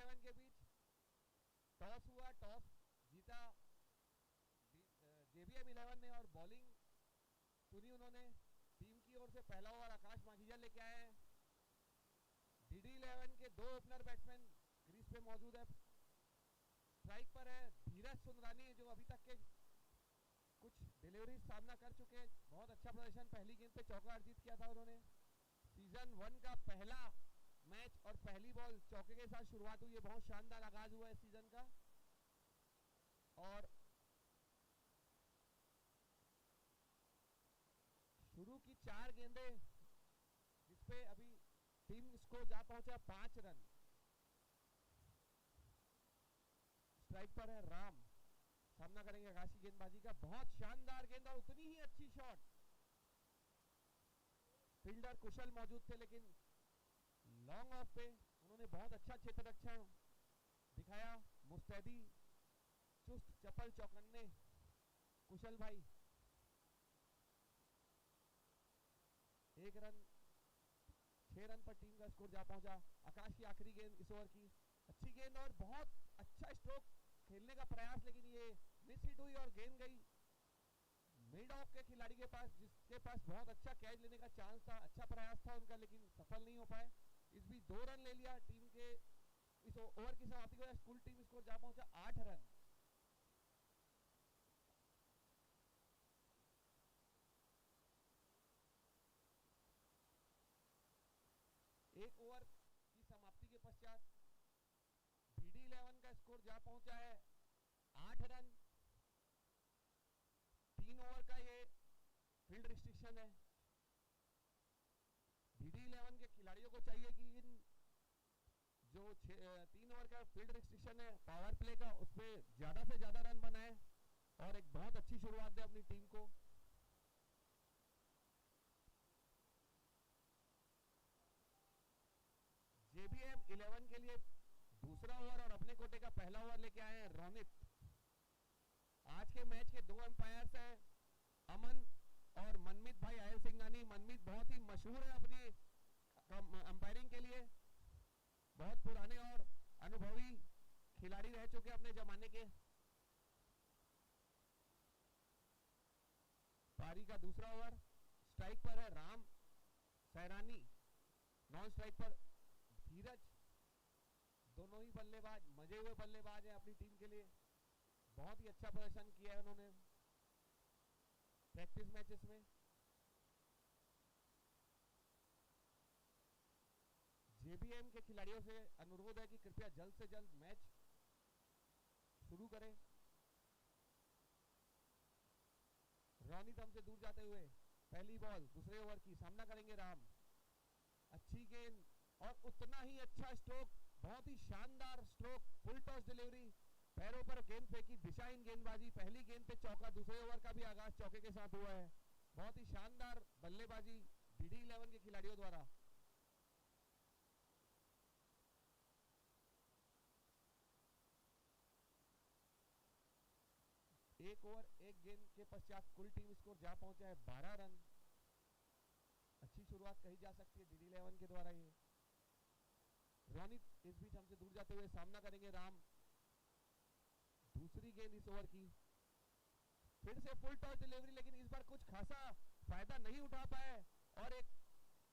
Eleven के बीच toss हुआ, toss जीता जेबीएम 11 ने और बॉलिंग चुनी उन्होंने। टीम की ओर से पहला ओवर आकाश माखीजा लेके आए हैं। डीडी 11 के दो ओपनर बैट्समैन क्रीज पे मौजूद है। स्ट्राइक पर है धीरज सुंदरानी जो अभी तक के कुछ डिलीवरी सामना कर चुके हैं। बहुत अच्छा प्रदर्शन, पहली गेंद पे चौका अर्जित किया था उन्होंने। सीजन 1 का पहला मैच और पहली बॉल चौके के साथ शुरुआत हुई है। बहुत शानदार आगाज हुआ है इस सीजन का। और शुरू की 4 गेंदें जिसपे अभी टीम स्कोर जा पहुंचा 5 रन। स्ट्राइक पर है राम, सामना करेंगे आकाशी गेंदबाजी का। बहुत शानदार गेंद और उतनी ही अच्छी शॉट। फील्डर कुशल मौजूद थे लेकिन लॉन्ग ऑफ पे उन्होंने बहुत अच्छा क्षेत्र रक्षण दिखाया। मुस्तैदी, चुस्त, चपल, चौकन्ने कुशल भाई। 1 रन, 6 रन पर टीम का स्कोर जा पहुंचा। आकाश की आखिरी गेंद इस ओवर की, अच्छी गेंद और बहुत अच्छा स्ट्रोक खेलने का प्रयास, लेकिन ये मिस हिट हुई और गेंद गई मिड ऑफ के खिलाड़ी के पास, जिसके पास बहुत अच्छा कैच लेने का चांस था। अच्छा प्रयास था उनका लेकिन सफल नहीं हो पाए। इस भी 2 रन ले लिया टीम के। इस ओवर की समाप्ति के बाद कुल टीम स्कोर जा पहुंचा 8 रन। एक ओवर की समाप्ति के पश्चात डीडी 11 का स्कोर जा पहुंचा है 8 रन। 3 ओवर का ये फील्ड रिस्ट्रिक्शन है। डीडी 11 के खिलाड़ियों को चाहिए कि इन जो 3 ओवर का फील्ड रिस्ट्रिक्शन है पावर प्ले का, उसमें ज्यादा से ज्यादा रन बनाए और एक बहुत अच्छी शुरुआत दे अपनी टीम को। जेबीएम 11 के लिए दूसरा ओवर और अपने कोटे का पहला ओवर लेके आए हैं रोनित। आज के मैच के 2 अंपायर्स हैं अमन और मनमीत भाई आयल सिंघानी। मनमीत बहुत ही मशहूर है अपनी अंपायरिंग के लिए, बहुत पुराने और अनुभवी खिलाड़ी रह चुके अपने जमाने के। पारी का दूसरा ओवर, स्ट्राइक पर है राम सैरानी, नॉन स्ट्राइक पर धीरज। दोनों ही बल्लेबाज मजे हुए बल्लेबाज हैं अपनी टीम के लिए। बहुत ही अच्छा प्रदर्शन किया है उन्होंने प्रैक्टिस मैचेस में। जेबीएम के खिलाड़ियों से अनुरोध है कि कृपया जल्द से जल्द मैच शुरू करें। रोनित हमसे दूर जाते हुए पहली बॉल दूसरे ओवर की, सामना करेंगे राम। अच्छी गेंद और उतना ही अच्छा स्ट्रोक, बहुत ही शानदार स्ट्रोक, फुल टॉस डिलीवरी, पैरों पर गेंद फेंकी, दिशाहीन गेंदबाजी। पहली गेंद पे चौका, दूसरे ओवर का भी आगाज चौके के साथ हुआ है। बहुत ही शानदार बल्लेबाजी डीडी 11 के खिलाड़ियों द्वारा। एक ओवर एक गेंद के पश्चात कुल टीम स्कोर जा पहुंचा है 12 रन। अच्छी शुरुआत कही जा सकती है डीडी 11 के द्वारा। ये रोनित इस बीच हमसे दूर जाते हुए सामना करेंगे राम। दूसरी गेंद इस ओवर की, फिर से फुल टॉस डिलीवरी, लेकिन इस बार कुछ खासा फायदा नहीं उठा पाए और एक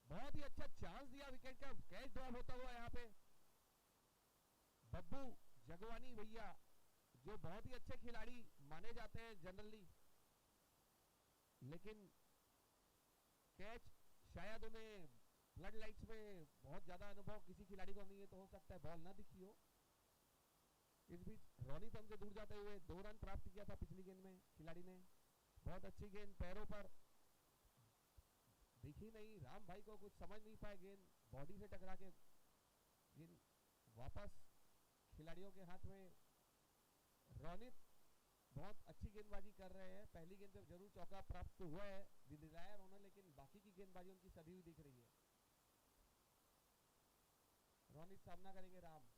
बहुत ही अच्छा चांस दिया विकेट का। कैच ड्रॉप होता हुआ यहाँ पे बब्बू जगवानी भैया, जो बहुत ही अच्छे खिलाड़ी माने जाते हैं जनरली, लेकिन कैच शायद उन्हें फ्लड लाइट्स में बहुत ज्यादा अनुभव किसी खिलाड़ी को नहीं है, तो हो सकता है बॉल ना दिखी हो। इस बीच रोनित हमसे दूर जाते हुए 2 रन प्राप्त किया था पिछली गेंद में खिलाड़ी ने। बहुत अच्छी गेंद, पैरों पर दिखी नहीं, राम भाई को कुछ समझ नहीं पाए, गेंद बॉडी से टकरा के गेंद वापस खिलाड़ियों के हाथ में। रोनित बहुत अच्छी गेंदबाजी कर रहे हैं। पहली गेंद पे जरूर चौका प्राप्त हुआ है, दिलाया उन्होंने, लेकिन बाकी की गेंदबाजी उनकी सधी हुई दिख रही है। रोनित सामना करेंगे राम।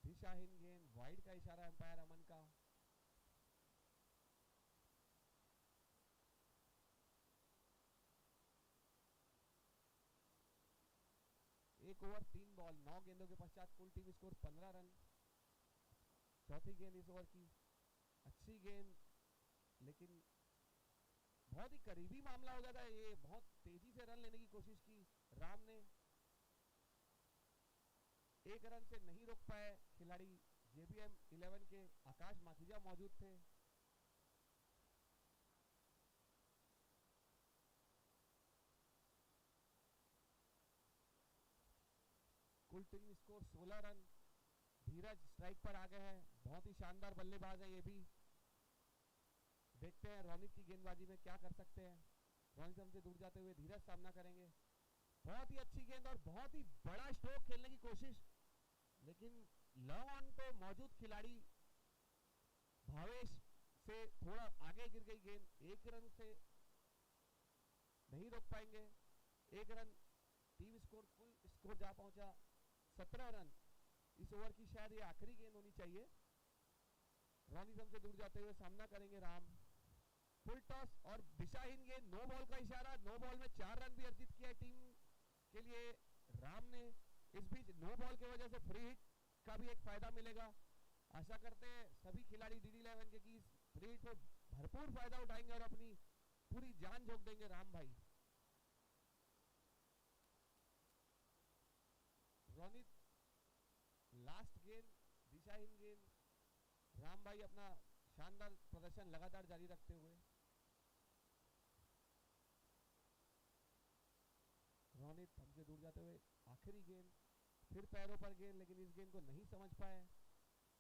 दिशाहीन गेंद, वाइड का इशारा अंपायर अमन का। 1 ओवर 3 बॉल 9 गेंदों के पश्चात कुल टीम स्कोर 15 रन। चौथी गेंद इस ओवर की, अच्छी गेंद, लेकिन बहुत ही करीबी मामला हो गया था ये, बहुत तेजी से रन लेने की कोशिश की राम ने, एक रन से नहीं रोक पाए खिलाड़ी JBM 11 के। आकाश माखीजा मौजूद थे। कुल टीम स्कोर 16 रन। धीरज स्ट्राइक पर आ गए हैं, बहुत ही शानदार बल्लेबाज है ये भी। देखते हैं रोनित की गेंदबाजी में क्या कर सकते हैं। रोनित हमसे दूर जाते हुए धीरज सामना करेंगे। बहुत ही अच्छी गेंद और बहुत ही बड़ा स्ट्रोक खेलने की कोशिश, लेकिन लॉन्ग ऑन पे मौजूद खिलाड़ी भावेश से थोड़ा आगे गिर गई गेंद। एक रन से नहीं रोक पाएंगे। एक रन टीम स्कोर, कुल स्कोर जा पहुंचा 17 रन। इस ओवर की शायद ये आखिरी गेंद होनी चाहिए। रोनित हमसे दूर जाते हुए सामना करेंगे राम। फुल टॉस और दिशाहीन गेंद, नो बॉल का इशारा। नो बॉल में 4 रन भी अर्जित किया है टीम के लिए राम ने। इस बीच नो बॉल की वजह से फ्री हिट का भी एक फायदा मिलेगा। आशा करते हैं सभी खिलाड़ी DD11 के कि इस फ्री हिट में भरपूर फायदा उठाएंगे और अपनी पूरी जान झोंक देंगे राम भाई। रोनित लास्ट गेंद, दिशाहीन गेंद। राम भाई अपना शानदार प्रदर्शन लगातार जारी रखते हुए। रोनित हमसे दूर जाते हुए आखिरी गेंद, फिर पैरों पर गेंद, लेकिन इस गेंद को नहीं समझ पाए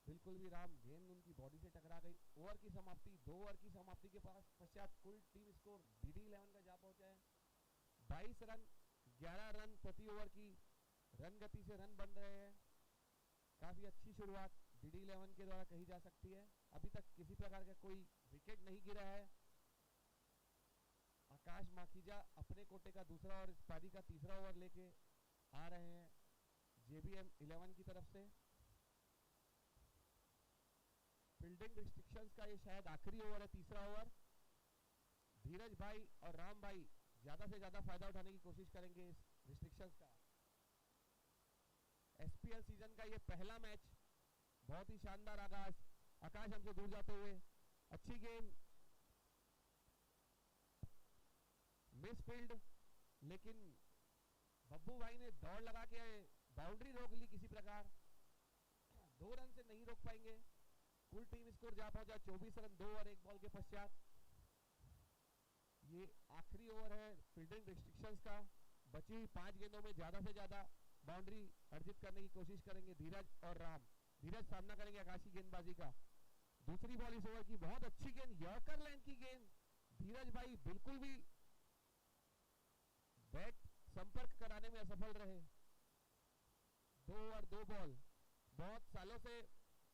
बिल्कुल भी राम। गेंद उनकी बॉडी से टकरा गई। ओवर की समाप्ति, 2 ओवर की समाप्ति के पश्चात कुल टीम स्कोर DD11 का जा पहुंचा है 22 रन। 11 रन प्रति ओवर की रन गति से रन बन रहे हैं। काफी अच्छी शुरुआत DD11 के द्वारा कही जा सकती है। अभी तक किसी प्रकार का कोई विकेट नहीं गिरा है। आकाश माखीजा अपने कोटे का दूसरा और इस पारी का तीसरा ओवर लेके आ रहे हैं JBM 11 की तरफ से। फील्डिंग रिस्ट्रिक्शंस का ये शायद आखिरी ओवर है, तीसरा ओवर। धीरज भाई और राम भाई ज्यादा से ज्यादा फायदा उठाने की कोशिश करेंगे इस रिस्ट्रिक्शंस का। SPL सीजन का ये पहला मैच, बहुत ही शानदार आगाज। आकाश हमसे दूर जाते हुए, अच्छी गेंद, मिस फील्ड, लेकिन बब्बू भाई ने दौड़ लगा के बाउंड्री रोक ली किसी प्रकार। 2 रन से नहीं रोक पाएंगे। कुल टीम स्कोर जा पहुंचा 24 रन 2 ओवर 1 बॉल के पश्चात। ये आखिरी ओवर है फील्डिंग रिस्ट्रिक्शंस का। बची हुई 5 गेंदों में ज्यादा से ज्यादा बाउंड्री अर्जित करने की कोशिश करेंगे धीरज और राम। धीरज सामना करेंगे आकाशी गेंदबाजी का। दूसरी बॉल इस ओवर की, बहुत अच्छी गेंद, यॉर्कर लाइन की गेंद। धीरज भाई बिल्कुल भी बैट संपर्क कराने में असफल रहे। 2 ओवर 2 बॉल। बहुत सालों से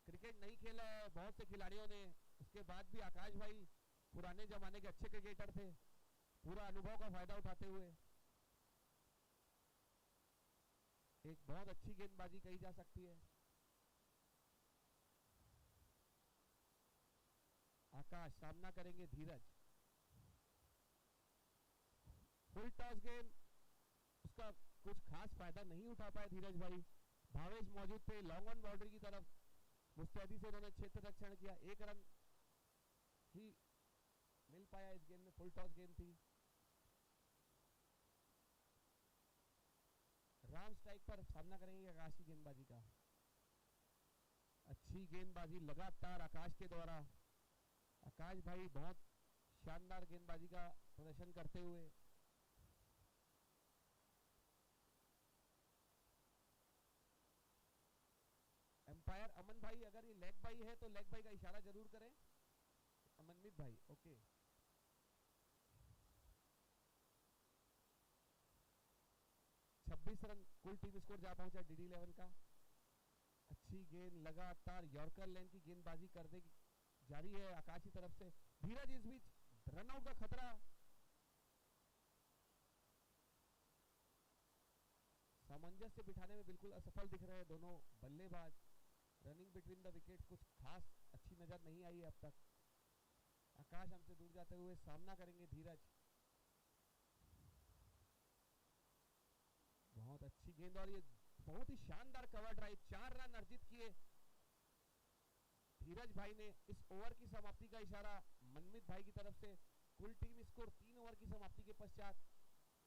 क्रिकेट नहीं खेला है बहुत से खिलाड़ियों ने, उसके बाद भी आकाश भाई पुराने जमाने के अच्छे क्रिकेटर थे, पूरा अनुभव का फायदा उठाते हुए एक बहुत अच्छी गेंदबाजी कही जा सकती है। आकाश सामना करेंगे धीरज। फुल टॉस गेंद, उसका कुछ खास फायदा नहीं उठा पाए धीरज भाई। भावेश मौजूद थे लॉन्ग ऑन बाउंड्री की तरफ, मुस्तैदी से उन्होंने क्षेत्र रक्षण किया। 1 रन ही मिल पाया इस गेंद में। फुल टॉस गेंद थी। राम स्ट्राइक पर सामना करेंगे आकाश की गेंदबाजी का। अच्छी गेंदबाजी लगातार आकाश के द्वारा। आकाश भाई बहुत शानदार गेंदबाजी का प्रदर्शन करते हुए एम्पायर अमन भाई, अगर ये लेग बाई है तो लेग बाई का इशारा जरूर करें। अमनमित भाई, ओके। रन कुल टीम स्कोर जा पहुंचा DD11 का। अच्छी गेंद, लगातार यॉर्कर लेन की गेंदबाजी करने की जारी है आकाश की तरफ से। धीरज इस बीच रनआउट का खतरा, सामंजस्य बिठाने में बिल्कुल असफल दिख रहे हैं दोनों बल्लेबाज। रनिंग बिटवीन द विकेट्स कुछ खास अच्छी नजर नहीं आई है अब तक। आकाश हमसे दूर जाते हुए सामना करेंगे धीरज। बहुत अच्छी गेंद और ये बहुत ही शानदार कवर ड्राइव, 4 रन अर्जित किए धीरज भाई ने। इस ओवर की समाप्ति का इशारा मनमित भाई की तरफ से। कुल टीम स्कोर 3 ओवर की समाप्ति के पश्चात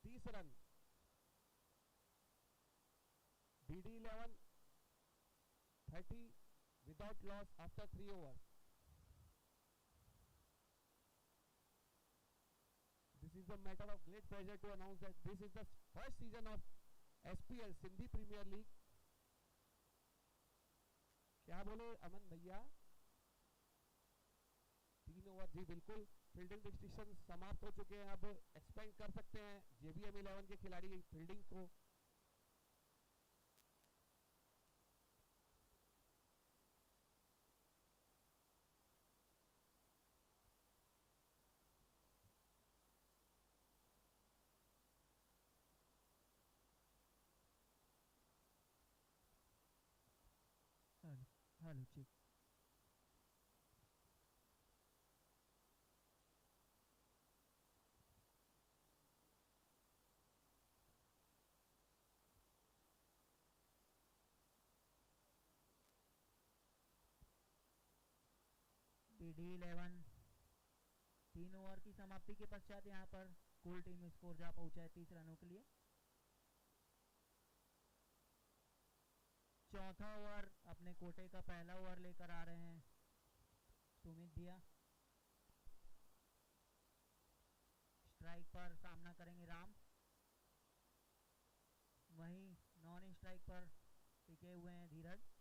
30 run. DD11 30 without loss after 3 overs. This is a matter of great pleasure to announce that this is the first season of SPL Sindhi premier league. क्या बोले अमन भैया? 3 ओवर, जी बिल्कुल। फील्डिंग रिस्ट्रिक्शन समाप्त हो चुके हैं, अब एक्सपेंड कर सकते हैं JBM 11 के खिलाड़ी फील्डिंग को। Hello check. DD11 3 ओवर की समाप्ति के पश्चात यहाँ पर कुल टीम स्कोर जा पहुंचा है 30 रनों के लिए। चौथा ओवर अपने कोटे का पहला ओवर लेकर आ रहे हैं सुमित भैया। स्ट्राइक पर सामना करेंगे राम, वहीं नॉन स्ट्राइक पर टिके हुए हैं धीरज।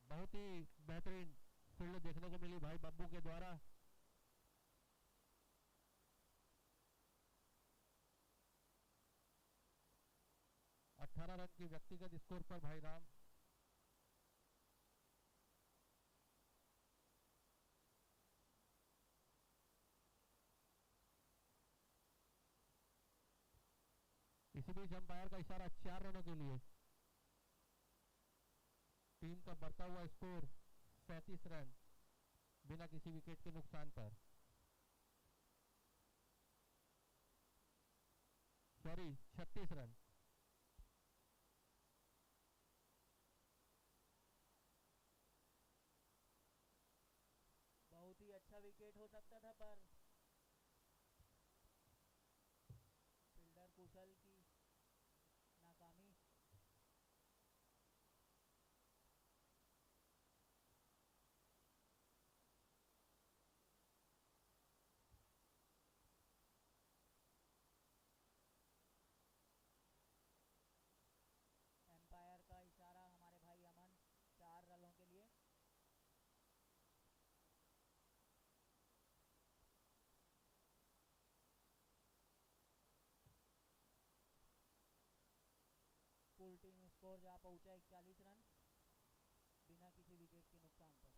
बहुत ही बेहतरीन फील्ड देखने को मिली भाई बब्बू के द्वारा। अठारह रन की व्यक्तिगत स्कोर पर भाई राम। इसी बीच अंपायर का इशारा 4 रनों के लिए। टीम का बढ़ता हुआ स्कोर 37 रन बिना किसी विकेट के नुकसान पर। Sorry 36 run. बहुत ही अच्छा विकेट हो सकता था पर फील्डर कुशल की नाकामी। एम्पायर का इशारा हमारे भाई अमन 4 रनों के लिए। कुल टीम स्कोर जा पहुंचा 41 रन बिना किसी विकेट के नुकसान पर।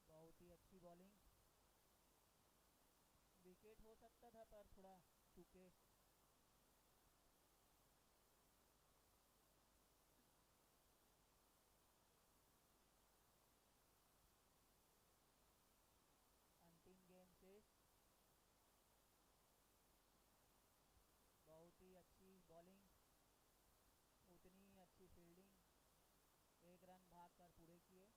बहुत ही अच्छी बॉलिंग, विकेट हो सकता था पर थोड़ा चूके। अंतिम गेंद शेष। बहुत ही अच्छी बॉलिंग, उतनी ही अच्छी फील्डिंग, 1 रन भाग कर पूरे किए।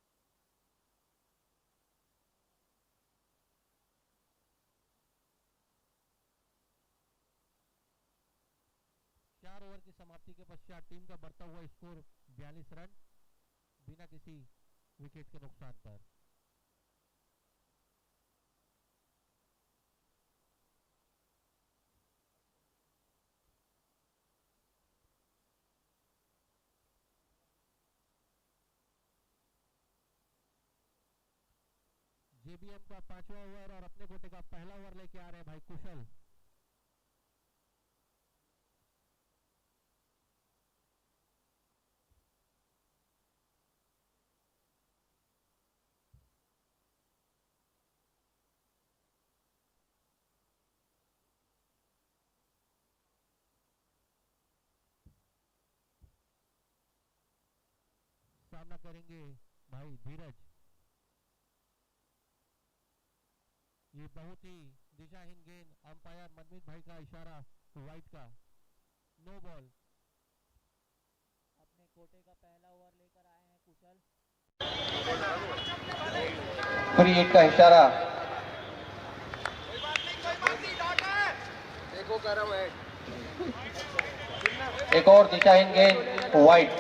4 ओवर की समाप्ति के पश्चात टीम का बढ़ता हुआ स्कोर 42 रन बिना किसी विकेट के नुकसान पर। JBM का 5वां ओवर और अपने कोटे का पहला ओवर लेके आ रहे हैं भाई कुशल। सामना करेंगे भाई धीरज। ये बहुत ही दिशाहीन गेंद, अंपायर मनमीत भाई का इशारा वाइड का, नो बॉल। अपने कोटे का पहला ओवर लेकर आए हैं कुशल। फ्री हिट का इशारा। देखो करम है एक और दिशाहीन गेंद वाइड।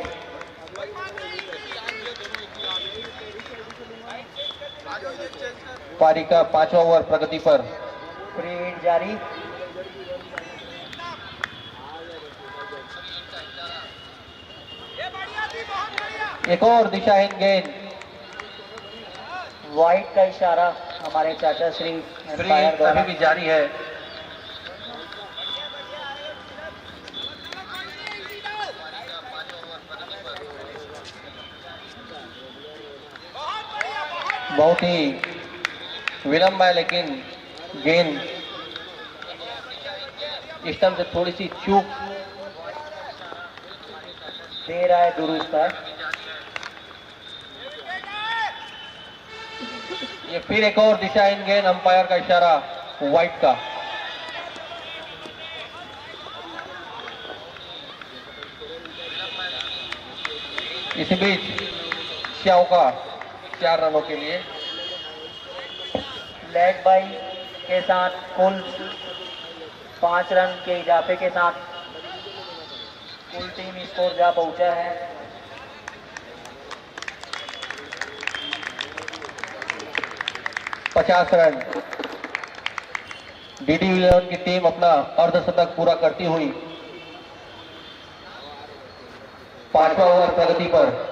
पारी का 5वां ओवर प्रगति पर। फ्री हिट जारी। एक और दिशाहीन गेंद वाइड का इशारा हमारे चाचा श्री फ्री एम्पायर हिट द्वारा। अभी भी जारी है। बहुत ही विलंब है लेकिन गेंद स्टंप से थोड़ी सी चूक दे रहा है दुरुस्त है। ये फिर एक और दिशाहीन गेंद, अंपायर का इशारा वाइड का। इसी बीच चौका 4 रनों के लिए। लेग बाई के साथ कुल 5 रन के इजाफे के साथ कुल टीम स्कोर जा पहुंचा है 50 रन। DD11 की टीम अपना अर्धशतक पूरा करती हुई 5वां ओवर प्रगति पर।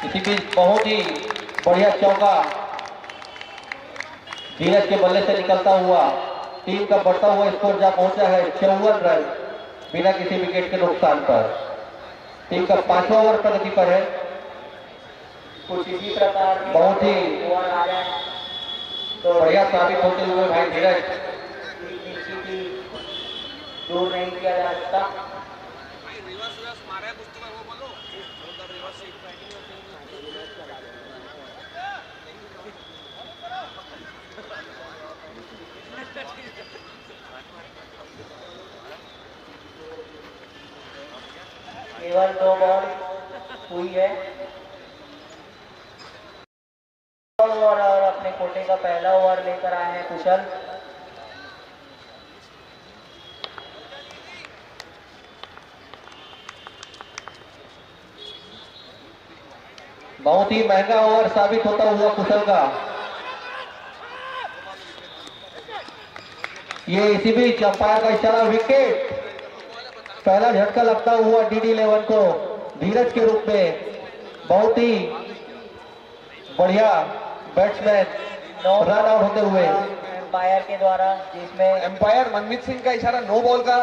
इसी बीच बहुत ही बढ़िया चौका धीरज के बल्ले से निकलता हुआ टीम का बढ़ता हुआ स्कोर जा पहुंचा है 54 रन बिना किसी विकेट के नुकसान पर। टीम का 5वां ओवर प्रगति पर है। कुछ इसी प्रकार की बहुत ही ओवर आ जाए तो बढ़िया साबित होते हुए भाई धीरज दूर नहीं किया जा सकता। रिवर्स मारा है कुछ वो बोलो रिवर्स केवल 2 बॉल हुई है और अपने कोटे का पहला ओवर लेकर आए हैं कुशल। बहुत ही महंगा ओवर साबित होता हुआ कुशल का। ये इसी बीच अंपायर का इशारा विकेट। पहला झटका लगता हुआ DD11 को धीरज के रूप में। बहुत ही बढ़िया बैट्समैन रन आउट होते हुए एम्पायर के द्वारा, जिसमें एम्पायर मनमीत सिंह का इशारा नो बॉल का।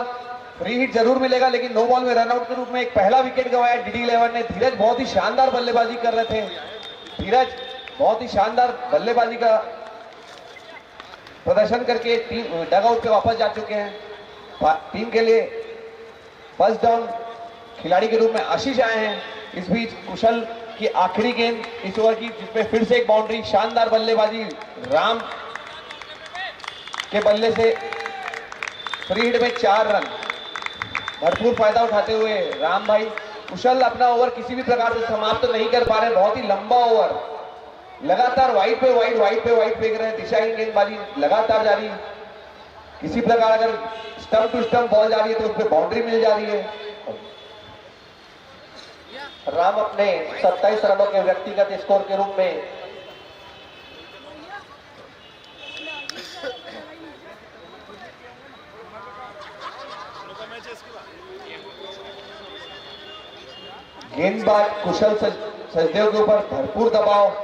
फ्री हिट जरूर मिलेगा लेकिन नो बॉल में रन आउट के रूप में एक पहला विकेट गंवाया DD11 ने। धीरज बहुत ही शानदार बल्लेबाजी कर रहे थे। धीरज बहुत ही शानदार बल्लेबाजी का प्रदर्शन करके टीम डगआउट पे वापस जा चुके हैं। टीम के लिए फर्स्ट डाउन खिलाड़ी के रूप में आशीष आए हैं। इस बीच कुशल की आखिरी गेंद इस ओवर की, जिसमें फिर से एक बाउंड्री। शानदार बल्लेबाजी राम के बल्ले से फ्री हिट में 4 रन। भरपूर फायदा उठाते हुए राम भाई। कुशल अपना ओवर किसी भी प्रकार से समाप्त नहीं कर पा रहे। बहुत ही लंबा ओवर, लगातार वाइड पे वाइड फेंक रहे हैं। दिशाहीन गेंदबाजी लगातार जारी। किसी प्रकार अगर स्टंप टू स्टंप बॉल जा रही है तो उस पर बाउंड्री मिल जा रही है। राम अपने 27 रनों के व्यक्तिगत स्कोर के रूप में गेंदबाज कुशल सचदेव के ऊपर भरपूर दबाव।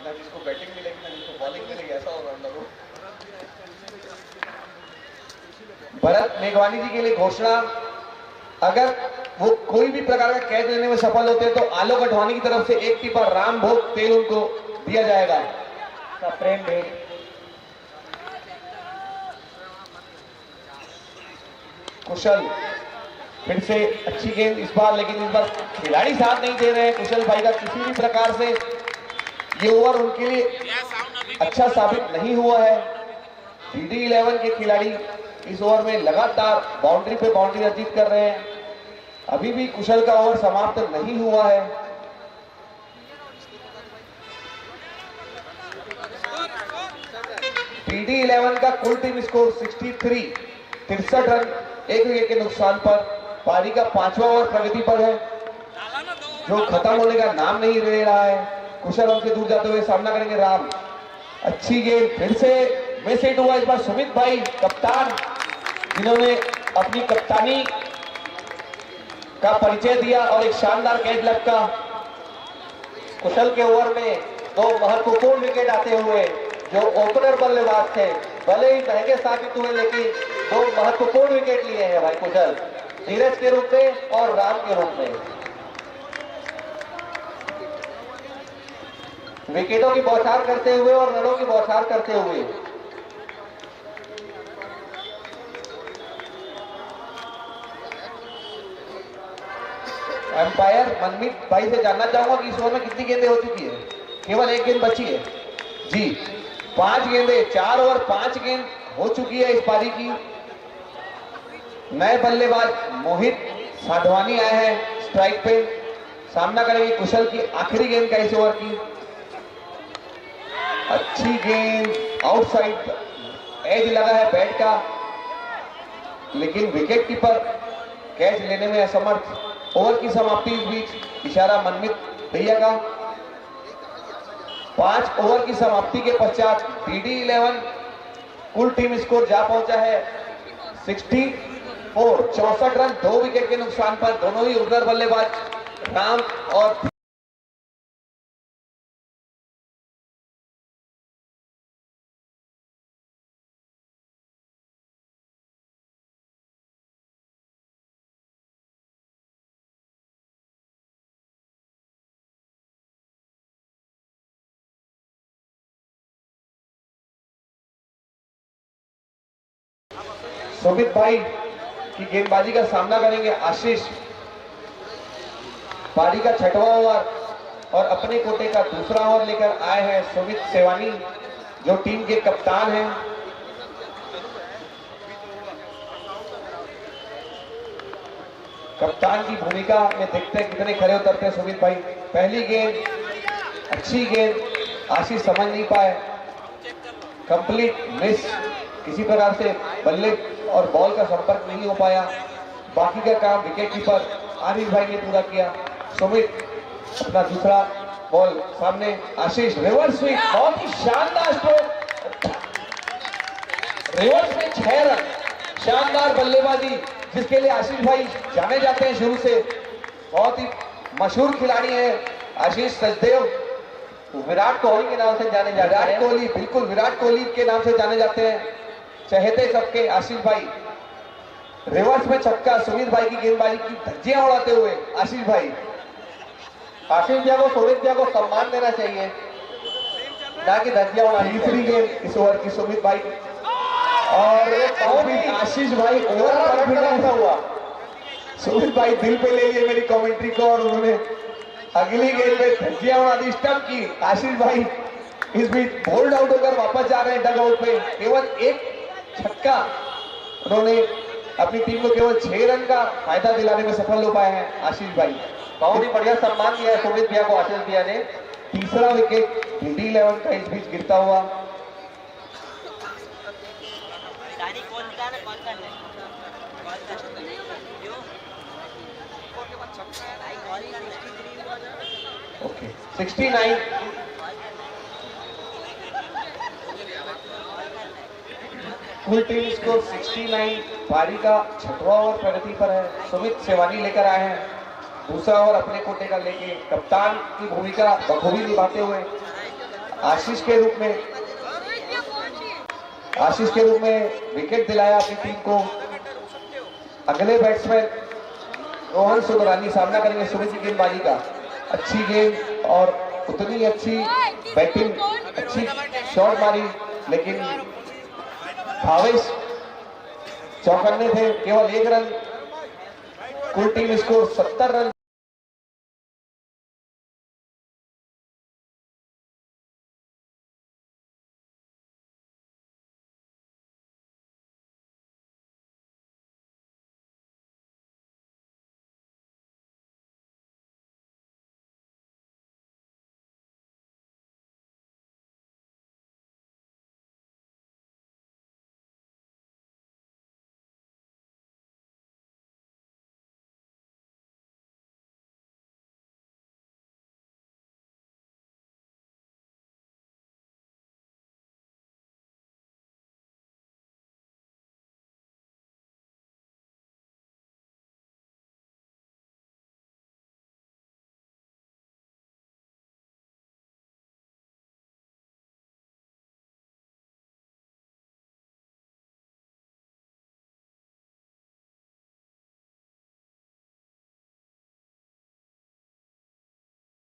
जिसको बैटिंग मिलेगी ना जिसको बॉलिंग मिलेगी ऐसा होगा। भरत मेघवानी जी के लिए घोषणा, अगर वो कोई भी प्रकार का कैच लेने में सफल होते हैं तो आलोक अडवाणी की तरफ से एक टिपा राम भोग तेल उनको दिया जाएगा। फ्रेम बेट कुशल फिर से अच्छी गेंद इस बार, लेकिन इस बार खिलाड़ी साथ नहीं दे रहे हैं कुशल भाई का। किसी भी प्रकार से ये ओवर उनके लिए अच्छा साबित नहीं हुआ है। DD11 के खिलाड़ी इस ओवर में लगातार बाउंड्री पे बाउंड्री अर्जित कर रहे हैं। अभी भी कुशल का ओवर समाप्त नहीं हुआ है। DD11 का कुल टीम स्कोर 63 रन, 1 विकेट के नुकसान पर। पारी का 5वां ओवर प्रगति पर है, जो खत्म होने का नाम नहीं ले रहा है। कुशल हमसे दूर जाते हुए सामना करेंगे राम। अच्छी गेंद फिर से मिस हिट हुआ। इस बार सुमित भाई कप्तान, जिन्होंने अपनी कप्तानी का परिचय दिया और एक शानदार कैच लपका। कुशल के ओवर में 2 महत्वपूर्ण विकेट आते हुए जो ओपनर बल्लेबाज थे, भले ही महंगे साबित हुए, लेकिन 2 महत्वपूर्ण विकेट लिए हैं भाई कुशल, धीरज के रूप में और राम के रूप में। विकेटों की बौछार करते हुए और रनों की बौछार करते हुए। एम्पायर मनमीत भाई से जानना चाहूंगा कि इस ओवर में कितनी गेंदें हो चुकी है। केवल 1 गेंद बची है जी। 5 गेंदें, 4 ओवर 5 गेंद हो चुकी है इस पारी की। नए बल्लेबाज मोहित साधवानी आए हैं स्ट्राइक पे, सामना करेंगे कुशल की आखिरी गेंद का इस ओवर की। अच्छी गेंद, आउटसाइड एज लगा है बैट का, लेकिन विकेट कीपर कैच लेने में असमर्थ। ओवर की समाप्ति इस बीच इशारा मनमीत भैया का। 5 ओवर की समाप्ति के पश्चात DD11 कुल टीम स्कोर जा पहुंचा है 64 रन, 2 विकेट के नुकसान पर। दोनों ही ओपनर बल्लेबाज राम और सुमित भाई की गेंदबाजी का सामना करेंगे आशीष। पारी का 6वां ओवर और अपने कोटे का दूसरा ओवर लेकर आए हैं सुमित सेवानी, जो टीम के कप्तान हैं। कप्तान की भूमिका में देखते हैं कितने खरे उतरते हैं सुमित भाई। पहली गेंद अच्छी गेंद, आशीष समझ नहीं पाए, कंप्लीट मिस। किसी प्रकार से बल्ले और बॉल का संपर्क नहीं हो पाया। बाकी का काम विकेट कीपर आरिफ भाई ने पूरा किया। सुमित अपना दूसरा बॉल सामने, आशीष रिवर्स स्विंग, बहुत ही शानदार स्ट्रोक, रिवर्स में 6 रन। शानदार बल्लेबाजी, जिसके लिए आशीष भाई जाने जाते हैं शुरू से। बहुत ही मशहूर खिलाड़ी हैं आशीष सचदेव, विराट कोहली के नाम से जाने जाते हैं। विराट कोहली, बिल्कुल विराट कोहली के नाम से जाने जाते हैं, चहेते सबके आशीष भाई। रिवर्स में छक्का, सुमित भाई की गेंदबाजी की धज्जियां उड़ाते हुए आशीष भाई। आशीष भैया को, सुमित भैया को सम्मान देना चाहिए, ना कि धज्जियां उड़ानी। तीसरी गेंद इस ओवर की सुमित भाई, और आशीष भाई ओवर कॉन्फिडेंस हुआ। सुमित भाई दिल पे ले लिए मेरी कमेंट्री को, और उन्होंने अगली गेंद में धज्जियां उड़ा दी, स्टंप की। आशीष भाई इस बीच बोल्ड आउट होकर वापस जा रहे हैं डग आउट पे। केवल 1 छक्का उन्होंने अपनी टीम को केवल 6 रन का फायदा दिलाने में सफल हो पाए हैं आशीष भाई। बहुत ही बढ़िया सम्मान दिया है सुमित भैया को आशीष भैया ने। तीसरा विकेट DD11 का इस बीच गिरता हुआ। ओके 69। कुल टीम स्कोर 69। पारी का 6वां ओवर प्रगति पर है। सुमित सेवानी लेकर आए हैं दूसरा ओवर अपने कोटे का लेके, कप्तान की भूमिका बखूबी निभाते हुए आशीष के रूप में विकेट दिलाया अपनी टीम को। अगले बैट्समैन रोहन सुंदरानी सामना करेंगे सुमित की गेंदबाजी का। अच्छी गेंद और उतनी अच्छी बैटिंग, अच्छी शॉट मारी, लेकिन भावेश चौकन्ने थे, केवल 1 रन। कुल टीम स्कोर 70 रन।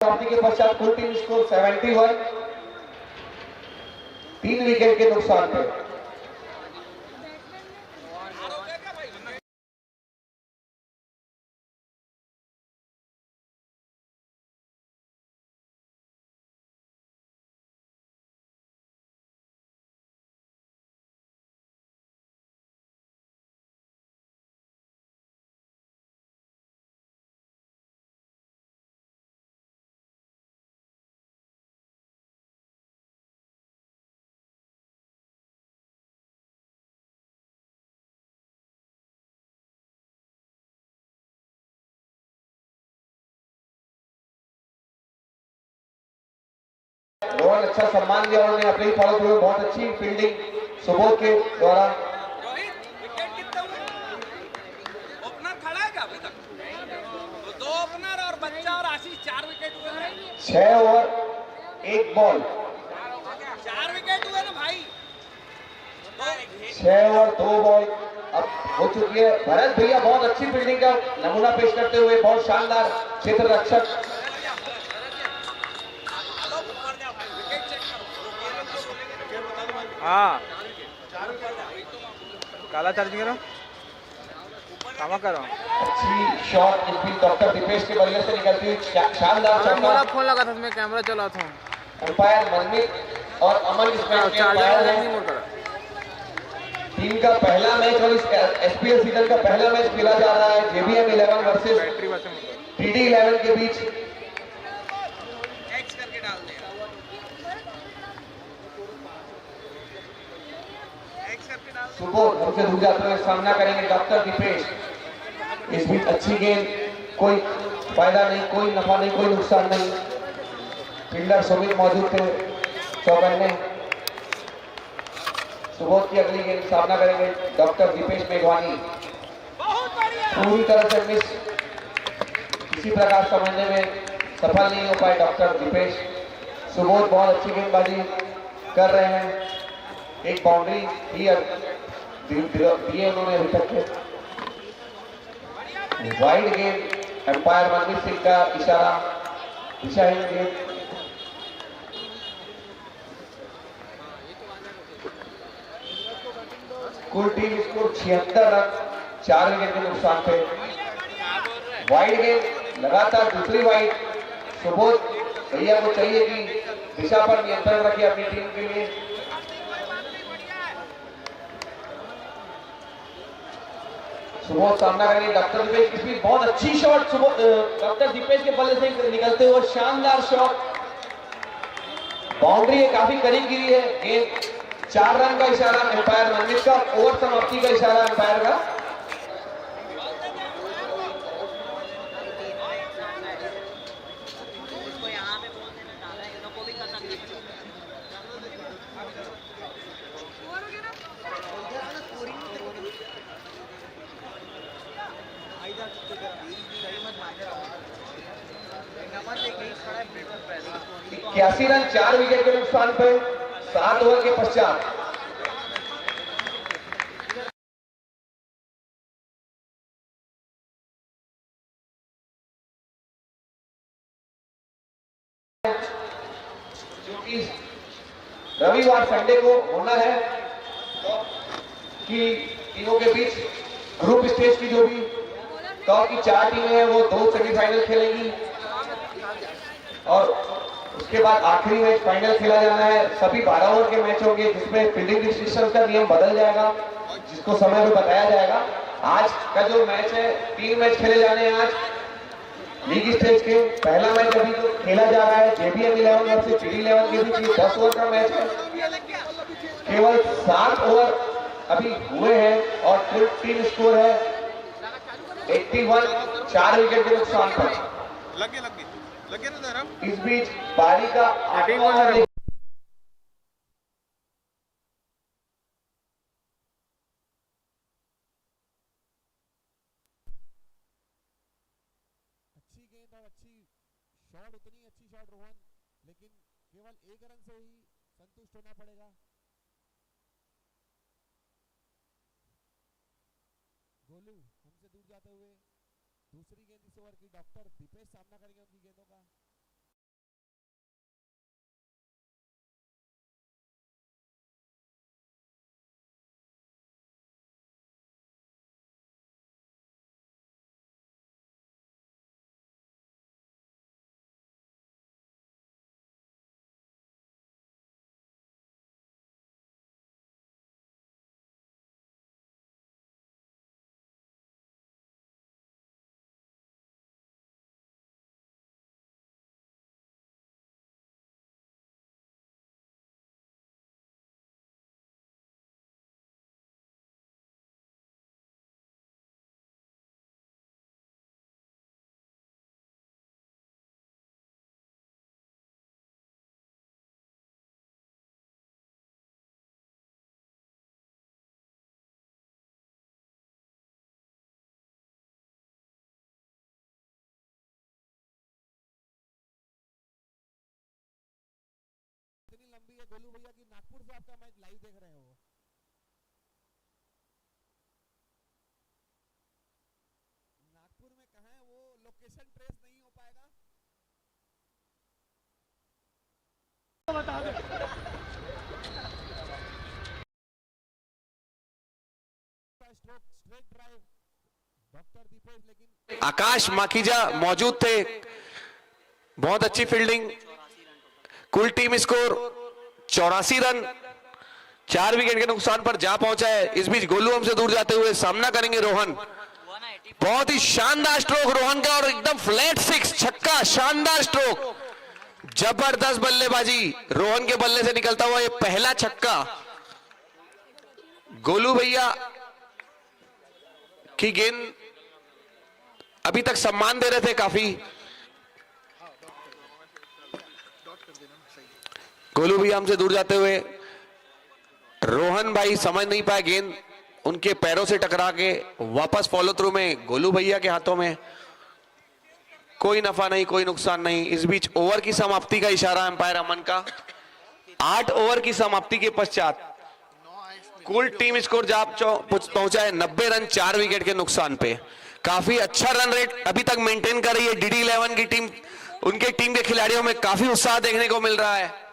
समाप्ति के पश्चात कुल टीम स्कोर 71, 3 विकेट के नुकसान पे। रोहन अच्छा सम्मान दिया उन्होंने अपने ही फॉलो थ्रू, बहुत अच्छी फील्डिंग सुबोध के द्वारा। विकेट कितना ओपनर खड़ा है क्या अभी तक? तो 2 ओपनर और बच्चा और आशीष 4 विकेट हुए हैं। 6 ओवर 1 बॉल, 4 विकेट हुए ना भाई। 6 ओवर 2 बॉल अब हो चुकी है। भरत भैया बहुत अच्छी फील्डिंग का नमूना पेश करते हुए, बहुत शानदार क्षेत्र रक्षक। हाँ काला चार्ज करो, काम करो। अच्छी शॉट इस बीच डॉक्टर दीपेश के बल्ले से निकलती हुई शानदार मेरा चौका। फोन लगा था, मैं कैमरा चला था। अंपायर मनमीत और अमन इसमें अंपायर हैं। टीम का पहला मैच और इस एसपीएल सीजन का पहला मैच खेला जा रहा है जेबीएम 11 वर्सेस टीडी 11 के बीच। एक्स करके डाल दे, एक्स करके डाल दे। सुबोध उनसे दूर जाते हुए सामना करेंगे डॉक्टर दीपेश। इस बीच अच्छी गेंद, कोई फायदा नहीं, कोई नफा नहीं, कोई नुकसान नहीं। फील्डर सुमित मौजूद थे चौकन्ने। सुबोध की अगली गेंद सामना करेंगे डॉक्टर दीपेश मेघवानी। पूरी तरह से मिस, किसी प्रकार समझने में सफल नहीं हो पाए डॉक्टर दीपेश। सुबोध बहुत अच्छी गेंदबाजी कर रहे हैं, एक बाउंड्री दिए उन्होंने अभी तक के। वाइड गेंद, एम्पायर मनमीत सिंह का इशारा, दिशाहीन गेंद। कुल टीम स्कोर 76 रन, 4 विकेट के नुकसान पे। वाइड गेंद, लगातार दूसरी वाइड। सुबोध भैया को चाहिए कि दिशा पर नियंत्रण रखे अपनी टीम के लिए। सुबोध सामना करेंगे डॉक्टर दीपेश। इस बीच बहुत अच्छी शॉट डॉक्टर दीपेश के बल्ले से निकलते हुए शानदार शॉट, बाउंड्री है, काफी करीब गिरी है गेंद। 4 रन का इशारा एम्पायर मनमीत का, ओवर समाप्ति का इशारा एम्पायर का। इक्यासी रन 4 विकेट के नुकसान पे 7 ओवर के पश्चात। जो कि रविवार संडे को होना है, कि तीनों के बीच ग्रुप स्टेज की जो भी टॉप की 4 टीमें हैं वो 2 सेमीफाइनल खेलेंगी और उसके बाद आखिरी मैच फाइनल खेला जाना है। सभी 12 ओवर के मैच होंगे जिसमें फील्डिंग रिस्ट्रिक्शन का नियम बदल जाएगा, जिसको समय पर बताया जाएगा। आज का जो मैच है 3 मैच खेले जाने हैं आज लीग स्टेज के। पहला मैच अभी जो खेला जा रहा है JBM 11 और GD 11 के बीच, 10 ओवर का मैच है। केवल 7 ओवर अभी हुए हैं और कुल टीम स्कोर है 81, 4 विकेट के नुकसान पर। लगे ना जरा। इस बीच पारी का अच्छी गेंद और अच्छी शॉट, उतनी अच्छी शॉट रोहन, लेकिन केवल 1 रन से ही संतुष्ट होना पड़ेगा। गोलू हमसे दूर जाते हुए दूसरी गेंद इस ओवर की। डॉक्टर दीपेश सामना करेंगे उनकी गेंदों का। इतनी लंबी है गोलू भैया की नागपुर से आपका मैच लाइव देख रहे हो। नागपुर में कहाँ है वो लोकेशन ट्रेस नहीं हो पाएगा। बता दे। स्ट्रेट ड्राइव डॉक्टर दीपेश, लेकिन आकाश माखीजा मौजूद थे। बहुत अच्छी फील्डिंग। कुल टीम स्कोर 84 रन, 4 विकेट के नुकसान पर जा पहुंचा है। इस बीच गोलू हमसे दूर जाते हुए सामना करेंगे रोहन। बहुत ही शानदार स्ट्रोक रोहन का और एकदम फ्लैट 6 छक्का, शानदार स्ट्रोक, जबरदस्त बल्लेबाजी रोहन के बल्ले से निकलता हुआ ये पहला छक्का। गोलू भैया की गेंद अभी तक सम्मान दे रहे थे काफी। गोलू भैया हमसे दूर जाते हुए, रोहन भाई समझ नहीं पाए, गेंद उनके पैरों से टकरा के वापस फॉलो थ्रू में गोलू भैया के हाथों में। कोई नफा नहीं, कोई नुकसान नहीं। इस बीच ओवर की समाप्ति का इशारा अंपायर अमन का। 8 ओवर की समाप्ति के पश्चात कुल टीम स्कोर जा पहुंचा है 90 रन, 4 विकेट के नुकसान पे। काफी अच्छा रन रेट अभी तक मेंटेन कर रही है DD 11 की टीम। उनके टीम के खिलाड़ियों में काफी उत्साह देखने को मिल रहा है।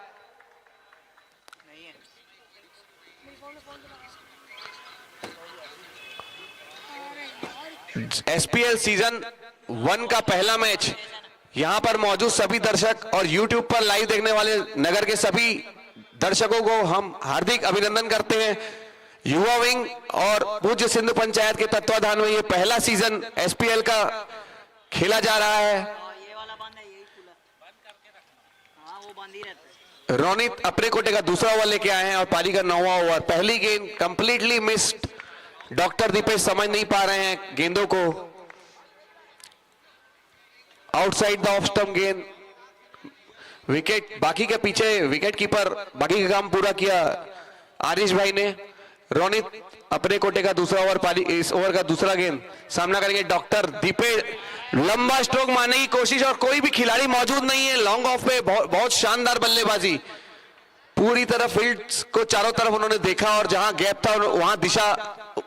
SPL सीजन 1 का पहला मैच यहां पर मौजूद सभी दर्शक और YouTube पर लाइव देखने वाले नगर के सभी दर्शकों को हम हार्दिक अभिनंदन करते हैं। युवा विंग और पूज्य सिंधु पंचायत के तत्वाधान में ये पहला सीजन SPL का खेला जा रहा है। ये वाला बंद है, यही खुला बंद करके रखना। हाँ, वो बंद ही रहता है। रोनित अपने कोटे का दूसरा ओवर लेके आए हैं और पारी का 9वां ओवर। पहली गेंद कंप्लीटली मिस्ड। डॉक्टर दीपेश समझ नहीं पा रहे हैं गेंदों को। आउटसाइड द ऑफ स्टंप गेंद, विकेट। बाकी के पीछे विकेट कीपर बाकी का काम पूरा किया आरिश भाई ने। रोनित अपने कोटे का दूसरा ओवर, पारी इस ओवर का दूसरा गेंद सामना करेंगे डॉक्टर दीपेश। लंबा स्ट्रोक मारने की कोशिश और कोई भी खिलाड़ी मौजूद नहीं है लॉन्ग ऑफ पे। बहुत शानदार बल्लेबाजी। पूरी तरह फील्ड को चारों तरफ उन्होंने देखा और जहां गैप था वहां दिशा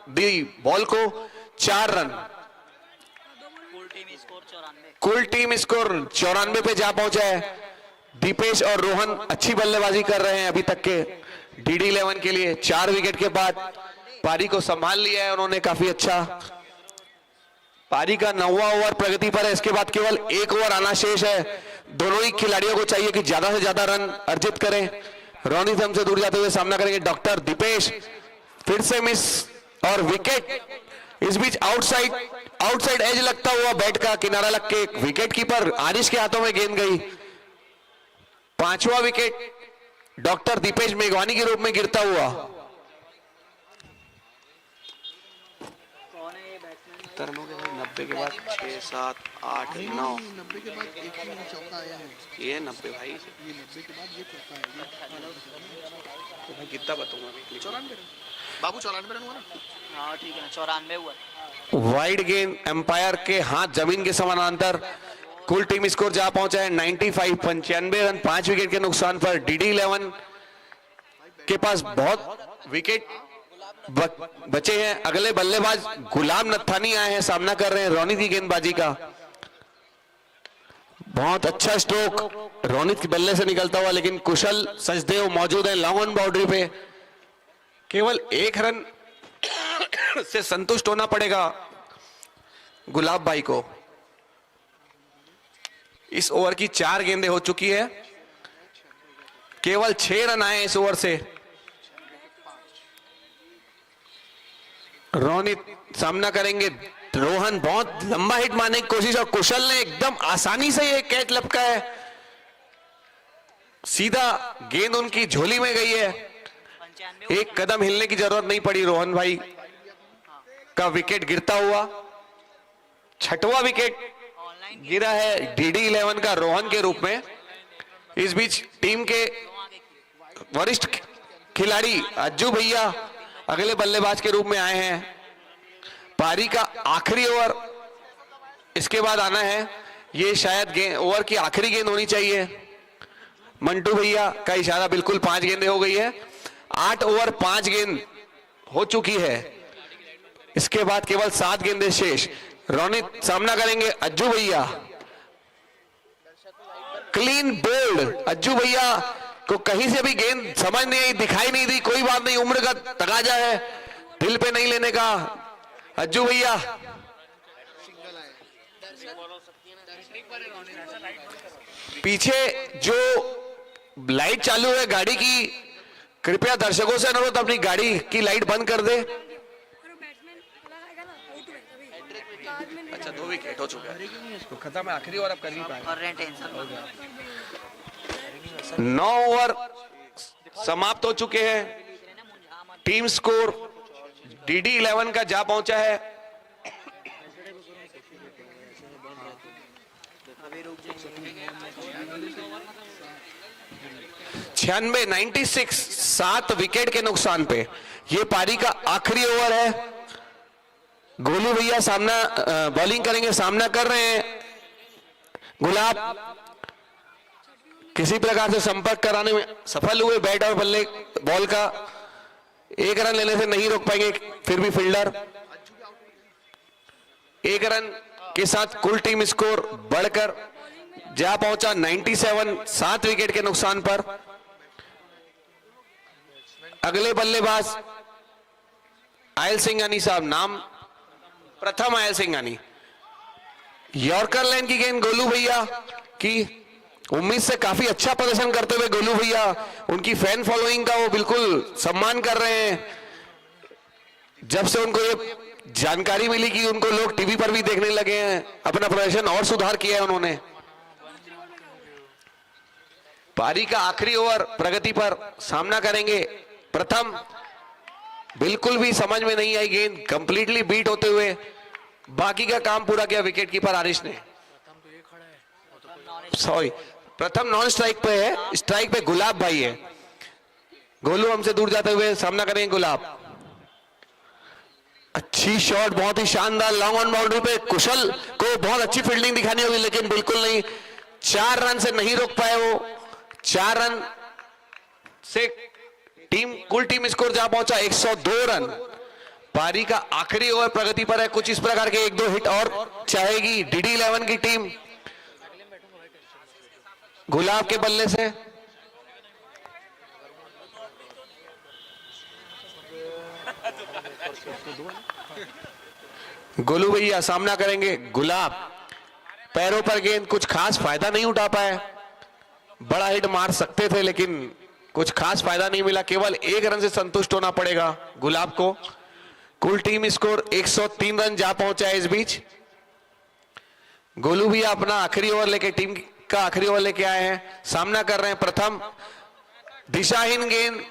दी बॉल को। 4 रन। Full team score 94। कुल टीम स्कोर 94 पे जा पहुंचा है। दीपेश और रोहन अच्छी बल्लेबाजी कर रहे हैं अभी तक के डीडी 11 के लिए। 4 विकेट के बाद पारी को संभाल लिया है उन्होंने काफी अच्छा। पारी का 9वां ओवर प्रगति पर है, इसके बाद केवल 1 ओवर आना शेष है। दोनों ही खिलाड़ियों को चाहिए कि ज्यादा से ज्यादा रन अर्जित करें। रोनित हमसे दूर जाते हुए सामना करेंगे डॉक्टर दीपेश, फिर से मिस और विकेट। इस बीच आउटसाइड एज लगता हुआ बैट का किनारा लग के विकेट कीपर आरिश के हाथों में गेंद गई। 5वां विकेट डॉक्टर दीपेश मेघवानी के रूप में गिरता हुआ। कौन है ये बैट्समैन? तरनों के बाद 90 के बाद 6, 7, 8, 9 90 के बाद एक ही चौका आया है। ये 90 भाई, ये 90 के बाद ये चौका है। तो मैं कितना बताऊंगा अभी। 94 बाबू 94 रन हुआ ना। हाँ ठीक है, 94 हुआ। वाइड गेंद एम्पायर के हाथ जमीन के समानांतर। कुल टीम स्कोर जहां पहुंचा है 95, 95 रन 5 विकेट के नुकसान पर। डीडी 11 के पास बहुत विकेट बचे हैं। अगले बल्लेबाज गुलाम नथानी आए हैं, सामना कर रहे हैं रोनित की गेंदबाजी का। बहुत अच्छा स्ट्रोक रोनित के बल्ले से निकलता हुआ, लेकिन कुशल सचदेव मौजूद है लॉन्ग ऑन बाउंड्री पे। केवल 1 रन से संतुष्ट होना पड़ेगा गुलाब भाई को। इस ओवर की 4 गेंदें हो चुकी है, केवल 6 रन आए इस ओवर से। रोनित सामना करेंगे रोहन, बहुत लंबा हिट मारने की कोशिश और कुशल ने एकदम आसानी से ये कैच लपका है। सीधा गेंद उनकी झोली में गई है, 95 एक कदम हिलने की जरूरत नहीं पड़ी। रोहन भाई का विकेट गिरता हुआ। 6वां विकेट ऑनलाइन गिरा है डीडी 11 का रोहन के रूप में। इस बीच टीम के वरिष्ठ खिलाड़ी अज्जू भैया अगले बल्लेबाज के रूप में आए हैं। पारी का आखिरी ओवर इसके बाद आना है, ये शायद ओवर की आखिरी गेंद होनी चाहिए। मंटू भैया का इशारा, बिल्कुल 5 गेंदें हो गई है। 8 ओवर 5 गेंद हो चुकी है, इसके बाद केवल 7 गेंदें शेष। रोनित सामना करेंगे अज्जू भैया। क्लीन बोल्ड, अज्जू भैया को कहीं से भी गेंद समझ नहीं आई, दिखाई नहीं दी। कोई बात नहीं, उम्र का तकाजा है, दिल पे नहीं लेने का। अज्जू भैया पीछे जो लाइट चालू है गाड़ी की, कृपया दर्शकों से अनुरोध अपनी गाड़ी की लाइट बंद कर दे। अच्छा 2 विकेट हो चुका है, इसको खत्म है, आखिरी ओवर अब कर नहीं पाए। कर रहे हैं, टेंशन हो गया। 9 ओवर समाप्त हो चुके हैं। टीम स्कोर डीडी 11 का जा पहुंचा है अभी रुक जाएंगे। 96, 7 विकेट के नुकसान पे। ये पारी का आखिरी ओवर है। गोलू भैया सामना बॉलिंग करेंगे, सामना कर रहे हैं गुलाब। किसी प्रकार से संपर्क कराने में सफल हुए, बैट और बल्ले बॉल का 1 रन लेने से नहीं रोक पाएंगे। फिर भी फील्डर 1 रन के साथ कुल टीम स्कोर बढ़कर जा पहुंचा 97, 7 विकेट के नुकसान पर। अगले बल्लेबाज आयल सिंघानी साहब, नाम प्रथम आयल सिंघानी। यॉर्कर लाइन की गेंद गोलू भैया की, उम्मीद से काफी अच्छा प्रदर्शन करते हुए गोलू भैया, उनकी फैन फॉलोइंग का वो बिल्कुल सम्मान कर रहे हैं। जब से उनको ये जानकारी मिली कि उनको लोग टीवी पर भी देखने लगे हैं, अपना प्रदर्शन और सुधार किया है उन्होंने। पारी का आखिरी ओवर प्रगति पर, सामना करेंगे प्रथम। बिल्कुल भी समझ में नहीं आई गेंद, कंप्लीटली बीट होते हुए बाकी का काम पूरा किया विकेट कीपर आरिश ने। सॉरी, प्रथम नॉन स्ट्राइक पे है, स्ट्राइक पे गुलाब भाई है। गोलू हमसे दूर जाते हुए सामना करेंगे गुलाब। अच्छी शॉट, बहुत ही शानदार लॉन्ग ऑन बाउंड्री पे। कुशल को बहुत अच्छी फील्डिंग दिखानी होगी, लेकिन बिल्कुल नहीं, 4 रन से नहीं रोक पाए वो। 4 रन से कुल टीम स्कोर जहां पहुंचा 102 रन। पारी का आखिरी ओवर प्रगति पर है। कुछ इस प्रकार के 1-2 हिट और चाहेगी डीडी 11 की टीम। गुलाब के बल्ले से। गोलू भैया सामना करेंगे गुलाब। पैरों पर गेंद, कुछ खास फायदा नहीं उठा पाए। बड़ा हिट मार सकते थे लेकिन कुछ खास फायदा नहीं मिला। केवल 1 रन से संतुष्ट होना पड़ेगा गुलाब को। कुल टीम स्कोर 103 रन जा पहुंचा है इस बीच। गोलू भैया अपना आखिरी ओवर लेके, टीम का आखिरी ओवर लेके आए हैं। सामना कर रहे हैं प्रथम। दिशाहीन गेंद,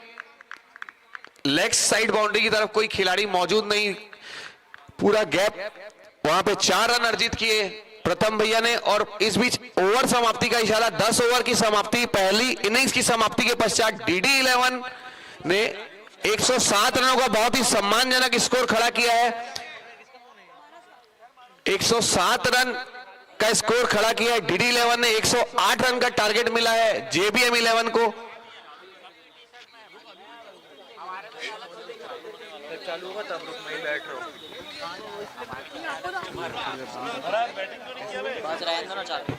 लेग साइड बाउंड्री की तरफ कोई खिलाड़ी मौजूद नहीं। पूरा गैप, वहां पे 4 रन अर्जित किए प्रथम भैया ने। और इस बीच ओवर समाप्ति का इशारा, 10 ओवर की समाप्ति, पहली इनिंग्स की समाप्ति के पश्चात DD11 ने 107 रनों का बहुत ही सम्मानजनक स्कोर खड़ा किया है। 107 रन का स्कोर खड़ा किया है DD11 ने। 108 रन का टारगेट मिला है JBM 11 को। चालू होगा तब लोग मैं बैठ रहा हूँ। बस रहने दो ना चालू।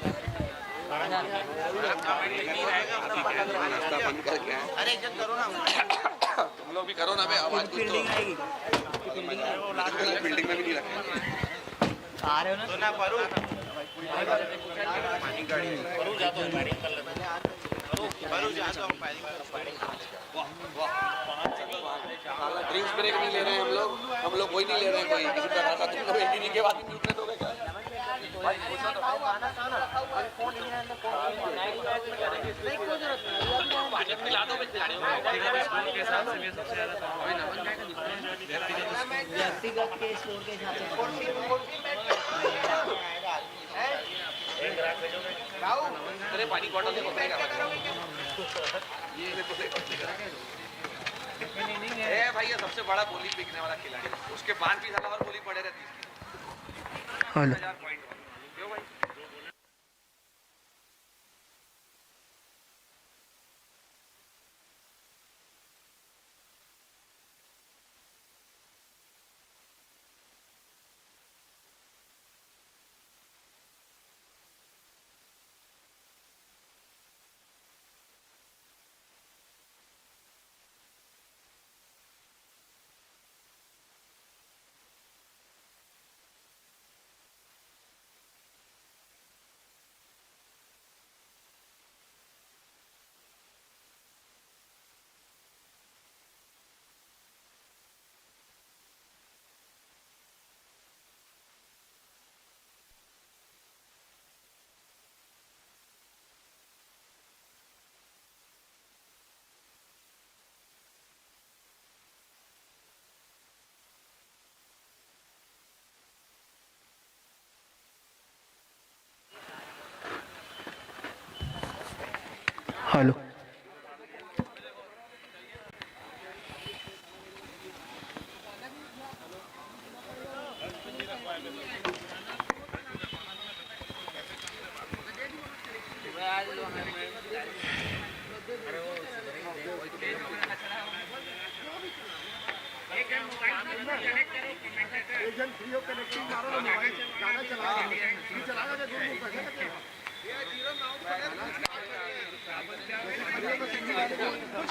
नाश्ता बंद करके आए। अरे इज्जत करो ना, तुम लोग भी करो ना बे, आवाज कुछ तो फील्डिंग आएगी। बिल्डिंग में भी नहीं रखे। आ रहे हो ना? तो ना परू पानी गाड़ी परू जा तो गाड़ी कर ले। परू जा तो ड्रिंक्स ब्रेक नहीं ले रहे हैं हम लोग कोई नहीं ले रहे हैं कोई किसी प्रकार का। तुम लोग एंट्री के बाद ही म्यूट दोगे क्या? व्यक्तिगत के स्कोर के हिसाब से अरे पानी बॉटल देखो भैया, सबसे बड़ा बोली बिकने वाला खिलाड़ी, उसके बाद भी साला और बोली पड़े रहती है। 1000 पॉइंट क्यों भाई? हेलो।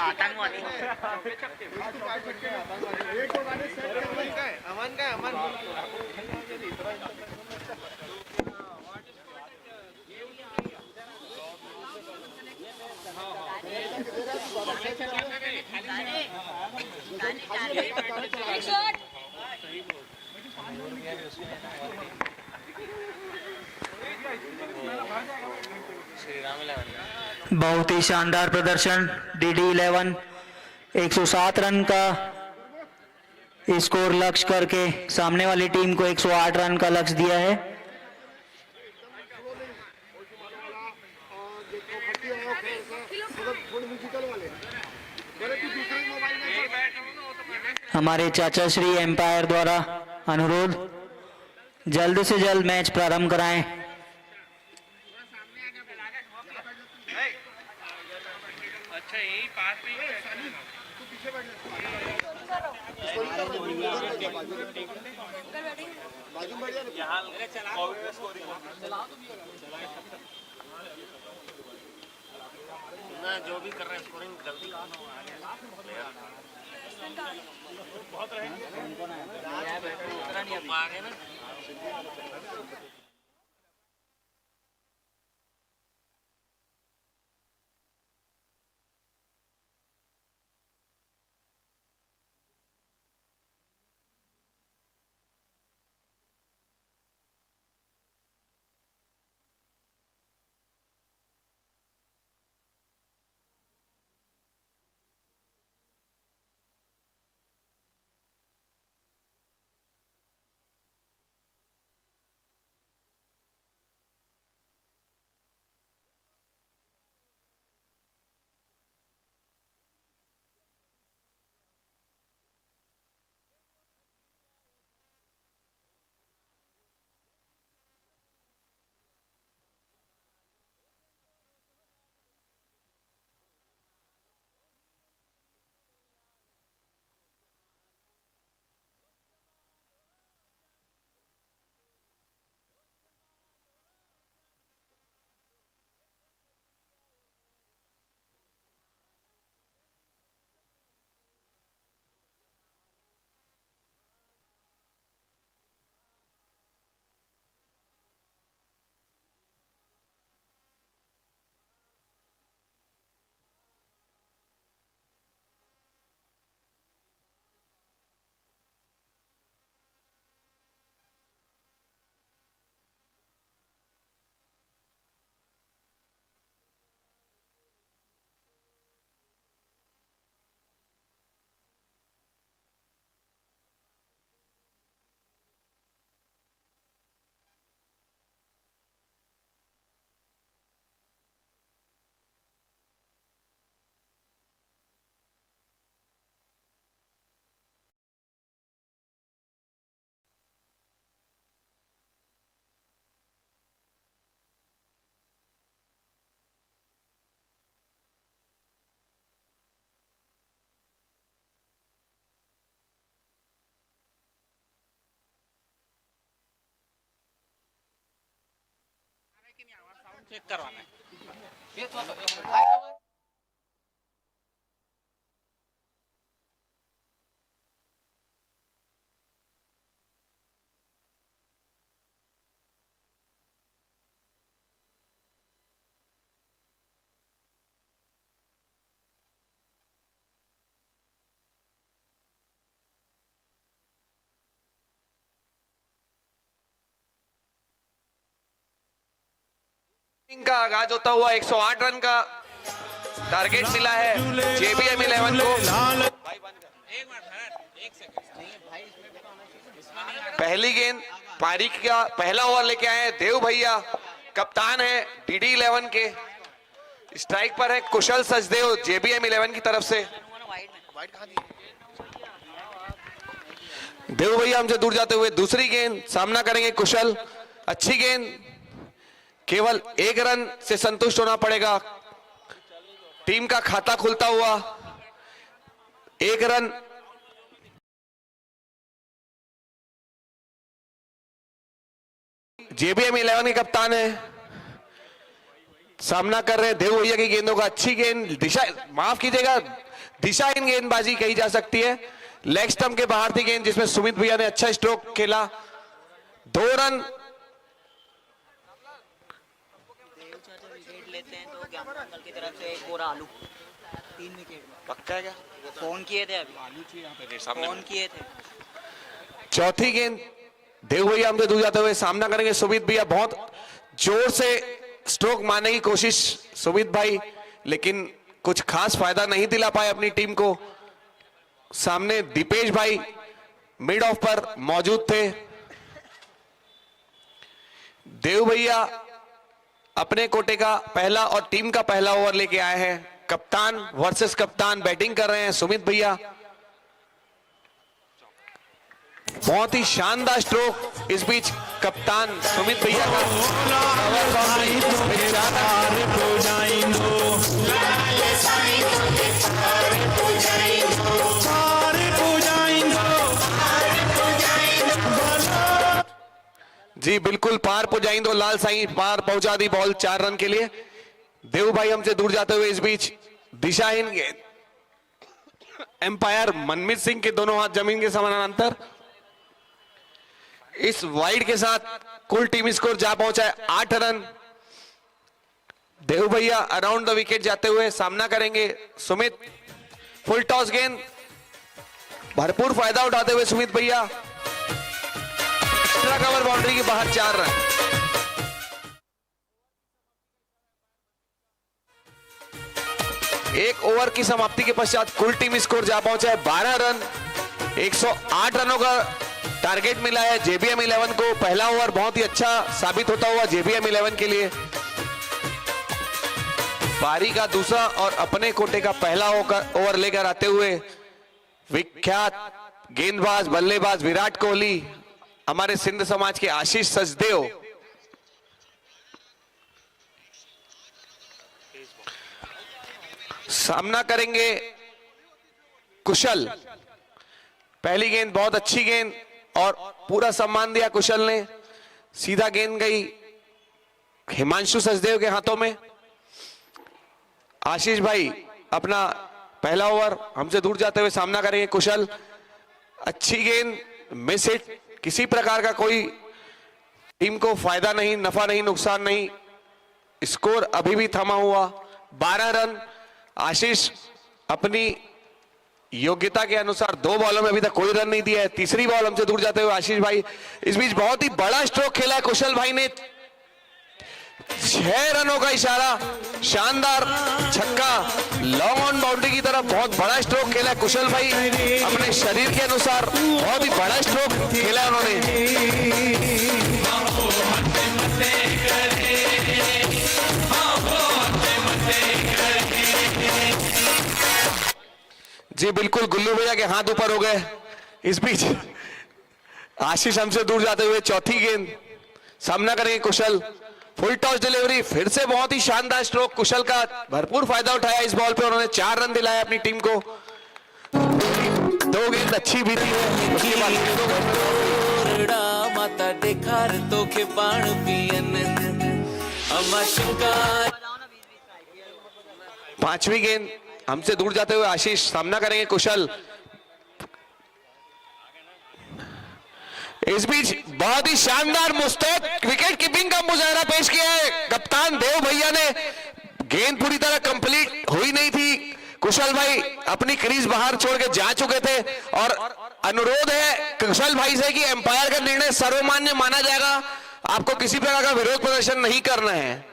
आतंकवादी अमन का अमन बहुत ही शानदार प्रदर्शन DD11। 107 रन का स्कोर लक्ष्य करके सामने वाली टीम को 108 रन का लक्ष्य दिया है। हमारे चाचा श्री एम्पायर द्वारा अनुरोध, जल्द से जल्द मैच प्रारंभ कराएं। अच्छा यही पास में जो भी कर रहे हैं स्कोरिंग जल्दी बहुत रहे आगे ना। चेक करवाना है। का आगाज होता हुआ 108 रन का टारगेट मिला है JBM 11 को। पहली गेंद पारी का पहला ओवर लेके आए हैं देव भैया, कप्तान है DD 11 के। स्ट्राइक पर है कुशल सचदेव JBM 11 की तरफ से। देव भैया हमसे दूर जाते हुए दूसरी गेंद सामना करेंगे कुशल। अच्छी गेंद, केवल 1 रन से संतुष्ट होना पड़ेगा। टीम का खाता खुलता हुआ 1 रन। JBM 11 के कप्तान है, सामना कर रहे हैं देव भैया की गेंदों का। अच्छी गेंद, दिशा माफ कीजिएगा दिशाहीन गेंदबाजी कही जा सकती है। लेग स्टंप के बाहर थी गेंद जिसमें सुमित भैया ने अच्छा स्ट्रोक खेला। 2 रन। लेते हैं तो ज्ञानमंगल की तरफ से एक और आलू 3 विकेट। पक्का है क्या? फोन किए थे अभी, आलू फोन किए थे। चौथी गेंद देव भैया हमसे दूर जाते हुए सामना करेंगे सुमित भैया। बहुत जोर से स्ट्रोक मारने की कोशिश सुमित भाई, लेकिन कुछ खास फायदा नहीं दिला पाए अपनी टीम को। सामने दीपेश भाई मिड ऑफ पर मौजूद थे। देव भैया अपने कोटे का पहला और टीम का पहला ओवर लेके आए हैं। कप्तान वर्सेस कप्तान बैटिंग कर रहे हैं सुमित भैया। बहुत ही शानदार स्ट्रोक इस बीच कप्तान सुमित भैया का। जी बिल्कुल, पार पहुंचाई दो लाल साईं, पार पहुंचा दी बॉल 4 रन के लिए। देव भाई हमसे दूर जाते हुए इस बीच दिशाहीन गेंद, एम्पायर मनमीत सिंह के दोनों हाथ जमीन के समानांतर। इस वाइड के साथ कुल टीम स्कोर जा पहुंचा है 8 रन। देव भैया अराउंड द विकेट जाते हुए सामना करेंगे सुमित। फुल टॉस गेंद, भरपूर फायदा उठाते हुए सुमित भैया, एक्स्ट्रा कवर बाउंड्री के बाहर 4 रन। एक ओवर की समाप्ति के पश्चात कुल टीम स्कोर जा पहुंचा है 12 रन। 108 रनों का टारगेट मिला है जेबीएम 11 को। पहला ओवर बहुत ही अच्छा साबित होता हुआ जेबीएम 11 के लिए। पारी का दूसरा और अपने कोटे का पहला ओवर लेकर आते हुए विख्यात गेंदबाज बल्लेबाज विराट कोहली, हमारे सिंध समाज के आशीष सचदेव, सामना करेंगे कुशल। पहली गेंद बहुत अच्छी गेंद और पूरा सम्मान दिया कुशल ने। सीधा गेंद गई हिमांशु सचदेव के हाथों में। आशीष भाई अपना पहला ओवर हमसे दूर जाते हुए सामना करेंगे कुशल। अच्छी गेंद, मिस हिट, किसी प्रकार का कोई टीम को फायदा नहीं, नफा नहीं, नुकसान नहीं। स्कोर अभी भी थमा हुआ 12 रन। आशीष अपनी योग्यता के अनुसार 2 बॉलों में अभी तक कोई रन नहीं दिया है। तीसरी बॉल हमसे दूर जाते हुए आशीष भाई। इस बीच बहुत ही बड़ा स्ट्रोक खेला है कुशल भाई ने। 6 रनों का इशारा, शानदार छक्का, लॉन्ग ऑन बाउंड्री की तरफ बहुत बड़ा स्ट्रोक खेला है कुशल भाई। अपने शरीर के अनुसार बहुत ही बड़ा स्ट्रोक खेला है उन्होंने। जी बिल्कुल, गुल्लू भैया के हाथ ऊपर हो गए। इस बीच आशीष हमसे दूर जाते हुए चौथी गेंद, सामना करेंगे कुशल। फुल टॉस डिलीवरी, फिर से बहुत ही शानदार स्ट्रोक कुशल का। भरपूर फायदा उठाया इस बॉल पे, उन्होंने 4 रन दिलाया अपनी टीम को। 2 गेंद अच्छी भी थी। उसके बाद माता देखार तो के पान पियन पांचवी गेंद हमसे दूर जाते हुए आशीष, सामना करेंगे कुशल। इस बीच बहुत ही शानदार मुस्तैद विकेट कीपिंग का मुजाहरा पेश किया है कप्तान देव भैया ने। गेंद पूरी तरह कंप्लीट हुई नहीं थी। कुशल भाई अपनी क्रीज बाहर छोड़ के जा चुके थे और अनुरोध है कुशल भाई से कि एम्पायर का निर्णय सर्वमान्य माना जाएगा। आपको किसी प्रकार का विरोध प्रदर्शन नहीं करना है।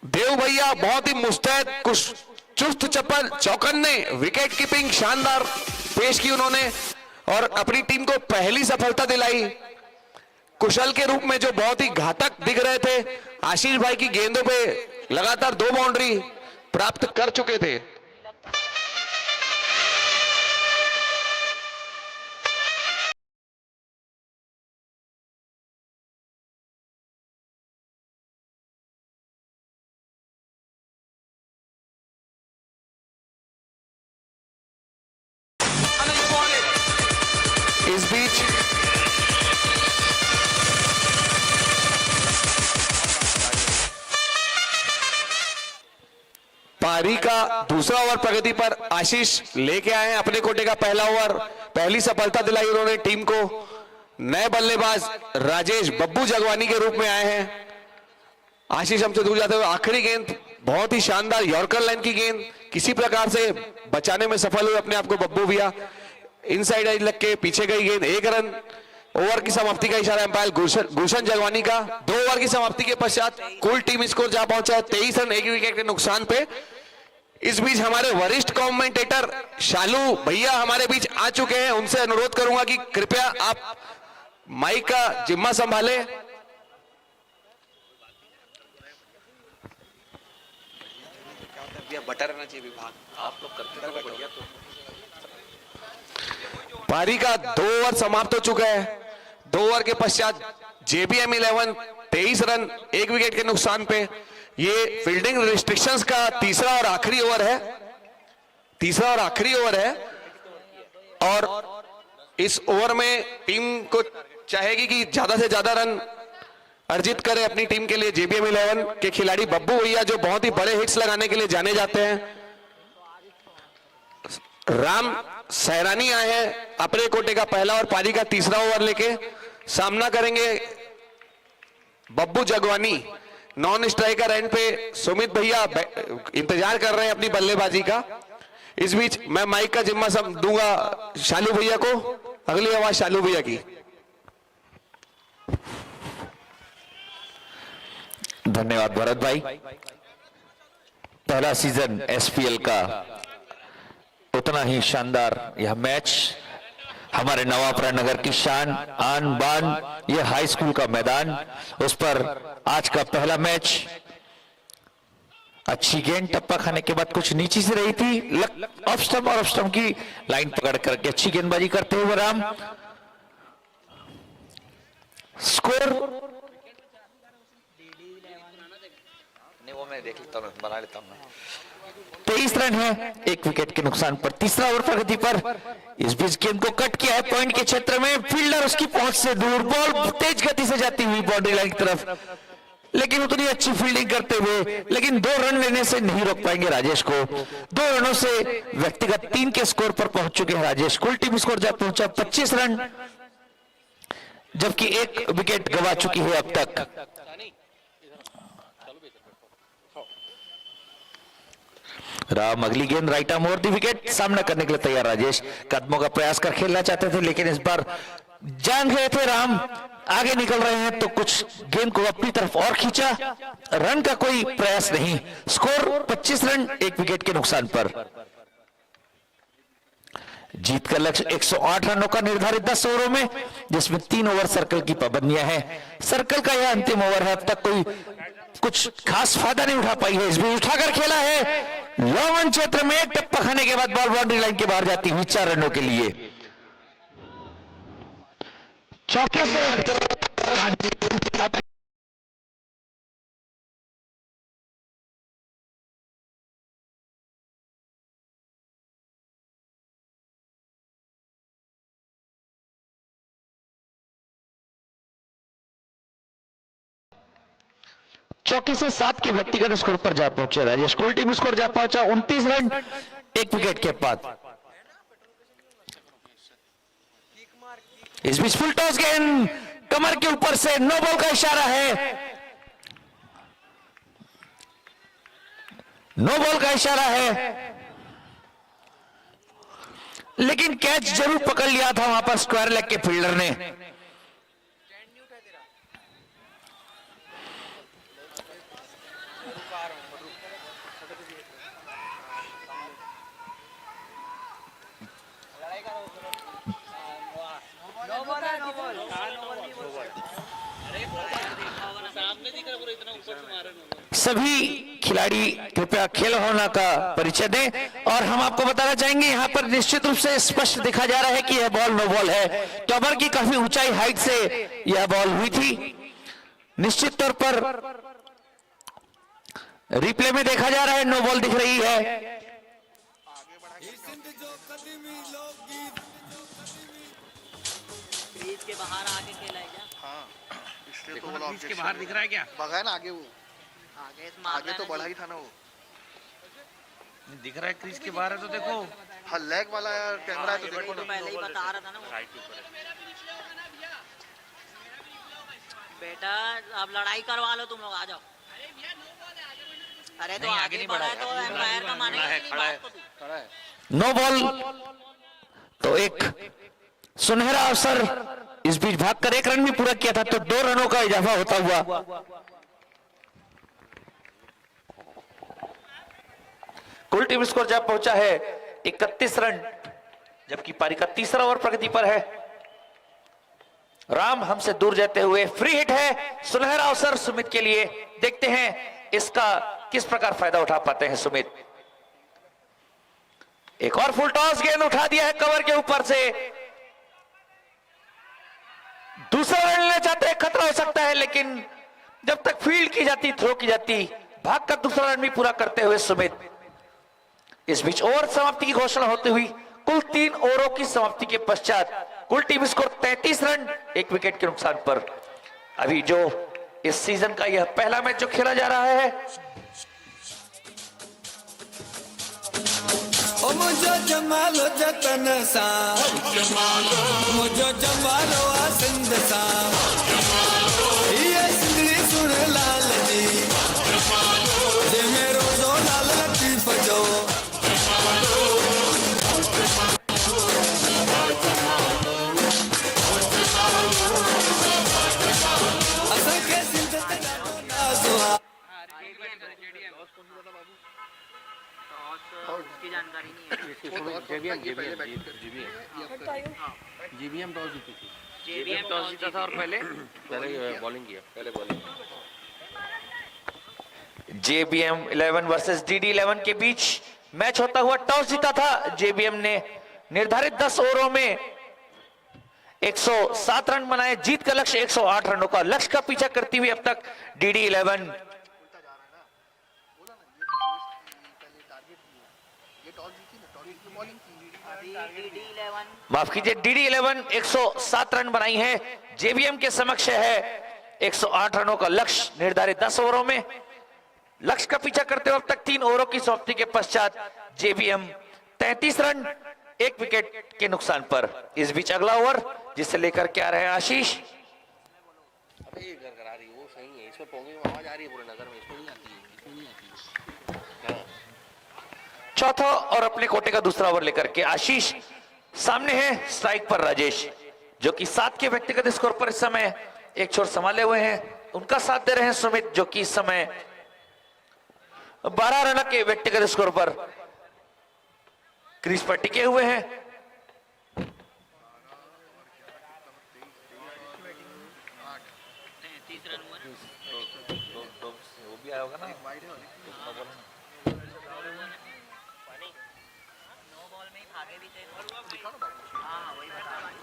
देव भैया बहुत ही मुस्तैद, चुस्त चप्पल चौकन्ने विकेट कीपिंग शानदार पेश की उन्होंने और अपनी टीम को पहली सफलता दिलाई। कुशल के रूप में जो बहुत ही घातक दिख रहे थे, आशीष भाई की गेंदों पे लगातार 2 बाउंड्री प्राप्त कर चुके थे। इस बीच पारी का दूसरा ओवर प्रगति पर आशीष लेके आए हैं अपने कोटे का पहला ओवर। पहली सफलता दिलाई उन्होंने टीम को। नए बल्लेबाज राजेश बब्बू जगवानी के रूप में आए हैं। आशीष हमसे दूर जाते हुए आखिरी गेंद बहुत ही शानदार यॉर्कर लाइन की गेंद, किसी प्रकार से बचाने में सफल हुए अपने आप को बब्बू भैया। इनसाइड एज लग के पीछे गई गेंद, 1 रन। ओवर की समाप्ति का इशारा एम्पायर गुलशन जगवानी का। 2 ओवर की समाप्ति के पश्चात कुल टीम स्कोर जा पहुंचा है 23 रन 1 विकेट के नुकसान पे। इस बीच हमारे वरिष्ठ कमेंटेटर शालू भैया हमारे बीच आ चुके हैं। उनसे अनुरोध करूंगा कि कृपया आप माइक का जिम्मा संभाले। बटा रहना चाहिए विभाग, आप लोग करते रहो बढ़िया। तो पारी का 2 ओवर समाप्त हो चुका है। 2 ओवर के पश्चात जेबीएम 11 23 रन 1 विकेट के नुकसान पे। ये फील्डिंग रिस्ट्रिक्शंस का तीसरा और आखिरी ओवर है। और इस ओवर में टीम को चाहेगी कि ज्यादा से ज्यादा रन अर्जित करें अपनी टीम के लिए। जेबीएम 11 के खिलाड़ी बब्बू भैया जो बहुत ही बड़े हिट्स लगाने के लिए जाने जाते हैं। राम सहरानी आए हैं अपने कोटे का पहला और पारी का तीसरा ओवर लेके। सामना करेंगे Babbu Jagwani. Non striker end पे सुमित भैया इंतजार कर रहे हैं अपनी बल्लेबाजी का। इस बीच मैं माइक का जिम्मा सब दूंगा शालू भैया को। अगली आवाज शालू भैया की। धन्यवाद भरत भाई। पहला सीजन एसपीएल का उतना ही शानदार यह मैच, हमारे नवापरा नगर की शान आन बान, यह हाई स्कूल का मैदान, उस पर आज का पहला मैच। अच्छी गेंद टप्पा खाने के बाद कुछ नीची से रही थी, ऑफ स्टंप और ऑफ स्टंप की लाइन पकड़ करके अच्छी गेंदबाजी करते हुए राम। स्कोर वो मैं देख लेता हूँ, बना लेता हूँ। 23 रन है, 1 विकेट के नुकसान पर। तीसरा ओवर प्रगति पर। इस बीच गेंद को कट किया है पॉइंट के क्षेत्र में, फील्डर उसकी पहुंच से दूर, बॉल तेज गति से जाती हुई बाउंड्री लाइन की तरफ, लेकिन उतनी अच्छी फील्डिंग करते हुए लेकिन 2 रन लेने से नहीं रोक पाएंगे राजेश को। 2 रनों से व्यक्तिगत 3 के स्कोर पर पहुंच चुके हैं राजेश। कुल टीम स्कोर जा पहुंचा 25 रन, जबकि 1 विकेट गंवा चुकी है अब तक। राम अगली गेंद right arm over the wicket, सामना करने के लिए तैयार राजेश। कदमों का प्रयास कर खेलना चाहते थे, लेकिन इस बार जान गए थे राम, आगे निकल रहे हैं तो कुछ गेंद को अपनी तरफ और खींचा, रन का कोई प्रयास नहीं। स्कोर 25 रन, 1 विकेट के नुकसान पर। जीत का लक्ष्य 108 रनों का निर्धारित 10 ओवरों में, जिसमें 3 ओवर सर्कल की पाबंदियां हैं। सर्कल का यह अंतिम ओवर है, अब तक कोई कुछ खास फायदा नहीं उठा पाई है। इस बीच उठाकर खेला है लॉन्ग ऑन क्षेत्र में, एक टप्पा खाने के बाद बॉल बाउंड्री लाइन के बाहर जाती हुई 4 रनों के लिए। चौके से चौके से 7 के व्यक्तिगत स्कोर पर जा पहुंचे राजेश। कुल टीम स्कोर जा पहुंचा 29 रन, 1 विकेट के बाद। इस बीच फुल टॉस गेंद कमर के ऊपर से, नो बॉल का इशारा है, नो बॉल का इशारा है, लेकिन कैच जरूर पकड़ लिया था वहां पर स्क्वायर लेग के फील्डर ने। सभी खिलाड़ी कृपया खेल भावना का परिचय दें, और हम आपको बताना चाहेंगे यहां पर निश्चित रूप से स्पष्ट दिखा जा रहा है कि यह बॉल नो बॉल है। टॉपर की काफी ऊंचाई हाइट से यह बॉल हुई थी। निश्चित तौर पर रिप्ले में देखा जा रहा है, नो बॉल दिख रही है। क्रीज के बाहर आके खेला है क्या? हाँ, इसलिए तो क्रीज के बाहर दिख रहा है क्या? बगा ना आगे, वो आगे तो बढ़ा ही था ना वो। दिख रहा है क्रीज के बाहर है तो देखो। हाँ, लेग वाला कैमरा है तो देखो ना। पहले ही बता रहा था ना वो। बेटा अब लड़ाई करवा लो तुम लोग, आ जाओ। अरे तो आगे नहीं बढ़ा है तो एम्पायर का मानेगा कि नहीं बात को तू? खड़ा है। नो बॉल तो एक सुनहरा अवसर। इस बीच भागकर 1 रन भी पूरा किया था तो 2 रनों का इजाफा होता हुआ। कुल टीम स्कोर जब पहुंचा है 31 रन, जबकि पारी का तीसरा ओवर प्रगति पर है। राम हमसे दूर जाते हुए, फ्री हिट है, सुनहरा अवसर सुमित के लिए। देखते हैं इसका किस प्रकार फायदा उठा पाते हैं सुमित। एक और फुल टॉस गेंद उठा दिया है कवर के ऊपर से। दूसरा रन लेना चाहते हैं, खतरा हो सकता है, लेकिन जब तक फील्ड की जाती, थ्रो की जाती, भागकर दूसरा रन भी पूरा करते हुए सुमित। इस बीच ओवर समाप्ति की घोषणा होती हुई कुल 3 ओवरों की समाप्ति के पश्चात कुल टीम स्कोर 33 रन, 1 विकेट के नुकसान पर। अभी जो इस सीजन का यह पहला मैच जो खेला जा रहा है। ओ मुझो जमालो जतन सा मुझो जमालो आसिंद सा ये सिंगड़ी सुन लाल जी जे मेरो जो लाल लतीफ जो असा के सिंध नाजुआ उसकी जानकारी नहीं है। जीबीएम टॉस जीती थी। जेबीएम टॉस जीता था और पहले बॉलिंग किया, पहले बॉलिंग। JBM 11 वर्सेस DD11 के बीच मैच होता हुआ टॉस जीता था JBM ने। निर्धारित 10 ओवरों में 107 रन बनाए। जीत का लक्ष्य 108 रनों का लक्ष्य का पीछा करती हुई अब तक DD11 माफ कीजिए DD11 107 रन बनाई है। JBM के समक्ष है 108 रनों का लक्ष्य निर्धारित 10 ओवरों में। लक्ष्य का पीछा करते हुए अब तक 3 ओवरों की समाप्ति के पश्चात JBM 33 रन 1 विकेट के नुकसान पर। इस बीच अगला ओवर जिसे लेकर के आ रहे हैं आशीष। अबे ये गरगरा रही है, वो सही है, इसमें पोंगे में आवाज आ रही है पूरे नगर में, इसमें नहीं आती है, इसमें नहीं आती है। चौथा और अपने कोटे का दूसरा ओवर लेकर के आशीष। सामने है स्ट्राइक पर राजेश जो कि 7 के व्यक्तिगत स्कोर पर इस समय एक छोर संभाले हुए हैं। उनका साथ दे रहे हैं सुमित जो कि इस समय 12 रन के व्यक्तिगत स्कोर पर क्रीज पर टिके हुए हैं। वो भी आया होगा ना।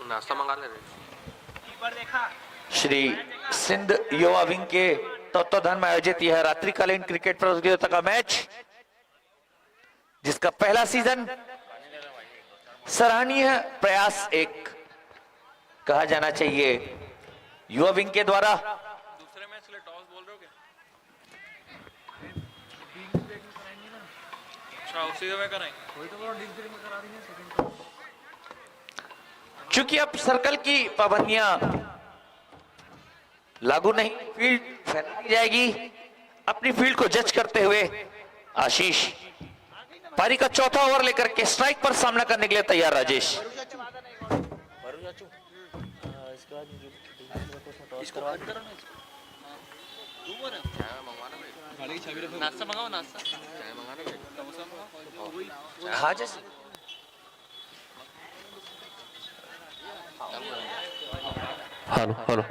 नाश्ता मंगा ले रहे। श्री सिंध युवा विंग के तत्वाधान में आयोजित यह रात्रिकालीन क्रिकेट प्रतियोगिता का मैच जिसका पहला सीजन सराहनीय प्रयास एक कहा जाना चाहिए युवा विंग के द्वारा। दूसरे मैच के लिए टॉस बोल रहे हो क्या? अच्छा उसी में कराएं। चूंकि अब सर्कल की पाबंदियां लागू नहीं, फील्ड फैलाई जाएगी। अपनी फील्ड को जज करते हुए आशीष पारी का चौथा ओवर लेकर के स्ट्राइक पर सामना करने के लिए तैयार। राजेश नाश्ता मंगाओ, नाश्ता हाँ जैसे हेलो हेलो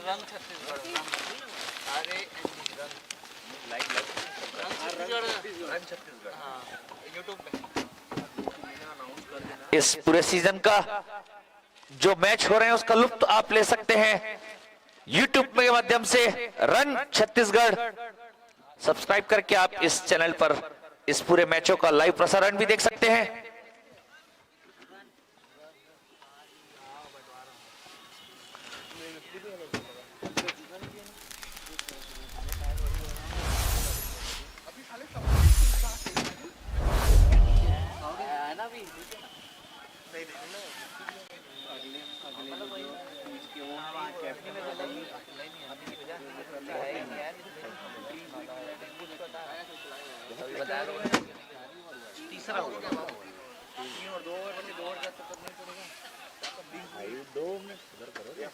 रंग छत्तीसगढ़। अरे रंग छत्तीसगढ़ हाँ यूट्यूब पे। इस पूरे सीजन का जो मैच हो रहे हैं उसका लुत्फ आप ले सकते हैं YouTube के माध्यम से। रन छत्तीसगढ़ सब्सक्राइब करके आप इस चैनल पर इस पूरे मैचों का लाइव प्रसारण भी देख सकते हैं। तीसरा हो गया। 3 और 2 ओवर बचे, 2 ओवर का तो करना ही पड़ेगा। 2 में सुधर करो क्या?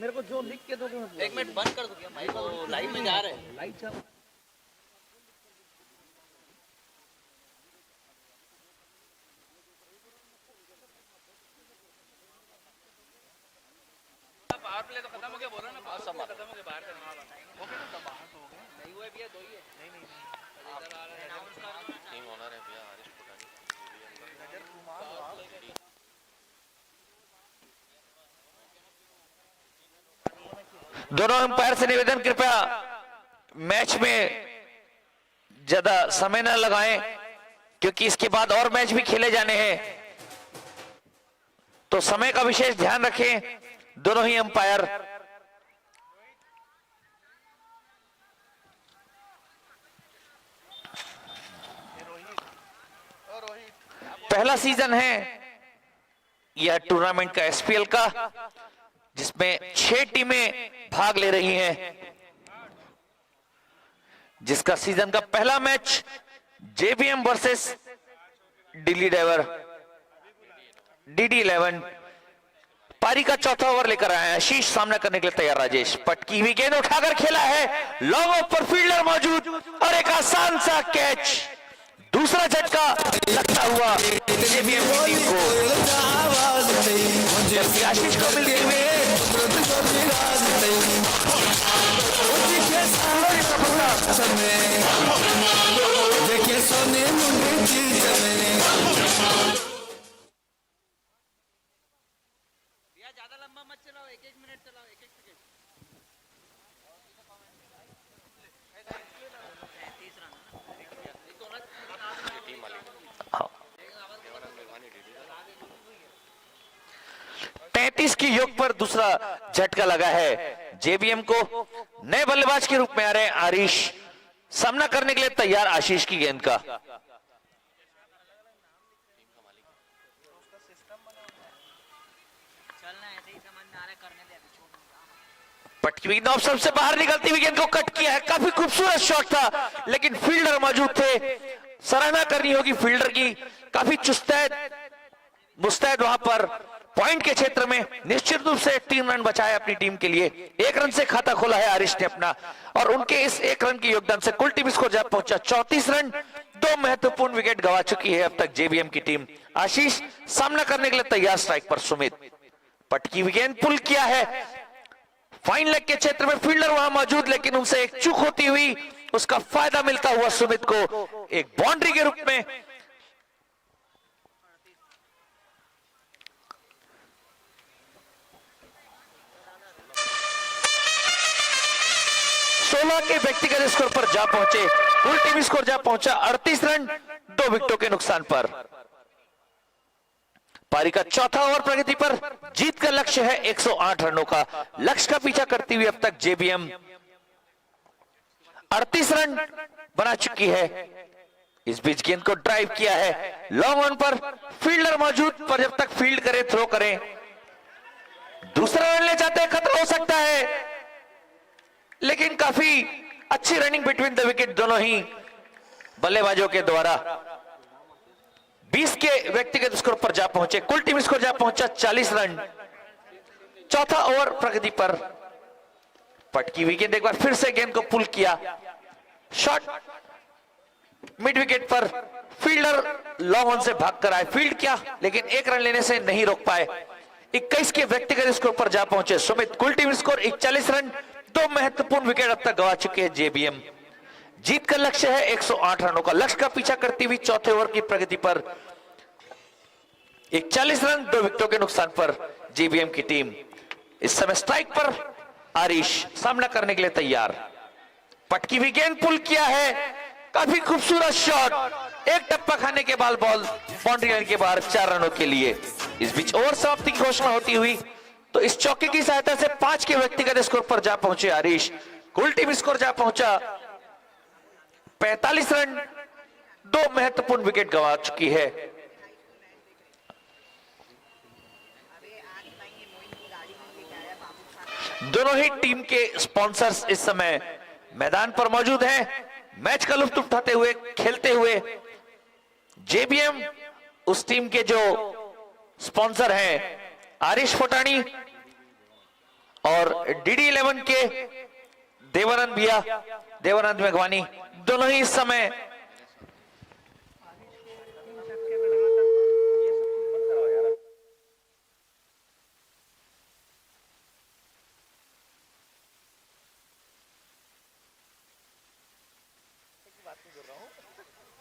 मेरे को जो लिख के दोगे मैं 1 मिनट बंद कर दूंगा माइक को। लाइव में जा रहे हैं। लाइव चल पावर प्ले तो खत्म हो गया, बोलो ना पावर प्ले खत्म हो गया, बाहर करना ओके तो बाहर तो हो गया। नहीं हुए भैया, 2 ही है। नहीं इधर आ रहा है अनाउंस कर टीम ओनर है भैया हरीश कोठारी। दोनों अंपायर से निवेदन कृपया मैच में ज्यादा समय न लगाएं, क्योंकि इसके बाद और मैच भी खेले जाने हैं, तो समय का विशेष ध्यान रखें दोनों ही अंपायर। पहला सीजन है यह टूर्नामेंट का, एसपीएल का, जिसमें 6 टीमें भाग ले रही हैं, जिसका सीजन का पहला match JBM versus Delhi diver DD11। पारी का चौथा ओवर लेकर आए हैं आशीष, सामना करने के लिए तैयार राजेश। पटकी हुई गेंद उठाकर खेला है, लॉन्ग ऑफ पर फील्डर मौजूद और एक आसान सा कैच। दूसरा झटका लगता हुआ जेबीएम की टीम को, जबकि आशीष को मिलती हुई ज्यादा लंबा मत चलाओ, 1-1 मिनट चलाओ, 1-1 सेकंड। 33 की योग पर दूसरा झटका लगा है जेबीएम को। नए बल्लेबाज के रूप में आ रहे हैं आरिश, सामना करने के लिए तैयार आशीष की गेंद का। पटकी नॉब सबसे बाहर निकलती हुई गेंद को कट किया है, काफी खूबसूरत शॉट था, लेकिन फील्डर मौजूद थे। सराहना करनी होगी फील्डर की, काफी चुस्तैद मुस्तैद वहां पर पॉइंट के क्षेत्र में निश्चित रूप से 3 रन बचाए अपनी टीम के लिए। 1 रन से खाता खोला है आरिश ने अपना, और उनके इस 1 रन के योगदान से कुल टीम स्कोर जा पहुंचा 34 रन। 2 महत्वपूर्ण विकेट गंवा चुकी है अब तक जेबीएम की टीम। आशीष सामना करने के लिए तैयार, स्ट्राइक पर सुमित। पटकी विकेट पुल किया है, फाइन लेग के क्षेत्र में फील्डर वहां मौजूद, लेकिन उनसे एक चूक होती हुई उसका फायदा मिलता हुआ सुमित को एक बाउंड्री के रूप में। के व्यक्तिगत स्कोर पर जा पहुंचे, कुल टीम स्कोर जा पहुंचा 38 रन 2 विकेटों के नुकसान पर। पारी का चौथा ओवर प्रगति पर, जीत का लक्ष्य है 108 रनों का। लक्ष्य का पीछा करती हुई अब तक जेबीएम 38 रन बना चुकी है। इस बीच गेंद को ड्राइव किया है, लॉन्ग ऑन पर फील्डर मौजूद, पर जब तक फील्ड करें थ्रो करें। दूसरा रन ले जाते हैं, खतरा हो सकता है, लेकिन काफी अच्छी रनिंग बिटवीन द विकेट दोनों ही बल्लेबाजों के द्वारा। 20 के व्यक्तिगत स्कोर पर जा पहुंचे, कुल टीम स्कोर जा पहुंचा 40 रन। चौथा ओवर प्रगति पर, पटकी हुई गेंद एक बार फिर से गेंद को पुल किया, शॉट मिड विकेट पर, फील्डर लॉन्ग ऑन से भागकर आए, फील्ड किया लेकिन 1 रन लेने से नहीं रोक पाए। 21 के व्यक्तिगत स्कोर पर जा पहुंचे सुमित, कुल टीम स्कोर 41 रन। 2 महत्वपूर्ण विकेट अब तक गंवा चुके हैं जेबीएम। जीत का लक्ष्य है 108 रनों का। लक्ष्य का पीछा करती हुई चौथे ओवर की प्रगति पर 41 रन 2 विकेटों के नुकसान पर जेबीएम की टीम। इस समय स्ट्राइक पर आरिश, सामना करने के लिए तैयार। पटकी हुई गेंद पुल किया है, काफी खूबसूरत शॉट, एक टप्पा खाने के बाद बॉल बाउंड्री लाइन के बाहर 4 रनों के लिए। इस बीच ओवर समाप्ति की घोषणा होती हुई तो इस चौके की सहायता से 5 के व्यक्तिगत स्कोर पर जा पहुंचे आरिश, कुल टीम स्कोर जा पहुंचा 45 रन। 2 महत्वपूर्ण विकेट गंवा चुकी है। दोनों ही टीम के स्पॉन्सर्स इस समय मैदान पर मौजूद हैं, मैच का लुत्फ उठाते हुए, खेलते हुए। जेबीएम उस टीम के जो स्पॉन्सर हैं आरिश फोटानी और DD11 के देवानंद भैया, देवानंद मेघवानी, दोनों ही इस समय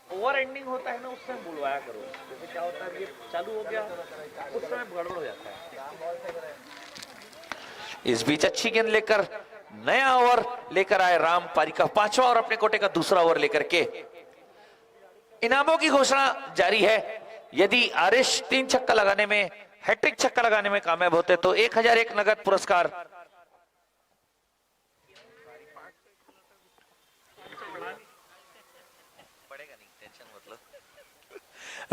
ओवर एंडिंग होता है ना, उस समय बुलवाया करो। जैसे क्या होता है, ये चालू हो गया उस समय गड़बड़ हो जाता है। इस बीच अच्छी गेंद लेकर नया ओवर लेकर आए राम। पारी का 5वां ओवर अपने कोटे का दूसरा ओवर लेकर के इनामों की घोषणा जारी है। यदि आरिश 3 छक्का लगाने में, हैट्रिक छक्का लगाने में कामयाब होते तो 1001 नगद पुरस्कार।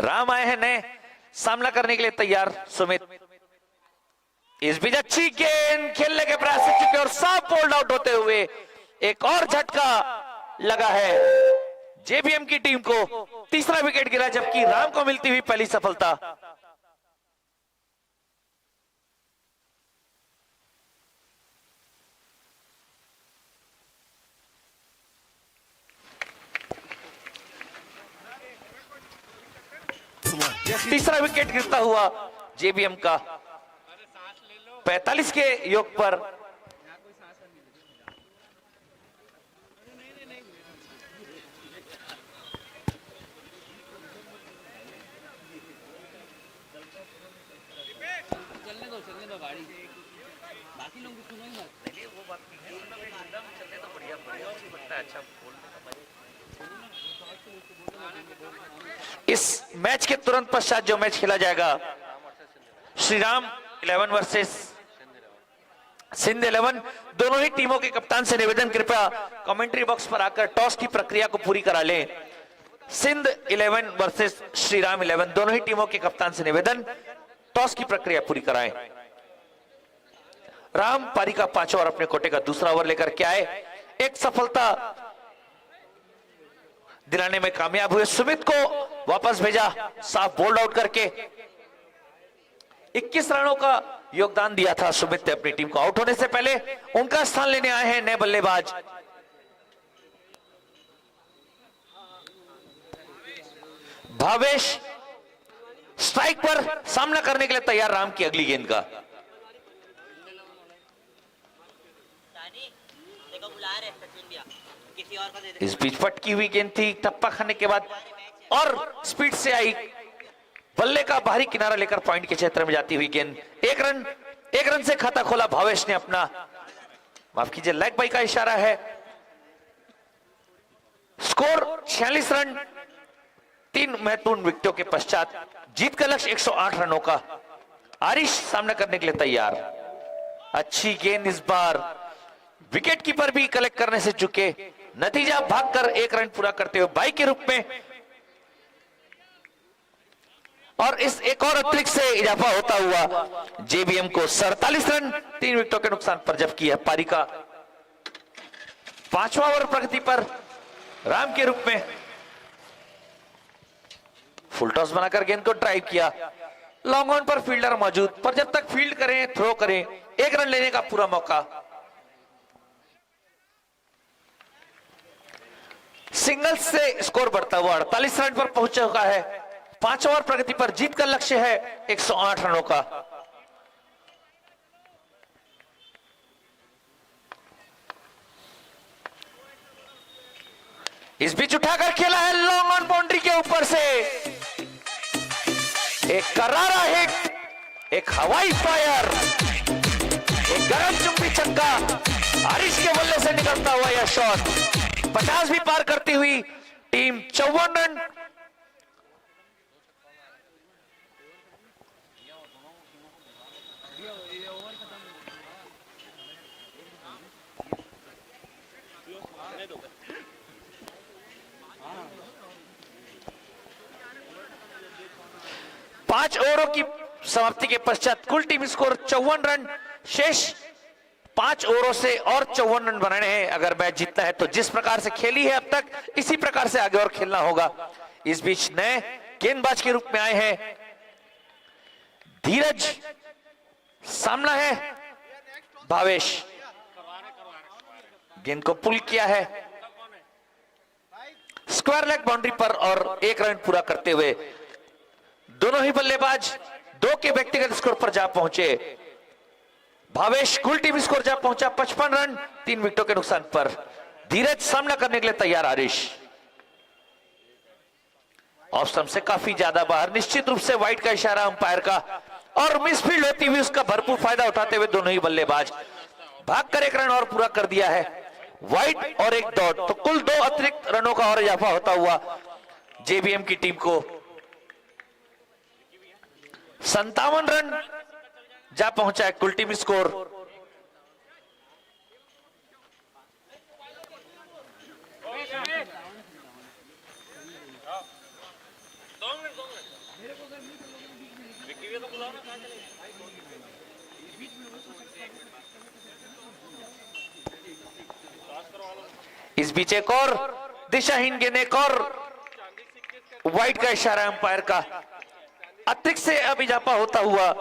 राम आए हैं नए, सामना करने के लिए तैयार सुमित। इस बीच अच्छी गेंद खेलने के प्रयास से चुके और साफ बोल्ड आउट होते हुए एक और झटका लगा है जेबीएम की टीम को। तीसरा विकेट गिरा जबकि राम को मिलती हुई पहली सफलता। तीसरा विकेट गिरता हुआ जेबीएम का 45 के योग पर। चलने दो गाड़ी, बाकी लोग सुनो ही मत। वो बात नहीं है, एकदम चलने तो बढ़िया लगता है, अच्छा बोलने का। इस मैच के तुरंत पश्चात जो मैच खेला जाएगा श्रीराम 11 वर्सेस सिंध 11, दोनों ही टीमों के कप्तान से निवेदन कृपया कमेंट्री बॉक्स पर आकर टॉस की प्रक्रिया को पूरी करा लें। सिंध 11 वर्सेस श्रीराम 11, दोनों ही टीमों के कप्तान से निवेदन टॉस की प्रक्रिया पूरी कराएं। राम पारी का 5 ओवर अपने कोटे का दूसरा ओवर लेकर के आए, एक सफलता दिलाने में कामयाब हुए। सुमित को वापस भेजा साफ बोल्ड आउट करके। 21 रनों का योगदान दिया था सुमित ने अपनी टीम को आउट होने से पहले। उनका स्थान लेने आए हैं नए बल्लेबाज भावेश। स्ट्राइक पर सामना करने के लिए तैयार राम की अगली गेंद का। इस बीच फटकी हुई गेंद थी, टप्पा खाने के बाद और स्पीड से आई, बल्ले का बाहरी किनारा लेकर पॉइंट के क्षेत्र में जाती हुई गेंद। एक रन से खाता खोला भावेश ने अपना, माफ कीजिए लेग बाई का इशारा है। स्कोर 46 रन 3 महत्वपूर्ण विकेटों के पश्चात। जीत का लक्ष्य 108 रनों का। आरिश सामना करने के लिए तैयार। अच्छी गेंद इस बार विकेट कीपर भी कलेक्ट करने से चुके। नतीजा भागकर 1 रन पूरा करते हुए 22 के रूप में, और इस एक और अतिरिक्त से इजाफा होता हुआ जेबीएम को 47 रन 3 विकेटों के नुकसान पर, जबकि पारी का 5वां ओवर प्रगति पर राम के रूप में फुल टॉस बनाकर गेंद को ड्राइव किया। लॉन्ग ऑन पर फील्डर मौजूद, पर जब तक फील्ड करें थ्रो करें 1 रन लेने का पूरा मौका। सिंगल्स से स्कोर बढ़ता हुआ 48 रन पर पहुंच चुका है। 5 ओवर प्रगति पर जीत का लक्ष्य है 108 रनों का। इस बीच उठाकर खेला है लॉन्ग ऑन बाउंड्री के ऊपर से, एक करारा हिट, एक हवाई फायर, एक गगनचुंबी छक्का। आरिश के बल्ले से निकलता हुआ यह शॉट 50 भी पार करती हुई टीम 54 रन। पांच ओवरों की समाप्ति के पश्चात कुल टीम स्कोर 54 रन। शेष 5 ओवरों से और 54 रन बनाने हैं अगर मैच जीतना है तो। जिस प्रकार से खेली है अब तक इसी प्रकार से आगे और खेलना होगा। इस बीच नए गेंदबाज के रूप में आए हैं धीरज, सामना है भावेश। गेंद को पुल किया है स्क्वायर लेग बाउंड्री पर और 1 रन पूरा करते हुए दोनों ही बल्लेबाज 2 के व्यक्तिगत स्कोर पर जा पहुंचे। भावेश कुल टीम स्कोर जा पहुंचा 55 रन 3 विकेटों के नुकसान पर। धीरज सामना करने के लिए तैयार। आरिश ऑफ स्टंप से काफी ज्यादा बाहर, निश्चित रूप से वाइड का इशारा अंपायर का, और मिसफील्ड होती हुई उसका भरपूर फायदा उठाते हुए दोनों ही बल्लेबाज भागकर 1 रन और पूरा कर दिया है। वाइड और 1 डॉट, तो कुल 2 अतिरिक्त रनों का और इजाफा होता हुआ जेबीएम की टीम को 57 रन जा पहुंचा है कुल टीम स्कोर। इस बीच एक और दिशाहीन गेंद, एक और वाइड का इशारा अंपायर का। अतिरिक्त से अब इजाफा होता हुआ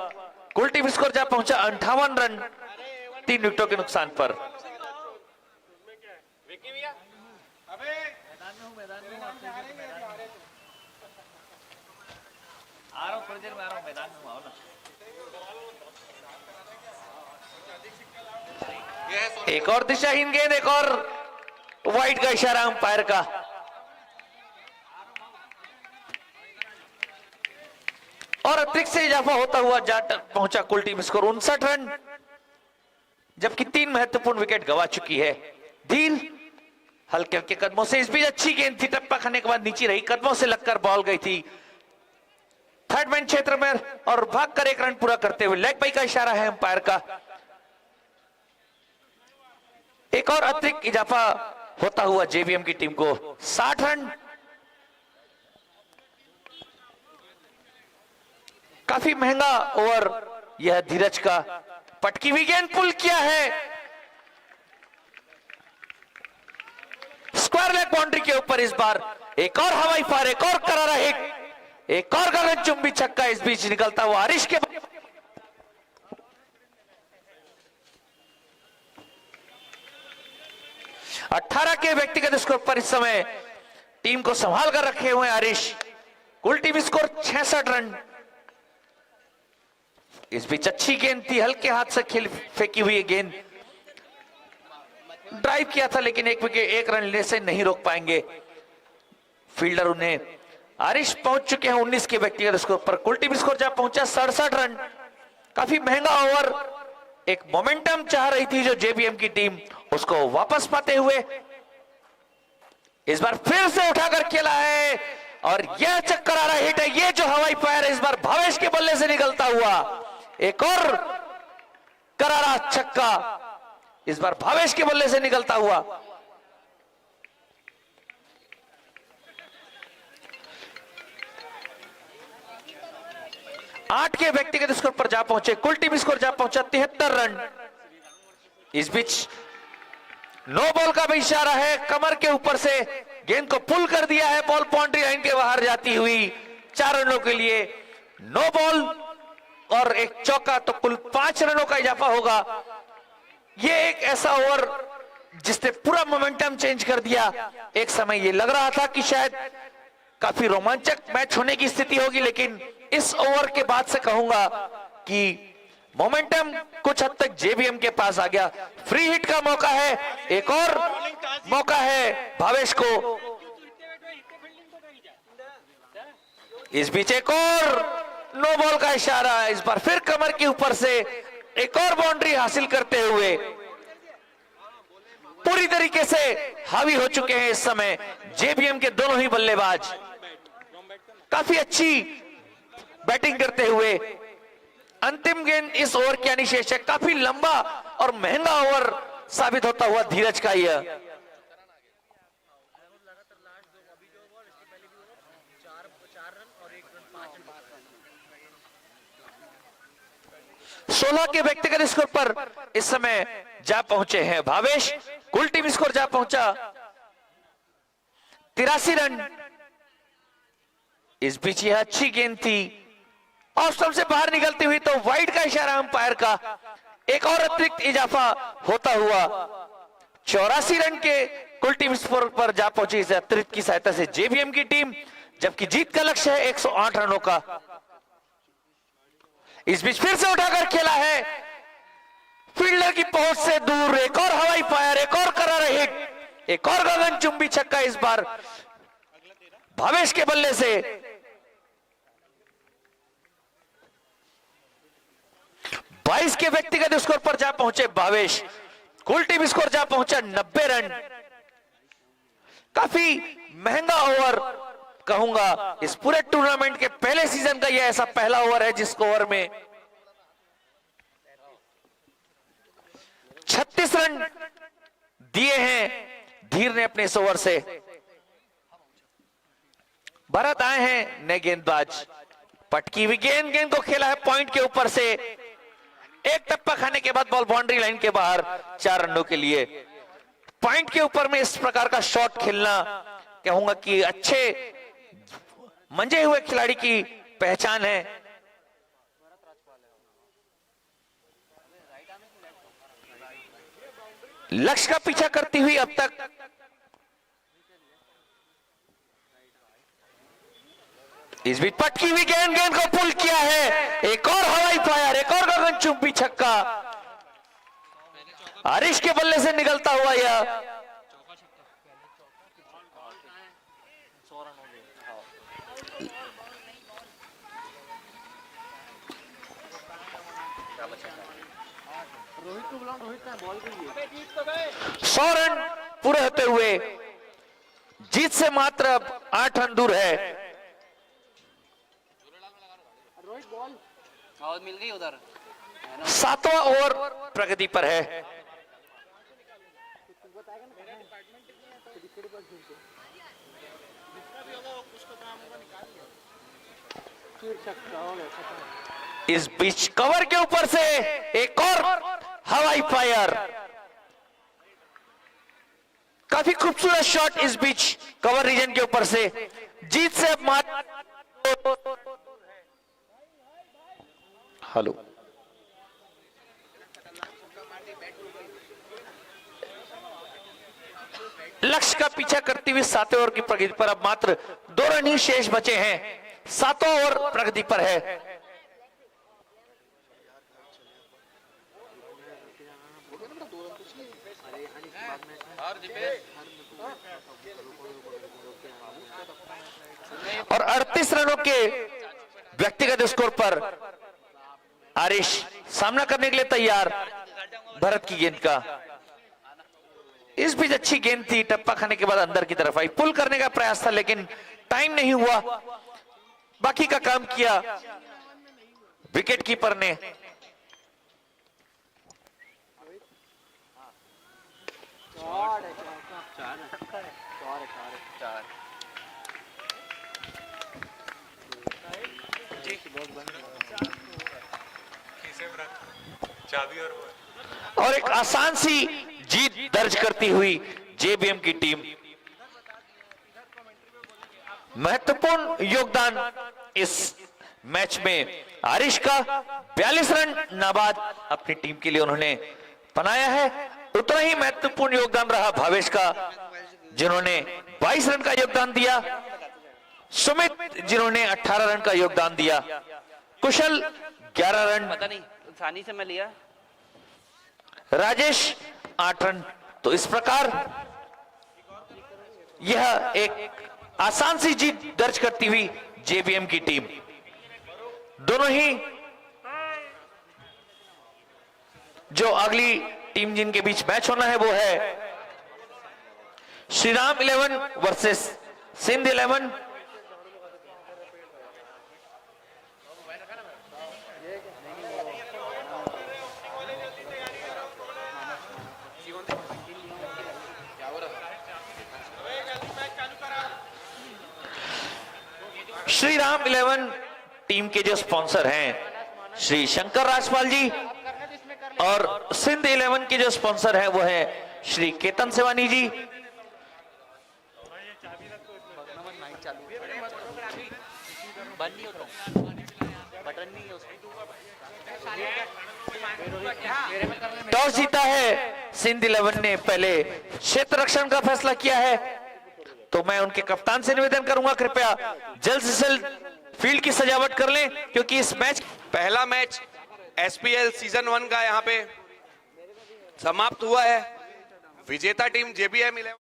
कुल टीम स्कोर जा पहुंचा 58 रन 3 विकेटों के नुकसान पर। आ रहा हूं, थोड़ी देर में आ रहा हूं, मैदान में आओ ना। एक और दिशाहीन गेंद, एक और वाइड का इशारा अंपायर का। और अतिरिक्त से इजाफा होता हुआ जा पहुंचा कुल टीम स्कोर 59 रन, जबकि 3 महत्वपूर्ण विकेट गंवा चुकी है। धील हल्के हल्के कदमों से, इस बीच अच्छी गेंद थी, टप्पा खाने के बाद नीचे रही, कदमों से लगकर बॉल गई थी थर्ड मैन क्षेत्र में और भागकर 1 रन पूरा करते हुए लेग बाई का इशारा है अंपायर का। एक और अतिरिक्त इजाफा होता हुआ जेबीएम की टीम को 60 रन। काफी महंगा ओवर यह धीरज का। पटकी हुई गेंद पुल किया है, स्क्वायर लेग बाउंड्री के ऊपर। इस बार एक और हवाई फायर, एक और करारा हिट, एक और गगनचुंबी छक्का इस बीच निकलता हुआ हरीश के 18 के व्यक्तिगत स्कोर पर इस समय टीम को संभाल कर रखे हुए हरीश। कुल टीम स्कोर 66 रन। इस बीच अच्छी गेंद थी, हल्के हाथ से खेल फेंकी हुई गेंद, ड्राइव किया था लेकिन एक विकेट 1 रन लेने से नहीं रोक पाएंगे फील्डर उन्हें। हरीश पहुंच चुके हैं 19 के व्यक्तिगत स्कोर पर। कुल टीम स्कोर जा पहुंचा 67 रन। काफी महंगा ओवर, एक मोमेंटम चाह रही थी जो जेबीएम की टीम, उसको वापस पाते हुए इस बार फिर से उठाकर खेला है और यह चक्कर आ रहा हिट है। ये जो हवाई फायर है इस बार भावेश के बल्ले से निकलता हुआ, एक और करारा छक्का इस बार भावेश के बल्ले से निकलता हुआ। आठ के व्यक्तिगत स्कोर पर जा पहुंचे, कुल टीम स्कोर जा पहुंचा 73 रन। इस बीच नो बॉल का भी इशारा है, कमर के ऊपर से गेंद को पुल कर दिया है, बॉल बाउंड्री लाइन के बाहर जाती हुई 4 रनों के लिए नो बॉल और एक चौका, तो कुल 5 रनों का इजाफा होगा। यह एक ऐसा ओवर जिसने पूरा मोमेंटम चेंज कर दिया। एक समय यह लग रहा था कि शायद काफी रोमांचक मैच होने की स्थिति होगी, लेकिन इस ओवर के बाद से कहूंगा कि मोमेंटम कुछ हद तक जेबीएम के पास आ गया। फ्री हिट का मौका है, एक और मौका है भावेश को। इस बीच एक और नो बॉल का इशारा, इस बार फिर कमर के ऊपर से एक और बाउंड्री हासिल करते हुए पूरी तरीके से हावी हो चुके हैं इस समय जेबीएम के दोनों ही बल्लेबाज। काफी अच्छी बैटिंग करते हुए अंतिम गेंद इस ओवर की यानी शेष है। काफी लंबा और महंगा ओवर साबित होता हुआ धीरज का यह। 16 के व्यक्तिगत स्कोर पर इस समय जा पहुंचे हैं भावेश। कुल टीम स्कोर जा पहुंचा 83 रन। इस बीच यह अच्छी गेंद थी, ऑफ स्टंप से बाहर निकलती हुई, तो वाइड का इशारा अंपायर का। एक और अतिरिक्त इजाफा होता हुआ 84 रन के कुल टीम स्कोर पर जा पहुंची इस अतिरिक्त की सहायता से जेबीएम की टीम, जबकि जीत का लक्ष्य है 108 रनों का। इस बीच फिर से उठाकर खेला है, फील्डर की पहुंच से दूर, एक और हवाई फायर, एक और करारा हिट, एक और गगनचुंबी छक्का इस बार भावेश के बल्ले से। बाईस के व्यक्तिगत स्कोर पर जा पहुंचे भावेश। कुल टीम स्कोर जा पहुंचा 90 रन। काफी महंगा ओवर, कहूंगा इस पूरे टूर्नामेंट के पहले सीजन का यह ऐसा पहला ओवर है जिसको ओवर में 36 रन दिए हैं धीर ने अपने इस ओवर से। भरत आए हैं नए गेंदबाज, पटकी हुई गेंद को खेला है पॉइंट के ऊपर से, एक टप्पा खाने के बाद बॉल बाउंड्री लाइन के बाहर 4 रनों के लिए। पॉइंट के ऊपर में इस प्रकार का शॉट खेलना कहूंगा कि अच्छे मंजे हुए खिलाड़ी की पहचान है। लक्ष्य का पीछा करती हुई अब तक इस बीच पटकी हुई गेंद को पुल किया है, एक और हवाई फायर, एक और गगनचुंबी छक्का हरीश के बल्ले से निकलता हुआ यह रोहित को बुलाओ, रोहित का बॉल के लिए 100 रन पूरे होते हुए जीत से मात्र अब 8 रन दूर है। रोहित बॉल आवाज मिल गई उधर। 7वां ओवर प्रगति पर है। इस बीच कवर के ऊपर से एक और हवाई फायर, काफी खूबसूरत शॉट इस बीच कवर रीजन के ऊपर से। जीत से अब हेलो लक्ष्य का पीछा करती हुई 7वें ओवर की प्रगति पर अब मात्र 2 रन ही शेष बचे हैं। 7वां ओवर प्रगति पर है। और 38 रनों के व्यक्तिगत स्कोर पर आरिश सामना करने के लिए तैयार भरत की गेंद का। इस बीच अच्छी गेंद थी, टप्पा खाने के बाद अंदर की तरफ आई, पुल करने का प्रयास था लेकिन टाइम नहीं हुआ। बाकी का काम किया विकेट कीपर ने। और एक आसान सी जीत दर्ज करती हुई जेबीएम की टीम। महत्वपूर्ण योगदान इस मैच में आरिश का 42 रन नाबाद अपनी टीम के लिए उन्होंने बनाया है। उतना ही महत्वपूर्ण योगदान रहा भावेश का, जिन्होंने 22 रन का योगदान दिया। सुमित जिन्होंने 18 रन का योगदान दिया। कुशल 11 रन, पता नहीं सानी से मैं लिया। राजेश 8 रन। तो इस प्रकार यह एक आसान सी जीत दर्ज करती हुई जेबीएम की टीम। दोनों ही जो अगली टीम जिनके बीच मैच होना है वो है श्रीराम 11 वर्सेस सिंध 11। श्रीराम 11 टीम के जो स्पॉन्सर हैं श्री शंकर राजपाल जी, और सिंध 11 के जो स्पॉन्सर हैं वो है श्री केतन सेवानी जी। टॉस जीता है सिंध 11 ने, पहले क्षेत्र रक्षण का फैसला किया है। तो मैं उनके कप्तान से निवेदन करूंगा कृपया जल्द से जल्द फील्ड की सजावट कर लें, क्योंकि इस मैच पहला मैच एसपीएल सीजन 1 का यहां पे समाप्त हुआ है। विजेता टीम जेबीएम 11।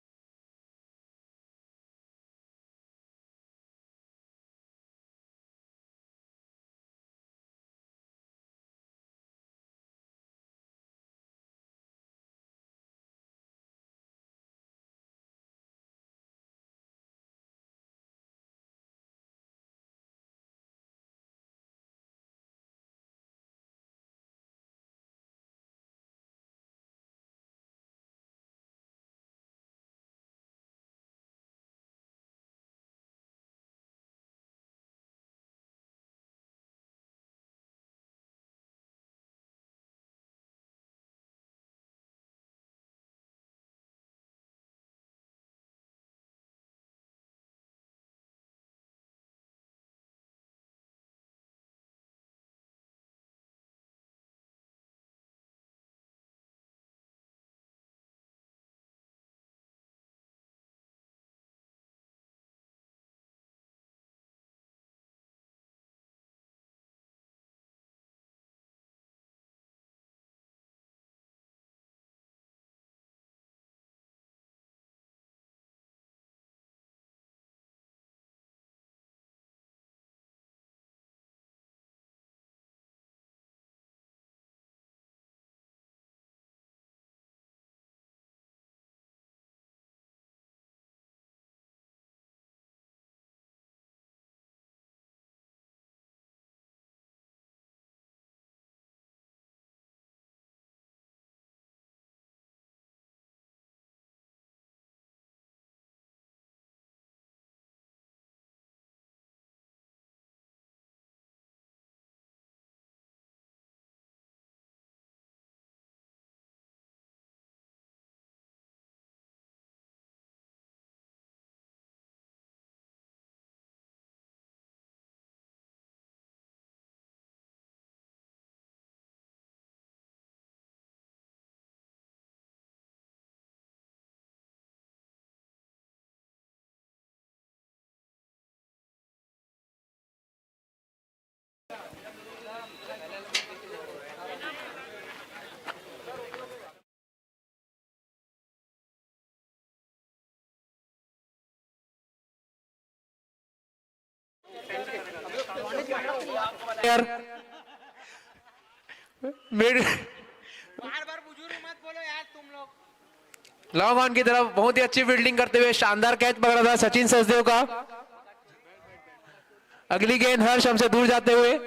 यार मिड बार-बार बुजुर्ग मत बोलो यार तुम लोग। लॉन्ग ऑन की तरफ बहुत ही अच्छी फील्डिंग करते हुए शानदार कैच पकड़ा था सचिन सचदेव का। अगली गेंद हर्ष हमसे दूर जाते हुए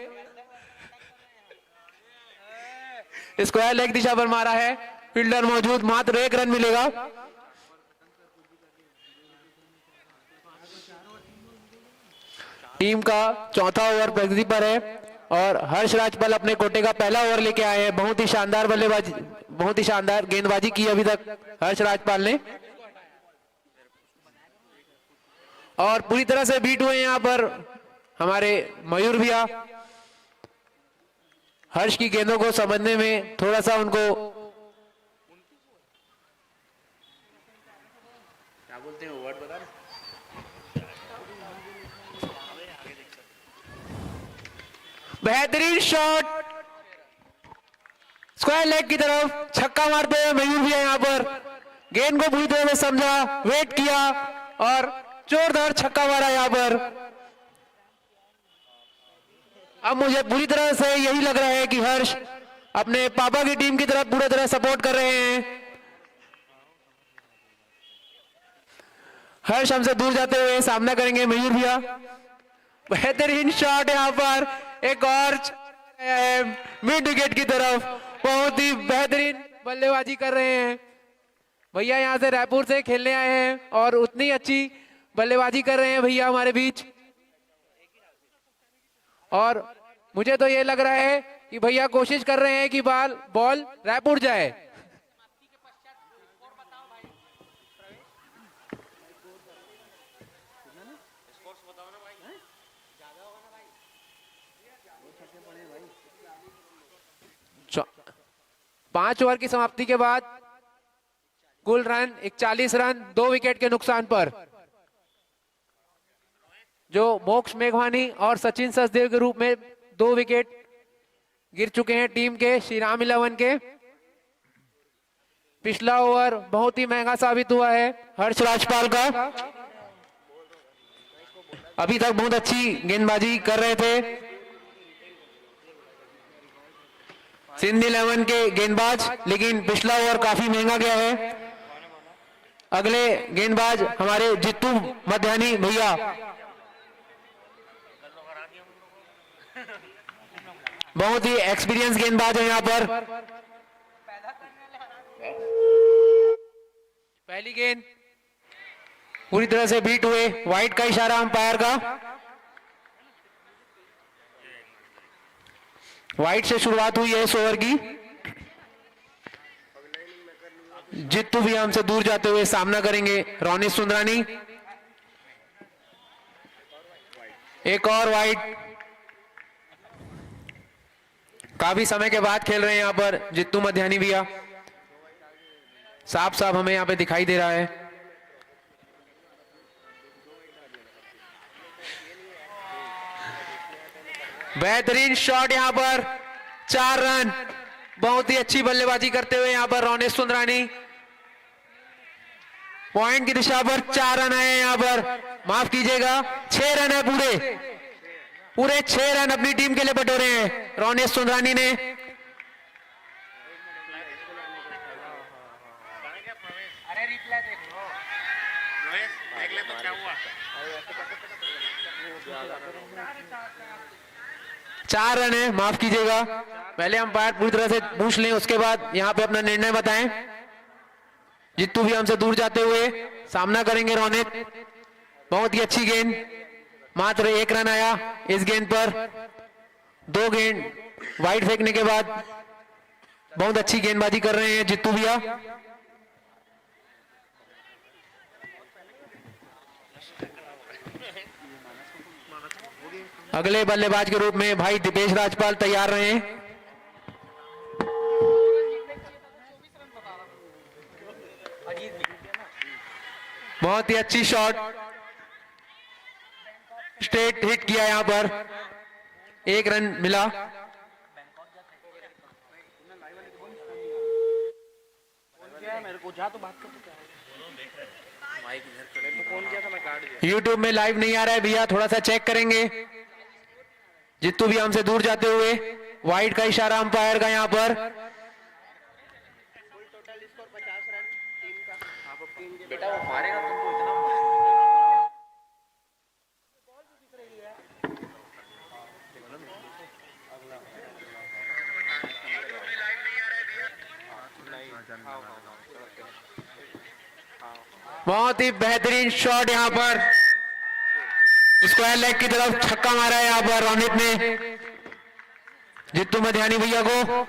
स्क्वायर लेग दिशा पर मारा है, फील्डर मौजूद, मात्र 1 रन मिलेगा। टीम का चौथा ओवर प्रगति पर है और हर्ष राजपाल अपने कोटे का पहला ओवर लेके आए हैं। बहुत ही शानदार बल्लेबाजी, बहुत ही शानदार गेंदबाजी की अभी तक हर्ष राजपाल ने और पूरी तरह से बीट हुए यहाँ पर हमारे मयूर भैया। हर्ष की गेंदों को समझने में थोड़ा सा उनको क्या बोलते हैं वर्ड बता। बेहतरीन शॉट स्क्वायर लेग की तरफ छक्का मारते हुए मयूर भैया यहाँ पर गेंद को पूरी तरह से समझा, वेट किया और जोरदार छक्का मारा यहाँ पर। अब मुझे पूरी तरह से यही लग रहा है कि हर्ष अपने पापा की टीम की तरफ पूरी तरह सपोर्ट कर रहे हैं। हर्ष हमसे दूर जाते हुए सामना करेंगे मयूर भैया। बेहतरीन शॉट यहाँ पर, एक और मिड विकेट की तरफ, बहुत ही बेहतरीन बल्लेबाजी कर रहे हैं भैया। यहाँ से रायपुर से खेलने आए हैं और उतनी अच्छी बल्लेबाजी कर रहे हैं भैया हमारे बीच। और मुझे तो ये लग रहा है कि भैया कोशिश कर रहे हैं कि बॉल रायपुर जाए। पांच ओवर की समाप्ति के बाद कुल रन 41 रन, 2 विकेट के नुकसान पर, जो मोक्ष मेघवानी और सचिन सचदेव के रूप में 2 विकेट गिर चुके हैं टीम के श्री राम 11 के। पिछला ओवर बहुत ही महंगा साबित हुआ है हर्ष राजपाल का। अभी तक बहुत अच्छी गेंदबाजी कर रहे थे सिंध 11 के गेंदबाज, लेकिन पिछला ओवर काफी महंगा गया है। अगले गेंदबाज हमारे जित्तू मध्यानी भैया, बहुत ही एक्सपीरियंस गेंदबाज है यहाँ पर। पहली गेंद पूरी तरह से बीट हुए, वाइड का इशारा अंपायर का। वाइड से शुरुआत हुई है इस ओवर की। जित्तू भी हमसे दूर जाते हुए सामना करेंगे रोनित सुंदरानी। एक और वाइड, काफी समय के बाद खेल रहे हैं यहाँ पर जित्तू मध्यानी भैया, साफ साफ हमें यहाँ पे दिखाई दे रहा है। बेहतरीन शॉट यहाँ पर, 4 रन, बहुत ही अच्छी बल्लेबाजी करते हुए यहाँ पर रोनित सुंदरानी। पॉइंट की दिशा पर 4 रन आए यहाँ पर, माफ कीजिएगा 6 रन है, पूरे 6 रन अपनी टीम के लिए बटोरे हैं रोनित सुंदरानी ने। अरे रिप्लाई देख लो, देख ले तो क्या हुआ। 4 रन है, माफ कीजिएगा। पहले अंपायर पूरी तरह से पूछ लें, उसके बाद यहाँ पे अपना निर्णय बताएं। जित्तू भी हमसे दूर जाते हुए सामना करेंगे रोनित। बहुत ही अच्छी गेंद, मात्र 1 रन आया इस गेंद पर। 2 गेंद वाइड फेंकने के बाद बहुत अच्छी गेंदबाजी कर रहे हैं जित्तू भैया। अगले बल्लेबाज के रूप में भाई दीपेश राजपाल तैयार रहे। बहुत ही अच्छी शॉट, स्ट्रेट हिट किया यहां पर, 1 रन मिला। यूट्यूब में लाइव नहीं आ रहा है भैया, थोड़ा सा चेक करेंगे। जित्तू भी हमसे दूर जाते हुए, वाइड का इशारा अंपायर का यहाँ पर। बेटा वो मारेगा तुमको इतना। बहुत ही बेहतरीन शॉट यहाँ पर, स्क्वायर लेग की तरफ छक्का मारा है यहाँ पर रोनित ने जित्तू मध्यानी भैया को।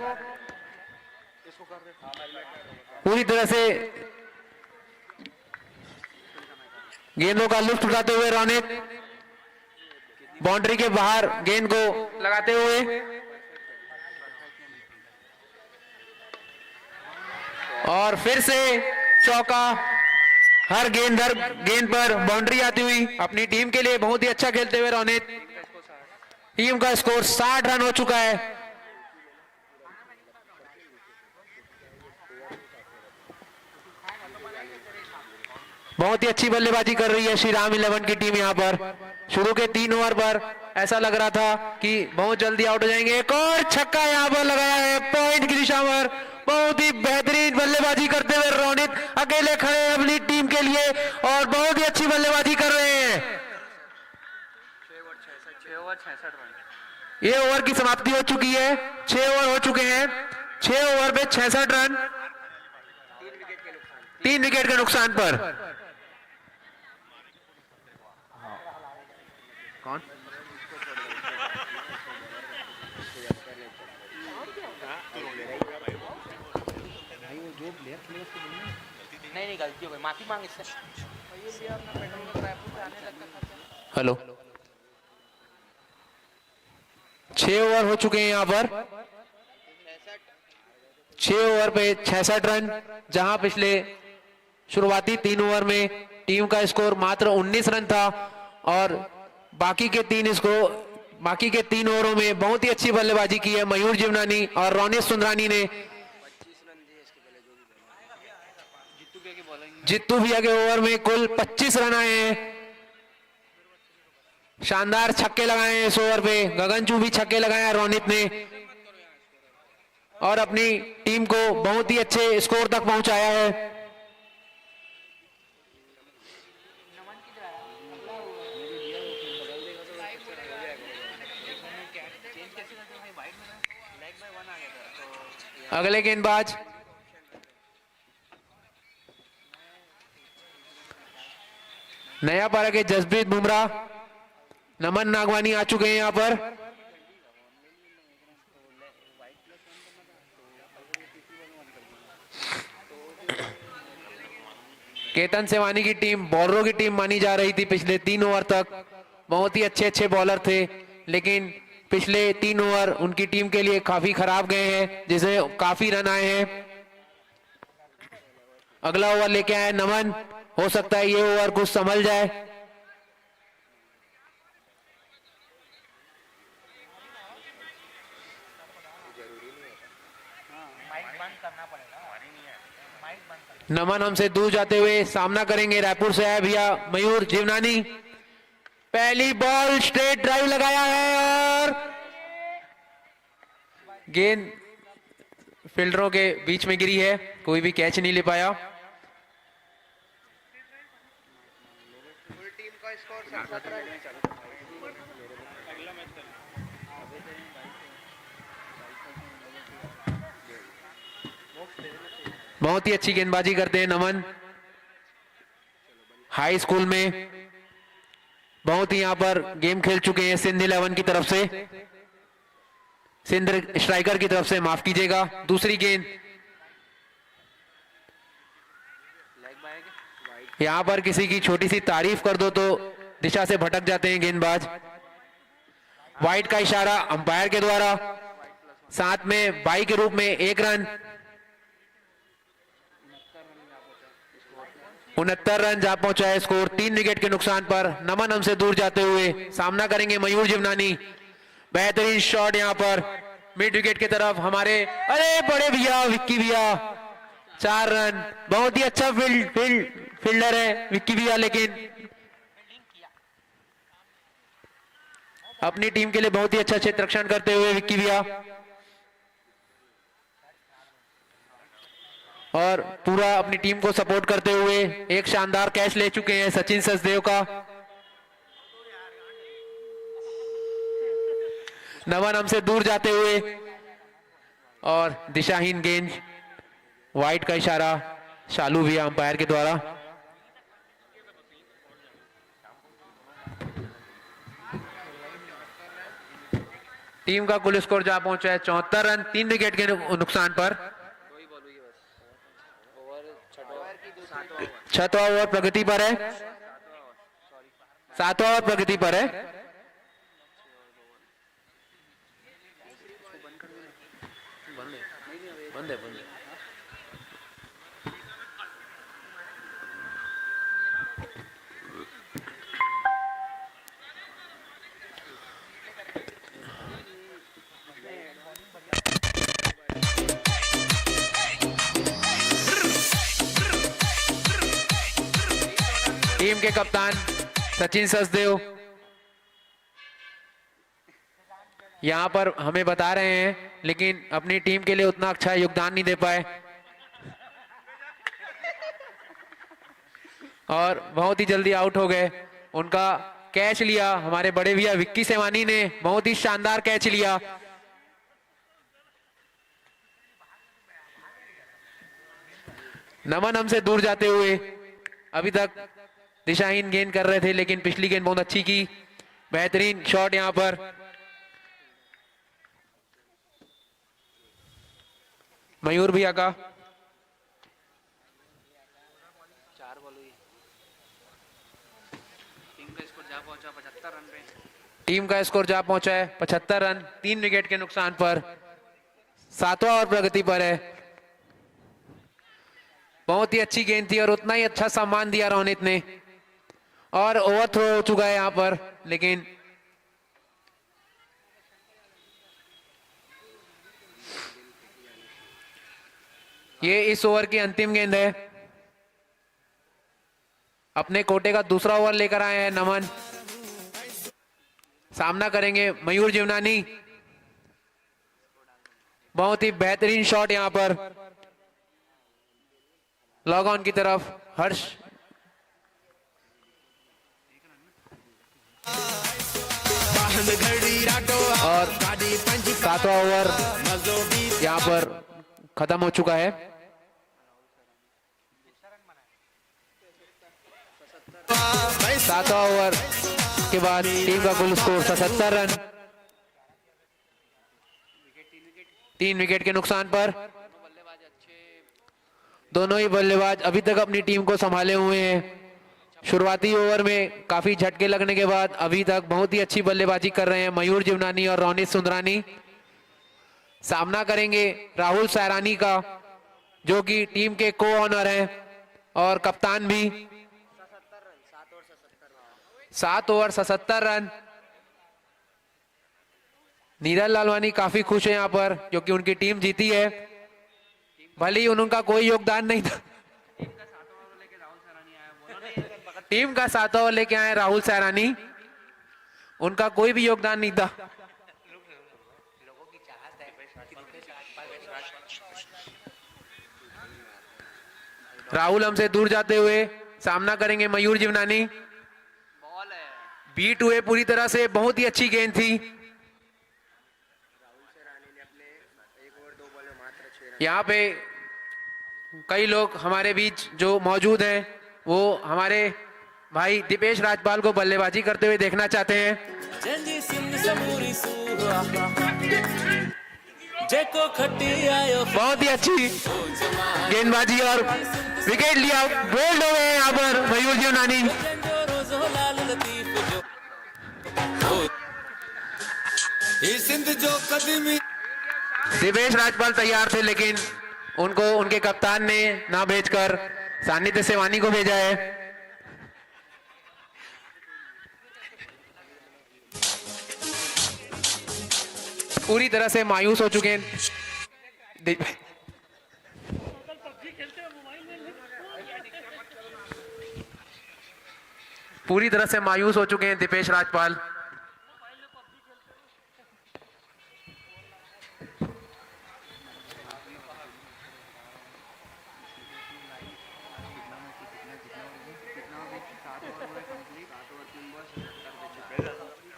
पूरी तरह से गेंदों का लुत्फ उठाते हुए रोनित बाउंड्री के बाहर गेंद को लगाते हुए, और फिर से चौका। हर गेंद पर बाउंड्री आती हुई अपनी टीम के लिए बहुत ही अच्छा खेलते हुए रोनित। टीम का स्कोर 60 रन हो चुका है। बहुत ही अच्छी बल्लेबाजी कर रही है श्री राम 11 की टीम यहाँ पर। शुरू के 3 ओवर पर ऐसा लग रहा था कि बहुत जल्दी आउट हो जाएंगे। एक और छक्का यहाँ पर लगाया है पॉइंट की दिशा में। बहुत ही बेहतरीन बल्लेबाजी करते हुए रोनित अकेले खड़े हैं अपनी टीम के लिए और बहुत ही अच्छी बल्लेबाजी कर रहे हैं। 6 ओवर 66 रन। ये ओवर की समाप्ति हो चुकी है। 6 ओवर हो चुके हैं। 6 ओवर पे 66 रन, 3 विकेट के नुकसान पर। कौन? नहीं गलती हो गई, माफी मांग इससे। हेलो, 6 ओवर हो चुके हैं यहाँ पर। 6 ओवर पे 66 रन, जहां पिछले शुरुआती 3 ओवर में टीम का स्कोर मात्र 19 रन था और बाकी के 3 ओवरों में बहुत ही अच्छी बल्लेबाजी की है मयूर जीवनानी और रोनित सुंदरानी ने। जित्तू भैया के ओवर में कुल 25 रन आए हैं। शानदार छक्के लगाए हैं इस ओवर पे। गगनचू भी छक्के लगाए हैं रोनित ने और अपनी टीम को बहुत ही अच्छे स्कोर तक पहुंचाया है। अगले गेंदबाज नया पारा के जसप्रीत बुमराह, नमन नागवानी आ चुके हैं यहां पर। केतन सेवानी की टीम बॉलरों की टीम मानी जा रही थी पिछले 3 ओवर तक। बहुत ही अच्छे बॉलर थे, लेकिन पिछले 3 ओवर उनकी टीम के लिए काफी खराब गए हैं, जिसे काफी रन आए हैं। अगला ओवर लेके आए नमन। हो सकता है ये ओवर कुछ संभल जाए। नमन हमसे दूर जाते हुए सामना करेंगे रायपुर से आए भैया मयूर जीवनानी। पहली बॉल स्ट्रेट ड्राइव लगाया है और गेंद फील्डरों के बीच में गिरी है, कोई भी कैच नहीं ले पाया। बहुत ही अच्छी गेंदबाजी करते हैं नमन। हाई स्कूल में बहुत ही यहां पर गेम खेल चुके हैं सिंध 11 की तरफ से, सिंध स्ट्राइकर की तरफ से, माफ कीजिएगा। दूसरी गेंद यहां पर किसी की छोटी सी तारीफ कर दो तो दिशा से भटक जाते हैं गेंदबाज। वाइड का इशारा अंपायर के द्वारा, साथ में बाई के रूप में 1 रन। 69 रन जा पहुंचा है स्कोर 3 विकेट के नुकसान पर। नमन हमसे दूर जाते हुए सामना करेंगे मयूर जीवनानी। बेहतरीन शॉट यहां पर मिड विकेट की तरफ हमारे, अरे बड़े भैया विक्की भैया, 4 रन। बहुत ही अच्छा फील्डर है विक्की भैया, लेकिन अपनी टीम के लिए बहुत ही अच्छा क्षेत्र रक्षण करते हुए विक्की भैया, और पूरा अपनी टीम को सपोर्ट करते हुए एक शानदार कैच ले चुके हैं सचिन सचदेव का। नमन हमसे दूर जाते हुए और दिशाहीन गेंद, वाइड का इशारा शालू भैया अंपायर के द्वारा। टीम का कुल स्कोर जा पहुंचा है 74 रन 3 विकेट के नुकसान पर। छठवां ओवर प्रगति पर है, 7वां ओवर प्रगति पर है। टीम के कप्तान सचिन सचदेव यहां पर हमें बता रहे हैं, लेकिन अपनी टीम के लिए उतना अच्छा योगदान नहीं दे पाए और बहुत ही जल्दी आउट हो गए। उनका कैच लिया हमारे बड़े भैया विक्की सेवानी ने, बहुत ही शानदार कैच लिया। नमन हमसे दूर जाते हुए अभी तक दिशाहीन गेंद कर रहे थे, लेकिन पिछली गेंद बहुत अच्छी की, बेहतरीन शॉट यहां पर। मयूर भैया का टीम का स्कोर जा पहुंचा है 75 रन 3 विकेट के नुकसान पर। 7वां ओवर प्रगति पर है। बहुत ही अच्छी गेंद थी और उतना ही अच्छा सम्मान दिया रोनित ने, और ओवरथ्रो हो चुका है यहां पर, लेकिन ये इस ओवर की अंतिम गेंद है। अपने कोटे का दूसरा ओवर लेकर आए हैं नमन। सामना करेंगे मयूर जीवनानी। बहुत ही बेहतरीन शॉट यहां पर लॉग ऑन की तरफ हर्ष। और 7वां ओवर यहां पर खत्म हो चुका है। सातवां ओवर के बाद टीम का कुल स्कोर 77 रन 3 विकेट के नुकसान पर। दोनों ही बल्लेबाज अभी तक अपनी टीम को संभाले हुए हैं। शुरुआती ओवर में काफी झटके लगने के बाद अभी तक बहुत ही अच्छी बल्लेबाजी कर रहे हैं मयूर जीवनानी और रोनित सुंदरानी। सामना करेंगे राहुल सैरानी का, जो कि टीम के को ऑनर हैं और कप्तान भी। 7 ओवर 77 रन। नीरज लालवानी काफी खुश है यहां पर क्योंकि उनकी टीम जीती है, भले ही उनका कोई योगदान नहीं था। टीम का 7वां ओवर लेके आए राहुल सैरानी, उनका कोई भी योगदान नहीं था। राहुल हमसे दूर जाते हुए सामना करेंगे मयूर जीवनानी। बीट हुए पूरी तरह से, बहुत ही अच्छी गेंद थी। यहाँ पे कई लोग हमारे बीच जो मौजूद हैं वो हमारे भाई दीपेश राजपाल को बल्लेबाजी करते हुए देखना चाहते हैं। बहुत ही अच्छी गेंदबाजी और विकेट लिया, बोल्ड हो गए यहाँ पर मयूर जीवनानी। दिवेश राजपाल तैयार थे, लेकिन उनको उनके कप्तान ने ना भेजकर सानिध्य सेवानी को भेजा है। पूरी तरह से मायूस हो चुके हैं पूरी तरह से मायूस हो चुके हैं दीपेश राजपाल।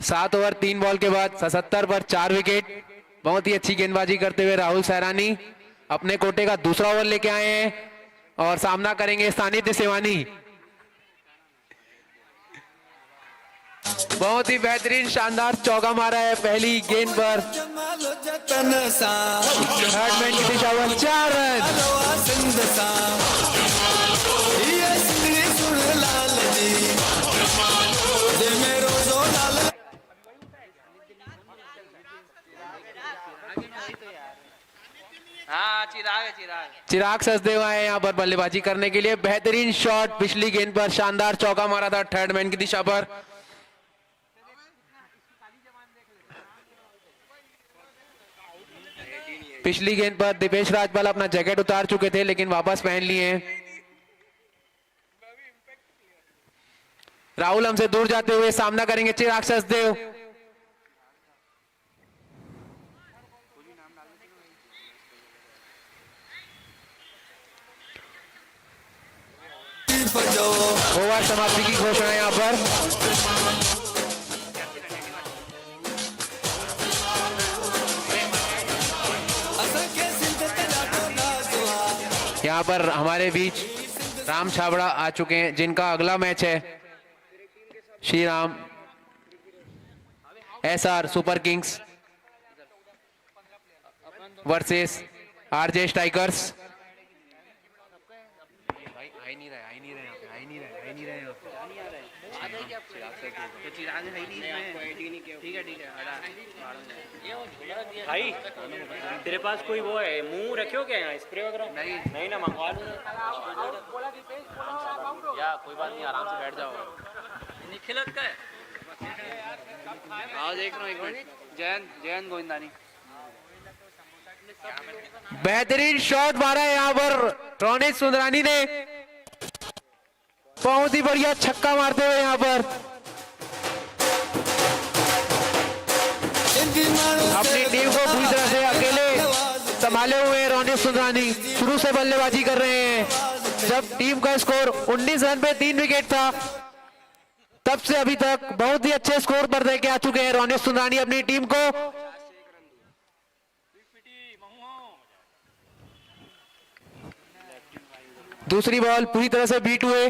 7 ओवर 3 बॉल के बाद 77 पर 4 विकेट। बहुत ही अच्छी गेंदबाजी करते हुए राहुल सैरानी अपने कोटे का दूसरा ओवर लेके आए हैं और सामना करेंगे सानिध्य सेवानी। बहुत ही बेहतरीन शानदार चौका मारा है पहली गेंद पर। थर्ड की दिशा में 4 रन। हाँ चिराग है चिराग सचदेव आए यहाँ पर बल्लेबाजी करने के लिए। बेहतरीन शॉट पिछली गेंद पर शानदार चौका मारा था थर्ड मैन की दिशा पर। पिछली गेंद पर दिपेश राजपाल अपना जैकेट उतार चुके थे लेकिन वापस पहन लिए हैं। राहुल हमसे दूर जाते हुए सामना करेंगे चिराग सचदेव। ओवर समाप्ति की घोषणा यहाँ पर। यहाँ पर हमारे बीच राम छाबड़ा आ चुके हैं जिनका अगला मैच है Shri Ram SR super Kings versus RJ strikers. भाई तेरे पास कोई वो है मुंह रखे हो क्या यहाँ स्प्रे वगैरह? नहीं ना मंगवा लो या कोई बात नहीं आराम से बैठ जाओ। निखिलत का है। आओ देख रहा हूँ एक मिनट। जयंत गोविंदानी बेहतरीन शॉट मारा है यहाँ पर रोनित सुंदरानी ने। बहुत ही बढ़िया छक्का मारते हुए यहाँ पर अपनी टीम को पूरी तरह से अकेले संभाले हुए रोनित सुंदरानी शुरू से बल्लेबाजी कर रहे हैं। जब टीम का स्कोर 19 रन पे 3 विकेट था तब से अभी तक बहुत ही अच्छे स्कोर पर लेके आ चुके हैं रोनित सुंदरानी अपनी टीम को। दूसरी बॉल पूरी तरह से बीट हुए।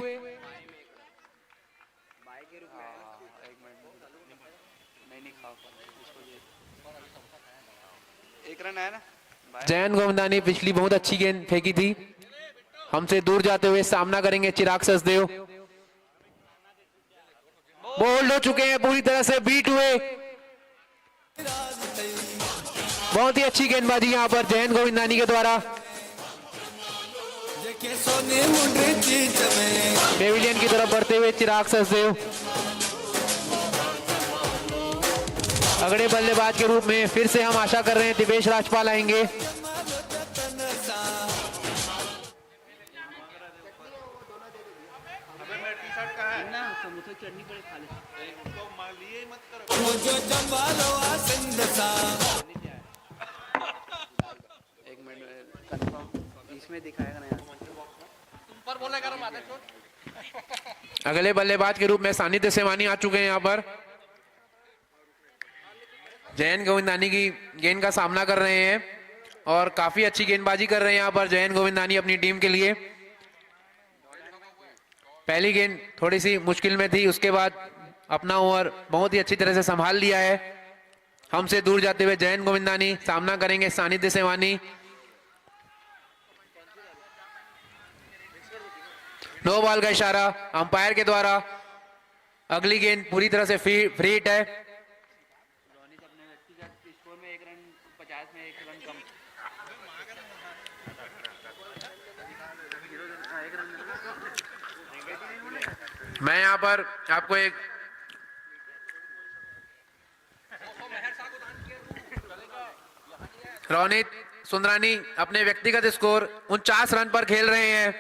एक रन है ना। जयंत गोविंदानी पिछली बहुत अच्छी गेंद फेंकी थी। हमसे दूर जाते हुए सामना करेंगे चिराग सचदेव। बोल्ड हो चुके हैं पूरी तरह से बीट हुए। बहुत ही अच्छी गेंदबाजी यहां पर जयंत गोविंदानी के द्वारा। पेविलियन की तरफ बढ़ते हुए चिराग सचदेव। अगले बल्लेबाज के रूप में फिर से हम आशा कर रहे हैं दिपेश राजपाल आएंगे। एक मिनट कंफर्म इसमें दिखाएगा ना यार। तुम पर बोलेगा ना माता चोट। अगले बल्लेबाज के रूप में सानिध्य सेवानी आ चुके हैं यहाँ पर। जयंत गोविंदानी की गेंद का सामना कर रहे हैं और काफी अच्छी गेंदबाजी कर रहे हैं यहाँ पर जयंत गोविंदानी अपनी टीम के लिए। पहली गेंद थोड़ी सी मुश्किल में थी, उसके बाद अपना ओवर बहुत ही अच्छी तरह से संभाल लिया है। हमसे दूर जाते हुए जयंत गोविंदानी सामना करेंगे सानिध्य सेवानी। नो बॉल का इशारा अंपायर के द्वारा। अगली गेंद पूरी तरह से फ्री हिट है। मैं यहां पर आपको एक रोनित सुंदरानी अपने व्यक्तिगत स्कोर 49 रन पर खेल रहे हैं।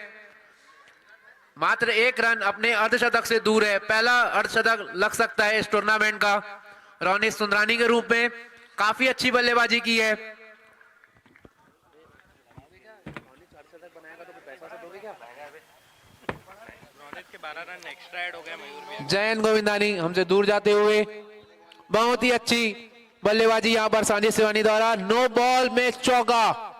मात्र 1 रन अपने अर्धशतक से दूर है। पहला अर्धशतक लग सकता है इस टूर्नामेंट का। रोनित सुंदरानी के रूप में काफी अच्छी बल्लेबाजी की है। जयंत गोविंदानी हमसे दूर जाते हुए बहुत ही अच्छी बल्लेबाजी यहां पर साजिद सिवानी द्वारा। नो बॉल में चौका।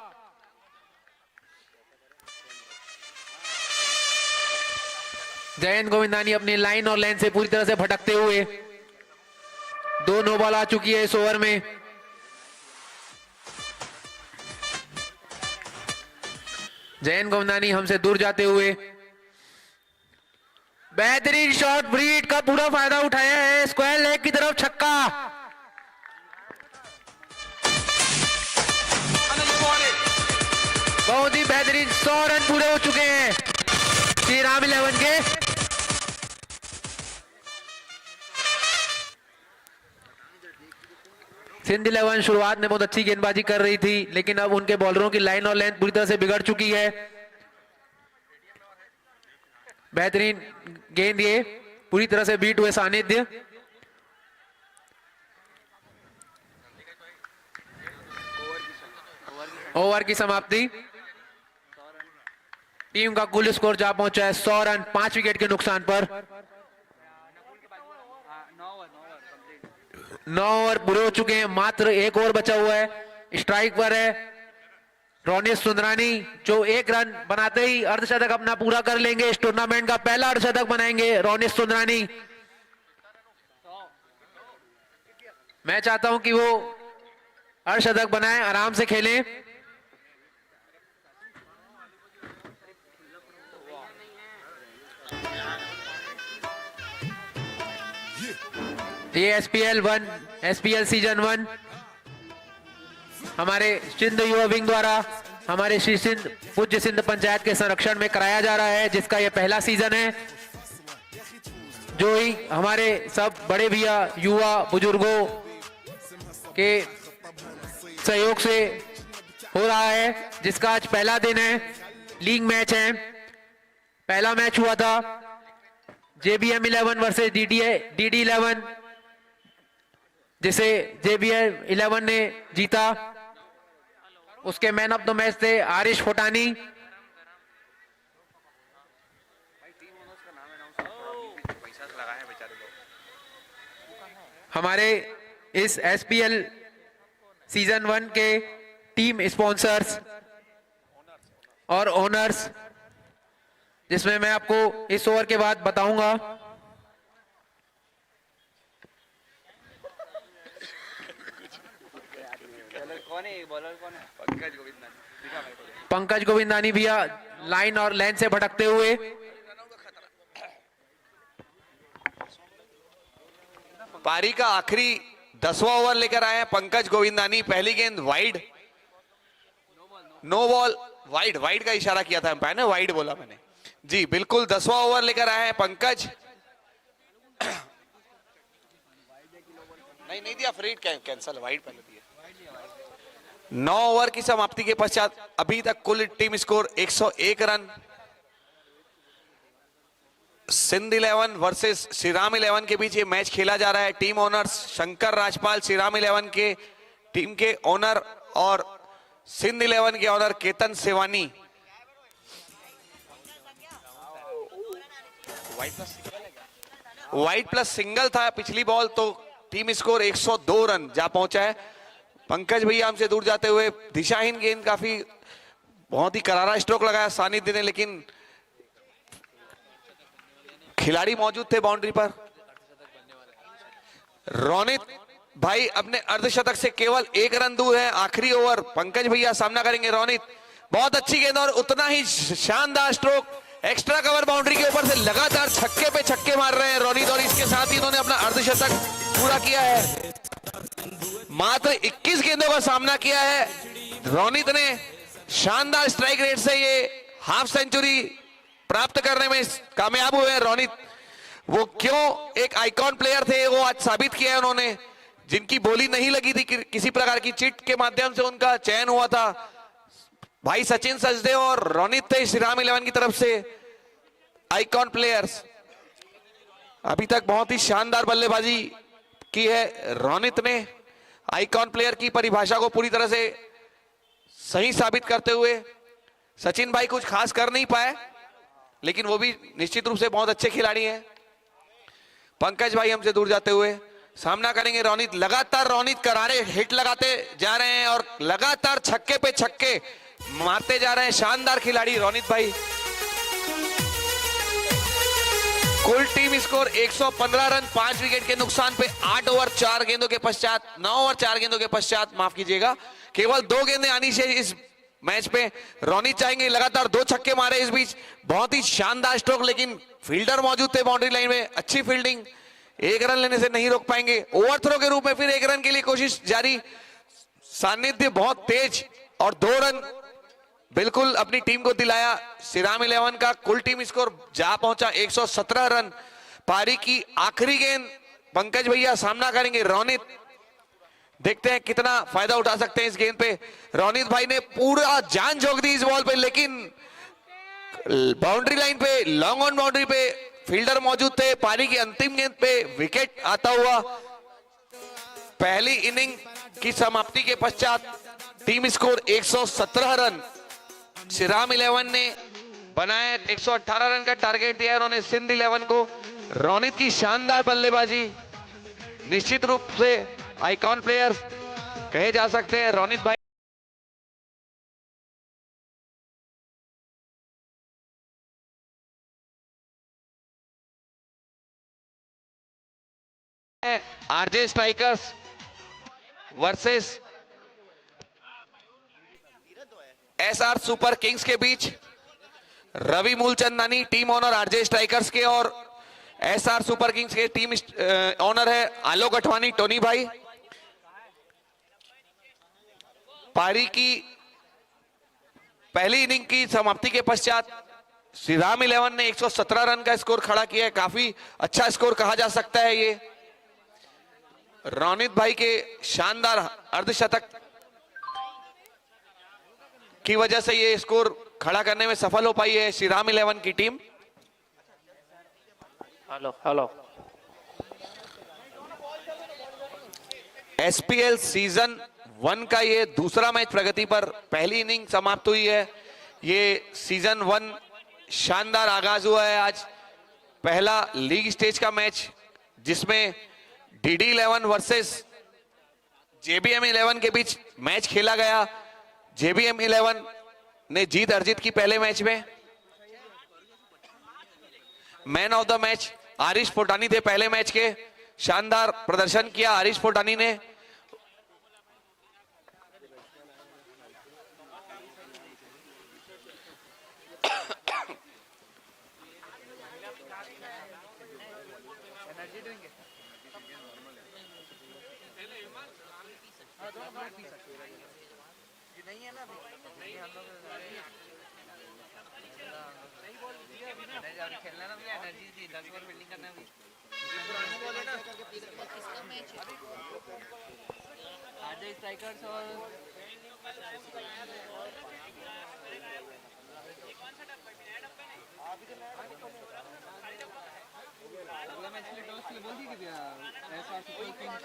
जयंत गोविंदानी अपनी लाइन और लेन से पूरी तरह से भटकते हुए, 2 नो बॉल आ चुकी है इस ओवर में। जयंत गोविंदानी हमसे दूर जाते हुए, बेहतरीन शॉट, ब्रीड का पूरा फायदा उठाया है, स्क्वायर लेग की तरफ छक्का। बहुत ही बेहतरीन 100 रन पूरे हो चुके हैं श्री राम 11 के। सिंध 11 शुरुआत में बहुत अच्छी गेंदबाजी कर रही थी, लेकिन अब उनके बॉलरों की लाइन और लेंथ पूरी तरह से बिगड़ चुकी है। बेहतरीन गेंद, ये पूरी तरह से बीट हुए सानिध्य। ओवर की समाप्ति। टीम का कुल स्कोर जा पहुंचा है 100 रन 5 विकेट के नुकसान पर। 9 ओवर पूरे हो चुके हैं, मात्र 1 ओवर बचा हुआ है। स्ट्राइक पर है रोनित सुंदरानी, जो 1 रन बनाते ही अर्धशतक अपना पूरा कर लेंगे। इस टूर्नामेंट का पहला अर्धशतक बनाएंगे रोनित सुंदरानी। मैं चाहता हूं कि वो अर्धशतक बनाए, आराम से खेलें। ये एसपीएल सीजन 1 हमारे सिंध युवा विंग द्वारा हमारे श्री सिंध पूज्य सिंध पंचायत के संरक्षण में कराया जा रहा है, जिसका ये पहला सीजन है, जो ही हमारे सब बड़े भैया युवा बुजुर्गों के सहयोग से हो रहा है, जिसका आज पहला दिन है। लीग मैच है, पहला मैच हुआ था JBM 11 वर्सेस DD 11, जिसे JBM 11 ने जीता। उसके मैन ऑफ द मैच थे आरिश फोटानी। हमारे इस SPL सीजन 1 के टीम स्पॉन्सर्स और ओनर्स, जिसमें मैं आपको इस ओवर के बाद बताऊंगा। कौन है बॉलर, कौन है? पंकज गोविंदानी भैया लाइन और लेन से भटकते हुए। पारी का आखिरी 10वां ओवर लेकर आए हैं पंकज गोविंदानी। पहली गेंद वाइड, नो बॉल, वाइड का इशारा किया था अंपायर ने, वाइड बोला मैंने जी, बिल्कुल 10वां ओवर लेकर आए हैं पंकज। नहीं दिया, फ्री कैंसल, वाइड पहले दिया। 9 ओवर की समाप्ति के पश्चात अभी तक कुल team score 101 run. Sindh 11 versus Shriram 11 के बीच ये मैच खेला जा रहा है। टीम ओनर्स शंकर राजपाल श्रीराम 11 के टीम के ओनर और सिंध 11 के owner Ketan Sewani. Wide plus single था पिछली बॉल, तो टीम स्कोर 102 रन जा पहुंचा है। पंकज भैया हमसे दूर जाते हुए, दिशाहीन गेंद, काफी बहुत ही करारा स्ट्रोक लगाया सानिध्य ने, लेकिन खिलाड़ी मौजूद थे बाउंड्री पर। रोनित भाई अपने अर्धशतक से केवल 1 रन दूर है। आखिरी ओवर पंकज भैया सामना करेंगे रोनित। बहुत अच्छी गेंद और उतना ही शानदार स्ट्रोक, एक्स्ट्रा कवर बाउंड्री के ऊपर से लगातार छक्के पे छक्के मार रहे हैं रोनित, और इसके साथ ही इन्होंने अपना अर्धशतक पूरा किया है। मात्र 21 गेंदों का सामना किया है रोनित ने। शानदार स्ट्राइक रेट से ये हाफ सेंचुरी प्राप्त करने में कामयाब हुए रोनित। वो क्यों एक आइकॉन प्लेयर थे वो आज साबित किया है उन्होंने। जिनकी बोली नहीं लगी थी, किसी प्रकार की चिट के माध्यम से उनका चयन हुआ था, भाई सचिन सचदेव और रोनित थे श्रीराम 11 की तरफ से आइकॉन प्लेयर्स। अभी तक बहुत ही शानदार बल्लेबाजी की है रोनित ने। आइकॉन प्लेयर की परिभाषा को पूरी तरह से सही साबित करते हुए सचिन भाई कुछ खास कर नहीं पाए, लेकिन वो भी निश्चित रूप से बहुत अच्छे खिलाड़ी हैं। पंकज भाई हमसे दूर जाते हुए, सामना करेंगे रोनित। लगातार रोनित करारे हिट लगाते जा रहे हैं और लगातार छक्के पे छक्के मारते जा रहे हैं। शानदार खिलाड़ी रोनित भाई। कुल टीम स्कोर 115 रन 5 विकेट के नुकसान पे 8 ओवर 4 गेंदों के पश्चात 9 ओवर 4 गेंदों के पश्चात माफ कीजिएगा, केवल 2 गेंदें आनी चाहिए इस मैच पे। रोनित चाहेंगे लगातार 2 छक्के मारे इस बीच। बहुत ही शानदार स्ट्रोक, लेकिन फील्डर मौजूद थे बाउंड्री लाइन में। अच्छी फील्डिंग, 1 रन लेने से नहीं रोक पाएंगे। ओवर थ्रो के रूप में फिर 1 रन के लिए कोशिश जारी। सानिध्य बहुत तेज और 2 रन बिल्कुल अपनी टीम को दिलाया श्रीराम 11 का। कुल टीम स्कोर जा पहुंचा 117 रन। पारी की आखिरी गेंद पंकज भैया सामना करेंगे रोनित। देखते हैं कितना फायदा उठा सकते हैं इस गेंद पे। रोनित भाई ने पूरा जान झोंक दी इस बॉल पे, लेकिन बाउंड्री लाइन पे, लॉन्ग ऑन बाउंड्री पे फील्डर मौजूद थे। पारी की अंतिम गेंद पे विकेट आता हुआ। पहली इनिंग की समाप्ति के पश्चात टीम स्कोर 117 रन। श्रीराम 11 ने बनाया 118 रन का टारगेट दिया उन्होंने सिंध 11 को। रोनित की शानदार बल्लेबाजी, निश्चित रूप से आइकॉन प्लेयर कहे जा सकते हैं रोनित भाई। RJ strikers versus SR super kings के बीच। Ravi Mulchandani team owner RJ strikers के और एसआर सुपर किंग्स के टीम ओनर है आलोक अठवानी टोनी भाई। पारी की पहली इनिंग की समाप्ति के पश्चात श्रीराम 11 ने 117 रन का स्कोर खड़ा किया है। काफी अच्छा स्कोर कहा जा सकता है ये। रोनित भाई के शानदार अर्धशतक की वजह से ये स्कोर खड़ा करने में सफल हो पाई है श्रीराम 11 की टीम। हेलो एसपीएल सीजन 1 का ये दूसरा मैच प्रगति पर। पहली इनिंग समाप्त हुई है। ये सीजन 1 शानदार आगाज हुआ है आज। पहला लीग स्टेज का मैच जिसमें डीडी 11 वर्सेस जेबीएम 11 के बीच मैच खेला गया। जेबीएम 11 ने जीत अर्जित की पहले मैच में। Man of the match Arish Fotani थे पहले मैच के। शानदार प्रदर्शन किया आरिश फोटानी ने। खेलना ना भैया, एनर्जी थी 10 ओवर फील्डिंग करना भी। आरजे स्ट्राइकर्स और अगला मैच के लिए टॉस के लिए बोल दी कि एसआर सुपर किंग्स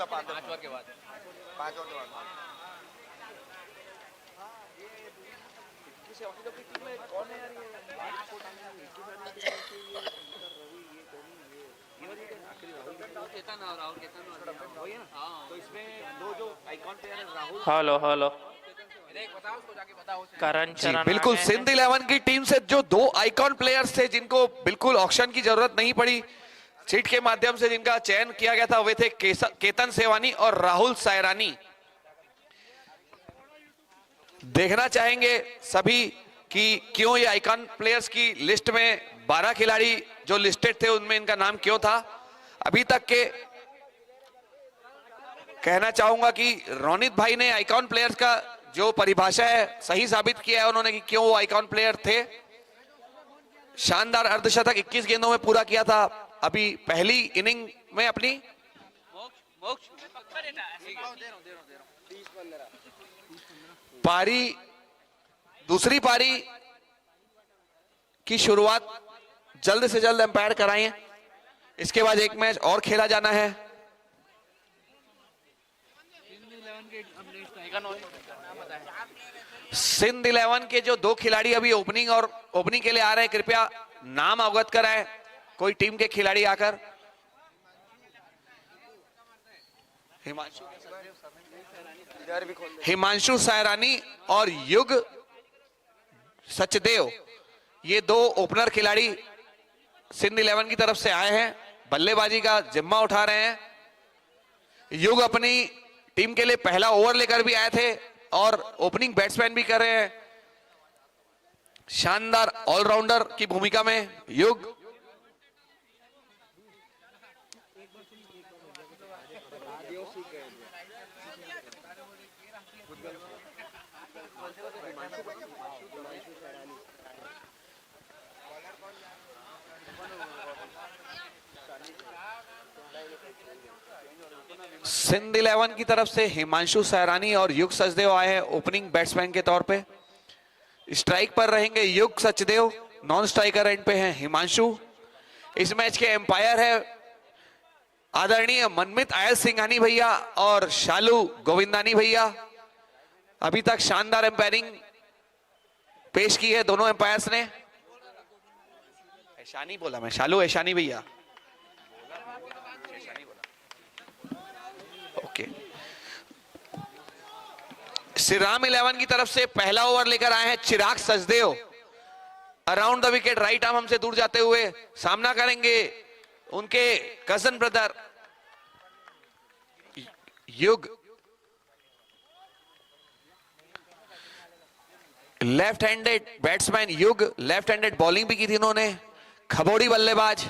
5 ओवर के बाद 5 ओवर के बाद कौन है यार ये तो इसमें दो जो आइकॉन प्लेयर है राहुल। हेलो करण जी बिल्कुल। सिंध 11 की टीम से जो 2 आइकॉन प्लेयर्स थे जिनको बिल्कुल ऑक्शन की जरूरत नहीं पड़ी, सीट के माध्यम से जिनका चयन किया गया था, वे थे केतन सेवानी और राहुल सायरानी। देखना चाहेंगे सभी कि क्यों ये आइकॉन प्लेयर्स की लिस्ट में 12 खिलाड़ी जो लिस्टेड थे उनमें इनका नाम क्यों था। अभी तक के कहना चाहूंगा कि रोनित भाई ने आइकॉन प्लेयर्स का जो परिभाषा है सही साबित किया है उन्होंने कि क्यों वो आइकॉन प्लेयर थे। शानदार अर्धशतक 21 गेंदों में पूरा किया था अभी पहली इनिंग में अपनी। पारी दूसरी पारी की शुरुआत जल्द से जल्द अंपायर कराएं। इसके बाद एक मैच और खेला जाना है। सिंध 11 के जो 2 खिलाड़ी अभी ओपनिंग के लिए आ रहे हैं, कृपया नाम अवगत कराएं। कोई टीम के खिलाड़ी आकर हिमांशु सैरानी और युग सचदेव, ये दो ओपनर खिलाड़ी सिंध 11 की तरफ से आए हैं, बल्लेबाजी का जिम्मा उठा रहे हैं। युग अपनी टीम के लिए पहला ओवर लेकर भी आए थे और ओपनिंग बैट्समैन भी कर रहे हैं, शानदार ऑलराउंडर की भूमिका में युग। सिंध 11 की तरफ से हिमांशु सैरानी और युग सचदेव आए हैं ओपनिंग बैट्समैन के तौर पे। स्ट्राइक पर रहेंगे युग सचदेव, नॉन स्ट्राइकर एंड पे हैं हिमांशु। इस मैच के एम्पायर है आदरणीय मनमित आयल सिंघानी भैया और शालू गोविंदानी भैया। अभी तक शानदार एम्पायरिंग पेश की है दोनों एम्पायर्स ने। ऐशानी बोला मैं, शालू ऐशानी भैया, ओके। श्री राम 11 की तरफ से पहला ओवर लेकर आए हैं Chirag Sachdev. Around the wicket right arm हमसे दूर जाते हुए सामना करेंगे उनके cousin brother Yug. Left handed batsman Yug, left handed bowling भी की थी उन्होंने, खबोड़ी बल्लेबाज।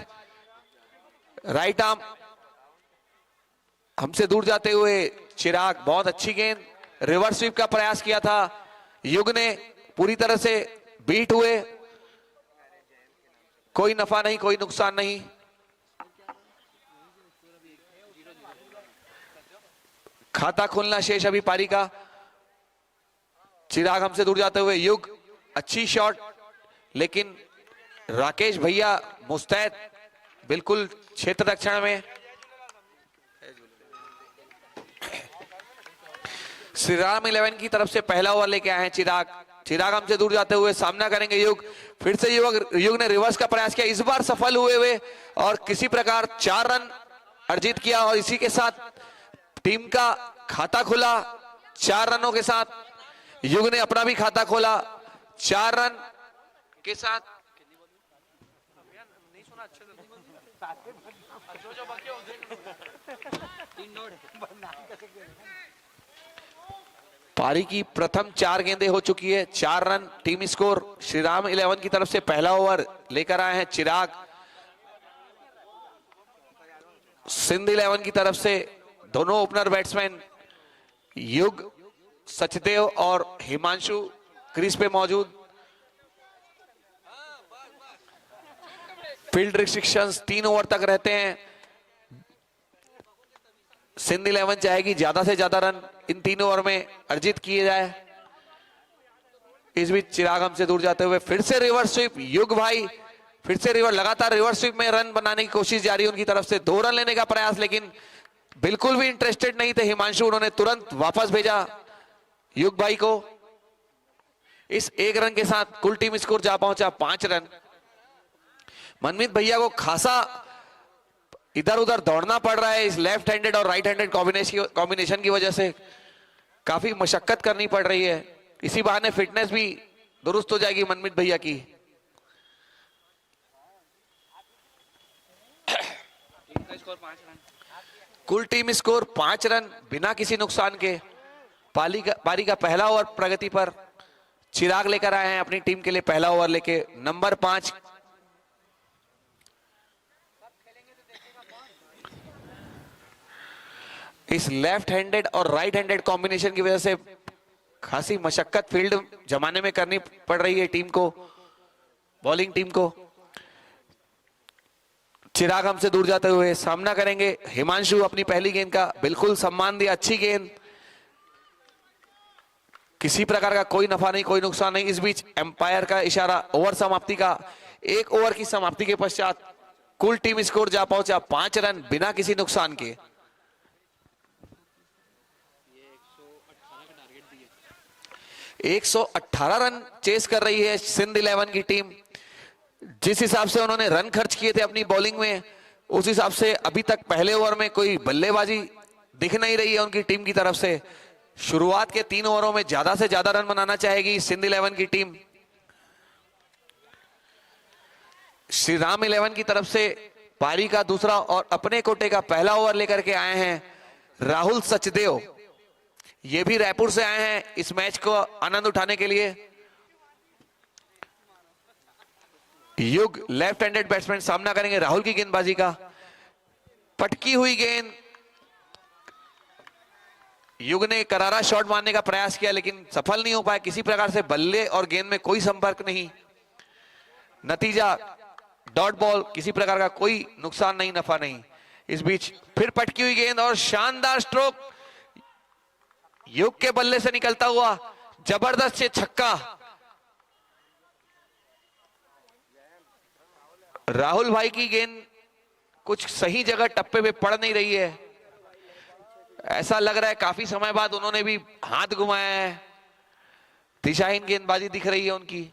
राइट आर्म हमसे दूर जाते हुए चिराग, बहुत अच्छी गेंद, रिवर्स स्वीप का प्रयास किया था युग ने, पूरी तरह से बीट हुए, कोई नफा नहीं कोई नुकसान नहीं। खाता खुलना शेष अभी पारी का। चिराग हमसे दूर जाते हुए युग, अच्छी शॉट, लेकिन राकेश भैया मुस्तैद बिल्कुल क्षेत्र रक्षण में। श्री राम 11 की तरफ से पहला ओवर लेके आए हैं चिराग। चिराग हमसे दूर जाते हुए सामना करेंगे युग। फिर से युग ने रिवर्स का प्रयास किया, इस बार सफल हुए और किसी प्रकार 4 रन अर्जित किया और इसी के साथ टीम का खाता खुला 4 रनों के साथ। युग ने अपना भी खाता खोला 4 रन के साथ। पारी की प्रथम 4 गेंदें हो चुकी है, 4 run team score. Shri Ram 11 की तरफ से पहला ओवर लेकर आए हैं चिराग। सिंध 11 की तरफ से दोनों ओपनर बैट्समैन युग सचदेव और हिमांशु क्रीज पे मौजूद। फील्ड रिस्ट्रिक्शंस 3 ओवर तक रहते हैं। सिंध 11 चाहेगी ज्यादा से ज्यादा रन इन 3 ओवर में अर्जित किए जाए। इस बीच चिराग हमसे दूर जाते हुए फिर से रिवर्स स्वीप, युग भाई फिर से लगातार रिवर्स स्वीप में रन बनाने की कोशिश जारी उनकी तरफ से। 2 रन लेने का प्रयास, लेकिन बिल्कुल भी इंटरेस्टेड नहीं थे हिमांशु, उन्होंने तुरंत वापस भेजा युग भाई को। इस 1 रन के साथ कुल टीम स्कोर जा पहुंचा 5 रन। मनमीत भैया को खासा इधर उधर दौड़ना पड़ रहा है इस लेफ्ट हैंडेड और राइट हैंडेड कॉम्बिनेशन की वजह से, काफी मशक्कत करनी पड़ रही है। इसी बहाने फिटनेस भी दुरुस्त हो जाएगी मनमीत भैया की। कुल टीम स्कोर 5 रन बिना किसी नुकसान के। पारी का पहला ओवर प्रगति पर। चिराग लेकर आए हैं अपनी टीम के लिए पहला ओवर लेके नंबर 5। इस लेफ्ट हैंडेड और राइट हैंडेड कॉम्बिनेशन की वजह से खासी मशक्कत फील्ड जमाने में करनी पड़ रही है टीम को, बॉलिंग टीम को। चिराग हमसे दूर जाते हुए सामना करेंगे हिमांशु। अपनी पहली गेंद का बिल्कुल सम्मान दिया, अच्छी गेंद, किसी प्रकार का कोई नफा नहीं कोई नुकसान नहीं। इस बीच एम्पायर का इशारा ओवर समाप्ति का। 1 ओवर की समाप्ति के पश्चात कुल टीम स्कोर जा पहुंचा 5 रन बिना किसी नुकसान के। 118 रन चेस कर रही है सिंध 11 की टीम। जिस हिसाब से उन्होंने रन खर्च किए थे अपनी बॉलिंग में, उस हिसाब से अभी तक पहले ओवर में कोई बल्लेबाजी दिख नहीं रही है उनकी टीम की तरफ से। शुरुआत के 3 ओवरों में ज्यादा से ज्यादा रन बनाना चाहेगी सिंध 11 की टीम। श्री राम 11 की तरफ से पारी का दूसरा और अपने कोटे का पहला ओवर लेकर के आए हैं राहुल सचदेव। ये भी रायपुर से आए हैं इस मैच को आनंद उठाने के लिए। युग लेफ्ट हैंडेड बैट्समैन सामना करेंगे राहुल की गेंदबाजी का। पटकी हुई गेंद, युग ने करारा शॉट मारने का प्रयास किया लेकिन सफल नहीं हो पाया। किसी प्रकार से बल्ले और गेंद में कोई संपर्क नहीं, नतीजा डॉट बॉल, किसी प्रकार का कोई नुकसान नहीं, नफा नहीं। इस बीच फिर पटकी हुई गेंद और शानदार स्ट्रोक युग के बल्ले से निकलता हुआ, जबरदस्त से छक्का। राहुल भाई की गेंद कुछ सही जगह टप्पे पे पड़ नहीं रही है, ऐसा लग रहा है काफी समय बाद उन्होंने भी हाथ घुमाया है। दिशाहीन गेंदबाजी दिख रही है उनकी।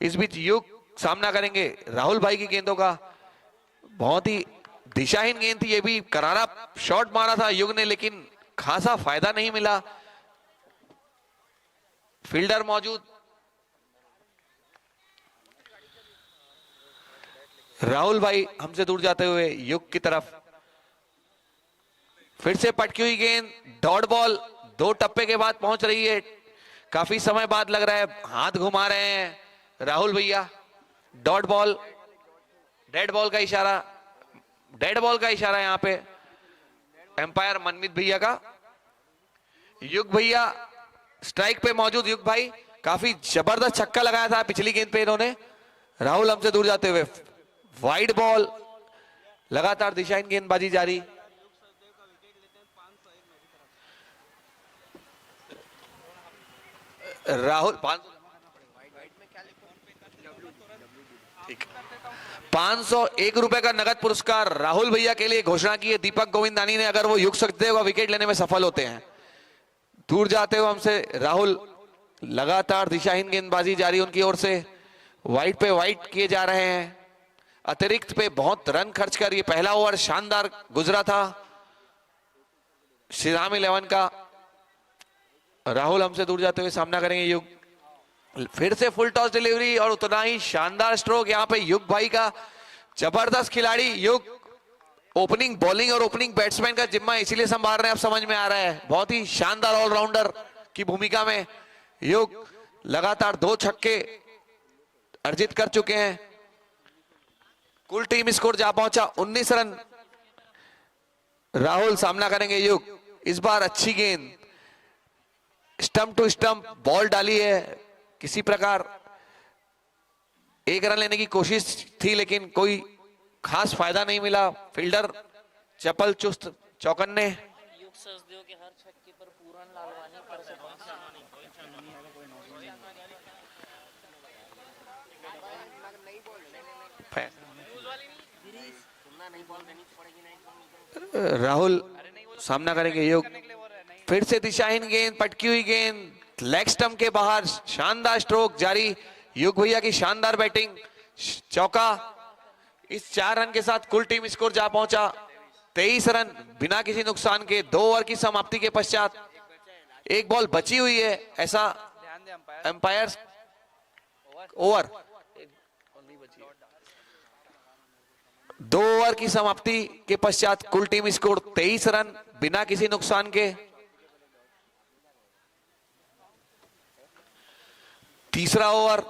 इस बीच युग सामना करेंगे राहुल भाई की गेंदों का। बहुत ही दिशाहीन गेंद थी, ये भी करारा शॉट मारा था युग ने लेकिन खासा फायदा नहीं मिला। फील्डर मौजूद, राहुल भाई हमसे दूर जाते हुए युग की तरफ। फिर से पटकी हुई गेंद, डॉट बॉल 2 टप्पे के बाद पहुंच रही है। काफी समय बाद लग रहा है हाथ घुमा रहे हैं राहुल भैया। डॉट बॉल, डेड बॉल का इशारा, डेड बॉल का इशारा यहां पे एम्पायर मनमीत भैया का। युग भैया स्ट्राइक पे मौजूद। युग भाई काफी जबरदस्त छक्का लगाया था पिछली गेंद पे इन्होंने। राहुल हमसे दूर जाते हुए, वाइड बॉल, लगातार दिशाहीन गेंदबाजी जारी। राहुल 501 रुपए का नगद पुरस्कार राहुल भैया के लिए घोषणा की है दीपक गोविंदानी ने, अगर वो युग सचदेव का विकेट लेने में सफल होते हैं। दूर जाते हुए हमसे राहुल, लगातार दिशाहीन गेंदबाजी जारी उनकी ओर से। वाइड पे वाइड किए जा रहे हैं, अतिरिक्त पे बहुत रन खर्च कर ये पहला ओवर शानदार गुजरा था श्री राम 11 का। राहुल हमसे दूर जाते हुए सामना करेंगे युग। फिर से फुल टॉस डिलीवरी और उतना ही शानदार स्ट्रोक यहाँ पे युग भाई का। जबरदस्त खिलाड़ी युग, ओपनिंग बॉलिंग और ओपनिंग बैट्समैन का जिम्मा इसीलिए संभाल रहे हैं, अब समझ में आ रहा है। बहुत ही शानदार ऑलराउंडर की भूमिका में युग लगातार 2 छक्के अर्जित कर चुके हैं। कुल टीम स्कोर जा पहुंचा 19 रन। राहुल सामना करेंगे युग। इस बार अच्छी गेंद, स्टंप टू स्टंप बॉल डाली है, किसी प्रकार 1 रन लेने की कोशिश थी लेकिन कोई खास फायदा नहीं मिला। फील्डर चपल चुस्त चौकन्ने। युग सचदेव के हर छक्के पर पूरन लालवानी पर से राहुल सामना करेंगे युग। फिर से दिशाहीन गेंद, पटकी हुई गेंद, लेग स्टंप के बाहर, शानदार स्ट्रोक जारी। युग भैया की शानदार बैटिंग, चौका। इस 4 रन के साथ कुल टीम स्कोर जा पहुंचा 23 रन बिना किसी नुकसान के। 2 ओवर की समाप्ति के पश्चात 1 बॉल बची हुई है, ऐसा एम्पायर ओवर। 2 ओवर की समाप्ति के पश्चात कुल टीम स्कोर 23 रन बिना किसी नुकसान के। तीसरा ओवर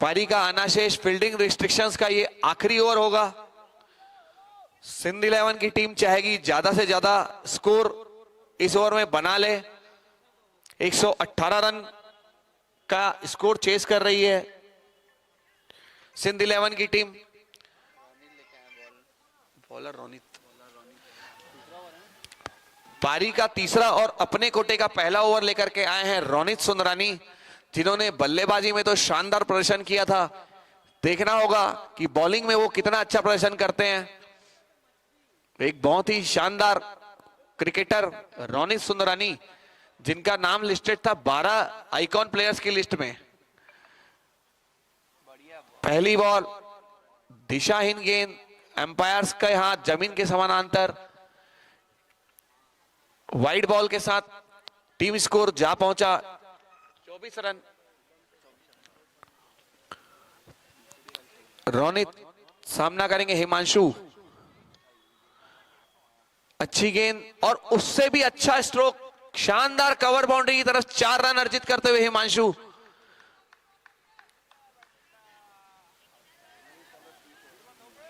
पारी का अनाशेष फील्डिंग रिस्ट्रिक्शंस का ये आखिरी ओवर होगा। सिंध 11 की टीम चाहेगी ज्यादा से ज्यादा स्कोर इस ओवर में बना ले। 118 रन का स्कोर चेस कर रही है सिंध 11 की टीम। बॉलर रोनित, पारी का तीसरा और अपने कोटे का पहला ओवर लेकर के आए हैं रोनित सुंदरानी, जिन्होंने बल्लेबाजी में तो शानदार प्रदर्शन किया था। देखना होगा कि बॉलिंग में वो कितना अच्छा प्रदर्शन करते हैं। एक बहुत ही शानदार क्रिकेटर रोनित सुंदरानी, जिनका नाम लिस्टेड था 12 आइकॉन प्लेयर्स की लिस्ट में। पहली बॉल, दिशाहीन गेंद, एम्पायर्स का हाथ जमीन के समानांतर। वाइड बॉल के साथ टीम स्कोर जा पहुंचा 24 रन। रोनित सामना करेंगे हिमांशु। अच्छी गेंद और उससे भी अच्छा स्ट्रोक, शानदार कवर बाउंड्री की तरफ 4 रन अर्जित करते हुए हिमांशु।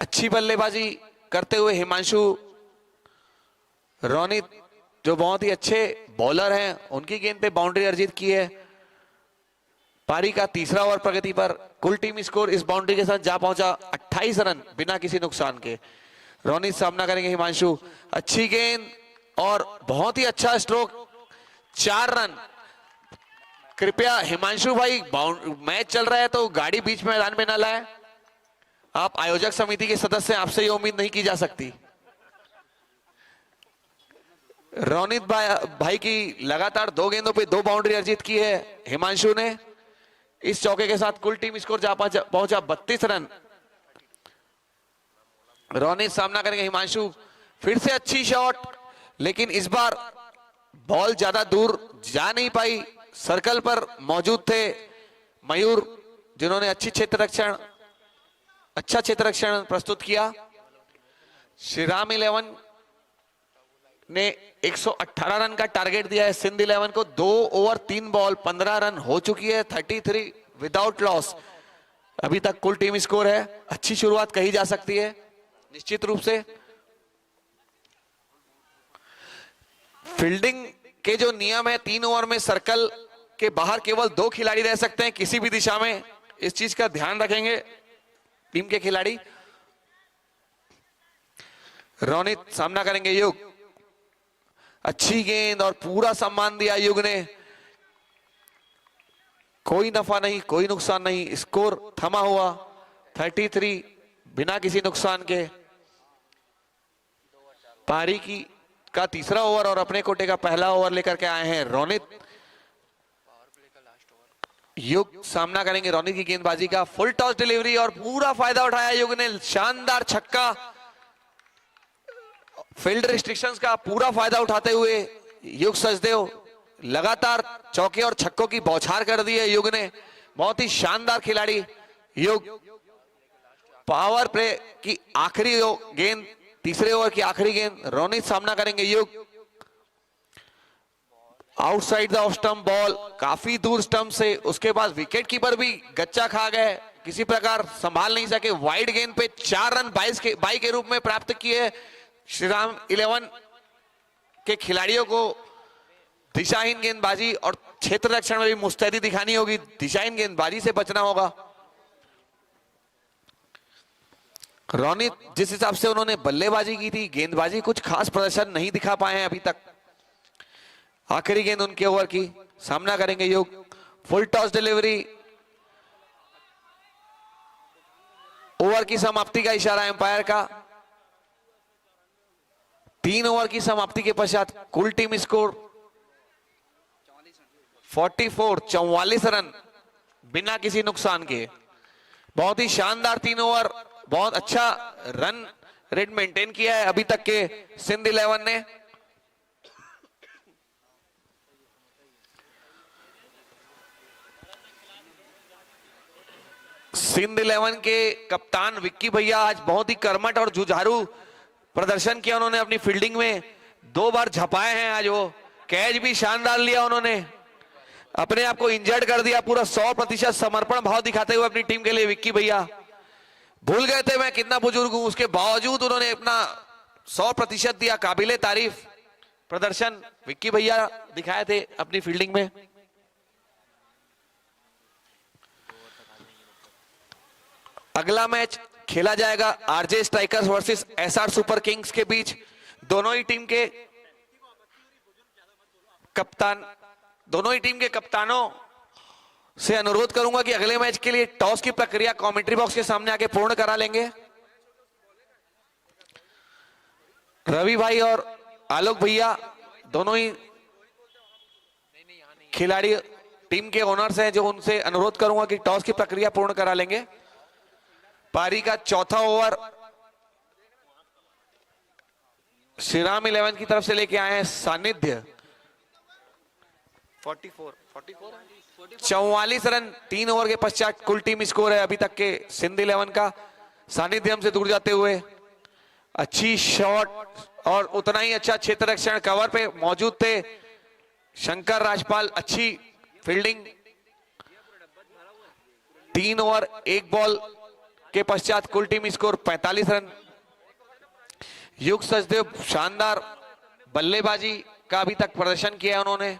अच्छी बल्लेबाजी करते हुए हिमांशु। रोनित जो बहुत ही अच्छे बॉलर हैं, उनकी गेंद पे बाउंड्री अर्जित की है। पारी का तीसरा ओवर प्रगति पर। कुल टीम स्कोर इस बाउंड्री के साथ जा पहुंचा 28 रन बिना किसी नुकसान के। रोनित सामना करेंगे हिमांशु। अच्छी गेंद और बहुत ही अच्छा स्ट्रोक, 4 रन। कृपया हिमांशु भाई, मैच चल रहा है तो गाड़ी बीच मैदान में ना लाए। आप आयोजक समिति के सदस्य, आपसे ये उम्मीद नहीं की जा सकती। रोनित भाई की लगातार 2 गेंदों पे 2 बाउंड्री अर्जित की है हिमांशु ने। इस चौके के साथ कुल टीम स्कोर जा पहुंचा 32 रन। रोनित सामना करेंगे हिमांशु। फिर से अच्छी शॉट, लेकिन इस बार बॉल ज्यादा दूर जा नहीं पाई। सर्कल पर मौजूद थे मयूर, जिन्होंने अच्छा क्षेत्र रक्षण प्रस्तुत किया। श्रीराम 11 ने 118 रन का टारगेट दिया है। सिंध 11 को 2 ओवर 3 बॉल 15 रन हो चुकी है, 33 विदाउट लॉस। अभी तक कुल टीम स्कोर है। अच्छी शुरुआत कही जा सकती है निश्चित रूप से। फील्डिंग के जो नियम है, 3 ओवर में सर्कल के बाहर केवल 2 खिलाड़ी रह सकते हैं किसी भी दिशा में। इस चीज का ध्यान रखेंगे टीम के खिलाड़ी। रोनित सामना करेंगे युग। अच्छी गेंद और पूरा सम्मान दिया युग ने। कोई नफा नहीं, कोई नुकसान नहीं। स्कोर थमा हुआ 33 बिना किसी नुकसान के। पारी का तीसरा ओवर और अपने कोटे का पहला ओवर लेकर के आए हैं रोनित। युग सामना करेंगे रोनित की गेंदबाजी का। फुल टॉस डिलीवरी और पूरा फायदा उठाया युग ने। शानदार छक्का, फील्ड रिस्ट्रिक्शंस का पूरा फायदा उठाते हुए युग सचदेव लगातार चौके और छक्कों की बौछार कर दी है युग ने। बहुत ही शानदार खिलाड़ी युग। पावर प्ले की आखिरी गेंद, तीसरे ओवर की आखिरी गेंद। रोनित सामना करेंगे युग। Outside the off stump ball, काफी दूर स्टंप से। उसके बाद विकेट कीपर भी गच्चा खा गए, किसी प्रकार संभाल नहीं सके। वाइड गेंद पे 4 रन 22 के रूप में प्राप्त किए। श्रीराम 11 के खिलाड़ियों को दिशाहीन गेंदबाजी और क्षेत्र रक्षण में भी मुस्तैदी दिखानी होगी। दिशाहीन गेंदबाजी से बचना होगा। रोनित जिस हिसाब से उन्होंने बल्लेबाजी की थी, गेंदबाजी कुछ खास प्रदर्शन नहीं दिखा पाए हैं अभी तक। आखिरी गेंद उनके ओवर की। सामना करेंगे युग। Full toss delivery. ओवर की समाप्ति का इशारा एम्पायर का। 3 ओवर की समाप्ति के पश्चात कुल टीम स्कोर 44 रन बिना किसी नुकसान के। बहुत ही शानदार 3 ओवर, बहुत अच्छा रन रेट मेंटेन किया है अभी तक के सिंध 11 ने। सिंध 11 के कप्तान विक्की भैया आज बहुत ही कर्मठ और जुझारू प्रदर्शन किया उन्होंने अपनी फील्डिंग में। 2 बार झपाए हैं आज वो। कैच भी शानदार लिया उन्होंने। अपने आप को इंजर्ड कर दिया। पूरा 100% समर्पण भाव दिखाते हुए अपनी टीम के लिए विक्की भैया। भूल गए थे मैं कितना बुजुर्ग हूं, उसके बावजूद उन्होंने अपना 100% दिया। काबिले तारीफ प्रदर्शन विक्की भैया दिखाए थे अपनी फील्डिंग में। अगला मैच खेला जाएगा RJ strikers versus SR super kings के बीच। दोनों ही टीम के कप्तानों से अनुरोध करूंगा कि अगले मैच के लिए टॉस की प्रक्रिया कमेंट्री बॉक्स के सामने आके पूर्ण करा लेंगे। रवि भाई और आलोक भैया दोनों ही खिलाड़ी टीम के ओनर्स हैं, जो उनसे अनुरोध करूंगा कि टॉस की प्रक्रिया पूर्ण करा लेंगे। पारी का चौथा ओवर श्रीराम 11 की तरफ से लेके आए हैं सानिध्य। 44 रन 3 ओवर के पश्चात कुल टीम स्कोर है अभी तक के सिंध 11 का। सानिध्य हमसे दूर जाते हुए अच्छी शॉट और उतना ही अच्छा क्षेत्र रक्षण, कवर पे मौजूद थे शंकर राजपाल, अच्छी फील्डिंग। 3 ओवर 1 बॉल के पश्चात कुल टीम स्कोर 45 रन। युग सचदेव शानदार बल्लेबाजी का अभी तक प्रदर्शन किया है उन्होंने।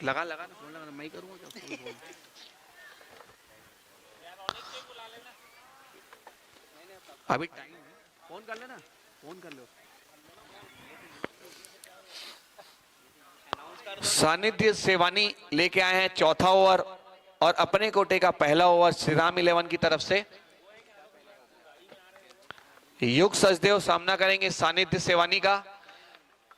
लगा लगा फोन लगा, मैं ही करूंगा। अभी टाइम फोन कर लेना, फोन कर लो। सानिध्य सेवानी लेके आए हैं चौथा ओवर और अपने कोटे का पहला ओवर श्रीराम 11 की तरफ से। युग सचदेव सामना करेंगे सानिध्य सेवानी का।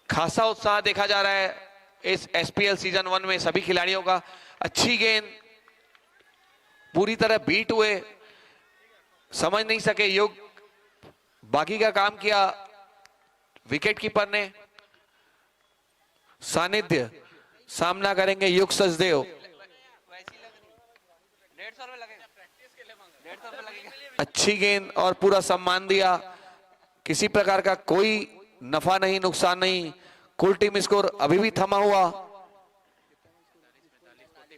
खासा उत्साह देखा जा रहा है इस एसपीएल सीजन 1 में सभी खिलाड़ियों का। अच्छी गेंद, पूरी तरह बीट हुए, समझ नहीं सके युग, बाकी का काम किया विकेट कीपर ने। सानिध्य सामना करेंगे युग सचदेव। अच्छी गेंद और पूरा सम्मान दिया, किसी प्रकार का कोई नफा नहीं नुकसान नहीं। कुल टीम स्कोर अभी भी थमा हुआ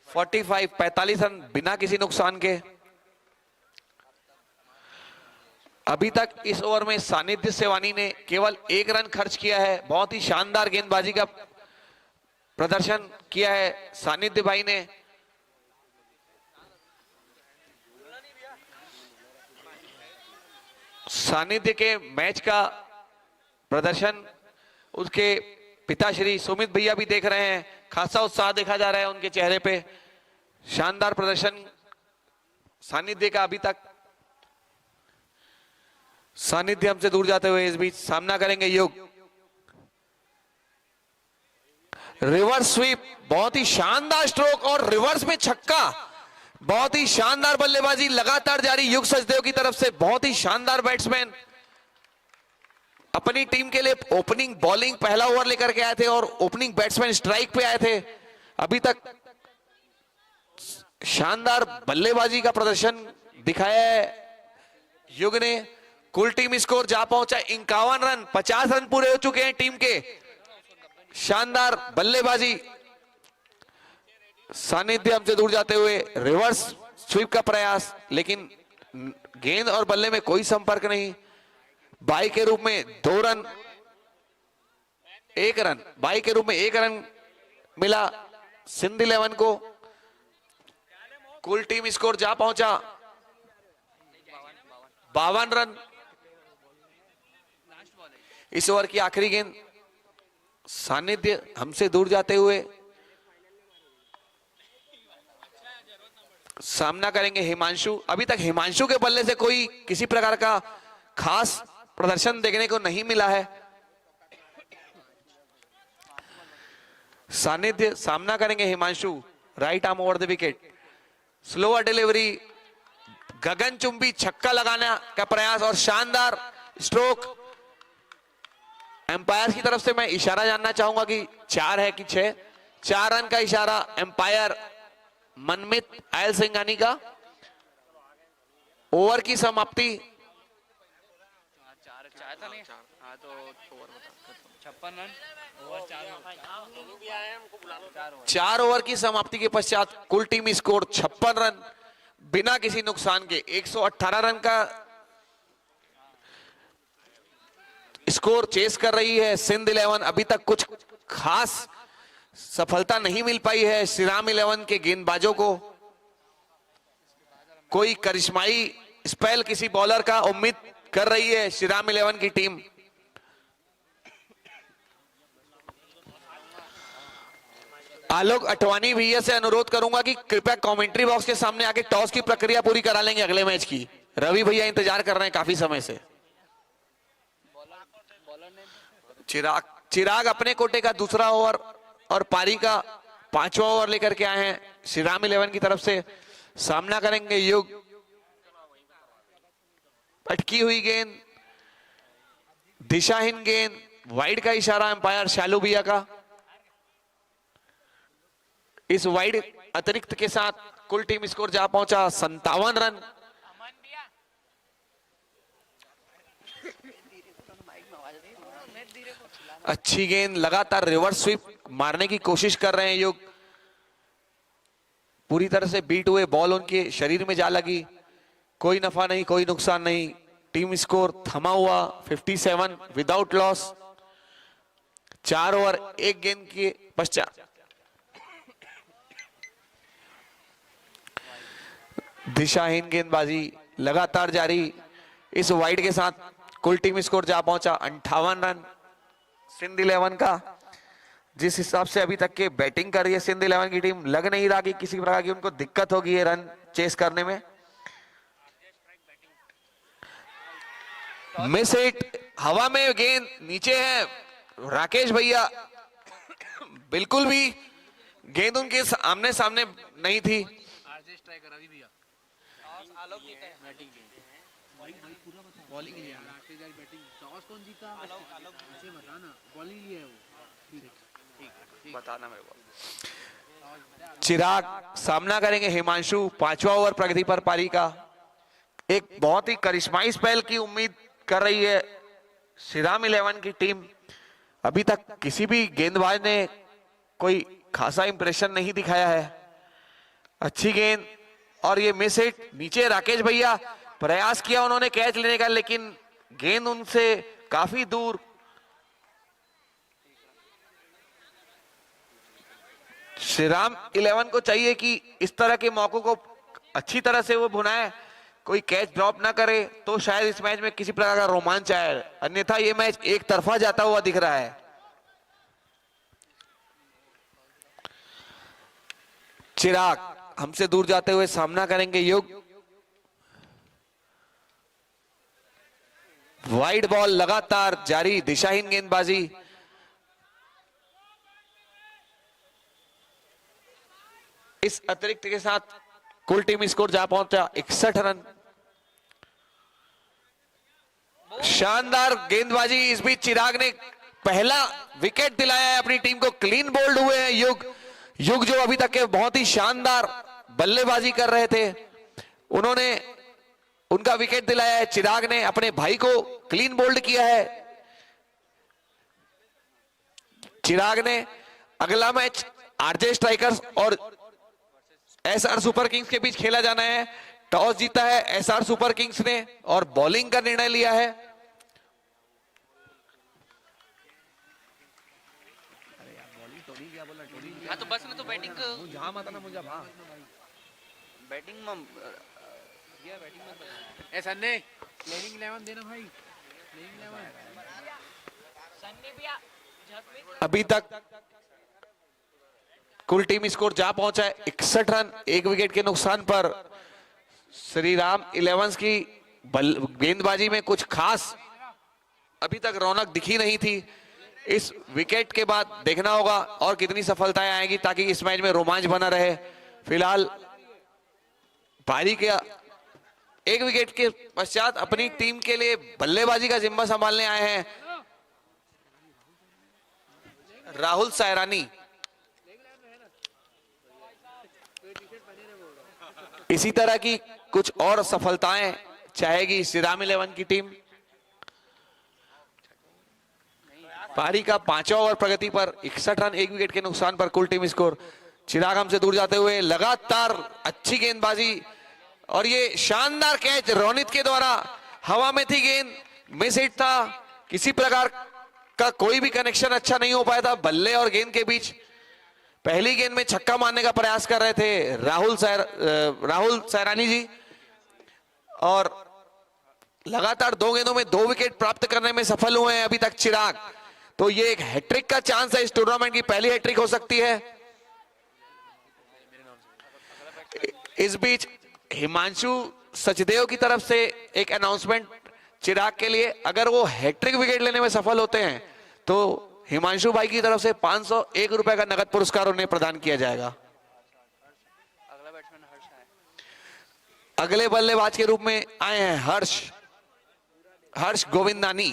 45 रन बिना किसी नुकसान के। अभी तक इस ओवर में सानिध्य सेवानी ने केवल 1 रन खर्च किया है। बहुत ही शानदार गेंदबाजी का प्रदर्शन किया है सानिध्य भाई ने। सानिध्य के मैच का प्रदर्शन उसके पिताश्री सुमित भैया भी देख रहे हैं। खासा उत्साह देखा जा रहा है उनके चेहरे पे। शानदार प्रदर्शन सानिध्य का अभी तक। सानिध्य हमसे दूर जाते हुए इस बीच सामना करेंगे युग। रिवर्स स्वीप, बहुत ही शानदार स्ट्रोक और रिवर्स में छक्का। बहुत ही शानदार बल्लेबाजी लगातार जारी युग सचदेव की तरफ से। बहुत ही शानदार बैट्समैन अपनी टीम के लिए ओपनिंग बॉलिंग पहला ओवर लेकर के आए थे और ओपनिंग बैट्समैन स्ट्राइक पे आए थे। अभी तक शानदार बल्लेबाजी का प्रदर्शन दिखाया है युग ने। कुल टीम स्कोर जा पहुंचा 51 रन। 50 रन पूरे हो चुके हैं टीम के। शानदार बल्लेबाजी। सानिध्य हमसे दूर जाते हुए रिवर्स स्वीप का प्रयास, लेकिन गेंद और बल्ले में कोई संपर्क नहीं। बाई के रूप में 2 रन, 1 रन, बाई के रूप में 1 रन मिला सिंध 11 को। कुल टीम स्कोर जा पहुंचा 52 रन। इस ओवर की आखिरी गेंद सानिध्य हमसे दूर जाते हुए सामना करेंगे हिमांशु। अभी तक हिमांशु के बल्ले से कोई किसी प्रकार का खास प्रदर्शन देखने को नहीं मिला है। सानिध्य सामना करेंगे Himanshu. Right arm over the wicket, slower delivery, गगनचुंबी छक्का लगाने का प्रयास और शानदार स्ट्रोक। एम्पायर की तरफ से मैं इशारा जानना चाहूंगा कि 4 है कि 6। 4 रन का इशारा एम्पायर मनमित आयल सिंघानी का। ओवर की समाप्ति 4 ओवर की समाप्ति के पश्चात कुल टीम स्कोर 56 रन बिना किसी नुकसान के। 118 रन का स्कोर चेस कर रही है सिंध 11। अभी तक कुछ खास सफलता नहीं मिल पाई है श्रीराम 11 के गेंदबाजों को। कोई करिश्माई स्पेल किसी बॉलर का उम्मीद कर रही है श्रीराम 11 की टीम। आलोक अटवानी भैया से अनुरोध करूंगा कि कृपया कमेंट्री बॉक्स के सामने आके टॉस की प्रक्रिया पूरी करा लेंगे अगले मैच की। रवि भैया इंतजार कर रहे हैं काफी समय से। चिराग अपने कोटे का दूसरा ओवर और पारी का 5वां ओवर लेकर के आए हैं श्रीराम 11 की तरफ से। सामना करेंगे युग। अटकी हुई गेंद दिशाहीन गेंद, वाइड का इशारा अंपायर शालू भैया का। इस वाइड अतिरिक्त के साथ कुल टीम स्कोर जा पहुंचा 57 रन। अच्छी गेंद, लगातार रिवर्स स्वीप मारने की कोशिश कर रहे हैं युग। पूरी तरह से बीट हुए, बॉल उनके शरीर में जा लगी। कोई नफा नहीं, कोई नुकसान नहीं। टीम स्कोर थमा हुआ 57 विदाउट लॉस। 4 ओवर 1 गेंद के पश्चात दिशाहीन गेंदबाजी लगातार जारी। इस वाइड के साथ कुल टीम स्कोर जा पहुंचा 58 रन सिंध 11 का। जिस हिसाब से अभी तक के बैटिंग कर रही है सिंध 11 की टीम, लग नहीं रहा कि किसी प्रकार की उनको दिक्कत होगी ये रन चेस करने में। मिस हिट, हवा में गेंद नीचे है। राकेश भैया बिल्कुल भी गेंद उनके आमने सामने नहीं थी। बॉलिंग लिया, बैटिंग टॉस कौन जीता? ऐसे बताना, बॉलिंग लिया है वो। बताना मेरे को। चिराग सामना करेंगे हिमांशु। 5वां ओवर प्रगति पर पारी का। एक बहुत ही करिश्माई स्पेल की उम्मीद कर रही है श्रीराम 11 की टीम। अभी तक किसी भी गेंदबाज ने कोई खासा इंप्रेशन नहीं दिखाया है। अच्छी गेंद और ये मिस हिट। नीचे राकेश भैया प्रयास किया उन्होंने कैच लेने का, लेकिन गेंद उनसे काफी दूर। श्रीराम 11 को चाहिए कि इस तरह के मौकों को अच्छी तरह से वो भुनाए, कोई कैच ड्रॉप ना करे, तो शायद इस मैच में किसी प्रकार का रोमांच आए। अन्यथा ये मैच एक तरफा जाता हुआ दिख रहा है। चिराग हमसे दूर जाते हुए सामना करेंगे युग। वाइड बॉल लगातार जारी, दिशाहीन गेंदबाजी। इस अतिरिक्त के साथ कुल टीम स्कोर जा पहुंचा 61 रन। शानदार गेंदबाजी। इस बीच चिराग ने पहला विकेट दिलाया है अपनी टीम को। क्लीन बोल्ड हुए हैं युग जो अभी तक के बहुत ही शानदार बल्लेबाजी कर रहे थे, उन्होंने उनका विकेट दिलाया है। चिराग ने अपने भाई को क्लीन बोल्ड किया है। चिराग ने अगला मैच आरजे स्ट्राइकर्स और एसआर सुपर किंग्स के बीच खेला जाना है। टॉस जीता है एसआर सुपर किंग्स ने और बॉलिंग का निर्णय लिया है। हाँ तो बस में तो बैटिंग जहाँ मत ना मुझे हाँ बैटिंग में ऐसा नहीं, प्लेइंग 11 देना भाई, प्लेइंग 11। अभी तक कुल टीम स्कोर जा पहुंचा है 61 रन। 1 विकेट के नुकसान पर श्रीराम 11 की गेंदबाजी में कुछ खास अभी तक रौनक दिखी नहीं थी। इस विकेट के बाद देखना होगा और कितनी सफलताएं आएंगी ताकि इस मैच में रोमांच बना रहे। फिलहाल पारी के 1 विकेट के पश्चात अपनी टीम के लिए बल्लेबाजी का जिम्मा संभालने आए हैं राहुल सैरानी। इसी तरह की कुछ और सफलताएं चाहेगी श्रीराम 11 की टीम। पारी का 5वां ओवर प्रगति पर 61 रन 1 विकेट के नुकसान पर कुल टीम स्कोर। चिराग हमसे दूर जाते हुए लगातार अच्छी गेंदबाजी और ये शानदार कैच रोनित के द्वारा। हवा में थी गेंद, मिस हिट था, किसी प्रकार का कोई भी कनेक्शन अच्छा नहीं हो पाया था बल्ले और गेंद के बीच। पहली गेंद में छक्का मारने का प्रयास कर रहे थे राहुल सैरानी जी और लगातार 2 गेंदों में 2 विकेट प्राप्त करने में सफल हुए हैं अभी तक चिराग। तो ये एक हैट्रिक का चांस है, इस टूर्नामेंट की पहली हैट्रिक हो सकती है। इस बीच हिमांशु सचदेव की तरफ से एक अनाउंसमेंट चिराग के लिए, अगर वो हैट्रिक विकेट लेने में सफल होते हैं तो हिमांशु भाई की तरफ से 501 रुपए का नगद पुरस्कार उन्हें प्रदान किया जाएगा। अगला बैट्समैन हर्ष है। अगले बल्लेबाज के रूप में आए हैं हर्ष गोविंदानी।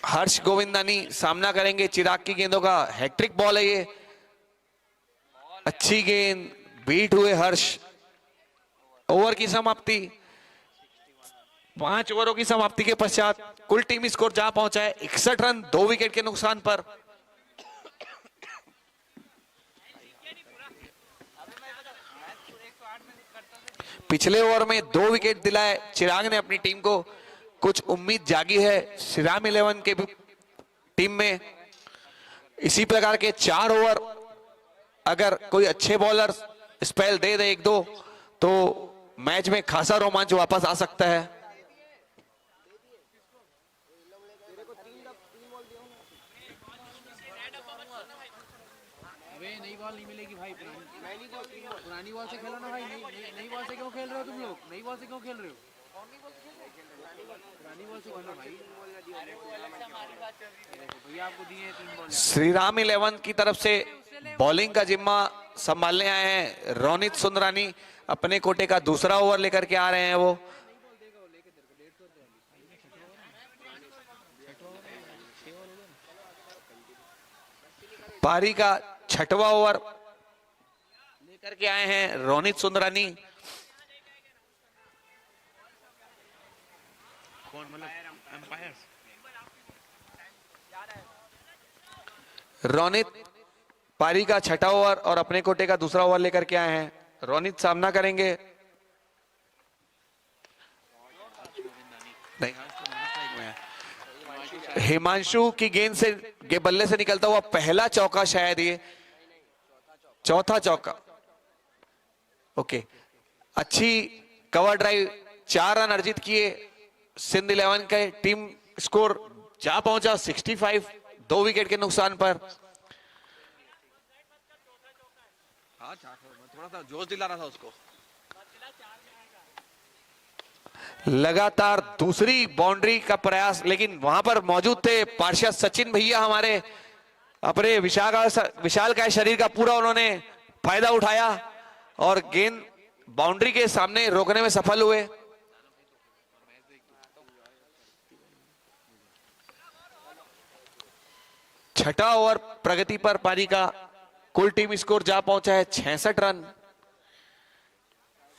हर्ष गोविंदानी सामना करेंगे चिराग की गेंदों का। हैट्रिक बॉल है ये, अच्छी गेंद, बीट हुए हर्ष। ओवर की समाप्ति, 5 ओवरों की समाप्ति के पश्चात कुल टीम स्कोर जहां पहुंचा है 61 रन 2 विकेट के नुकसान पर। पिछले ओवर में 2 विकेट दिलाए चिराग ने अपनी टीम को। कुछ उम्मीद जागी है श्रीराम 11 के टीम में। इसी प्रकार के 4 ओवर अगर कोई अच्छे बॉलर स्पेल दे दे 1-2 तो मैच में खासा रोमांच वापस आ सकता है। नई बॉल नहीं मिलेगी भाई, पुरानी बॉल से खेलो ना भाई। नई बॉल से क्यों खेल रहे हो तुम लोग? नई बॉल से क्यों खेल रहे हो? पुरानी बॉल से खेलो भाई। भैया आपको दिए हैं 3 बॉल। श्रीराम 11 की तरफ से बॉलिंग का जिम्मा संभालने आए हैं रोनित सुंदरानी। अपने कोटे का दूसरा ओवर लेकर के आ रहे हैं वो। पारी का 6वां ओवर लेकर के आए हैं रोनित सुंदरानी। कौन मतलब एम्पायर? रोनित पारी का 6वां ओवर और अपने कोटे का दूसरा ओवर लेकर के आए हैं। रोनित सामना करेंगे। नहीं, हिमांशु की गेंद से बल्ले से निकलता हुआ पहला चौका, शायद ये चौथा चौका। ओके, अच्छी कवर ड्राइव, 4 रन अर्जित किए सिंध 11 के। टीम स्कोर जा पहुंचा 65 2 विकेट के नुकसान पर। थोड़ा सा जोश दिला रहा था उसको। लगातार दूसरी बाउंड्री का प्रयास, लेकिन वहां पर मौजूद थे पार्षद सचिन भैया हमारे। अपने विशालकाय शरीर का पूरा उन्होंने फायदा उठाया और गेंद बाउंड्री के सामने रोकने में सफल हुए। छठा ओवर प्रगति पर पारी का। कुल टीम स्कोर जा पहुंचा है 66 रन।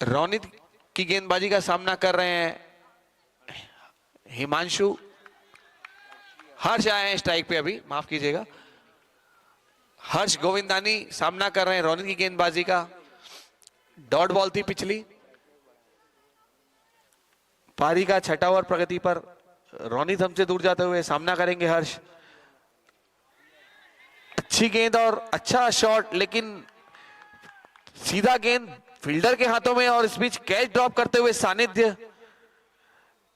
रोनित की गेंदबाजी का सामना कर रहे हैं हिमांशु। हर्ष आए हैं स्ट्राइक पे, अभी माफ कीजिएगा। हर्ष गोविंदानी सामना कर रहे हैं रोनित की गेंदबाजी का। डॉट बॉल थी पिछली। पारी का 6वां ओवर प्रगति पर। रोनित हमसे दूर जाते हुए सामना करेंगे हर्ष। अच्छी गेंद और अच्छा शॉट, लेकिन सीधा गेंद फील्डर के हाथों में और इस बीच कैच ड्रॉप करते हुए सानिध्य।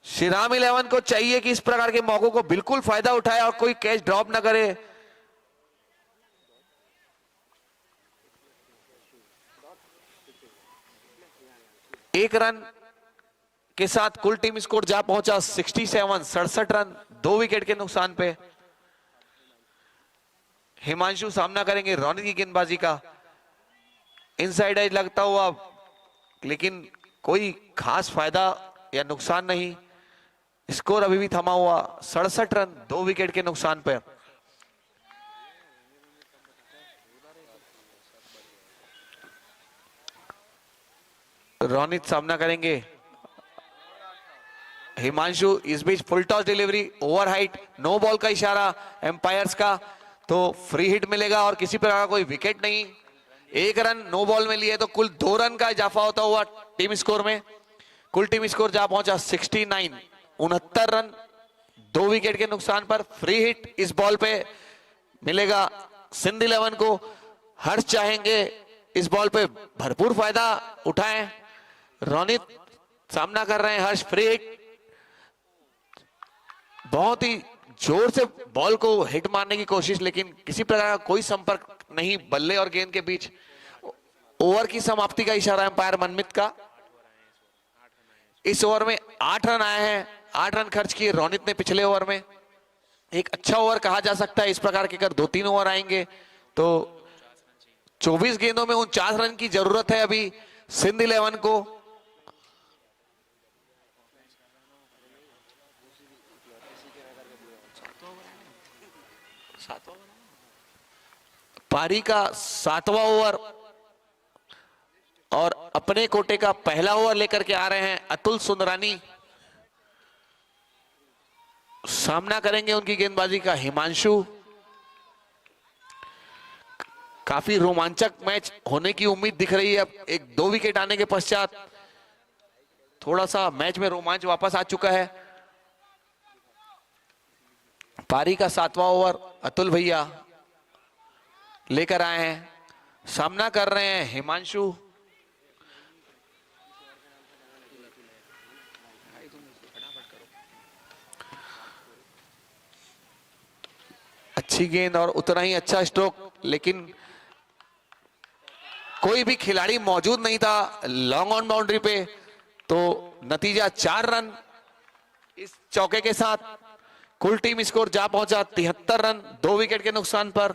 श्रीराम 11 को चाहिए कि इस प्रकार के मौकों को बिल्कुल फायदा उठाए और कोई कैच ड्रॉप ना करे। एक रन के साथ कुल टीम स्कोर जा पहुंचा 67 रन 2 विकेट के नुकसान पे। हिमांशु सामना करेंगे रोनित की गेंदबाजी का। इनसाइड एज लगता हुआ, लेकिन कोई खास फायदा या नुकसान नहीं। स्कोर अभी भी थमा हुआ 67 रन 2 विकेट के नुकसान पर। रोनित सामना करेंगे हिमांशु। इस बीच full toss delivery, over height, no ball का इशारा एम्पायर्स का, तो फ्री हिट मिलेगा और किसी प्रकार का कोई विकेट नहीं। 1 रन नो बॉल में लिए तो कुल 2 रन का इजाफा होता हुआ टीम स्कोर में। कुल टीम स्कोर जा पहुंचा 69 रन 2 विकेट के नुकसान पर। फ्री हिट इस बॉल पे मिलेगा सिंध 11 को। हर्ष चाहेंगे इस बॉल पे भरपूर फायदा उठाएं। रोनित सामना कर रहे हैं हर्ष। फ्री हिट, बहुत ही जोर से बॉल को हिट मारने की कोशिश, लेकिन किसी प्रकार का कोई संपर्क नहीं बल्ले और गेंद के बीच। ओवर की समाप्ति का इशारा एम्पायर मनमित का। इस ओवर में 8 रन आए हैं। 8 रन खर्च किए रोनित ने पिछले ओवर में। एक अच्छा ओवर कहा जा सकता है। इस प्रकार के अगर 2-3 ओवर आएंगे तो 24 गेंदों में 49 रन की जरूरत है अभी सिंध 11 को। पारी का 7वां ओवर और अपने कोटे का पहला ओवर लेकर के आ रहे हैं अतुल सुंदरानी। सामना करेंगे उनकी गेंदबाजी का हिमांशु। काफी रोमांचक मैच होने की उम्मीद दिख रही है। अब 1-2 विकेट आने के पश्चात थोड़ा सा मैच में रोमांच वापस आ चुका है। पारी का 7वां ओवर अतुल भैया लेकर आए हैं। सामना कर रहे हैं हिमांशु। अच्छी गेंद और उतना ही अच्छा स्ट्रोक, लेकिन कोई भी खिलाड़ी मौजूद नहीं था लॉन्ग ऑन बाउंड्री पे, तो नतीजा 4 रन इस चौके के साथ। कुल टीम स्कोर जा पहुंचा 73 रन 2 विकेट के नुकसान पर।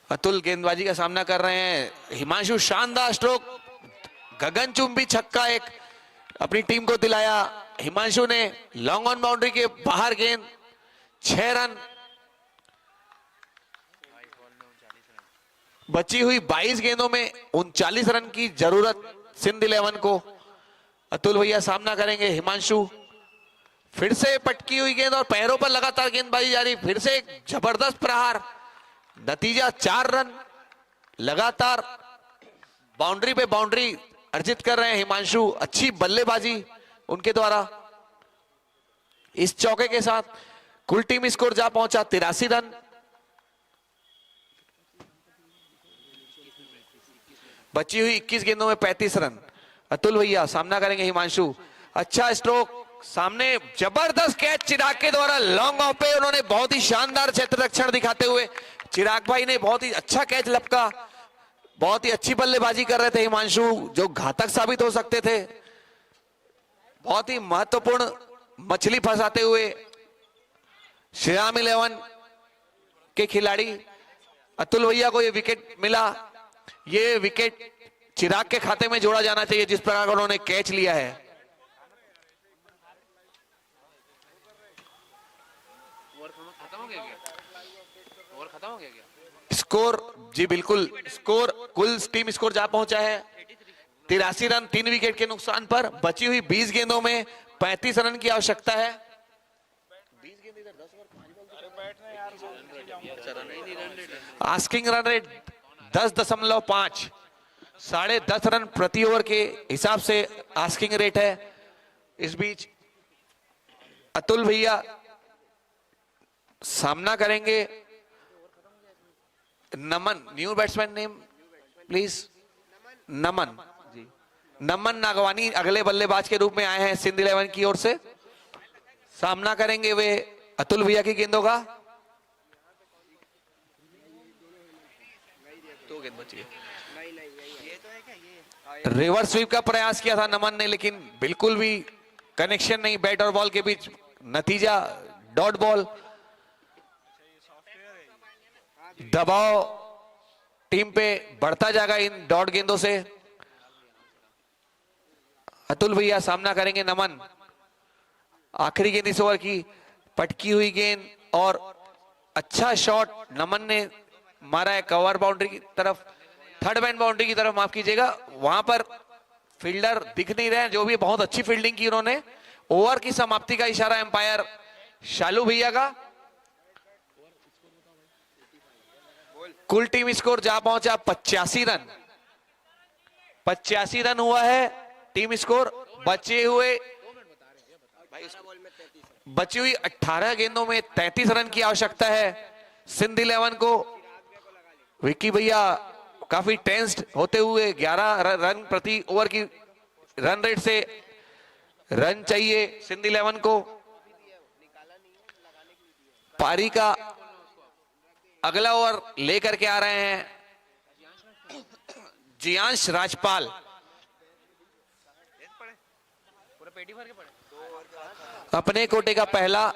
अतुल गेंदबाजी का सामना कर रहे हैं। हिमांशु शानदार स्ट्रोक, गगनचुंबी छक्का एक अपनी टीम को दिलाया। हिमांशु ने लॉन्ग ऑन बाउंड्री के बाहर गेंद, 6 रन। बची हुई 22 गेंदों में 39 रन की जरूरत सिंध 11 को। अतुल भैया सामना करेंगे हिमांशु। फिर से पटकी हुई गेंद और पैरों पर लगातार गेंदबाजी जारी। फिर से एक जबरदस्त प्रहार, नतीजा 4 रन। लगातार बाउंड्री पे बाउंड्री अर्जित कर रहे हैं हिमांशु। अच्छी बल्लेबाजी उनके द्वारा। इस चौके के साथ कुल टीम स्कोर जा पहुंचा 83 रन। बची हुई 21 गेंदों में 35 रन। अतुल भैया सामना करेंगे हिमांशु। अच्छा स्ट्रोक, सामने जबरदस्त कैच चिराग के द्वारा लॉन्ग ऑफ पे। उन्होंने बहुत ही शानदार क्षेत्र रक्षण दिखाते हुए चिराग भाई ने बहुत ही अच्छा कैच लपका। बहुत ही अच्छी बल्लेबाजी कर रहे थे हिमांशु, जो घातक साबित हो सकते थे। बहुत ही महत्वपूर्ण मछली फंसाते हुए श्रीराम 11 के खिलाड़ी अतुल भैया को यह विकेट मिला। ये विकेट चिराग के खाते में जोड़ा जाना चाहिए जिस प्रकार उन्होंने कैच लिया है। खत्म हो गया क्या? स्कोर जी बिल्कुल, स्कोर कुल टीम स्कोर जा पहुंचा है 83 रन 3 विकेट के नुकसान पर। बची हुई 20 गेंदों में 35 रन की आवश्यकता है। आस्किंग रन रेट 10.5, 10.5 रन प्रति ओवर के हिसाब से आस्किंग रेट है। इस बीच अतुल भैया सामना करेंगे Naman. New batsman name please. Naman ji, Naman Nagwani अगले बल्लेबाज के रूप में आए हैं सिंध 11 की ओर से। सामना करेंगे वे अतुल भैया की गेंदों का। 2 गेंद बची है। रिवर्स स्वीप का प्रयास किया था नमन ने, लेकिन बिल्कुल भी कनेक्शन नहीं बैट और बॉल के बीच। नतीजा डॉट बॉल। दबाव टीम पे बढ़ता जाएगा इन डॉट गेंदों से। अतुल भैया सामना करेंगे नमन। आखिरी गेंद इस ओवर की, पटकी हुई गेंद और अच्छा शॉट नमन ने मारा है कवर बाउंड्री की तरफ, थर्ड बैंड बाउंड्री की तरफ, माफ कीजिएगा। वहां पर फील्डर दिख नहीं रहे, जो भी बहुत अच्छी फील्डिंग की उन्होंने। ओवर की समाप्ति का इशारा एम्पायर शालू भैया का। कुल टीम स्कोर जा पहुंचा 85 रन। 85 रन हुआ है टीम स्कोर। बची हुई 18 गेंदों में 33 रन की आवश्यकता है सिंध 11 को। विक्की भैया काफी टेंस्ड होते हुए 11 रन प्रति ओवर की रन रेट से रन चाहिए सिंध 11 को। पारी का अगला ओवर लेकर के आ रहे हैं जियांश राजपाल। अपने कोटे का पहला,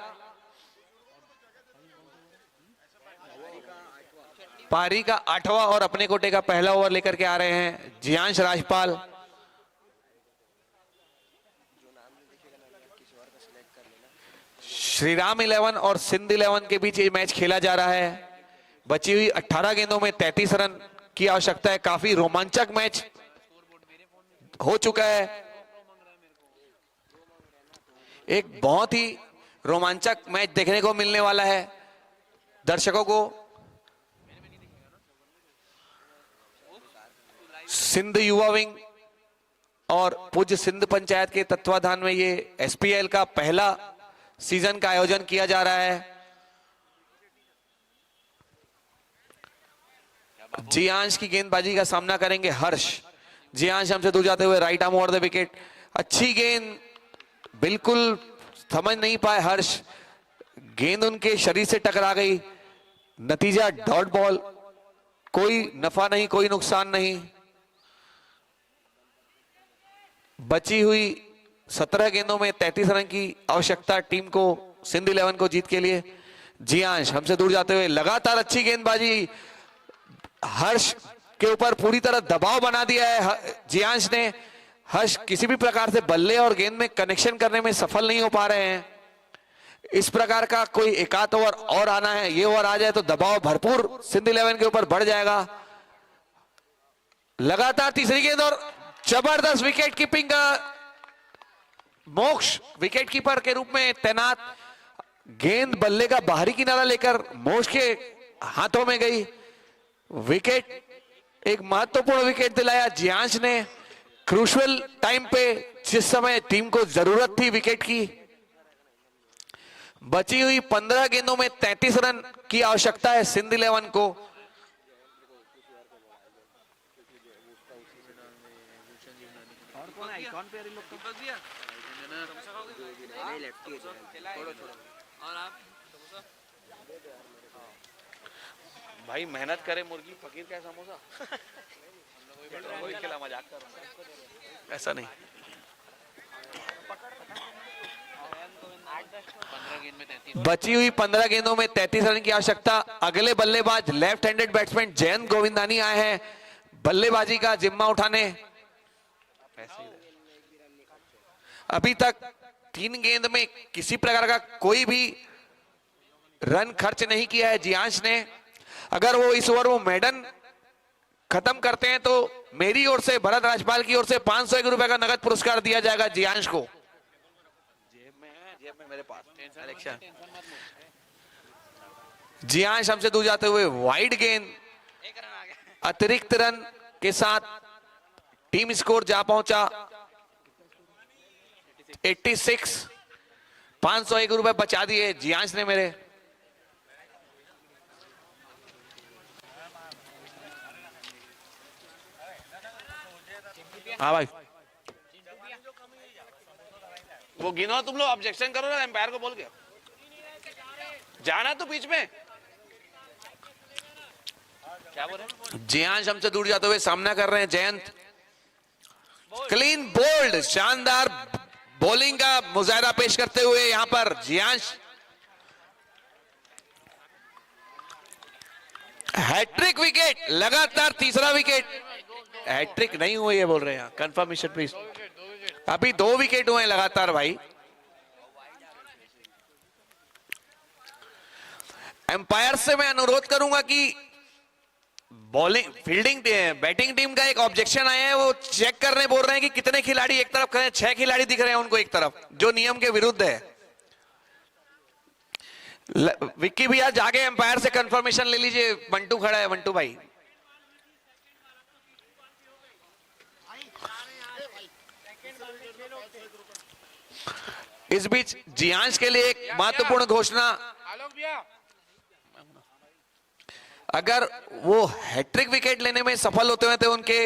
पारी का 8वां और अपने कोटे का पहला ओवर लेकर के आ रहे हैं जियांश राजपाल। श्रीराम 11 और सिंध 11 के बीच ये मैच खेला जा रहा है। बची हुई 18 गेंदों में 33 रन की आवश्यकता है। काफी रोमांचक मैच हो चुका है। एक बहुत ही रोमांचक मैच देखने को मिलने वाला है दर्शकों को। सिंध युवा विंग और पूज्य सिंध पंचायत के तत्वाधान में ये एसपीएल का पहला सीजन का आयोजन किया जा रहा है। जियांश की गेंदबाजी का सामना करेंगे हर्ष। जियांश हमसे दूर जाते हुए right arm over the wicket. अच्छी गेंद, बिल्कुल समझ नहीं पाए हर्ष, गेंद उनके शरीर से टकरा गई। नतीजा डॉट बॉल, कोई नफा नहीं कोई नुकसान नहीं। बची हुई 17 गेंदों में 33 रन की आवश्यकता टीम को, सिंध 11 को जीत के लिए। जियांश हमसे दूर जाते हुए लगातार अच्छी गेंदबाजी, हर्ष के ऊपर पूरी तरह दबाव बना दिया है जियांश ने। हर्ष किसी भी प्रकार से बल्ले और गेंद में कनेक्शन करने में सफल नहीं हो पा रहे हैं। इस प्रकार का कोई एकाध ओवर और आना है, ये ओवर आ जाए तो दबाव भरपूर सिंध 11 के ऊपर बढ़ जाएगा। लगातार तीसरी गेंद और जबरदस्त विकेट कीपिंग का मोक्ष विकेट कीपर के रूप में तैनात। गेंद बल्ले का बाहरी किनारा लेकर मोक्ष के हाथों में गई। विकेट, एक महत्वपूर्ण विकेट दिलाया जियांश ने क्रूशियल टाइम पे, जिस समय टीम को जरूरत थी विकेट की। बची हुई 15 गेंदों में 33 रन की आवश्यकता है सिंध 11 को। भाई मेहनत करे मुर्गी फकीर का समोसा। वही खिला, मजाक कर रहा हूं। ऐसा नहीं। बची हुई 15 गेंदों में 33 रन की आवश्यकता। अगले बल्लेबाज लेफ्ट हैंडेड बैट्समैन जयंत गोविंदानी आए हैं बल्लेबाजी का जिम्मा उठाने। अभी तक 3 गेंद में किसी प्रकार का कोई भी रन खर्च नहीं किया है जियांश ने। अगर वो इस ओवर में मेडन खत्म करते हैं तो मेरी ओर से, भरत राजपाल की ओर से 501 रुपए का नगद पुरस्कार दिया जाएगा जियांश को। जेब में मेरे पास इलेक्शन। जियांश हमसे दूर जाते हुए वाइड गेंद, अतिरिक्त रन के साथ टीम स्कोर जा पहुंचा 86। 501 रुपए बचा दिए जियांश ने मेरे। हाँ भाई, वो गिनो तुम लोग, ऑब्जेक्शन करो ना एम्पायर को बोल के। जाना तो बीच में। क्या बोल रहे? जियांश हमसे दूर जाते हुए सामना कर रहे हैं जयंत। क्लीन बोल्ड, शानदार बॉलिंग का मुजाहरा पेश करते हुए यहां पर जियांश। हैट्रिक विकेट, लगातार तीसरा विकेट। हैट्रिक नहीं हुई है बोल रहे हैं, कंफर्मेशन प्लीज। अभी 2 विकेट हुए हैं लगातार भाई। एम्पायर से मैं अनुरोध करूंगा कि बॉलिंग, फील्डिंग, बैटिंग टीम का एक ऑब्जेक्शन आया है, वो चेक करने बोल रहे हैं कि कितने खिलाड़ी एक तरफ खड़े हैं। 6 खिलाड़ी दिख रहे हैं उनको एक तरफ, जो नियम के विरुद्ध है। विक्की भैया जाके एम्पायर से कंफर्मेशन ले लीजिए। मंटू खड़ा है, मंटू भाई। इस बीच जियांश के लिए एक महत्वपूर्ण घोषणा, अगर वो हैट्रिक विकेट लेने में सफल होते हैं तो उनके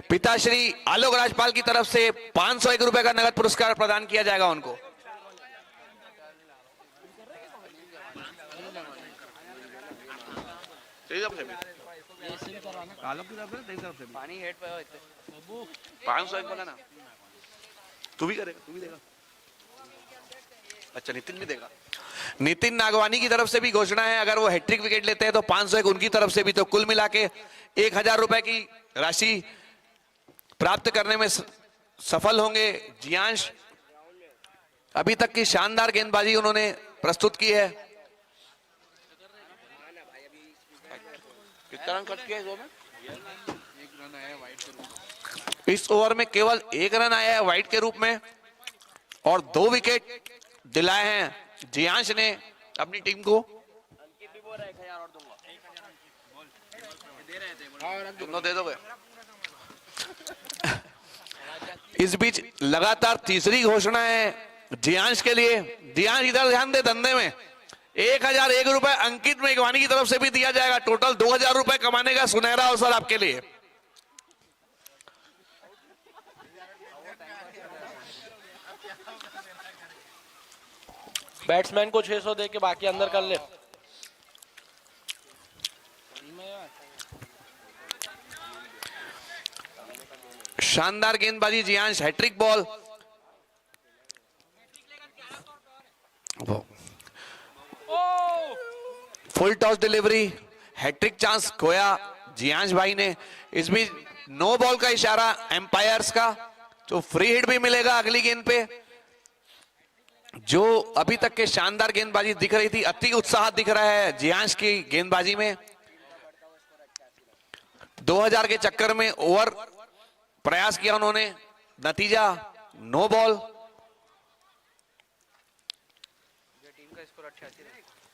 पिताश्री आलोक राजपाल की तरफ से 501 रुपए का नगद पुरस्कार प्रदान किया जाएगा उनको। पानी हेड पे 501 बोला ना। तू भी करेगा, तू भी देगा। अच्छा, नितिन भी देगा। नितिन नागवानी की तरफ से भी घोषणा है, अगर वो हैट्रिक विकेट लेते हैं तो 501 उनकी तरफ से भी, तो कुल मिला के 1000 रुपए की राशि प्राप्त करने में सफल होंगे जियांश। अभी तक की शानदार गेंदबाजी उन्होंने प्रस्तुत की है। कितना रन कट किया इस ओवर में? इस ओवर में केवल 1 रन आया है वाइड के रूप में और 2 विकेट दिलाए हैं जियांश ने अपनी टीम को। दोनों दे दोगे? इस बीच लगातार तीसरी घोषणा है जियांश के लिए। जियांश इधर ध्यान दे धंधे में। 1001 रुपए अंकित मेघवानी की तरफ से भी दिया जाएगा। टोटल 2000 रुपए कमाने का सुनहरा अवसर आपके लिए। बैट्समैन को 600 दे के बाकी अंदर कर ले। शानदार गेंदबाजी Jiyansh, hat trick ball. Full toss delivery, hat trick chance खोया जियांश भाई ने। इस बीच नो बॉल का इशारा एम्पायर्स का, तो फ्री हिट भी मिलेगा अगली गेंद पे। जो अभी तक के शानदार गेंदबाजी दिख रही थी, अति उत्साह दिख रहा है जियांश की गेंदबाजी में। 2000 के चक्कर में ओवर प्रयास किया उन्होंने, नतीजा नो बॉल।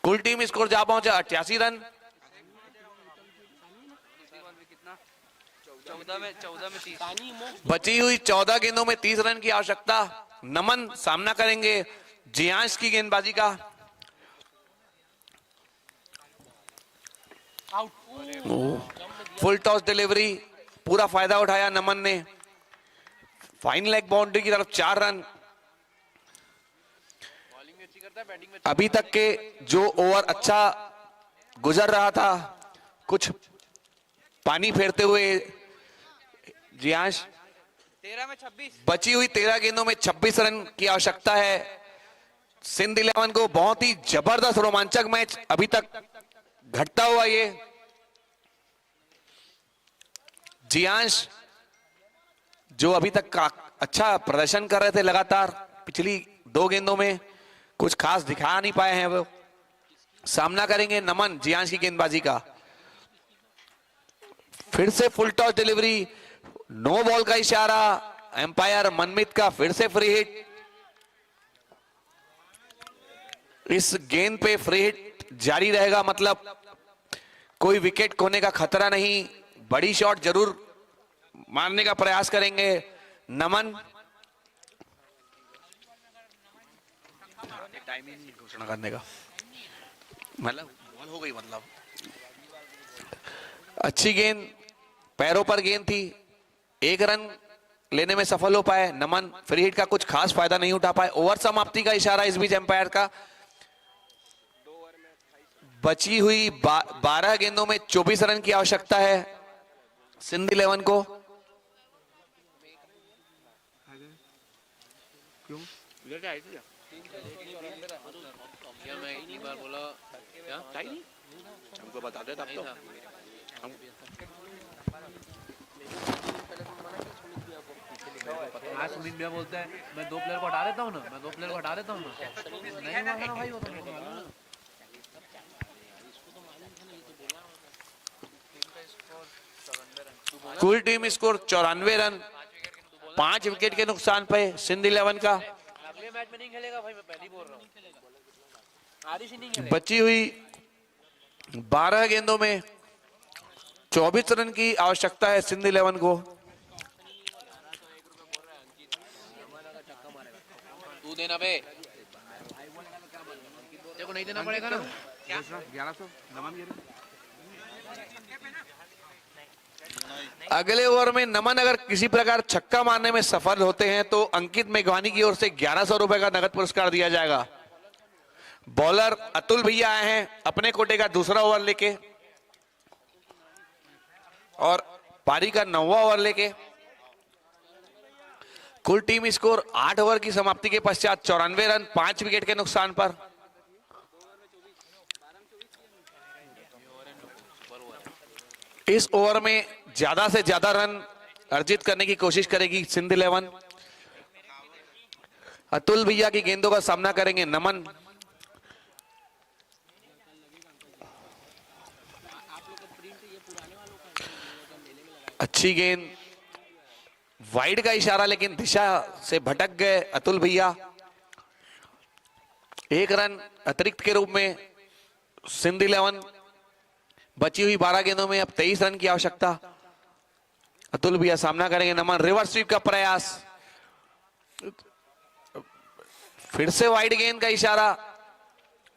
कुल टीम स्कोर जा पहुंचा 88 रन। 14 में 30। बची हुई 14 गेंदों में 30 रन की आवश्यकता। नमन सामना करेंगे जियांश की गेंदबाजी का। फुल टॉस डिलीवरी, पूरा फायदा उठाया नमन ने। फाइन लेग बाउंड्री की तरफ 4 रन। अभी तक के जो ओवर अच्छा गुजर रहा था, कुछ पानी फेरते हुए जियांश। 13 में 26। बची हुई 13 गेंदों में 26 रन की आवश्यकता है सिंध 11 को। बहुत ही जबरदस्त रोमांचक मैच अभी तक घटता हुआ ये। जियांश जो अभी तक का अच्छा प्रदर्शन कर रहे थे लगातार, पिछली 2 गेंदों में कुछ खास दिखा नहीं पाए हैं वो। सामना करेंगे नमन जियांश की गेंदबाजी का। फिर से full toss delivery, no ball का इशारा एम्पायर मनमीत का। फिर से फ्री हिट। इस गेंद पे फ्री हिट जारी रहेगा, मतलब कोई विकेट खोने का खतरा नहीं। बड़ी शॉट जरूर मारने का प्रयास करेंगे नमन। टाइमिंग घोषणा करने का मतलब बॉल हो गई। मतलब अच्छी गेंद, पैरों पर गेंद थी, 1 रन लेने में सफल हो पाए नमन। फ्री हिट का कुछ खास फायदा नहीं उठा पाए। ओवर समाप्ति का इशारा इस बीच एम्पायर का। बची हुई 12 गेंदों में 24 रन की आवश्यकता है सिंध 11 को। क्यों? इधर आई थी क्या? मैं एक बार बोला क्या? टाई नहीं? हमको बता देता अब तो। आज सुमित भैया बोलते हैं मैं 2 प्लेयर को हटा देता हूँ ना, मैं 2 प्लेयर को हटा देता हूँ ना। नहीं मांगा ना भाई वो तो। कुल टीम स्कोर 94 रन, 5 विकेट के नुकसान पे सिंध 11 का। अगले मैच में नहीं खेलेगा भाई, मैं पहले ही बोल रहा हूँ। आदिश ही नहीं खेलेगा। बची हुई 12 गेंदों में 24 रन की आवश्यकता है सिंध 11 को। तू देना बे। देखो नहीं देना पड़ेगा ना। 1100 नमन गिरे। अगले ओवर में नमन अगर किसी प्रकार छक्का मारने में सफल होते हैं तो अंकित मेघवानी की ओर से 1100 रुपए का नगद पुरस्कार दिया जाएगा। बॉलर अतुल भैया आए हैं अपने कोटे का दूसरा ओवर लेके और पारी का 9वां ओवर लेके। कुल टीम स्कोर 8 ओवर की समाप्ति के पश्चात 94 रन, 5 विकेट के नुकसान पर। इस ओवर में ज्यादा से ज्यादा रन अर्जित करने की कोशिश करेगी सिंध 11। अतुल भैया की गेंदों का सामना करेंगे नमन। अच्छी गेंद, वाइड का इशारा, लेकिन दिशा से भटक गए अतुल भैया। एक रन अतिरिक्त के रूप में सिंध 11। बची हुई 12 गेंदों में अब 23 रन की आवश्यकता। अतुल भैया सामना करेंगे नमन। रिवर्स स्वीप का प्रयास, फिर से वाइड गेंद का इशारा।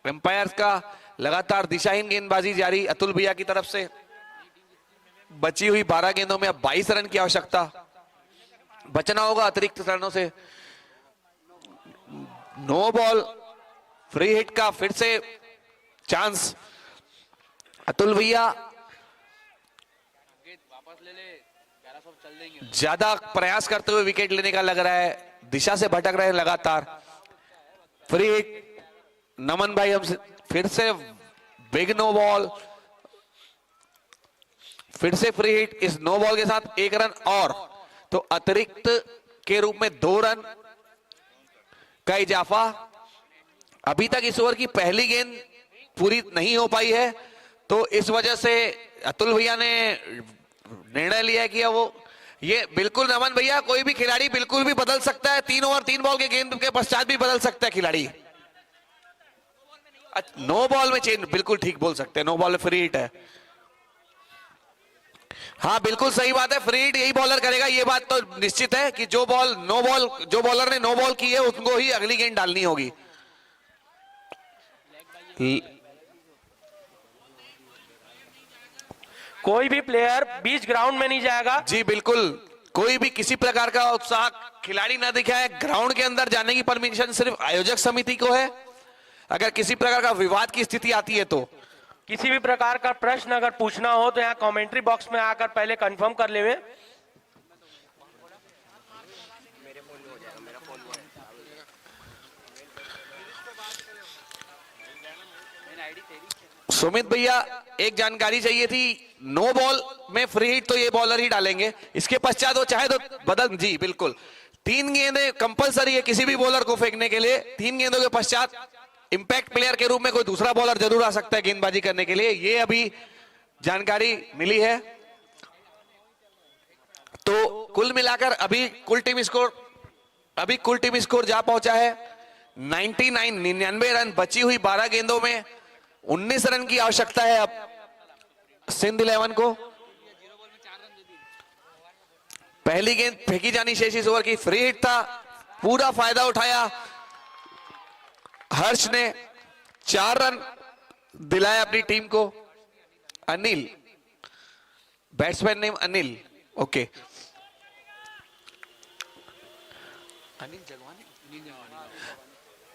एम्पायर्स का लगातार दिशाहीन गेंदबाजी जारी अतुल भैया की तरफ से। बची हुई 12 गेंदों में अब 22 रन की आवश्यकता। बचना होगा अतिरिक्त रनों से। नो बॉल, फ्री हिट का फिर से चांस। अतुल भैया ज्यादा प्रयास करते हुए विकेट लेने का लग रहा है, दिशा से भटक रहे हैं लगातार। फ्री हिट नमन भाई हमसे फिर से बिग नो बॉल, फिर से फ्री हिट। इस नो बॉल के साथ 1 रन और, तो अतिरिक्त के रूप में 2 रन का इजाफा। अभी तक इस ओवर की पहली गेंद पूरी नहीं हो पाई है, तो इस वजह से अतुल भैया ने निर्णय लिया है कि वो ये बिल्कुल नमन भैया, कोई भी खिलाड़ी बिल्कुल भी बदल सकता है। 3 ओवर 3 बॉल के गेंद के पश्चात भी बदल सकता है खिलाड़ी। नो बॉल में चेंज, बिल्कुल ठीक बोल सकते हैं, नो बॉल में फ्री हिट है। हाँ बिल्कुल सही बात है, फ्री हिट यही बॉलर करेगा, ये बात तो निश्चित है कि जो बॉलर ने नो बॉल की है उनको ही अगली गेंद डालनी होगी। कोई भी प्लेयर बीच ग्राउंड में नहीं जाएगा। जी बिल्कुल, कोई भी किसी प्रकार का उत्साह खिलाड़ी ना दिखाए। ग्राउंड के अंदर जाने की परमिशन सिर्फ आयोजक समिति को है। अगर किसी प्रकार का विवाद की स्थिति आती है तो किसी भी प्रकार का प्रश्न अगर पूछना हो तो यहाँ कमेंट्री बॉक्स में आकर पहले कंफर्म कर लेवे। सुमित भैया एक जानकारी चाहिए थी, नो बॉल में फ्री हिट तो ये बॉलर ही डालेंगे, इसके पश्चात वो चाहे तो बदल। जी बिल्कुल, 3 गेंदें कंपलसरी है किसी भी बॉलर को फेंकने के लिए। 3 गेंदों के पश्चात इंपैक्ट प्लेयर के रूप में कोई दूसरा बॉलर जरूर आ सकता है गेंदबाजी करने के लिए, ये अभी जानकारी मिली है। तो कुल मिलाकर अभी कुल टीम स्कोर जा पहुंचा है 99 रन। बची हुई 12 गेंदों में 19 रन की आवश्यकता है अब सिंध 11 को। पहली गेंद फेंकी जानी शेष इस ओवर की, फ्री हिट था, पूरा फायदा उठाया हर्ष ने। 4 रन दिलाया अपनी टीम को। Anil, batsman name Anil, okay.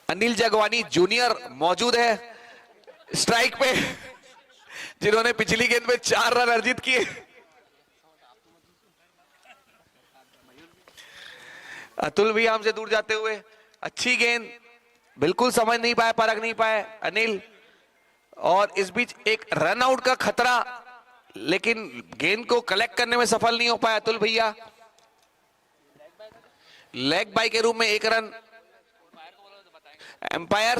Anil Jagwani junior मौजूद है स्ट्राइक पे, जिन्होंने पिछली गेंद में 4 रन अर्जित किए। अतुल भी हमसे दूर जाते हुए, अच्छी गेंद, बिल्कुल समझ नहीं पाए, परख नहीं पाए अनिल। और इस बीच एक रन आउट का खतरा, लेकिन गेंद को कलेक्ट करने में सफल नहीं हो पाया अतुल भैया। लेग बाई के रूप में 1 रन। एम्पायर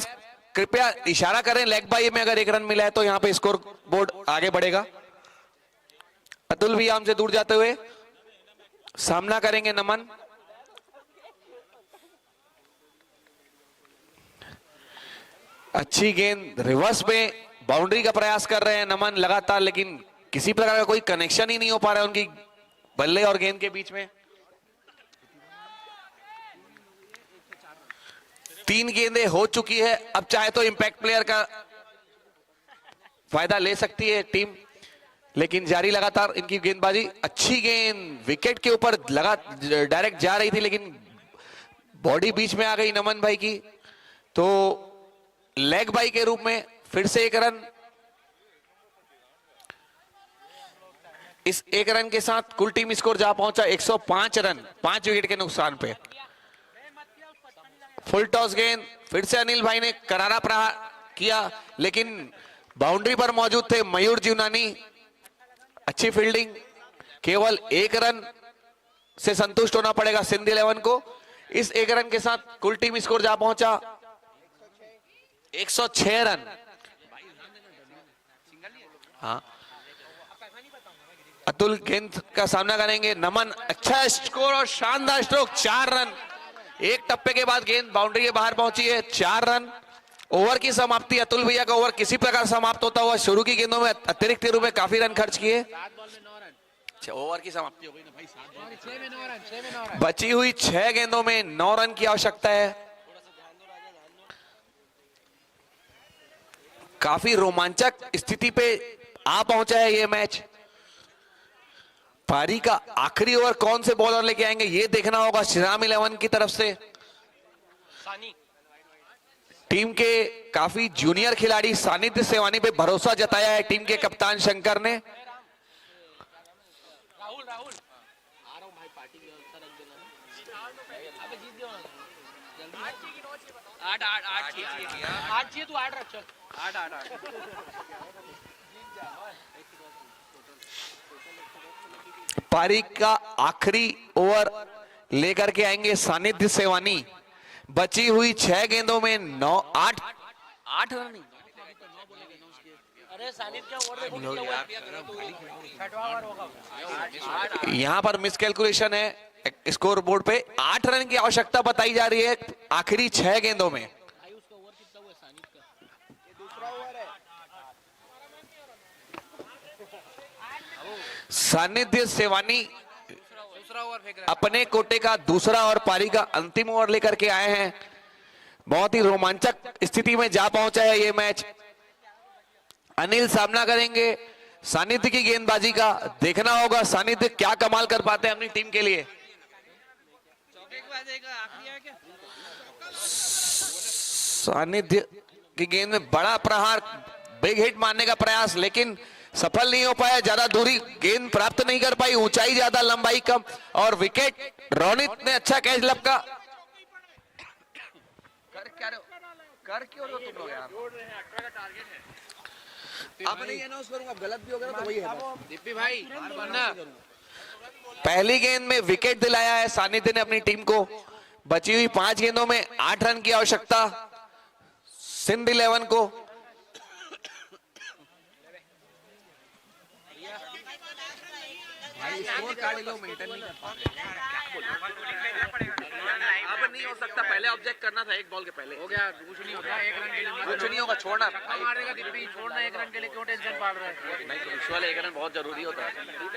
कृपया इशारा करें, लेग बाई में अगर 1 रन मिला है तो यहां पे स्कोर बोर्ड आगे बढ़ेगा। अतुल भैया हमसे दूर जाते हुए सामना करेंगे नमन। अच्छी गेंद, रिवर्स में बाउंड्री का प्रयास कर रहे हैं नमन लगातार, लेकिन किसी प्रकार का कोई कनेक्शन ही नहीं हो पा रहा है उनकी बल्ले और गेंद के बीच में। 3 गेंदें हो चुकी है, अब चाहे तो इंपैक्ट प्लेयर का फायदा ले सकती है टीम, लेकिन जारी लगातार इनकी गेंदबाजी। अच्छी गेंद विकेट के ऊपर लगा, डायरेक्ट जा रही थी, लेकिन बॉडी बीच में आ गई नमन भाई की, तो लेग बाई के रूप में फिर से 1 रन। इस 1 रन के साथ कुल टीम स्कोर जा पहुंचा 105 रन, 5 विकेट के नुकसान पे। फुल टॉस गेंद, फिर से अनिल भाई ने करारा प्रहार किया, लेकिन बाउंड्री पर मौजूद थे मयूर जीवनानी। अच्छी फील्डिंग, केवल 1 रन से संतुष्ट होना पड़ेगा सिंध 11 को। इस 1 रन के साथ कुल टीम स्कोर जा पहुंचा 106 रन। हाँ, अतुल गेंद का सामना करेंगे, नमन अच्छा स्कोर और शानदार स्ट्रोक, 4 रन। एक टप्पे के बाद गेंद बाउंड्री के बाहर पहुंची है, 4 रन। ओवर की समाप्ति, अतुल भैया का ओवर किसी प्रकार समाप्त होता हुआ शुरू की गेंदों में अतिरिक्त के रूप में काफी रन खर्च किए। ओवर की समाप्ति हो गई ना भाई, 6 में 9 रन। बची हुई 6 गेंदों में 9 रन की आवश्यकता है। काफी रोमांचक स्थिति पे आ पहुंचा है ये मैच। पारी का आखिरी ओवर कौन से बॉलर लेके आएंगे ये देखना होगा श्रीराम 11 की तरफ से। टीम के काफी जूनियर खिलाड़ी सानिध्य सेवानी पे भरोसा जताया है टीम के कप्तान शंकर ने। पारी का आखिरी ओवर लेकर के आएंगे सानिध्य सेवानी। बची हुई 6 गेंदों में 8 रन। अरे सानिध्य क्या ओवर यहां पर मिस कैलकुलेशन है स्कोर बोर्ड पे। 8 रन की आवश्यकता बताई जा रही है आखिरी 6 गेंदों में। सानिध्य सेवानी अपने कोटे का दूसरा और पारी का अंतिम ओवर लेकर के आए हैं। बहुत ही रोमांचक स्थिति में जा पहुंचा है ये मैच। अनिल सामना करेंगे सानिध्य की गेंदबाजी का। देखना होगा सानिध्य क्या कमाल कर पाते हैं अपनी टीम के लिए। सानिध्य की गेंद में बड़ा प्रहार, बिग हिट मारने का प्रयास, लेकिन सफल नहीं हो पाया। ज्यादा दूरी गेंद प्राप्त नहीं कर पाई, ऊंचाई ज्यादा लंबाई कम और विकेट। रोनित ने अच्छा कैच लपका। कर क्यों रहे हो तुम लोग यार? अब नहीं अनाउंस करूंगा, गलत भी हो गया तो वही है दीप्ति भाई। पहली गेंद में विकेट दिलाया है सानिध्य ने अपनी टीम को। बची हुई 5 गेंदों में 8 रन की आवश्यकता सिंध 11 को। स्कोर कार्ड लोग मेंटेन नहीं कर पाते। अब नहीं हो सकता, पहले ऑब्जेक्ट करना था 1 बॉल के पहले। हो गया, कुछ नहीं होगा, 1 रन के लिए कुछ नहीं होगा, छोड़ना मारेगा दीप्ति, छोड़ना 1 रन के लिए क्यों टेंशन पाल रहा है? नहीं तो इस वाले 1 रन बहुत जरूरी होता है।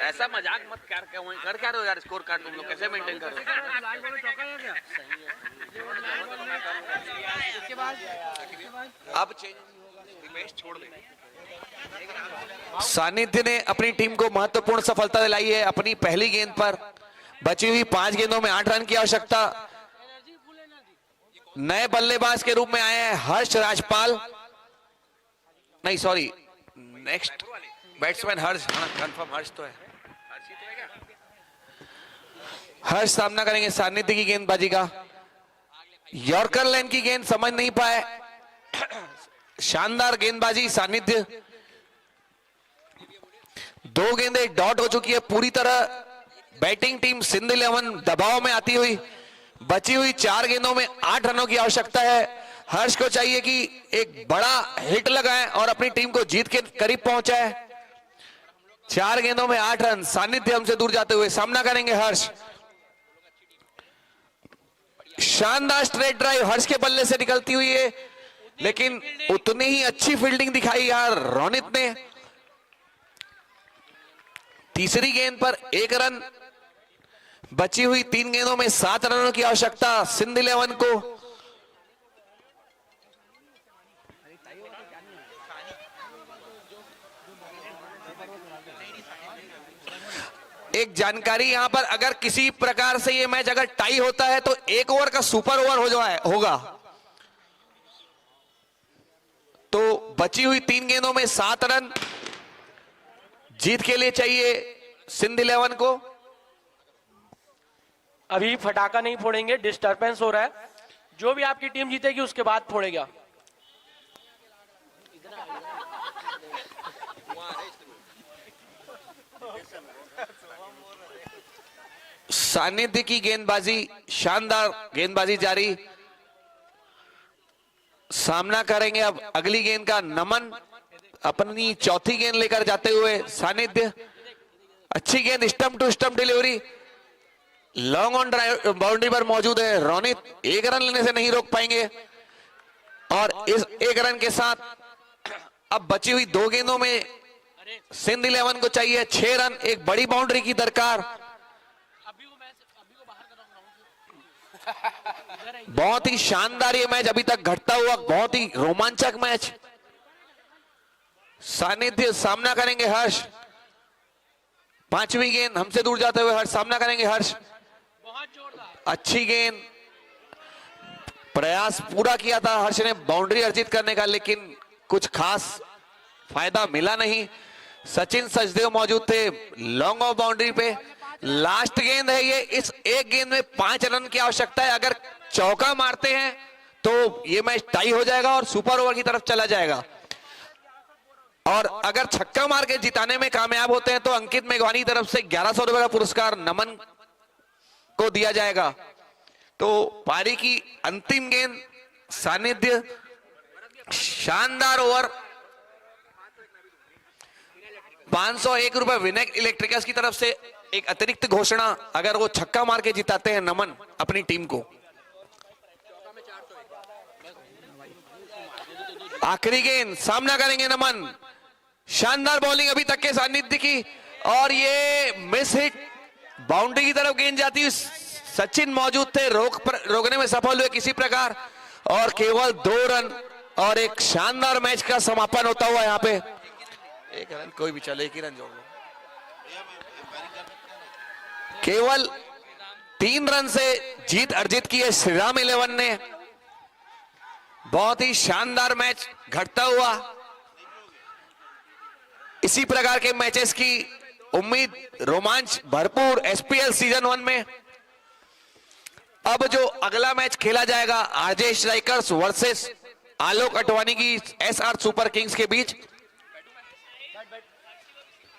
ऐसा मजाक मत कर क्या रहे हो यार? स्कोर कार्ड तुम लोग कैसे मेंटेन कर रहे हो? इसके बाद अब चेंज छोड़ दे। सानिध्य ने अपनी टीम को महत्वपूर्ण सफलता दिलाई है अपनी पहली गेंद पर। बची हुई 5 गेंदों में 8 रन की आवश्यकता। नए बल्लेबाज के रूप में आए हैं हर्ष राजपाल, नहीं सॉरी नेक्स्ट बैट्समैन हर्ष। हाँ कंफर्म हर्ष तो है। हर्ष सामना करेंगे सानिध्य की गेंदबाजी का। यॉर्कर लाइन की गेंद समझ नहीं पाए। शानदार गेंदबाजी सानिध्य। 2 गेंदें डॉट हो चुकी है पूरी तरह। बैटिंग टीम सिंध 11 दबाव में आती हुई। बची हुई 4 गेंदों में 8 रनों की आवश्यकता है। हर्ष को चाहिए कि एक बड़ा हिट लगाएं और अपनी टीम को जीत के करीब पहुंचाए। 4 गेंदों में 8 रन। सानिध्य हमसे दूर जाते हुए सामना करेंगे हर्ष। शानदार स्ट्रेट ड्राइव हर्ष के बल्ले से निकलती हुई है, लेकिन उतनी ही अच्छी फील्डिंग दिखाई यार रोनित ने। तीसरी गेंद पर 1 रन। बची हुई 3 गेंदों में 7 रनों की आवश्यकता सिंध 11 को। एक जानकारी यहां पर, अगर किसी प्रकार से ये मैच अगर टाई होता है तो 1 ओवर का सुपर ओवर होगा। तो बची हुई 3 गेंदों में 7 रन जीत के लिए चाहिए सिंध 11 को। अभी फटाका नहीं फोड़ेंगे, डिस्टरबेंस हो रहा है। जो भी आपकी टीम जीतेगी उसके बाद फोड़ेगा। सानिध्य की गेंदबाजी, शानदार गेंदबाजी जारी। सामना करेंगे अब अगली गेंद का नमन, अपनी चौथी गेंद लेकर जाते हुए सानिध्य। अच्छी गेंद, stump to stump delivery, long on drive boundary पर मौजूद है रोनित, एक रन लेने से नहीं रोक पाएंगे। और इस एक रन के साथ अब बची हुई 2 गेंदों में सिंध 11 को चाहिए 6 रन, एक बड़ी बाउंड्री की दरकार। बहुत ही शानदार ये मैच अभी तक घटता हुआ, बहुत ही रोमांचक मैच। सानिध्य सामना करेंगे हर्ष, 5वीं गेंद हमसे दूर जाते हुए हर्ष सामना करेंगे हर्ष। अच्छी गेंद, प्रयास पूरा किया था हर्ष ने बाउंड्री अर्जित करने का, लेकिन कुछ खास फायदा मिला नहीं। सचिन सचदेव मौजूद थे लॉन्ग ऑफ बाउंड्री पे। लास्ट गेंद है ये, इस एक गेंद में 5 रन की आवश्यकता है। अगर चौका मारते हैं तो ये मैच टाई हो जाएगा और सुपर ओवर की तरफ चला जाएगा। और अगर छक्का मार के जिताने में कामयाब होते हैं तो अंकित मेघवानी की तरफ से 1100 रुपए का पुरस्कार नमन को दिया जाएगा। तो पारी की अंतिम गेंद सानिध्य, शानदार ओवर। 501 रुपए विनय इलेक्ट्रिकल्स की तरफ से एक अतिरिक्त घोषणा, अगर वो छक्का मार के जिताते हैं नमन अपनी टीम को। आखिरी गेंद, सामना करेंगे नमन। शानदार बॉलिंग अभी तक के सानिध्य की, और ये मिस हिट, बाउंड्री की तरफ गेंद जाती हुई। सचिन मौजूद थे, रोकने में सफल हुए किसी प्रकार, और केवल 2 रन और एक शानदार मैच का समापन होता हुआ यहाँ पे। 1 रन कोई भी चले, 1 ही रन जोड़ लो। केवल 3 रन से जीत अर्जित की है श्रीराम 11 ने। बहुत ही शानदार मैच घटता हुआ। इसी प्रकार के मैचेस की उम्मीद, रोमांच भरपूर एसपीएल सीजन 1 में। अब जो अगला मैच खेला जाएगा आरजे स्ट्राइकर्स वर्सेस आलोक अटवानी की एसआर सुपर किंग्स के बीच।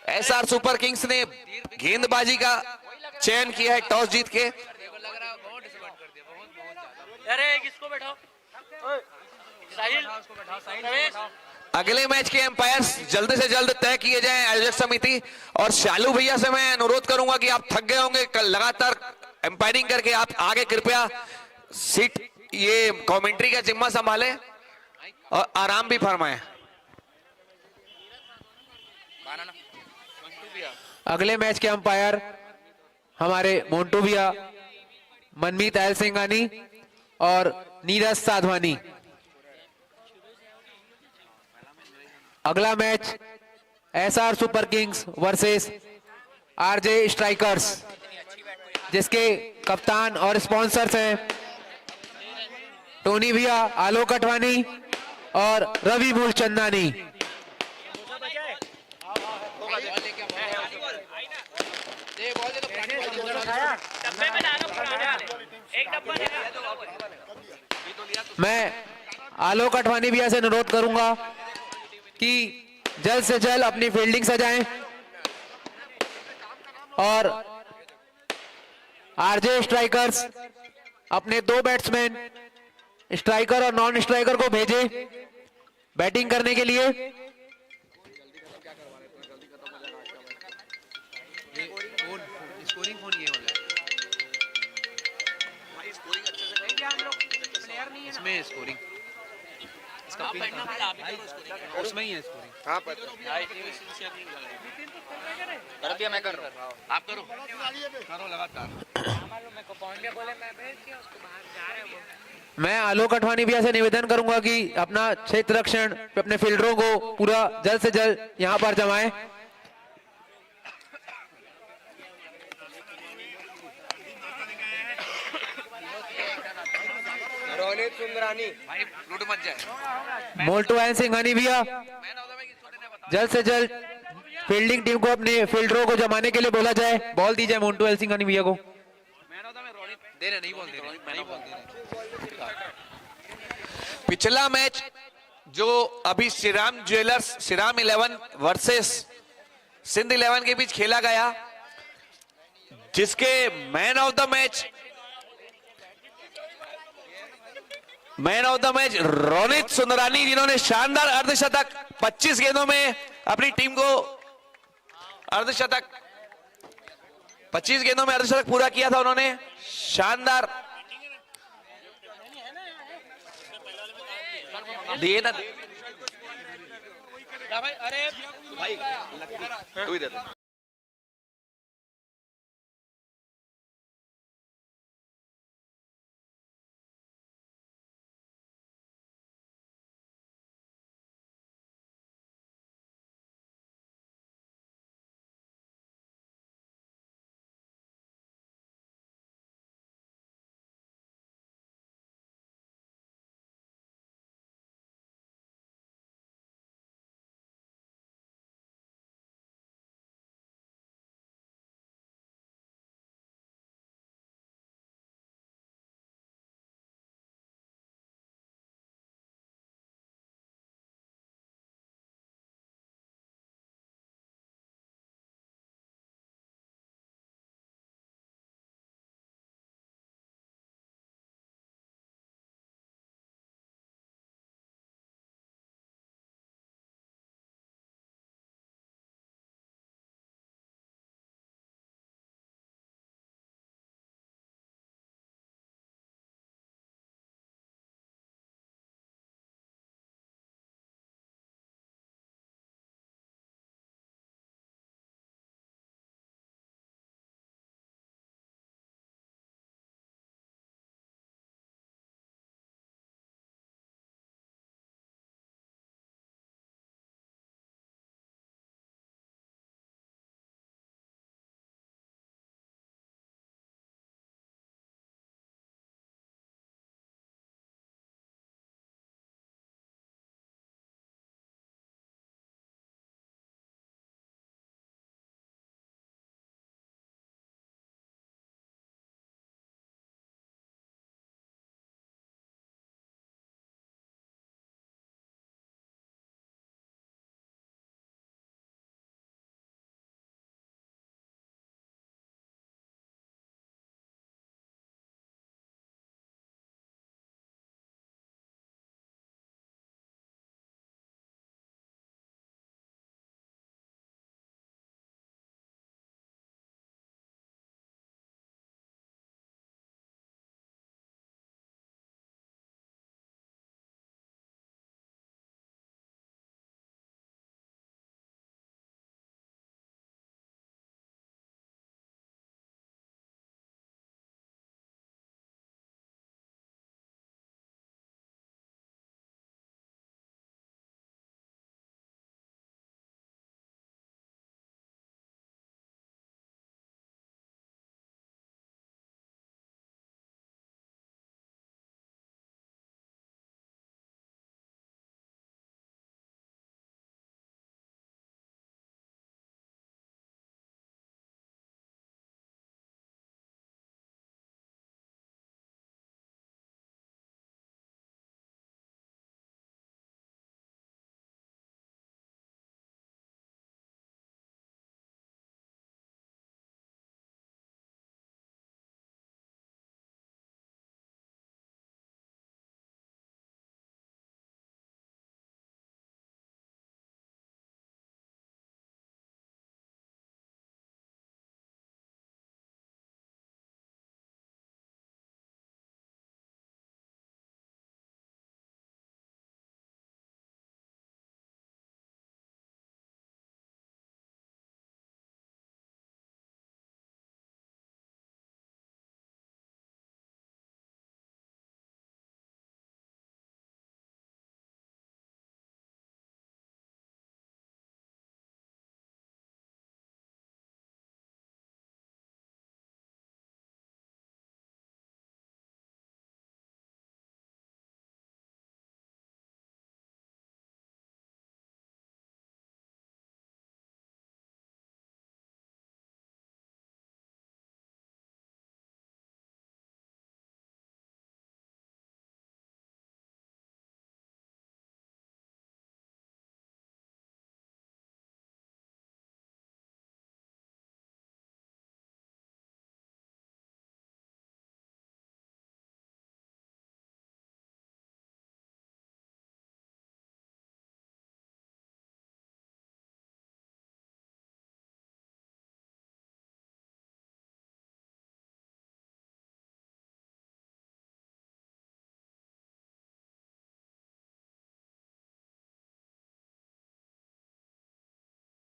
एसआर सुपर किंग्स ने गेंदबाजी का चयन किया है टॉस जीत के। अरे किसको बैठाओ? अगले मैच के एम्पायर्स जल्द से जल्द तय किए जाएं आयोजक समिति। और शालू भैया से मैं अनुरोध करूंगा कि आप थक गए होंगे कल लगातार एम्पायरिंग करके, आप आगे कृपया सीट ये कमेंट्री का जिम्मा संभालें और आराम भी फरमाएं। अगले मैच के अंपायर हमारे मोन्टू भैया, मनमीत एल सिंघानी और नीरज साधवानी। अगला match SR super Kings versus RJ strikers, जिसके कप्तान और स्पॉन्सर्स हैं टोनी भैया, आलोक अटवानी और रवि मूलचंदानी। मैं आलोक अटवानी भैया से अनुरोध करूंगा कि जल्द से जल्द अपनी फील्डिंग सजाएं और आरजे स्ट्राइकर्स अपने 2 बैट्समैन स्ट्राइकर और नॉन स्ट्राइकर को भेजे बैटिंग करने के लिए। स्कोरिंग फोन ये वाला है, इसमें स्कोरिंग इसका उसमें ही है स्कोरिंग। हाँ कर दिया, मैं कर रहा हूँ, आप करो लगातार। मैं आलोक अटवानी भैया से निवेदन करूंगा कि अपना क्षेत्र रक्षण अपने फील्डरों को पूरा जल्द से जल्द यहां पर जमाएं। रोनित सुंदरानी भाई लूट मत जाए। मोल्टू एल सिंघानी भैया जल्द से जल्द फील्डिंग टीम को अपने फील्डरों को जमाने के लिए बोला जाए। बॉल दी जाए मोन्टू एल सिंघानी भैया को। पिछला मैच जो अभी श्रीराम ज्वेलर्स, श्रीराम 11 वर्सेस सिंध 11 के बीच खेला गया, जिसके man of the match Ronit Sundrani, जिन्होंने शानदार अर्धशतक 25 गेंदों में अपनी टीम को अर्धशतक 25 गेंदों में अर्धशतक पूरा किया था उन्होंने। शानदार दिए ना अरे भाई तू ही दे दो।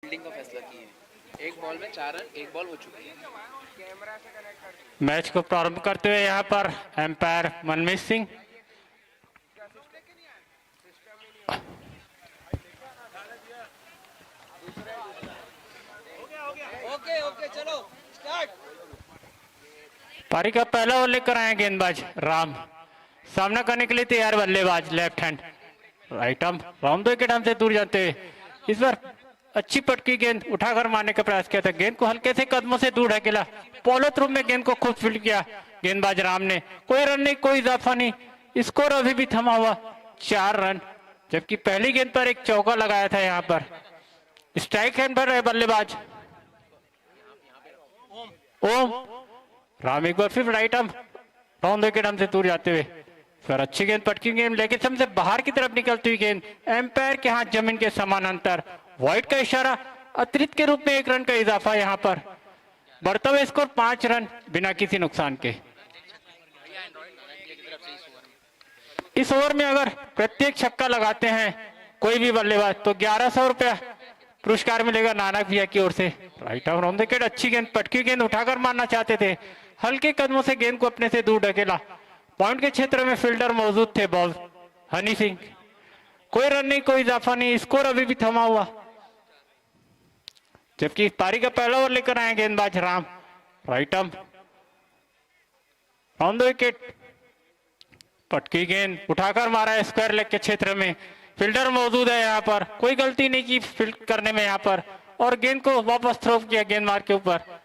फील्डिंग का फैसला किए हैं। एक बॉल में 4 रन, एक बॉल हो चुकी है। मैच को प्रारंभ करते हुए यहाँ पर एम्पायर मनमीत सिंह। ओके चलो स्टार्ट। पारी का पहला ओवर लेकर आए गेंदबाज राम। सामना करने के लिए तैयार बल्लेबाज left hand right arm round 2 wicket से दूर जाते हुए इस बार अच्छी पटकी गेंद उठाकर मारने का प्रयास किया था। गेंद को हल्के से कदमों से दूर ढकेला। पॉलो थ्रू में गेंद को खूब फील्ड किया गेंदबाज राम ने। कोई रन नहीं, कोई इजाफा नहीं, स्कोर अभी भी थमा हुआ 4 रन। जबकि पहली गेंद पर एक चौका लगाया था। यहाँ पर स्ट्राइक हैंड पर है बल्लेबाज ओम। राम एक बार फिर राइट आर्म राउंड 2 विकेट से दूर जाते हुए फिर अच्छी गेंद पटकी गेंद लेकिन सबसे बाहर की तरफ निकलती हुई गेंद। एम्पायर के हाथ जमीन के समानांतर वाइड का इशारा। अतिरिक्त के रूप में 1 रन का इजाफा। यहाँ पर बढ़ता हुआ स्कोर 5 रन बिना किसी नुकसान के। इस ओवर में अगर प्रत्येक छक्का लगाते हैं कोई भी बल्लेबाज तो 1100 रुपया पुरस्कार मिलेगा नानक भैया की ओर से। राइट आर्म राउंड विकेट अच्छी गेंद पटकी गेंद उठाकर मारना चाहते थे। हल्के कदमों से गेंद को अपने से दूर ढकेला। पॉइंट के क्षेत्र में फील्डर मौजूद थे बॉल हनी सिंह। कोई रन नहीं, कोई इजाफा नहीं, स्कोर अभी भी थमा हुआ। जबकि पारी का पहला ओवर लेकर आए गेंदबाज Ram. Right arm round 2 wicket पटकी गेंद उठाकर मारा है स्क्वायर लेग के क्षेत्र में। फील्डर मौजूद है यहाँ पर, कोई गलती नहीं की फील्ड करने में यहाँ पर और गेंद को वापस थ्रो किया गेंद मार के ऊपर।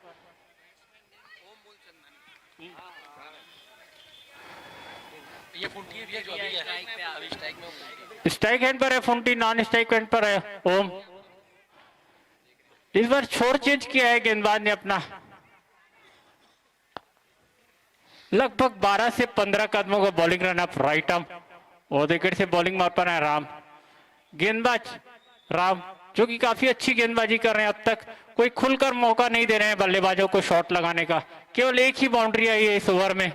स्ट्राइक हैंड पर है फुंटी, नॉन स्ट्राइक हैंड पर है ओम। इस बार छोर चेंज किया है गेंदबाज ने अपना। लगभग 12 से 15 कदमों का bowling run up. Right arm और विकेट से बॉलिंग मार पर है राम। गेंदबाज राम जो कि काफी अच्छी गेंदबाजी कर रहे हैं। अब तक कोई खुलकर मौका नहीं दे रहे हैं बल्लेबाजों को शॉट लगाने का। केवल एक ही बाउंड्री आई है इस ओवर में।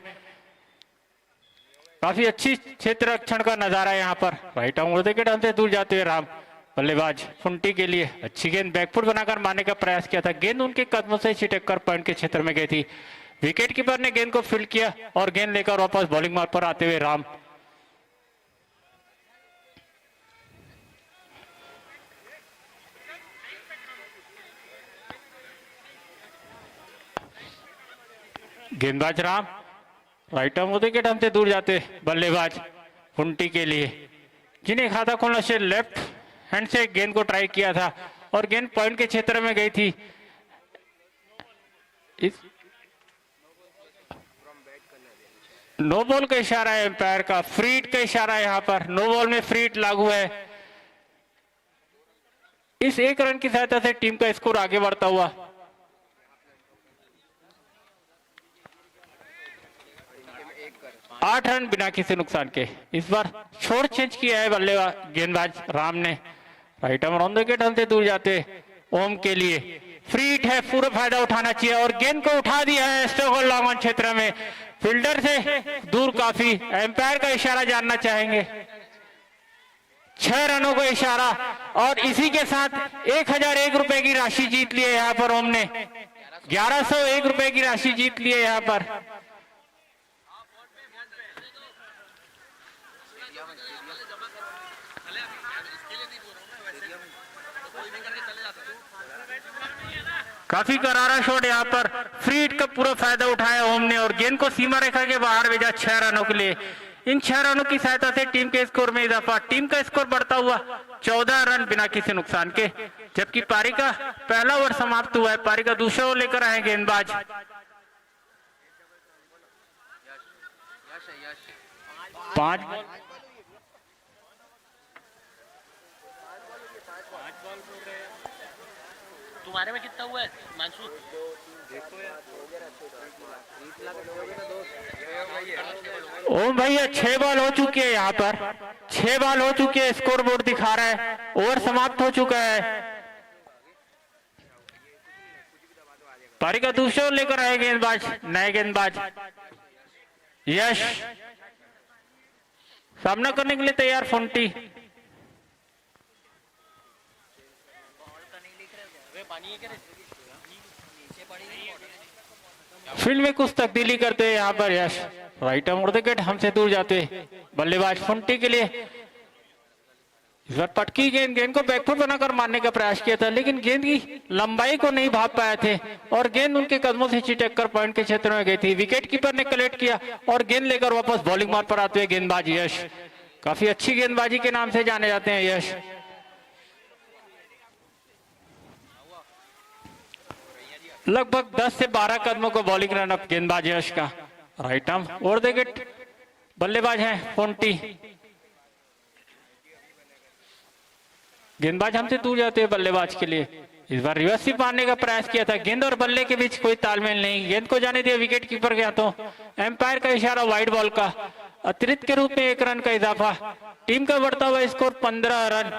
काफी अच्छी क्षेत्र रक्षण का नजारा है यहाँ पर। राइट आर्म विकेट से दूर जाते हुए राम। बल्लेबाज फुंटी के लिए अच्छी गेंद बैकफुट बनाकर मारने का प्रयास किया था। गेंद उनके कदमों से छिटक कर पॉइंट के क्षेत्र में गई थी। विकेट कीपर ने गेंद को फील्ड किया और गेंद लेकर वापस बॉलिंग मार्ग पर आते हुए राम। गेंदबाज राम। राइट आर्म विकेट हमसे दूर जाते बल्लेबाज फुंटी के लिए जिन्हें खाता खोलना से लेफ्ट हैंड से गेंद को ट्राई किया था और गेंद पॉइंट के क्षेत्र में गई थी। इस नो बॉल का इशारा है एम्पायर का। फ्री हिट का इशारा है यहाँ पर। नो बॉल में फ्री हिट लागू है। इस 1 रन की सहायता से टीम का स्कोर आगे बढ़ता हुआ 8 रन बिना किसी नुकसान के। इस बार छोर चेंज किया है बल्लेबाज गेंदबाज राम ने। राइट आर्म राउंड विकेट से दूर जाते ओम के लिए फ्री हिट है, पूरा फायदा उठाना चाहिए और गेंद को उठा दिया है स्टोगल लॉन्ग ऑन क्षेत्र में। फील्डर से दूर काफी। एम्पायर का इशारा जानना चाहेंगे। 6 रनों का इशारा और इसी के साथ 1001 रुपए की राशि जीत ली है यहाँ पर ओम ने। 1101 रुपए की राशि जीत ली है यहाँ पर। काफी करारा शॉट यहाँ पर। फ्री हिट का पूरा फायदा उठाया ओम ने और गेंद को सीमा रेखा के बाहर भेजा 6 रनों के लिए। इन 6 रनों की सहायता से टीम के स्कोर में इजाफा। टीम का स्कोर बढ़ता हुआ 14 रन बिना किसी नुकसान के। जबकि पारी का पहला ओवर समाप्त हुआ है। पारी का दूसरा ओवर लेकर आए गेंदबाज 5 बॉल। तुम्हारे में कितना हुआ है मानसूर? ओम भैया 6 बॉल हो चुकी है यहाँ पर। 6 बॉल हो चुकी है, स्कोर बोर्ड दिखा रहा है। ओवर समाप्त हो चुका है। पारी का दूसरा ओवर लेकर आए गेंदबाज नए गेंदबाज यश। सामना करने के लिए तैयार फुंटी। फील्ड में कुछ तब्दीली करते हैं यहाँ पर यश। राइट आर्म विकेट हमसे दूर जाते बल्लेबाज फुंटी के लिए। इस बार पटकी गेंद को बैकफुट बनाकर मारने का प्रयास किया था, लेकिन गेंद की लंबाई को नहीं भाप पाए थे और गेंद उनके कदमों से चिटक कर पॉइंट के क्षेत्र में गई थी। विकेट कीपर ने कलेक्ट किया और गेंद लेकर वापस बॉलिंग मार पर आते हुए गेंदबाज यश। काफी अच्छी गेंदबाजी के नाम से जाने जाते हैं यश। लगभग 10 से 12 कदमों को बॉलिंग रन अप गेंदबाज यश का। Right arm over the wicket बल्लेबाज हैं फोंटी। गेंदबाज हमसे दूर जाते हैं बल्लेबाज के लिए। इस बार रिवर्स स्वीप मारने का प्रयास किया था, गेंद और बल्ले के बीच कोई तालमेल नहीं, गेंद को जाने दिया विकेट कीपर के हाथों। एम्पायर का इशारा वाइड बॉल का। अतिरिक्त के रूप में 1 रन का इजाफा। टीम का बढ़ता हुआ स्कोर 15 रन।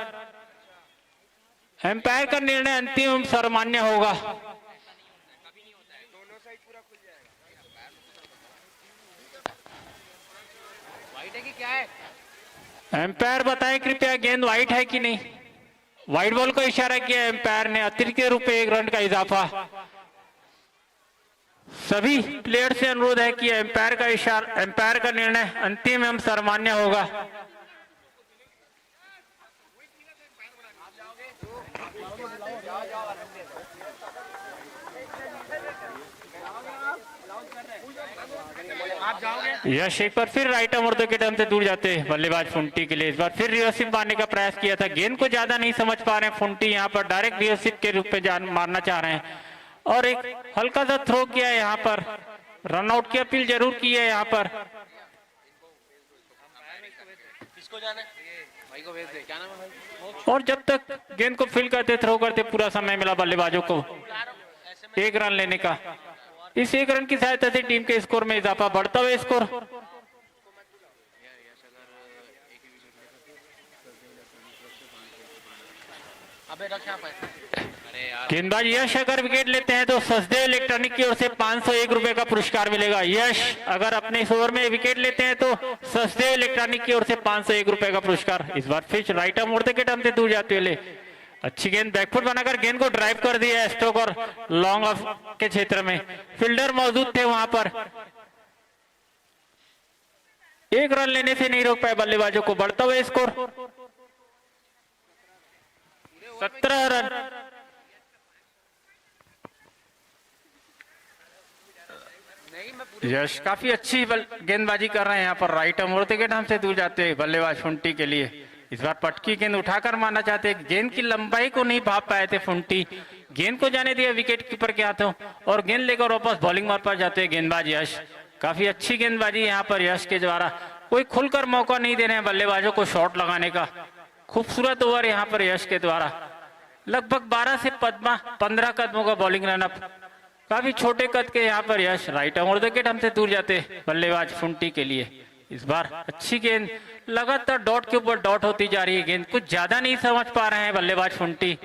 एम्पायर का निर्णय अंतिम एवं सर्वमान्य होगा। एम्पायर बताएं कृपया गेंद वाइट है कि नहीं। वाइट बॉल को इशारा किया एम्पायर ने। अतिरिक्त के रूप में 1 रन का इजाफा। सभी प्लेयर से अनुरोध है कि एम्पायर का निर्णय अंतिम एवं सर्वमान्य होगा। यश एक बार फिर राइट आर्म विकेट हमसे दूर जाते हैं बल्लेबाज फुंटी के लिए। इस बार फिर रिवर्स स्वीप मारने का प्रयास किया था, गेंद को ज्यादा नहीं समझ पा रहे हैं फुंटी। यहाँ पर डायरेक्ट रिवर्स स्वीप के रूप में मारना चाह रहे हैं और एक हल्का सा थ्रो किया है। यहाँ पर रन आउट की अपील जरूर की है यहाँ पर। और जब तक गेंद को फील करते थ्रो करते पूरा समय मिला बल्लेबाजों को 1 रन लेने का। इस 1 रन की सहायता से टीम के स्कोर में इजाफा, बढ़ता हुआ स्कोर। गेंदबाज यश अगर विकेट लेते हैं तो सचदेव इलेक्ट्रॉनिक की ओर से 501 रुपए का पुरस्कार मिलेगा। यश अगर अपने इस ओवर में विकेट लेते हैं तो सचदेव इलेक्ट्रॉनिक की ओर से 501 रुपए का पुरस्कार। इस बार फिर राइट आर्म विकेट हमसे दूर जाते हुए अच्छी गेंद बैकफुट बनाकर गेंद को ड्राइव कर दिया स्ट्रोक और लॉन्ग ऑफ के क्षेत्र में। फील्डर मौजूद थे वहां पर। 1 रन लेने से नहीं रोक पाए बल्लेबाजों को, बढ़ता हुआ स्कोर 17 रन। यश काफी अच्छी गेंदबाजी कर रहे हैं यहाँ पर। राइट आर्म विकेट हमसे दूर जाते हैं बल्लेबाज फुंटी के लिए। इस बार पटकी गेंद उठाकर मारना चाहते, गेंद की लंबाई को नहीं भाप पाए थे फुंटी। गेंद को जाने दिया विकेट कीपर के हाथों और गेंद लेकर वापस बॉलिंग मार पर जाते हैं गेंदबाज यश। काफी अच्छी गेंदबाजी यहाँ पर यश के द्वारा। कोई खुलकर मौका नहीं दे रहे हैं बल्लेबाजों को शॉट लगाने का। खूबसूरत ओवर यहाँ पर यश के द्वारा। लगभग 12 से 15 कदमों का बॉलिंग रन अप। काफी छोटे कद के यहाँ पर यश। राइट आर्म विकेट हमसे दूर जाते बल्लेबाज फुंटी के लिए। इस बार अच्छी गेंद, लगातार डॉट के ऊपर डॉट होती जा रही है गेंद। कुछ ज्यादा नहीं समझ पा रहे हैं बल्लेबाज फुंटी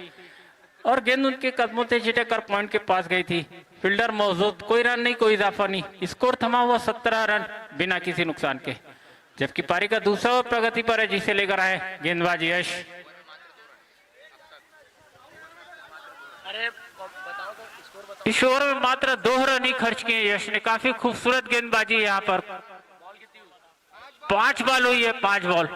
और गेंद उनके कदमों से चिटक कर पॉइंट के पास गई थी। फील्डर मौजूद, कोई रन नहीं, कोई इजाफा नहीं। स्कोर थमा हुआ 17 रन बिना किसी नुकसान के। जबकि पारी का दूसरा ओवर प्रगति पर है जिसे लेकर आए गेंदबाज यश। इस ओवर में मात्र 2 रन ही खर्च किए यश ने। काफी खूबसूरत गेंदबाजी यहाँ पर। 5 बॉल हुई है, 5 बॉल।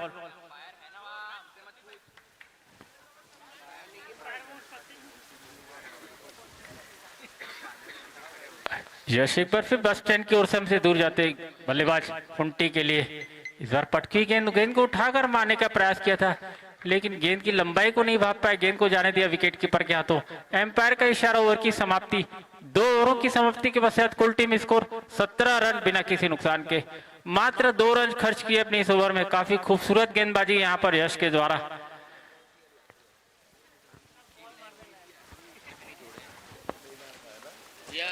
यश एक बार फिर बस स्टैंड की ओर से हमसे दूर जाते बल्लेबाज फुंटी के लिए। इस बार पटकी गेंद को उठाकर मारने का प्रयास किया था, लेकिन गेंद की लंबाई को नहीं भाप पाए। गेंद को जाने दिया विकेट कीपर के हाथों। एम्पायर का इशारा, ओवर की समाप्ति। 2 ओवरों की समाप्ति के पश्चात कुल टीम स्कोर 17 रन बिना किसी नुकसान के। मात्र 2 रन खर्च किए अपने इस ओवर में। काफी खूबसूरत गेंदबाजी यहाँ पर यश के द्वारा।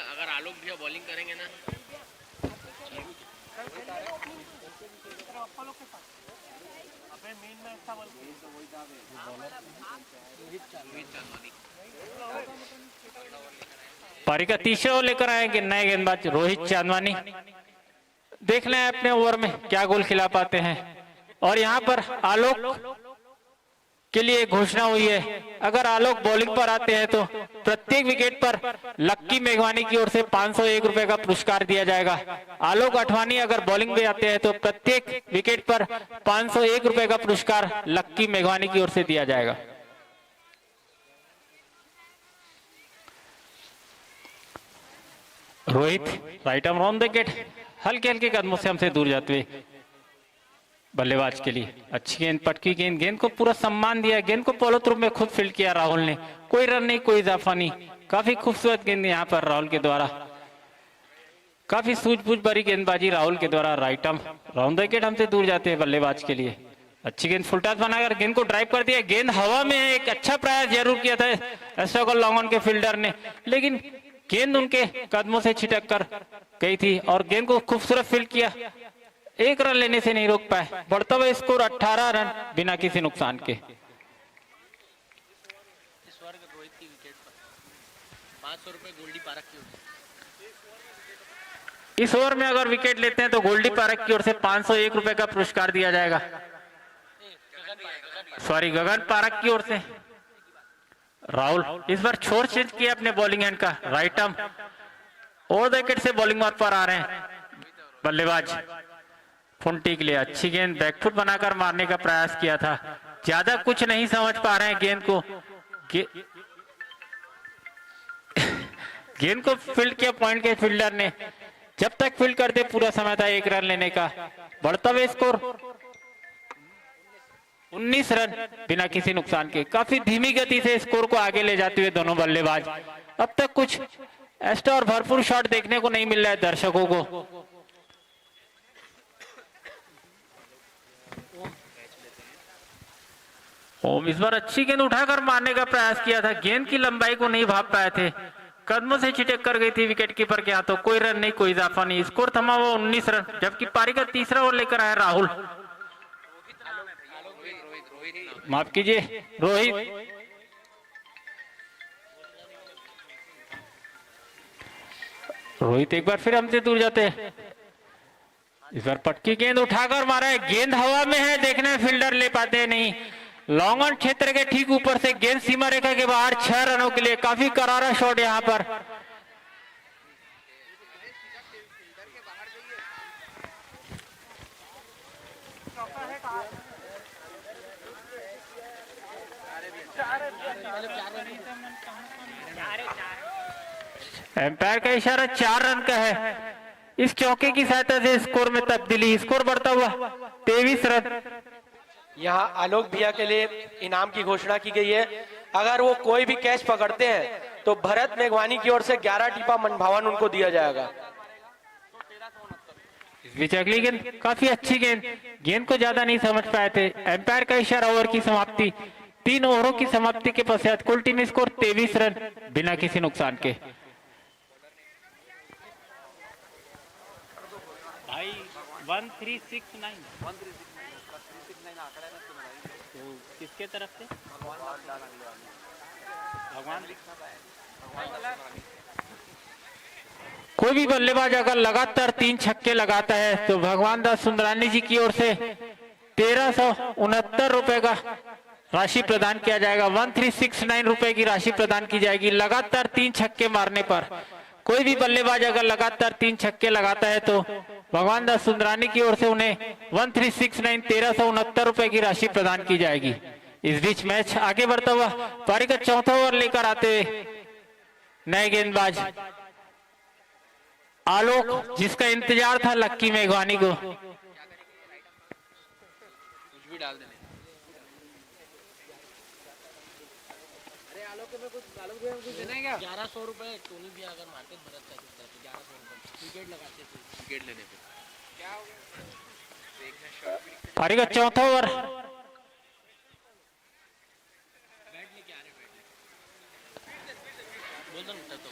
अगर आलोक भैया बॉलिंग करेंगे ना पारी का तीसरा ओवर लेकर आएंगे नए गेंदबाज रोहित चांदवानी। देख लें अपने ओवर में क्या गोल खिला पाते हैं। और यहाँ पर आलोक के लिए घोषणा हुई है। अगर आलोक बॉलिंग पर आते हैं तो प्रत्येक विकेट पर लक्की मेघवानी की ओर से 501 रुपए का पुरस्कार दिया जाएगा। आलोक अठवानी अगर बॉलिंग में आते हैं तो प्रत्येक विकेट पर 501 रुपए का पुरस्कार लक्की मेघवानी की ओर से दिया जाएगा। Rohit right arm on the wicket, हल्के हल्के कदमों से हमसे दूर जाते हुए बल्लेबाज के लिए अच्छी गेंद, पटकी गेंद, गेंद को पूरा सम्मान दिया, गेंद को पॉलो थ्रू में खुद फील्ड किया राहुल ने, कोई रन नहीं, कोई इजाफा नहीं। काफी खूबसूरत गेंद यहाँ पर राहुल के द्वारा, काफी सूझबूझ भरी गेंदबाजी राहुल के द्वारा। Right arm round the wicket हमसे दूर जाते हैं बल्लेबाज के लिए। अच्छी गेंद फुल टॉस बनाकर गेंद को ड्राइव कर दिया, गेंद हवा में है, एक अच्छा प्रयास जरूर किया था एस्ट्रोगो लॉन्ग ऑन के फील्डर ने, लेकिन गेंद उनके कदमों से छिटक कर गई थी और गेंद को खूबसूरत फील्ड किया, एक रन लेने से नहीं रोक पाए। बढ़ता हुआ स्कोर 18 रन बिना किसी नुकसान के। इस ओवर में रोहित की विकेट पर 500 रुपए गोल्डी पारक की ओर से। इस ओवर में अगर विकेट लेते हैं तो गोल्डी पारक की ओर से 501 रुपए का पुरस्कार दिया जाएगा। सॉरी, गगन पारक की ओर से। राहुल इस बार छोर चेंज किया अपने बॉलिंग एंड का, right arm over the wicket से बॉलिंग मार्ग पर आ रहे हैं बल्लेबाज फुंटी के लिए। अच्छी गेंद बैकफुट बनाकर मारने का प्रयास किया था, ज्यादा कुछ नहीं समझ पा रहे हैं गेंद को, गेंद को फील्ड किया पॉइंट के फील्डर ने। जब तक फील्ड करते पूरा समय था 1 रन लेने का। बढ़ता हुआ स्कोर 19 रन बिना किसी नुकसान के। काफी धीमी गति से स्कोर को आगे ले जाते हुए दोनों बल्लेबाज। अब तक कुछ एक्स्ट्रा और भरपूर शॉट देखने को नहीं मिल रहा है दर्शकों को। ओम इस बार अच्छी गेंद उठाकर मारने का प्रयास किया था, गेंद की लंबाई को नहीं भाप पाए थे, कदमों से छिटक कर गई थी विकेट कीपर के हाथों। कोई रन नहीं, कोई इजाफा नहीं, स्कोर थमा हुआ 19 रन। जबकि पारी का तीसरा ओवर लेकर आया राहुल, माफ कीजिए रोहित। रोहित एक बार फिर हमसे दूर जाते हैं। इस बार पटकी गेंद उठाकर मारा है, गेंद हवा में है, देखने में फील्डर ले पाते नहीं। लॉन्ग ऑन क्षेत्र के ठीक ऊपर से गेंद सीमा रेखा के बाहर 6 रनों के लिए। काफी करारा शॉट यहां पर। एम्पायर का इशारा 4 रन का है। इस चौके की सहायता से स्कोर में तब्दीली, स्कोर बढ़ता हुआ 23 रन। यहाँ आलोक भैया के लिए इनाम की घोषणा की गई है। अगर वो कोई भी कैच पकड़ते हैं तो भरत मेघवानी की ओर से 11 टीपा मन भावन उनको दिया जाएगा। इस बीच अगली गेंद काफी अच्छी गेंद, गेंद को ज्यादा नहीं समझ पाए थे। एम्पायर का इशारा ओवर की समाप्ति। 3 ओवरों की समाप्ति के पश्चात कुल टीम स्कोर 23 रन बिना किसी नुकसान के। भाई 1369 तो किसके तरफ से? भगवान कोई भी बल्लेबाज अगर लगातार 3 छक्के लगाता है तो भगवान दास सुंदरानी जी की ओर से 1369 रुपए का राशि प्रदान किया जाएगा। 1369 रुपए की राशि प्रदान की जाएगी लगातार 3 छक्के मारने पर। कोई भी बल्लेबाज अगर लगातार 3 छक्के लगाता है तो भगवान दास सुंदरानी की ओर से उन्हें 1369 रुपए की राशि प्रदान की जाएगी। इस बीच मैच आगे बढ़ता हुआ पारी का चौथा ओवर लेकर आते हुए नए गेंदबाज आलोक, जिसका इंतजार था लक्की मेघवानी को। कुछ भी डाल देने। अरे आलोक के में कुछ आलोक भैया कुछ देना है क्या? 1100 रुपए टोनी भी अगर मारते भरत का कितना तो 1100 रुपए विकेट लगाते थे विकेट लेने पे। क्या हो गया? देखना शॉट पारी का चौथा ओवर। बैट लेके आ रहे बैट बोल दो ना तो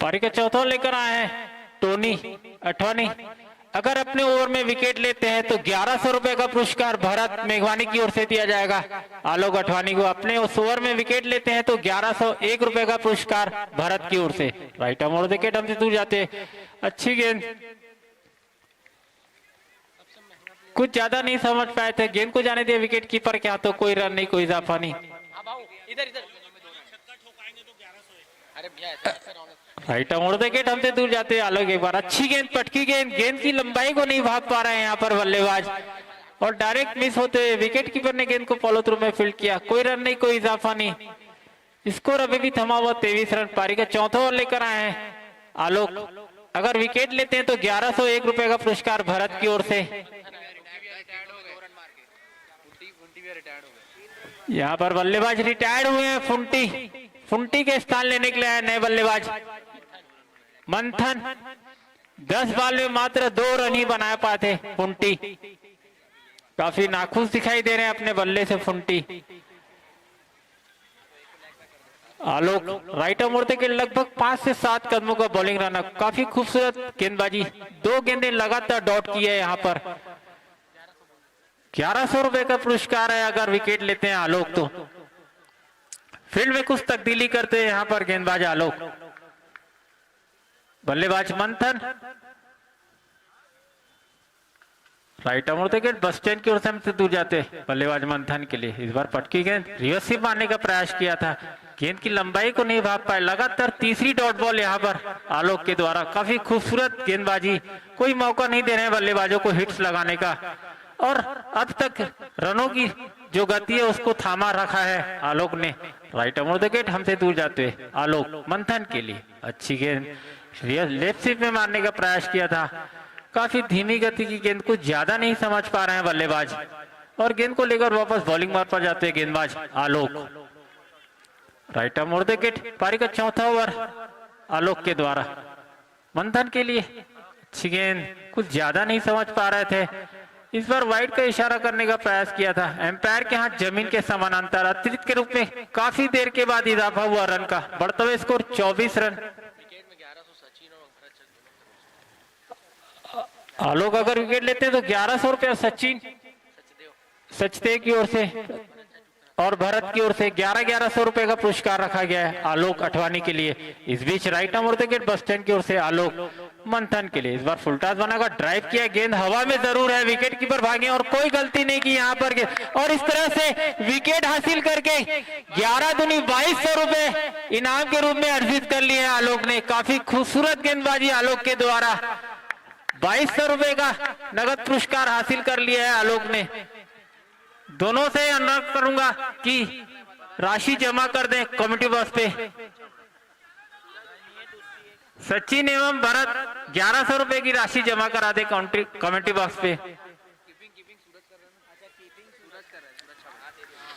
पारी का चौथा लेकर आए हैं टोनी अठवानी। अगर अपने ओवर में विकेट लेते हैं तो 1100 रुपए का पुरस्कार भरत मेघवानी की ओर से दिया जाएगा आलोक अठवानी को। अपने उस ओवर में विकेट लेते हैं तो 1101 रुपए का पुरस्कार भरत की ओर से। राइट आर्म और विकेट हमसे दूर जाते। अच्छी गेंद, कुछ ज्यादा नहीं समझ पाए थे, गेंद को जाने दिया विकेट कीपर के हाथों, कोई रन नहीं, कोई इजाफा नहीं। इधर इधर अरे भैया ऐसे रौनक राइट आर्म उड़ विकेट हमसे दूर जाते हैं आलोक। एक बार अच्छी गेंद, पटकी गेंद, गेंद की लंबाई को नहीं भाग पा रहे हैं यहाँ पर बल्लेबाज और डायरेक्ट मिस होते हुए विकेट कीपर ने गेंद को फॉलो थ्रू में फील्ड किया। कोई रन नहीं, कोई इजाफा नहीं। स्कोर अभी भी थमा हुआ 23 रन। पारी का चौथा ओवर लेकर आए हैं आलोक। अगर विकेट लेते हैं तो 1101 रुपए का पुरस्कार भारत की ओर से। यहाँ पर बल्लेबाज रिटायर्ड हुए हैं। फुंटी के स्थान लेने के लिए आए नए बल्लेबाज मंथन। 10 बॉल में मात्र 2 रन ही बना पाते फुंटी। काफी नाखुश दिखाई दे रहे हैं अपने बल्ले से फुंटी। आलोक राइट आर्म उड़ते के लगभग 5 से 7 कदमों का बॉलिंग रन। काफी खूबसूरत गेंदबाजी, 2 गेंदें लगातार डॉट की है यहाँ पर। 1100 रुपए का पुरस्कार है अगर विकेट लेते हैं आलोक तो। फील्ड में कुछ तब्दीली करते हैं यहाँ पर गेंदबाज आलोक। बल्लेबाज मंथन राइट आर्म उड़ते बस स्टैंड की ओर से हमसे दूर जाते बल्लेबाज मंथन के लिए। इस बार पटकी गेंद रिवर्स से मारने का प्रयास किया था, गेंद की लंबाई को नहीं भाग पाए। लगातार तीसरी डॉट बॉल यहाँ पर आलोक के द्वारा। काफी खूबसूरत गेंदबाजी, कोई मौका नहीं दे रहे हैं बल्लेबाजों को हिट्स लगाने का और अब तक रनों की जो गति है उसको थामा रखा है आलोक ने। राइट आर्म विकेट हमसे दूर जाते हुए आलोक मंथन के लिए। अच्छी गेंद लेफ्ट स्लिप में मारने का प्रयास किया था। काफी धीमी गति की गेंद को ज्यादा नहीं समझ पा रहे हैं बल्लेबाज और गेंद को लेकर वापस बॉलिंग मार पर जाते हैं गेंदबाज आलोक। Right arm wicket. पारी का चौथा ओवर आलोक के द्वारा मंथन के लिए। अच्छी गेंद, कुछ ज्यादा नहीं समझ पा रहे थे। इस बार वाइड का इशारा करने का प्रयास किया था। एम्पायर के हाथ जमीन के समानांतर अतिरिक्त के रूप में काफी देर के बाद इजाफा हुआ रन का। बढ़ता हुआ स्कोर 24 रन। आलोक अगर विकेट लेते हैं तो 1100 रुपया सचिन सचदेव की ओर से और भरत की ओर से 1100 रुपए का पुरस्कार रखा गया है आलोक अठवानी के लिए। इस बीच right arm wicket bus stand की ओर से आलोक मंथन के लिए। इस बार फुल टॉस बनाकर ड्राइव किया, गेंद हवा में जरूर है, विकेट कीपर भागे और कोई गलती नहीं की यहाँ पर और इस तरह से विकेट हासिल करके 11 दूनी 2200 रुपए इनाम के रूप में अर्जित कर लिए आलोक ने। काफी खूबसूरत गेंदबाजी आलोक के द्वारा। 2200 रुपए का नगद पुरस्कार हासिल कर लिया है आलोक ने। दोनों से अनुरोध करूंगा कि राशि जमा कर दें कमेटी बॉक्स पे। सचिन एवं भरत 1100 रुपए की राशि जमा करा दे कमेटी बॉक्स पे।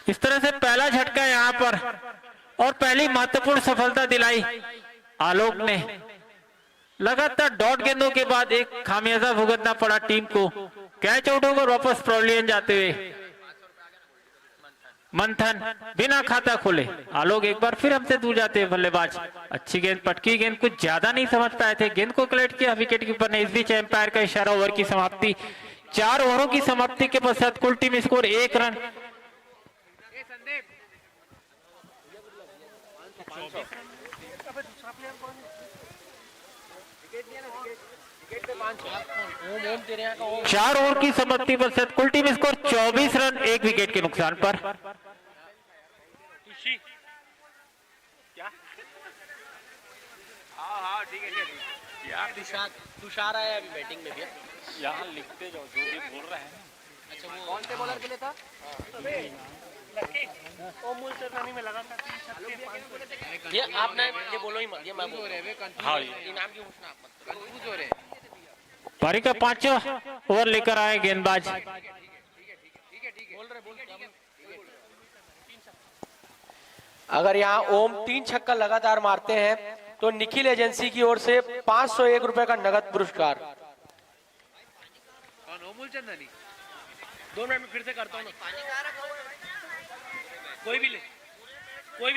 इस तरह से पहला झटका यहाँ पर और पहली महत्वपूर्ण सफलता दिलाई आलोक ने। लगातार डॉट गेंदों के बाद एक खामियाजा भुगतना पड़ा टीम को। कैच आउट होकर वापस पवेलियन जाते हुए मंथन बिना खाता खोले। आलोक एक बार फिर हमसे दूर जाते हैं बल्लेबाज। अच्छी गेंद, पटकी गेंद, कुछ ज्यादा नहीं समझ पाए थे। गेंद को कलेक्ट किया विकेट कीपर ने। इस बीच एम्पायर का इशारा, ओवर की समाप्ति। 4 ओवरों की समाप्ति के पश्चात कुल टीम स्कोर 1 रन। चार ओवर की समाप्ति पश्चात कुल टीम स्कोर 24 रन 1 विकेट के नुकसान पर। तुषार आया अभी बैटिंग में भी। यहाँ लिखते जाओ जो भी बोल रहे हैं। अच्छा वो कौन से बॉलर के लिए था? ये आप ना ये बोलो ही मत, ये मैं बोल रहे हैं। हाँ इनाम क्यों पूछना आप मत, कंफ्यूज हो रहे हैं। पारी का 5वां ओवर लेकर आए गेंदबाज। अगर यहाँ ओम 3 छक्का लगातार मारते हैं तो निखिल एजेंसी की ओर से 501 रुपए का नगद पुरस्कार। चंदनी 2 मिनट में फिर से करता हूँ ना। कोई भी ले, कोई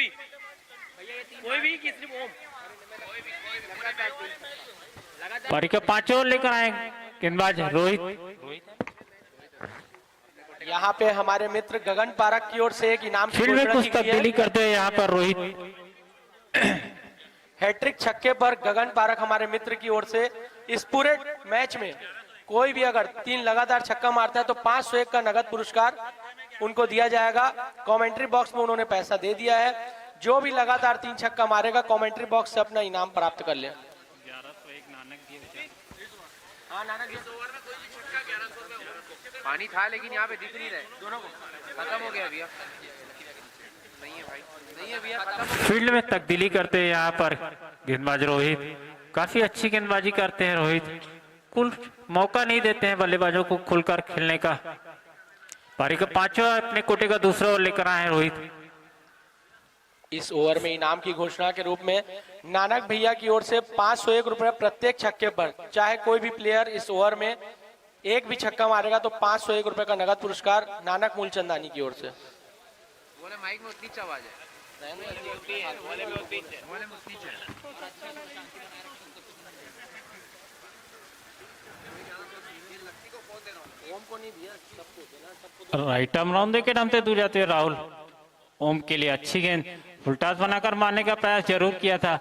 भी कि सिर्फ ओम? पारी का 5वां ओवर लेकर आए गेंदबाज रोहित। यहाँ पे हमारे मित्र गगन पारक की ओर से एक इनाम की फील्ड में घोषणा कुछ की गई है। तब्दीली करते हैं यहाँ पर रोहित। हैट्रिक छक्के पर गगन पारक हमारे मित्र की ओर से इस पूरे मैच में कोई भी अगर 3 लगातार छक्का मारता है तो 501 का नगद पुरस्कार उनको दिया जाएगा। कमेंट्री बॉक्स में उन्होंने पैसा दे दिया है। जो भी लगातार 3 छक्का मारेगा कमेंट्री बॉक्स से अपना इनाम प्राप्त कर ले। 1101 नानक दिए। हाँ नानक इस ओवर में कोई भी छक्का 1100 रुपए पानी था, लेकिन यहाँ पे दिख नहीं रहे दोनों को। खत्म हो गया भैया, नहीं है भाई, नहीं है भैया, खत्म हो गया। फील्ड में तब्दीली करते हैं यहाँ पर गेंदबाज रोहित, काफी अच्छी गेंदबाजी करते हैं रोहित, कुल मौका नहीं देते हैं बल्लेबाजों को खुलकर खेलने का। पारी का 5वां अपने कोटे का दूसरा ओवर लेकर आए हैं रोहित। इस ओवर में इनाम की घोषणा के रूप में नानक भैया की ओर से 501 रुपए प्रत्येक छक्के पर, चाहे कोई भी प्लेयर इस ओवर में एक भी छक्का मारेगा तो 501 रुपए का नगद पुरस्कार नानक मूलचंदानी की ओर से। बोले माइक में उतनी आवाज है, बोले में उतनी राइट आर्म राउंड के नाम से दूर जाते हैं राहुल। ओम के लिए अच्छी गेंद, फुलटास बनाकर मारने का प्रयास जरूर किया था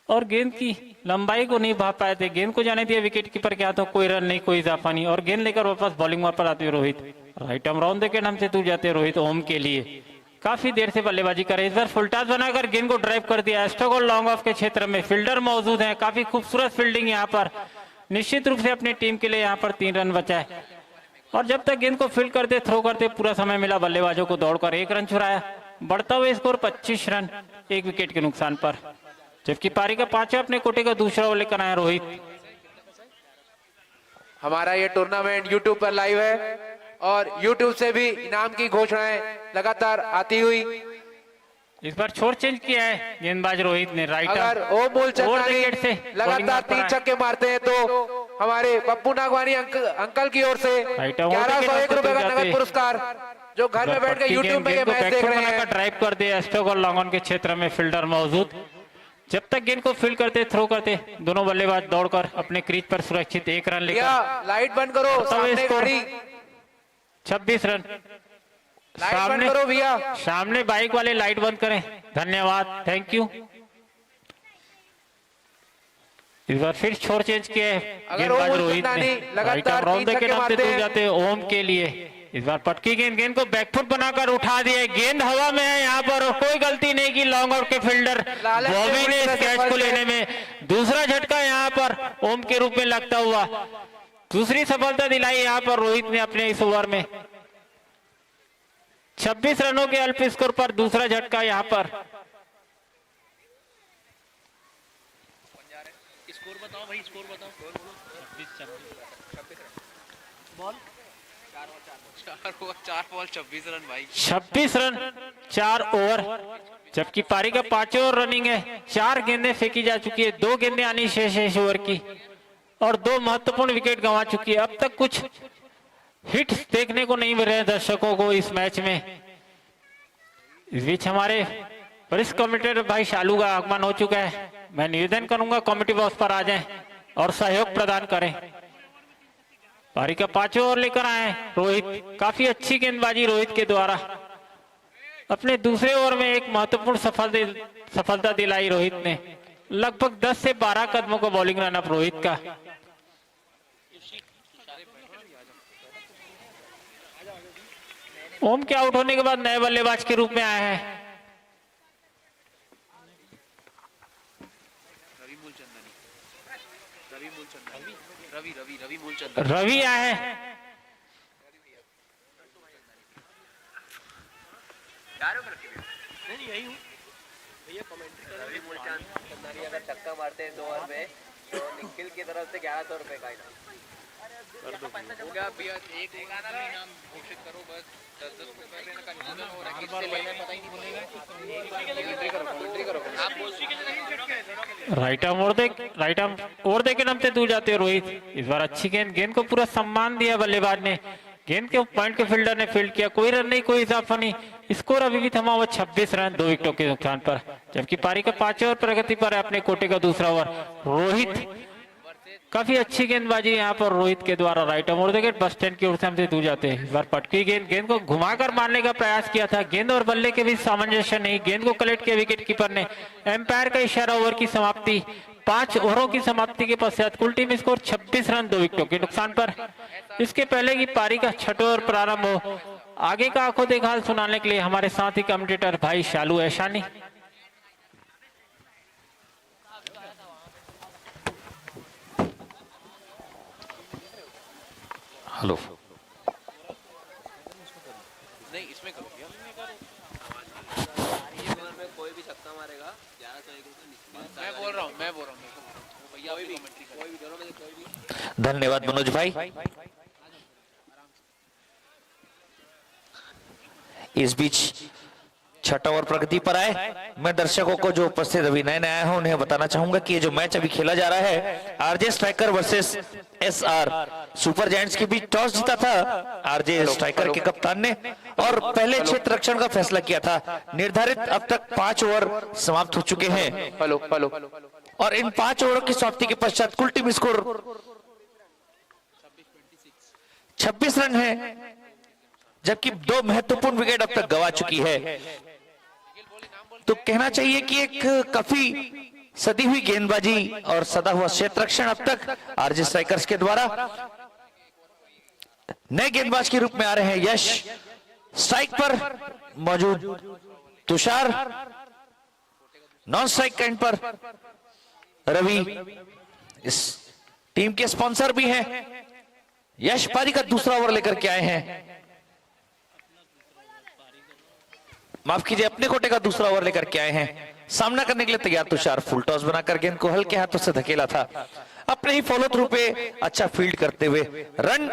और गेंद की लंबाई को नहीं भाप पाए थे। गेंद को जाने दिया विकेट कीपर के हाथों, कोई रन नहीं, कोई इजाफा नहीं और गेंद लेकर वापस बॉलिंग पर आते हुए रोहित। राइट आर्म राउंड के नाम से दूर जाते हैं रोहित। ओम के लिए काफी देर से बल्लेबाजी करे, इस बार फुलटास बनाकर गेंद को ड्राइव कर दिया। एस्ट्रोगोल लॉन्ग ऑफ के क्षेत्र में फील्डर मौजूद है, काफी खूबसूरत फील्डिंग यहाँ पर, निश्चित रूप से अपनी टीम के लिए यहाँ पर 3 रन बचाए और जब तक गेंद को फील्ड करते थ्रो करते पूरा समय मिला बल्लेबाजों को, दौड़कर 1 रन चुराया। बढ़ता हुआ स्कोर 25 रन 1 विकेट के नुकसान पर, जबकि पारी का 5वां अपने कोटे का दूसरा ओवर लेकर आया रोहित। हमारा ये टूर्नामेंट YouTube पर लाइव है और YouTube से भी इनाम की घोषणाएं लगातार आती हुई। इस बार छोर चेंज किया है गेंदबाज रोहित ने। राइट अगर ओम मूलचंदानी लगातार 3 छक्के मारते हैं तो हमारे पप्पू नागवानी अंकल की ओर से 1101 रुपए का नगद पुरस्कार, जो घर में बैठ के YouTube में ये मैच देख रहे हैं। ड्राइव कर दिया एस्ट्रोगोल लॉन्ग ऑन के क्षेत्र में, फील्डर मौजूद, जब तक गेंद को फील्ड करते थ्रो करते दोनों बल्लेबाज दौड़कर अपने क्रीज पर सुरक्षित 1 रन लेकर। लाइट बंद करो, सामने गाड़ी। 26 रन, लाइट बंद करो भैया, सामने बाइक वाले लाइट बंद करें, धन्यवाद, थैंक यू। इस बार फिर छोर चेंज किया है गेंदबाज रोहित ने। राइट आर्म राउंड के नाम से दूर जाते हैं ओम के लिए। इस बार पटकी गेंद को बैकफुट बनाकर उठा दिया, गेंद हवा में है यहाँ पर और कोई गलती नहीं की लॉन्ग आउट के फील्डर बॉबी ने इस कैच को लेने में। दूसरा झटका यहाँ पर ओम के रूप में लगता हुआ, दूसरी सफलता दिलाई यहाँ पर रोहित ने अपने इस ओवर में। 26 रनों के अल्प स्कोर पर दूसरा झटका यहाँ पर। स्कोर बताओ भाई, स्कोर बताओ। 4 बॉल 26 रन भाई, 26 रन 4 ओवर, जबकि पारी का 5वां रनिंग है। 4 गेंदें फेंकी जा चुकी है, 2 गेंदें आनी शेष है इस ओवर की और 2 महत्वपूर्ण विकेट गंवा चुकी है। अब तक कुछ हिट्स देखने को नहीं मिल रहे हैं दर्शकों को इस मैच में। इस बीच हमारे वरिष्ठ कमेंटेटर भाई शालू का आगमन हो चुका है। मैं निवेदन करूंगा कमेटी बॉक्स पर आ जाएं और सहयोग प्रदान करें। पारी का 5वां ओवर लेकर आए रोहित, काफी अच्छी गेंदबाजी रोहित के द्वारा। अपने दूसरे ओवर में एक महत्वपूर्ण सफलता दिलाई रोहित ने। लगभग 10 से 12 कदमों का बॉलिंग रनअप रोहित का। ओम के आउट होने के बाद नए बल्लेबाज के रूप में आए हैं रवि आए हैं। अगर छक्का मारते हैं 2 ओवर में तो निखिल की तरफ से 1100 रुपए का इनाम हो गया भैया। एक इनाम घोषित करो बस, 10-10 रुपए लेने का निवेदन हो रहा है, किससे लेना पता ही नहीं बोलेगा। आप राइट आर्म ओवर दे के नाम से दूर जाते हैं रोहित। इस बार अच्छी गेंद को पूरा सम्मान दिया बल्लेबाज ने, गेंद के पॉइंट के फील्डर ने फील्ड किया, कोई रन नहीं, कोई इजाफा नहीं। स्कोर अभी भी थमा हुआ 26 रन 2 विकेटों के नुकसान पर, जबकि पारी का 5वां ओवर प्रगति पर है अपने कोटे का दूसरा ओवर। रोहित काफी अच्छी गेंदबाजी यहाँ पर रोहित के द्वारा राइट आर्म और विकेट बस स्टैंड की ओर से हमसे दूर जाते हैं। इस बार पटकी गेंद को घुमाकर मारने का प्रयास किया था, गेंद और बल्ले के बीच सामंजस्य नहीं, गेंद को कलेक्ट किया विकेट कीपर ने। एम्पायर का इशारा, ओवर की समाप्ति। 5 ओवरों की समाप्ति के पश्चात कुल टीम स्कोर 26 रन 2 विकेटों के नुकसान पर। इसके पहले की पारी का छठा ओवर प्रारंभ हो, आगे का आंखों देखा हाल सुनाने के लिए हमारे साथी कमेंटेटर भाई शालू ऐशानी। हेलो, नहीं इसमें करो, कोई भी छक्का मारेगा 1101 रुपए। मैं बोल रहा हूँ भैया कोई भी दोनों में से कोई भी। धन्यवाद मनोज भाई। इस बीच छठा ओवर प्रगति पर आए। मैं दर्शकों को जो उपस्थित अभी नए आए हैं उन्हें बताना चाहूंगा कि ये जो मैच अभी खेला जा रहा है RJ striker versus SR super giants के बीच टॉस जीता था आरजे स्ट्राइकर के कप्तान ने और पहले क्षेत्र रक्षण का फैसला किया था। निर्धारित अब तक 5 ओवर समाप्त हो चुके हैं और इन 5 ओवरों की समाप्ति के पश्चात कुल टीम स्कोर 26 रन है, जबकि 2 महत्वपूर्ण विकेट अब तक गवा चुकी है। तो कहना चाहिए कि एक काफी सदी हुई गेंदबाजी और सदा हुआ क्षेत्र रक्षण अब तक आरजे स्ट्राइकर्स के द्वारा। नए गेंदबाज के रूप में आ रहे हैं यश, स्ट्राइक पर मौजूद तुषार, नॉन स्ट्राइक एंड पर रवि इस टीम के स्पॉन्सर भी हैं। यश पारी का दूसरा ओवर लेकर के आए हैं, माफ कीजिए अपने कोटे का दूसरा ओवर लेकर के आए हैं। सामना करने के लिए तैयार तुषार, फुल टॉस बनाकर गेंद को हल्के हाथों से धकेला था। अपने ही फॉलो थ्रू पे अच्छा फील्ड करते हुए रन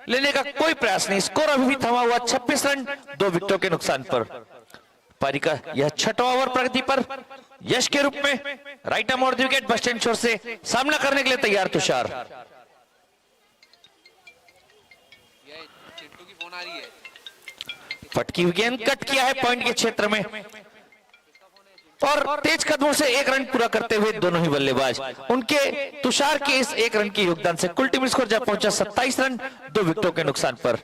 लेने का कोई प्रयास नहीं। स्कोर अभी भी थमा हुआ 26 रन 2 विकेटों के नुकसान पर। पारी का यह छठा ओवर प्रगति पर यश के रूप में राइट आर्म और विकेट बस स्टैंड छोर से सामना करने के लिए तैयार तुषार। चिंटू की फोन आ रही है। फटकी हुई गेंद कट किया है पॉइंट के क्षेत्र में और तेज कदमों से 1 रन पूरा करते हुए दोनों ही बल्लेबाज। उनके तुषार के इस 1 रन के योगदान से कुल टीम स्कोर जा पहुंचा 27 रन 2 विकेटों के नुकसान पर।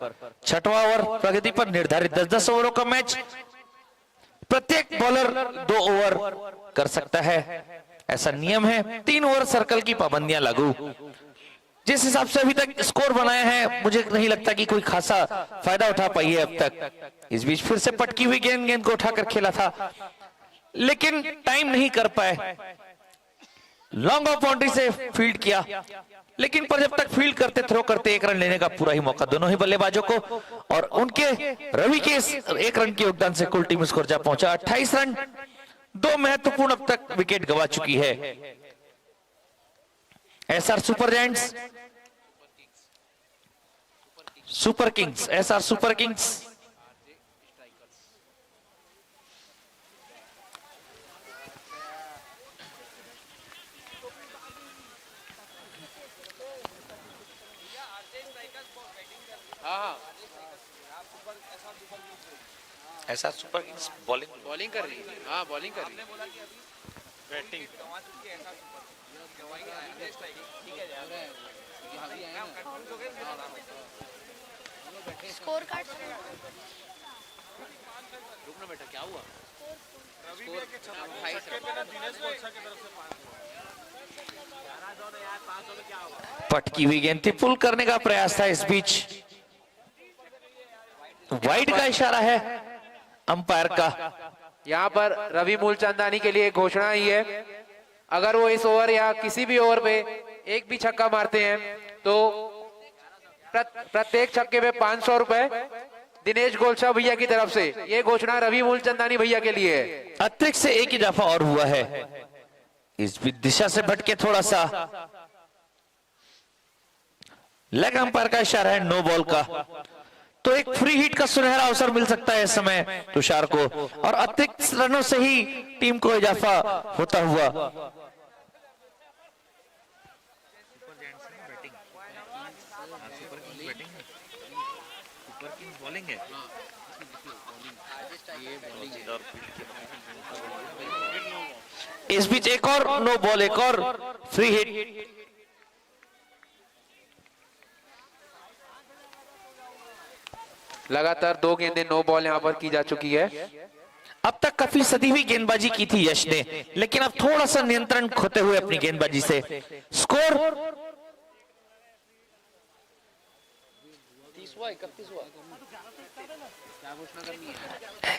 छठवां ओवर प्रगति पर निर्धारित 10-10 ओवरों का मैच। प्रत्येक बॉलर 2 ओवर कर सकता है, ऐसा नियम है। 3 ओवर सर्कल की पाबंदियां लागू। जिस हिसाब से अभी तक स्कोर बनाया है मुझे नहीं लगता कि कोई खासा फायदा उठा पाई है अब तक। इस बीच फिर से पटकी हुई गेंद को उठाकर खेला था लेकिन टाइम नहीं कर पाए। लॉन्ग ऑफ बाउंड्री से फील्ड किया लेकिन पर जब तक फील्ड करते थ्रो करते 1 रन लेने का पूरा ही मौका दोनों ही बल्लेबाजों को और उनके रवि के इस 1 रन के योगदान से कुल टीम स्कोर जा पहुंचा 28 रन। 2 महत्वपूर्ण अब तक विकेट गवा चुकी है SR super giants, super Kings, SR super Kings. ऐसा सुपर किंग्स बॉलिंग कर रही है। हाँ बॉलिंग कर रही है, बैटिंग स्कोर कार्ड रुकना बेटा, क्या हुआ? पटकी हुई गेंद थी, पुल करने का प्रयास था। इस बीच वाइड का इशारा है अंपायर का। यहाँ पर रवि मूलचंदानी के लिए एक घोषणा ही है, अगर वो इस ओवर या किसी भी ओवर पे एक भी छक्का मारते हैं तो प्रत्येक छक्के पे 500 रुपए दिनेश गोलछा भैया की तरफ से। ये घोषणा रवि मूलचंदानी भैया के लिए है। अतिरिक्त से एक इजाफा और हुआ है। इस दिशा से भटके थोड़ा सा, लेग अंपायर का इशारा है नो बॉल का, तो एक फ्री हिट का सुनहरा अवसर मिल सकता है इस समय तुषार को और अतिरिक्त रनों से ही टीम को इजाफा होता हुआ। इस बीच एक और नो बॉल, एक और फ्री हिट। लगातार 2 गेंदें 9 बॉल यहां पर की जा चुकी है। अब तक काफी सदी हुई गेंदबाजी की थी यश ने, लेकिन अब थोड़ा सा नियंत्रण खोते हुए अपनी गेंदबाजी से। स्कोर 31वां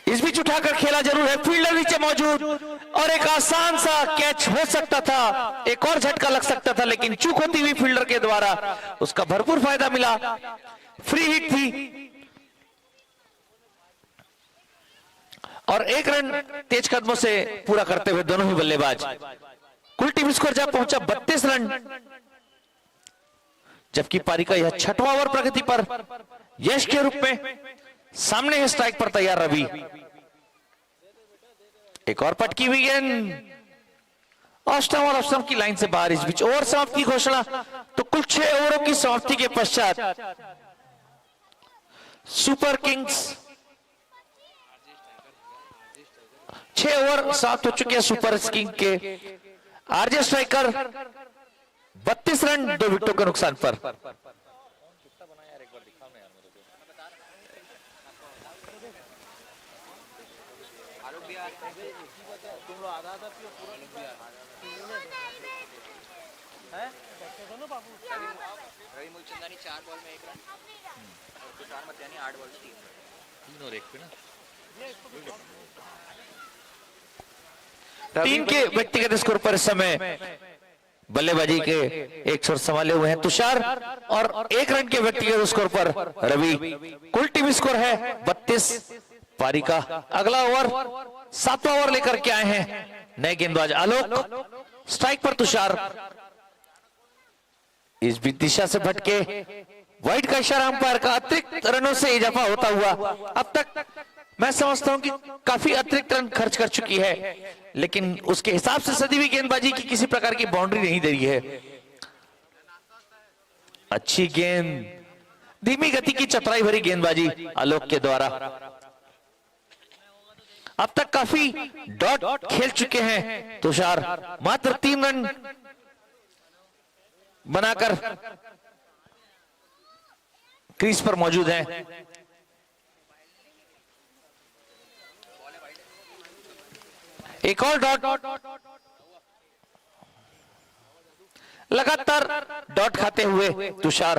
इस बीच उठाकर खेला जरूर है, फील्डर नीचे मौजूद और एक आसान सा कैच हो सकता था, एक और झटका लग सकता था, लेकिन चूक होती हुई फील्डर के द्वारा उसका भरपूर फायदा मिला। फ्री हिट थी और 1 रन तेज कदमों से पूरा करते हुए दोनों ही बल्लेबाज। कुल टीम स्कोर जा पहुंचा 32 रन, जबकि पारी का यह 6वां ओवर प्रगति पर। यश के रूप में सामने है स्ट्राइक पर तैयार रवि। एक और पटकी हुई गेंद ऑफ स्टंप और ऑफ स्टंप की लाइन से बाहर। इस बीच ओवर समाप्ति की घोषणा। तो कुल 6 ओवरों की समाप्ति के पश्चात सुपर किंग्स 6 ओवर समाप्त हो चुके हैं सुपर किंग के। आरजे स्ट्राइकर 32 रन 2 विकेटों के नुकसान पर। रवि मूलचंदानी 4 बॉल में 1 रन और तुषार मतियानी 8 बॉल 3 और 1 पे ना। 3 के व्यक्तिगत स्कोर पर इस समय बल्लेबाजी के एक छोर संभाले हुए हैं तुषार और 1 रन के व्यक्तिगत स्कोर पर रवि। कुल टीम स्कोर है 32। पारी का अगला ओवर 7वां ओवर लेकर के आए हैं नए गेंदबाज आलोक। स्ट्राइक पर तुषार। इस बीच दिशा से भटके वाइड का इशारा अंपायर का। अतिरिक्त रनों से इजाफा होता हुआ अब तक मैं समझता हूं कि काफी अतिरिक्त रन खर्च कर चुकी है, लेकिन उसके हिसाब से सदी हुई गेंदबाजी की किसी प्रकार की बाउंड्री नहीं दे रही है। अच्छी गेंद, धीमी गति की चतुराई भरी गेंदबाजी आलोक के द्वारा। अब तक काफी डॉट खेल चुके हैं तुषार। मात्र 3 रन बनाकर क्रीज पर मौजूद हैं। एक और डॉट। लगातार डॉट खाते हुए तुषार,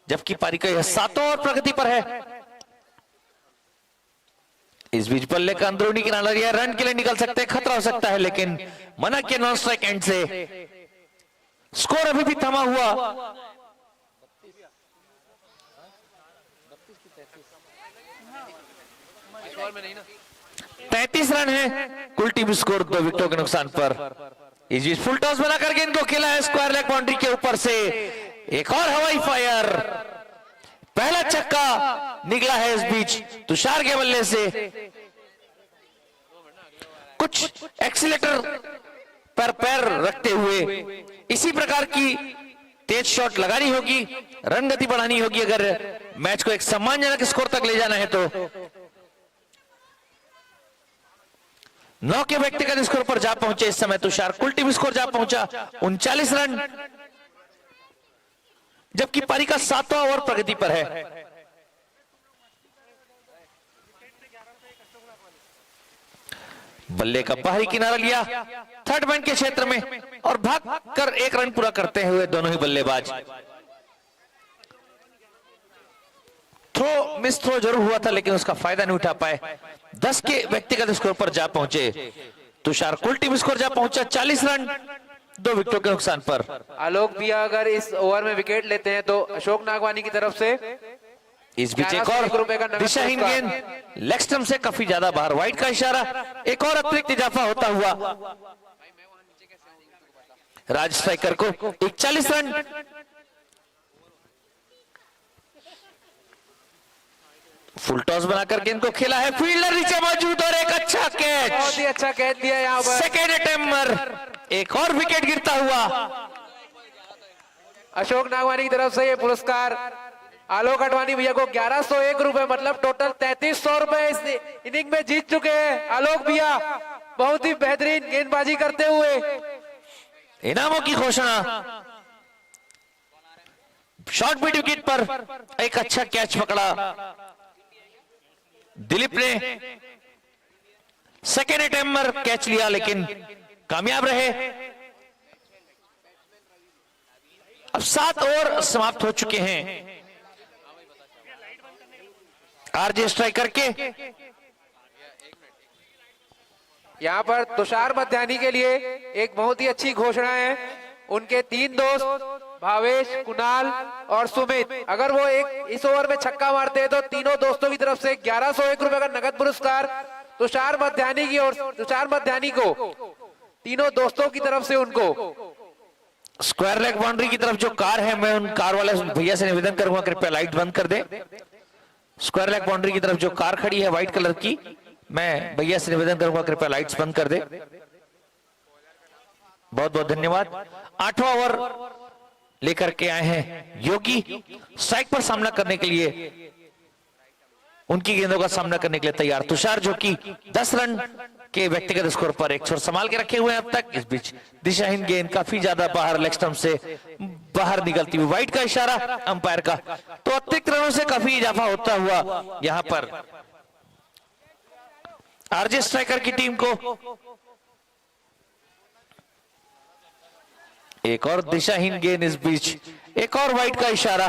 जबकि पारी का यह 7वां ओवर प्रगति पर है। इस बीच बल्ले का अंदरूनी किनारा लिया, रन के लिए निकल सकते हैं, खतरा हो सकता है, लेकिन मना किया नॉन स्ट्राइक एंड से। स्कोर अभी भी थमा हुआ 33 रन है। कुल टीम स्कोर 2 विकेटों के नुकसान पर। इस बीच फुल टॉस बना करके इनको खेला है स्क्वायर लेग बाउंड्री के ऊपर से। एक और हवाई फायर, पहला छक्का निकला है इस बीच तुषार के बल्ले से। कुछ एक्सीलेटर पर पैर रखते हुए इसी प्रकार की तेज शॉट लगानी होगी, रन गति बढ़ानी होगी अगर मैच को एक सम्मानजनक स्कोर तक ले जाना है तो। 9 के व्यक्तिगत स्कोर पर जा पहुंचे इस समय तुषार। कुल टीम स्कोर जा पहुंचा 39 रन, जबकि पारी का 7वां ओवर प्रगति पर है। बल्ले का बाहरी किनारा लिया थर्ड मैन के क्षेत्र में और भाग कर 1 रन पूरा करते हुए दोनों ही बल्लेबाज। थ्रो मिस थ्रो जरूर हुआ था, लेकिन उसका फायदा नहीं उठा पाए। 10 के व्यक्तिगत स्कोर पर जा पहुंचे तुषार। कुल टीम स्कोर जा पहुंचा 40 रन 2 विकेटों के नुकसान पर। आलोक भी अगर इस ओवर में विकेट लेते हैं तो अशोक नागवानी की तरफ से इस बीच एक और दिशाहीन गेंद लेग स्टंप से काफी ज्यादा बाहर। वाइड का इशारा, एक और अतिरिक्त इजाफा होता हुआ राज स्ट्राइकर को 41 रन। फुल टॉस बनाकर गेंद को खेला है, फील्डर नीचे मौजूद और एक अच्छा कैच, बहुत ही अच्छा कैच दिया यहाँ पर। सेकेंड अटेम्प्ट पर एक और विकेट गिरता हुआ। अशोक नागवानी की तरफ से ये पुरस्कार आलोक अडवाणी भैया को 1101 रुपए, मतलब टोटल 3300 रुपए इस इनिंग में जीत चुके हैं आलोक भैया। बहुत ही बेहतरीन गेंदबाजी करते हुए। इनामों की घोषणा शॉर्ट मिड विकेट पर एक अच्छा कैच पकड़ा दिलीप ने। सेकेंड अटेम्प्ट पर कैच लिया लेकिन कामयाब रहे। अब 7 ओवर समाप्त हो चुके हैं। आरजे स्ट्राइकर के यहाँ पर तुषार मध्यानी के लिए एक बहुत ही अच्छी घोषणा है। उनके 3 दोस्त भावेश, कुणाल और सुमित, अगर वो इस ओवर में छक्का मारते हैं तो तीनों दोस्तों की तरफ से 1101 रुपए का नगद पुरस्कार तुषार मध्यानी की ओर, तुषार मध्यानी को, तीनों दोस्तों की तरफ से उनको। स्क्वायर लेग बाउंड्री की तरफ जो कार है, मैं उन कार वाले भैया से निवेदन करूंगा कृपया लाइट बंद कर दे। स्क्वायर लेग बाउंड्री की तरफ जो कार खड़ी है व्हाइट कलर की, मैं भैया से निवेदन करूंगा कृपया लाइट्स बंद कर दे। बहुत बहुत धन्यवाद। 8वां ओवर लेकर के आए हैं योगी। स्ट्राइक पर सामना करने के लिए, उनकी गेंदों का सामना करने के लिए तैयार तुषार, जो कि 10 रन के व्यक्तिगत स्कोर पर एक छोर संभाल के रखे हुए हैं अब तक। इस बीच दिशाहीन गेंद काफी ज्यादा बाहर लेग स्टंप से बाहर निकलती हुई, वाइड का इशारा अंपायर का, तो अतिरिक्त रनों से काफी इजाफा होता हुआ यहां पर आरजे स्ट्राइकर की टीम को। एक और दिशाहीन गेंद, इस बीच एक और वाइड का इशारा।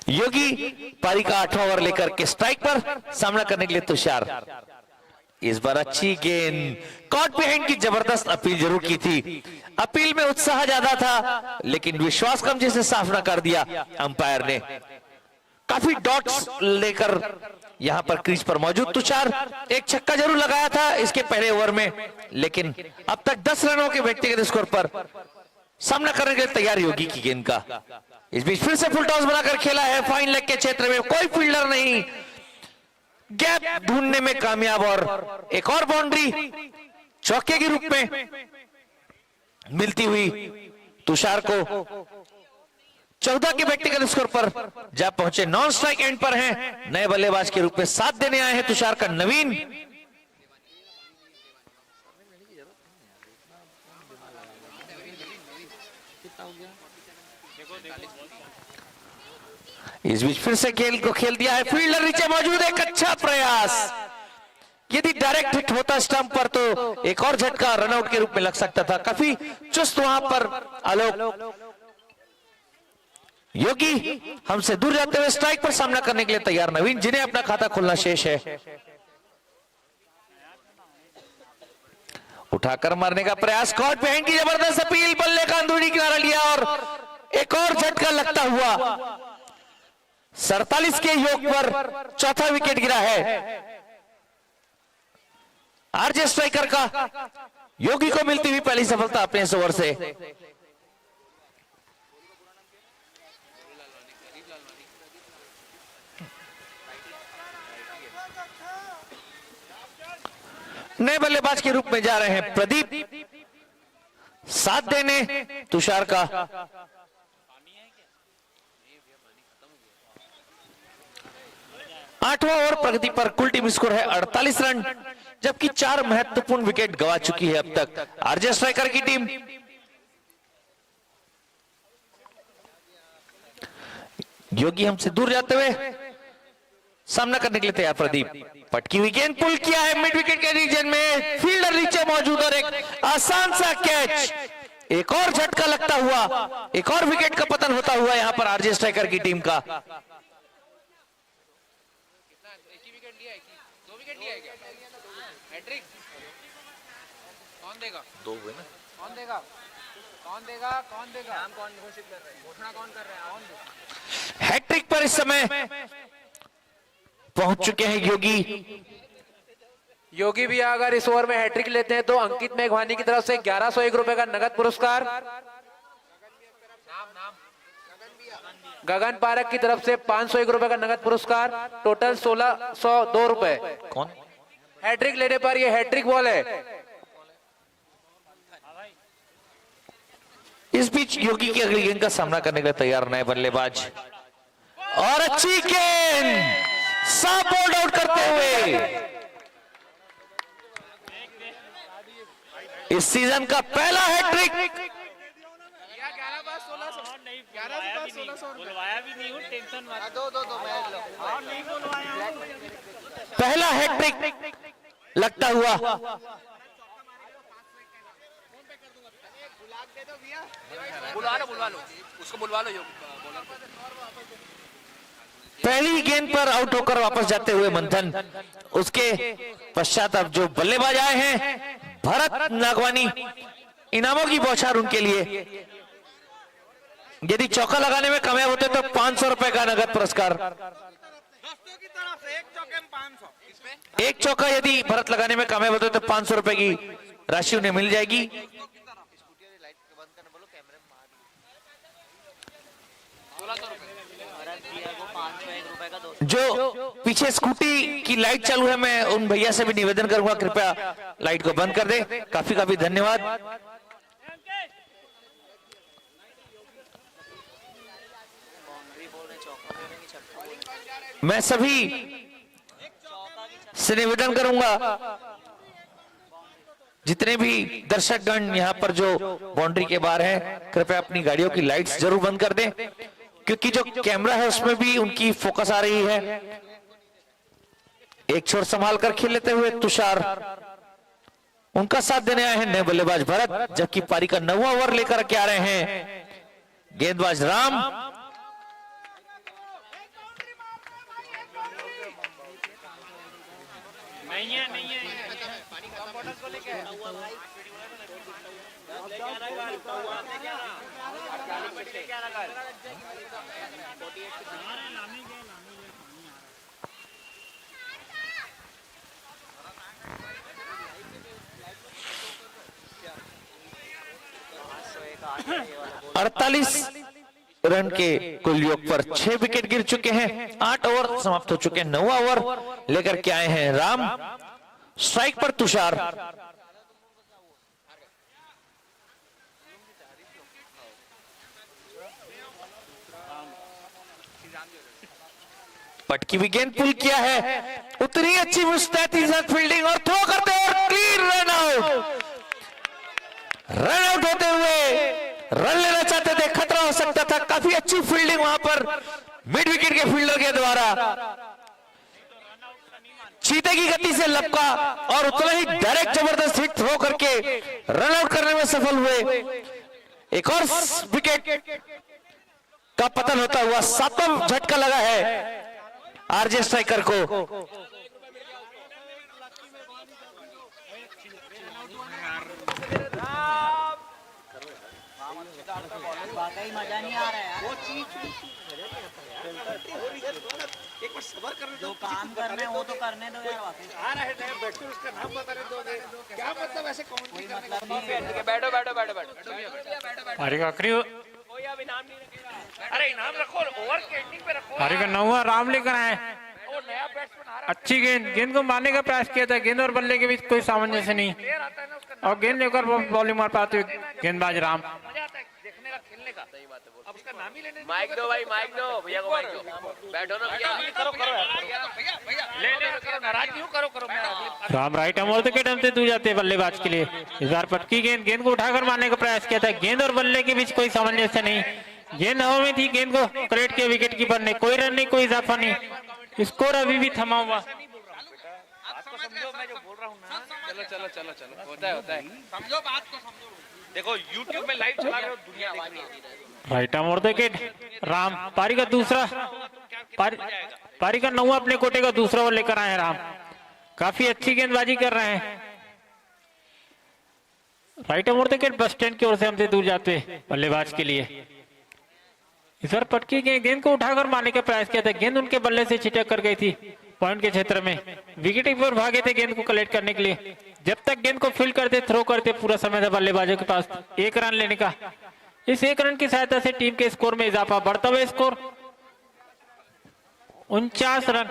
योगी पारी का 8वां ओवर लेकर के स्ट्राइक पर सामना करने के लिए तुषार। इस बार अच्छी गेंद, कॉट बिहाइंड की जबरदस्त अपील जरूर की थी। अपील में उत्साह ज्यादा था लेकिन विश्वास कमजोरी से साफ न कर दिया अंपायर ने। काफी डॉट्स लेकर यहां पर क्रीज पर मौजूद तुषार एक छक्का जरूर लगाया था इसके पहले ओवर में, लेकिन अब तक 10 रनों के व्यक्तिगत स्कोर पर सामना करने के लिए तैयार योगी की गेंद का। इस बीच फिर से फुल टॉस बनाकर खेला है फाइन लेग के क्षेत्र में, कोई फील्डर नहीं, गैप ढूंढने में कामयाब और एक और बाउंड्री चौके के रूप में मिलती हुई तुषार को। 14 के व्यक्तिगत स्कोर पर जा पहुंचे, नॉन स्ट्राइक एंड पर हैं। नए बल्लेबाज के रूप में साथ देने आए हैं तुषार का नवीन। इस बीच फिर से खेल को खेल दिया है, फील्डर नीचे मौजूद है। एक अच्छा प्रयास, यदि डायरेक्ट हिट होता स्टंप पर तो एक और झटका रनआउट के रूप में लग सकता था। काफी चुस्त वहां पर आलोक। योगी हमसे दूर जाते हुए स्ट्राइक पर सामना करने के लिए तैयार नवीन, जिन्हें अपना खाता खोलना शेष है। उठाकर मारने का प्रयास, कॉट बिहाइंड की जबरदस्त अपील, बल्ले का अंदरूनी किनारा लिया और एक और झटका लगता हुआ 47 के योग पर चौथा विकेट गिरा है आरजे स्ट्राइकर का। योगी को मिलती हुई पहली सफलता अपने इस ओवर से। नए बल्लेबाज के रूप में जा रहे हैं प्रदीप, साथ देने तुषार का। आठवां ओवर प्रगति पर कुल टीम स्कोर है 48 रन, जबकि 4 महत्वपूर्ण विकेट गंवा चुकी है अब तक आरजे स्ट्राइकर की टीम। योगी हमसे दूर जाते हुए सामना करने के लिए तैयार प्रदीप। पटकी हुई गेंद पुल किया है मिड विकेट के रीजन में, फील्डर नीचे मौजूद और एक आसान सा कैच। एक और झटका लगता हुआ, एक और विकेट का पतन होता हुआ यहां पर आरजे स्ट्राइकर की टीम का। कौन देगा? 2 हुए ना। कौन देगा? कौन देगा? कौन देगा? नाम कौन घोषित कर रहे हैं? घोषणा कौन कर रहा है? कौन देगा? हैट्रिक पर इस समय पहुंच चुके हैं योगी। योगी भी अगर इस ओवर में हैट्रिक लेते हैं तो अंकित मेघवानी की तरफ से 1101 रुपए का नगद पुरस्कार, गगन पारक की तरफ से 501 रुपए का नगद पुरस्कार, टोटल 1602 रुपए। कौन हैट्रिक लेने पर ये हैट्रिक बॉल है। इस बीच योगी की अगली गेंद का सामना करने के लिए तैयार नए बल्लेबाज और अच्छी गेंद साफ बॉल आउट करते हुए इस सीजन का पहला हैट्रिक। पहला हैट्रिक लगता हुआ बुलवा लो उसको बुलवा लो। पहली गेंद पर आउट होकर वापस जाते हुए मंथन। उसके पश्चात अब जो बल्लेबाज आए हैं भरत नागवानी, इनामों की बौछार उनके लिए। यदि चौका लगाने में कामयाब होते तो 500 रुपए का नगद पुरस्कार। एक चौका यदि भरत लगाने में कामयाब होते तो 500 रुपए की राशि उन्हें मिल जाएगी। जो पीछे स्कूटी की लाइट चालू है, मैं उन भैया से भी निवेदन करूंगा कृपया लाइट को बंद कर दे। काफी धन्यवाद। मैं सभी से निवेदन करूंगा, जितने भी दर्शकगण यहाँ पर जो बाउंड्री के बाहर हैं, कृपया अपनी गाड़ियों की लाइट्स जरूर बंद कर दें, क्योंकि जो कैमरा है उसमें भी उनकी फोकस आ रही है। एक छोर संभाल कर खेल लेते हुए तुषार, उनका साथ देने आए हैं नए बल्लेबाज भरत, जबकि पारी का 9वां ओवर लेकर के आ रहे हैं गेंदबाज राम। नहीं है अड़तालीस रन के कुल योग पर 6 विकेट गिर चुके हैं। 8 ओवर समाप्त हो चुके हैं। 9वां ओवर लेकर के आए हैं राम। स्ट्राइक पर तुषार। पटकी भी गेंद पुल किया है, उतनी अच्छी मुस्तैदी से फील्डिंग और थ्रो करते और clean run out. Run out होते हुए रन लेना चाहते थे, खतरा हो सकता था। काफी अच्छी फील्डिंग वहां पर मिड विकेट के फील्डर के द्वारा। चीते की गति से लपका और उतना ही डायरेक्ट जबरदस्त हिट थ्रो करके रन आउट करने में सफल हुए। एक और विकेट का पतन होता हुआ 7वां झटका लगा है आरजे स्ट्राइकर को। वाकई मजा नहीं आ रहा है वो चीज एक बार सबर कर जो काम करना है वो तो करने दो यार। वाकई आ रहे थे बैठो, उसका नाम बताने दोगे क्या मतलब? ऐसे कमेंट्री करने का बैठो बैठो बैठो बैठो। पारी का आखिरी कोई अब इनाम नहीं रखेगा। अरे इनाम रखो, ओवर के एंडिंग पे रखो। पारी का 9वां राम लेकर आए। वो नया बैट्समैन आ रहा है। अच्छी गेंद को मारने का प्रयास किया था। गेंद और बल्ले के बीच कोई सामंजस्य नहीं और गेंद लेकर बॉलिंग मार पाते हुए गेंदबाज राम। मजा आता है देखने का, खेलने का। सही बात है। अब उसका नाम ही लेने माइक दो भाई, माइक दो भैया को, माइक दो। बैठो ना भैया, करो भैया नाराज क्यों? करो राम राइट अमोल के टर्न से दूर जाते बल्लेबाज के लिए। इस बार पटकी गेंद को उठाकर मारने का प्रयास किया था। गेंद और बल्ले के बीच कोई सामंजस्य नहीं। गेंद हवा में थी, गेंद को कलेक्ट किया विकेट कीपर ने। कोई रन नहीं, कोई इजाफा नहीं। स्कोर अभी भी थमा हुआ। समझो मैं जो बोल रहा हूँ ना। चलो होता है समझो बात को, समझो। देखो YouTube में लाइव चला रहे हो, दुनिया देख रही है। राइट आर्म और विकेट राम। पारी का दूसरा पारी का 9वां अपने कोटे का दूसरा ओवर लेकर आए हैं राम। काफी अच्छी गेंदबाजी कर रहे हैं। राइट आर्म और विकेट बस स्टैंड की ओर से हमसे दूर जाते बल्लेबाज के लिए। इस बार पटकी गेंद को उठाकर मारने का प्रयास किया था। गेंद उनके बल्ले से छिटक कर गई थी पॉइंट के क्षेत्र में। विकेट पर भागे थे गेंद को कलेक्ट करने के लिए। जब तक गेंद को फील्ड करते, थ्रो करते, पूरा समय था बल्लेबाजों के पास 1 रन लेने का। इस 1 रन की सहायता से टीम के स्कोर में इजाफा। बढ़ता हुआ स्कोर 49 रन।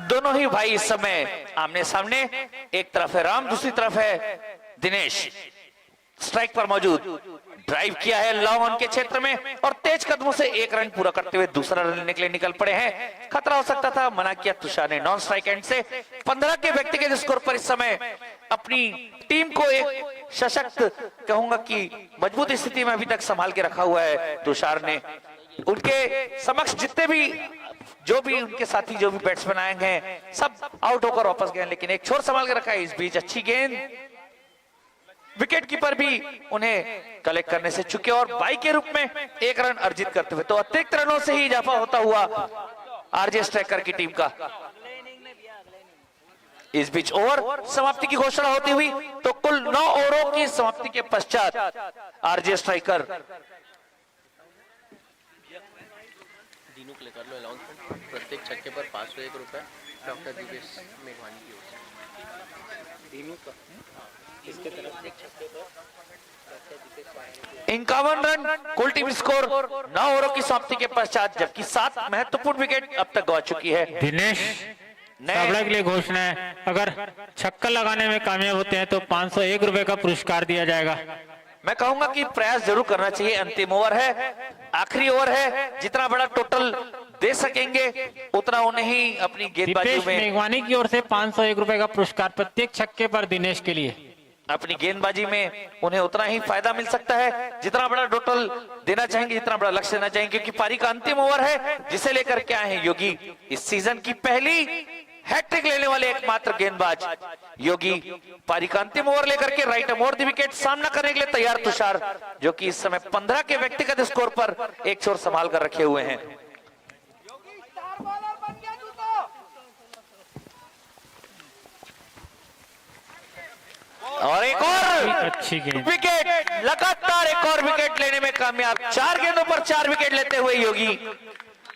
दोनों ही भाई इस समय आमने सामने। एक तरफ है राम, दूसरी तरफ है दिनेश। स्ट्राइक पर मौजूद, ड्राइव किया है लॉन्ग ऑन के क्षेत्र में और तेज कदमों से एक रन पूरा करते हुए दूसरा रन लेने के लिए निकल पड़े हैं। खतरा हो सकता था, मना किया तुषार ने नॉन स्ट्राइक एंड से। 15 के व्यक्तिगत स्कोर पर इस समय अपनी टीम को एक सशक्त, कहूंगा कि मजबूत स्थिति में अभी तक संभाल के रखा हुआ है तुषार ने। उनके समक्ष जितने भी जो भी उनके साथी जो भी बैट्समैन आए हैं सब आउट होकर वापस गए, लेकिन एक छोर संभाल के रखा है। इस बीच अच्छी गेंद, विकेट कीपर भी उन्हें कलेक्ट करने से चुके और बाई के रूप में एक रन अर्जित करते हुए तो अतिरिक्त रनों से ही इजाफा होता हुआ आरजे स्ट्राइकर की टीम का। इस बीच ओवर समाप्ति की घोषणा होती हुई तो कुल 9 ओवरों की समाप्ति के पश्चात आरजे स्ट्राइकर कर लो अनाउंसमेंट। प्रत्येक छक्के पर 501 रुपए डॉक्टर दिवेश मेघवानी की ओर से। दीनू का इसके तरफ एक छक्के पर 51 रन कुल टीम स्कोर 9 ओवरों की समाप्ति के पश्चात, जबकि 7 महत्वपूर्ण विकेट अब तक गवा चुकी है। दिनेश साबड़ा के लिए घोषणा है, अगर छक्का लगाने में कामयाब होते हैं तो 501 रुपए का पुरस्कार दिया जाएगा। मैं कहूंगा कि प्रयास जरूर करना चाहिए। अंतिम ओवर है, आखिरी ओवर है, जितना बड़ा टोटल दे सकेंगे उतना उन्हें ही अपनी गेंदबाजी में, मेघवानी की ओर से 501 रुपए का पुरस्कार प्रत्येक छक्के पर दिनेश के लिए। अपनी गेंदबाजी में उन्हें उतना ही फायदा मिल सकता है जितना बड़ा टोटल देना चाहेंगे, जितना बड़ा लक्ष्य देना चाहेंगे, क्योंकि पारी का अंतिम ओवर है जिसे लेकर के आए हैं योगी। इस सीजन की पहली हैट्रिक लेने वाले एकमात्र गेंदबाज योगी। पारी का अंतिम ओवर लेकर के राइट मोर द विकेट सामना करने के लिए तैयार तुषार, जो कि इस समय 15 के व्यक्तिगत स्कोर पर एक छोर संभाल कर रखे हुए हैं। और एक और अच्छी गेंद, विकेट, लगातार एक और विकेट लेने में कामयाब। 4 गेंदों पर 4 विकेट लेते हुए योगी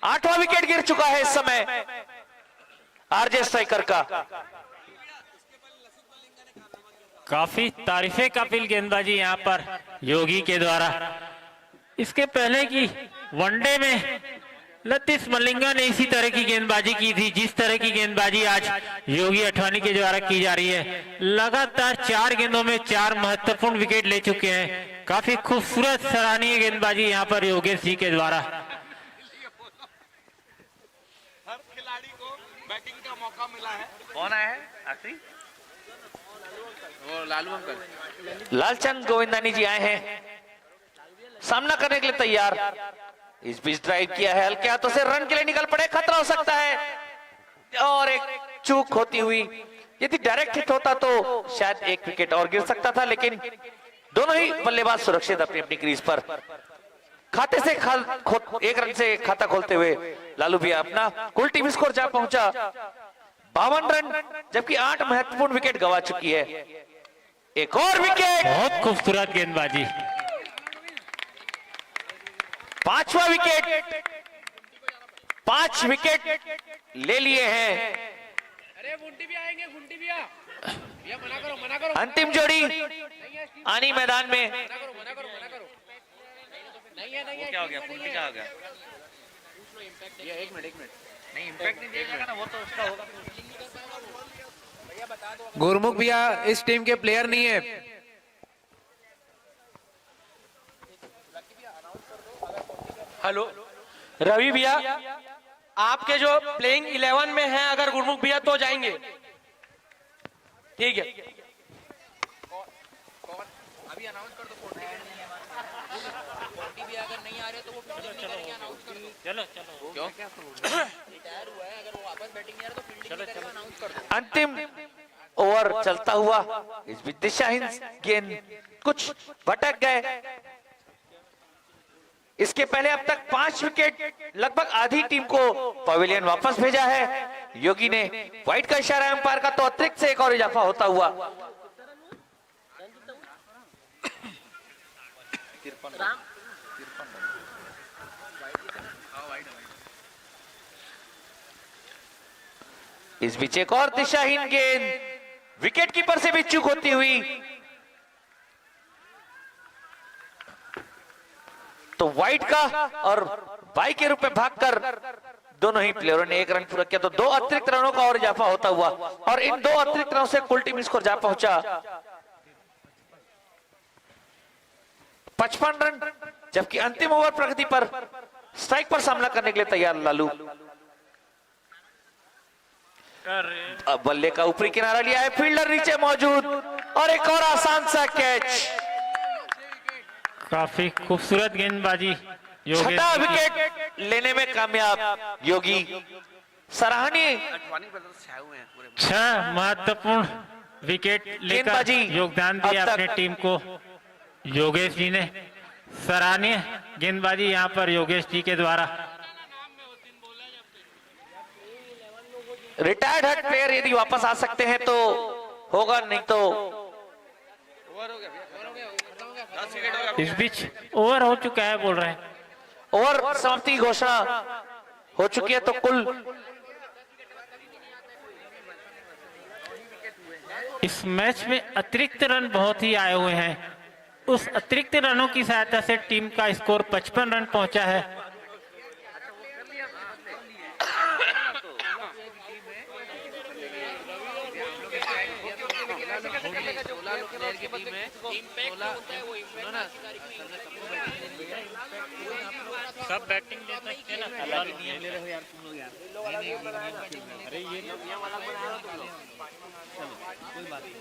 8वां विकेट गिर चुका है इस समय आरजे स्ट्राइकर का। काफी तारीफे काबिल गेंदबाजी यहाँ पर योगी के द्वारा। इसके पहले की वनडे में लतीश मलिंगा ने इसी तरह की गेंदबाजी की थी, जिस तरह की गेंदबाजी आज योगी अठवानी के द्वारा की जा रही है। लगातार 4 गेंदों में 4 महत्वपूर्ण विकेट ले चुके हैं। काफी खूबसूरत सराहनीय गेंदबाजी यहाँ पर योगेश जी के द्वारा। हर खिलाड़ी को बैटिंग का मौका मिला है। कौन आया है आखिरी? वो लालू अंकल, लालचंद गोविंदानी जी आए हैं सामना करने के लिए तैयार। इस बीच ड्राइव किया है, हल्के हाथों से रन के लिए निकल पड़े, खतरा हो सकता है और एक चूक होती हुई। यदि डायरेक्ट हिट होता तो शायद एक विकेट और गिर सकता था, लेकिन दोनों ही बल्लेबाज सुरक्षित अपनी अपनी क्रीज पर। खाते से एक रन से खाता खोलते हुए लालू भैया अपना कुल टीम स्कोर जा पहुंचा 52 रन, जबकि 8 महत्वपूर्ण विकेट गवा चुकी है। एक और विकेट, बहुत खूबसूरत गेंदबाजी। 5वां विकेट, 5 विकेट ले लिए हैं। अरे गुंटी भी आएंगे, गुंटी भी आ भैया, मना करो, मना करो। अंतिम जोड़ी आनी मैदान में। मना करो, मना करो, मना करो। नहीं है, नहीं है। क्या हो गया? फुल्टी क्या हो गया? ये एक मिनट नहीं, इम्पैक्ट नहीं देगा ना, वो तो उसका होगा। गुरमुख भैया इस टीम के प्लेयर नहीं है। हेलो रवि भैया, आपके जो प्लेइंग 11 में हैं अगर गुरमुख भैया तो जाएंगे, ठीक है? अभी अनाउंस कर दो। फोर्टी भी अगर नहीं आ रहे तो वो फील्डिंग नहीं करेंगे, अनाउंस कर दो। चलो चलो, क्यों? रिटायर हुआ है, अगर वो वापस बैटिंग नहीं आ रहा तो फील्डिंग नहीं करेगा, अनाउंस कर दो। अंतिम ओवर चलता हुआ इस बीच दिशाहीन गेंद कुछ भटक गए। इसके पहले अब तक 5 विकेट, लगभग आधी टीम को पवेलियन वापस भेजा है। योगी ने व्हाइट का इशारा एम्पायर का, तो अतिरिक्त से एक और इजाफा होता हुआ। इस बीच एक और दिशाहीन गेंद, विकेट कीपर से भी चूक होती हुई, तो व्हाइट का और बाई के रूप में भागकर दोनों ही प्लेयरों ने एक रन पूरा किया, तो 2 अतिरिक्त रनों का और इजाफा होता हुआ और इन 2 अतिरिक्त रनों से कुल टीम स्कोर जा पहुंचा 55 रन, जबकि अंतिम ओवर प्रगति पर स्ट्राइक पर सामना करने के लिए तैयार लालू। अब बल्ले का ऊपरी किनारा लिया है, फील्डर नीचे मौजूद और एक और आसान सा कैच। काफी खूबसूरत गेंदबाजी योगेश छठा जी की। विकेट लेने में कामयाब योगी, सराहनीय। 6 महत्वपूर्ण विकेट लेकर गेंदबाजी योगदान अब दिया तक। अपने टीम को योगेश जी ने। सराहनीय गेंदबाजी यहाँ पर योगेश जी के द्वारा। रिटायर्ड हट प्लेयर यदि वापस आ सकते हैं तो होगा, नहीं तो इस बीच ओवर हो चुका है बोल रहे हैं। ओवर समाप्ति की घोषणा हो चुकी है, तो कुल इस मैच में अतिरिक्त रन बहुत ही आए हुए हैं। उस अतिरिक्त रनों की सहायता से टीम का स्कोर 55 रन पहुंचा है। सब बैटिंग ले सकते हैं ना, ले रहे हो यार तुम लोग यार। अरे ये कोई बात नहीं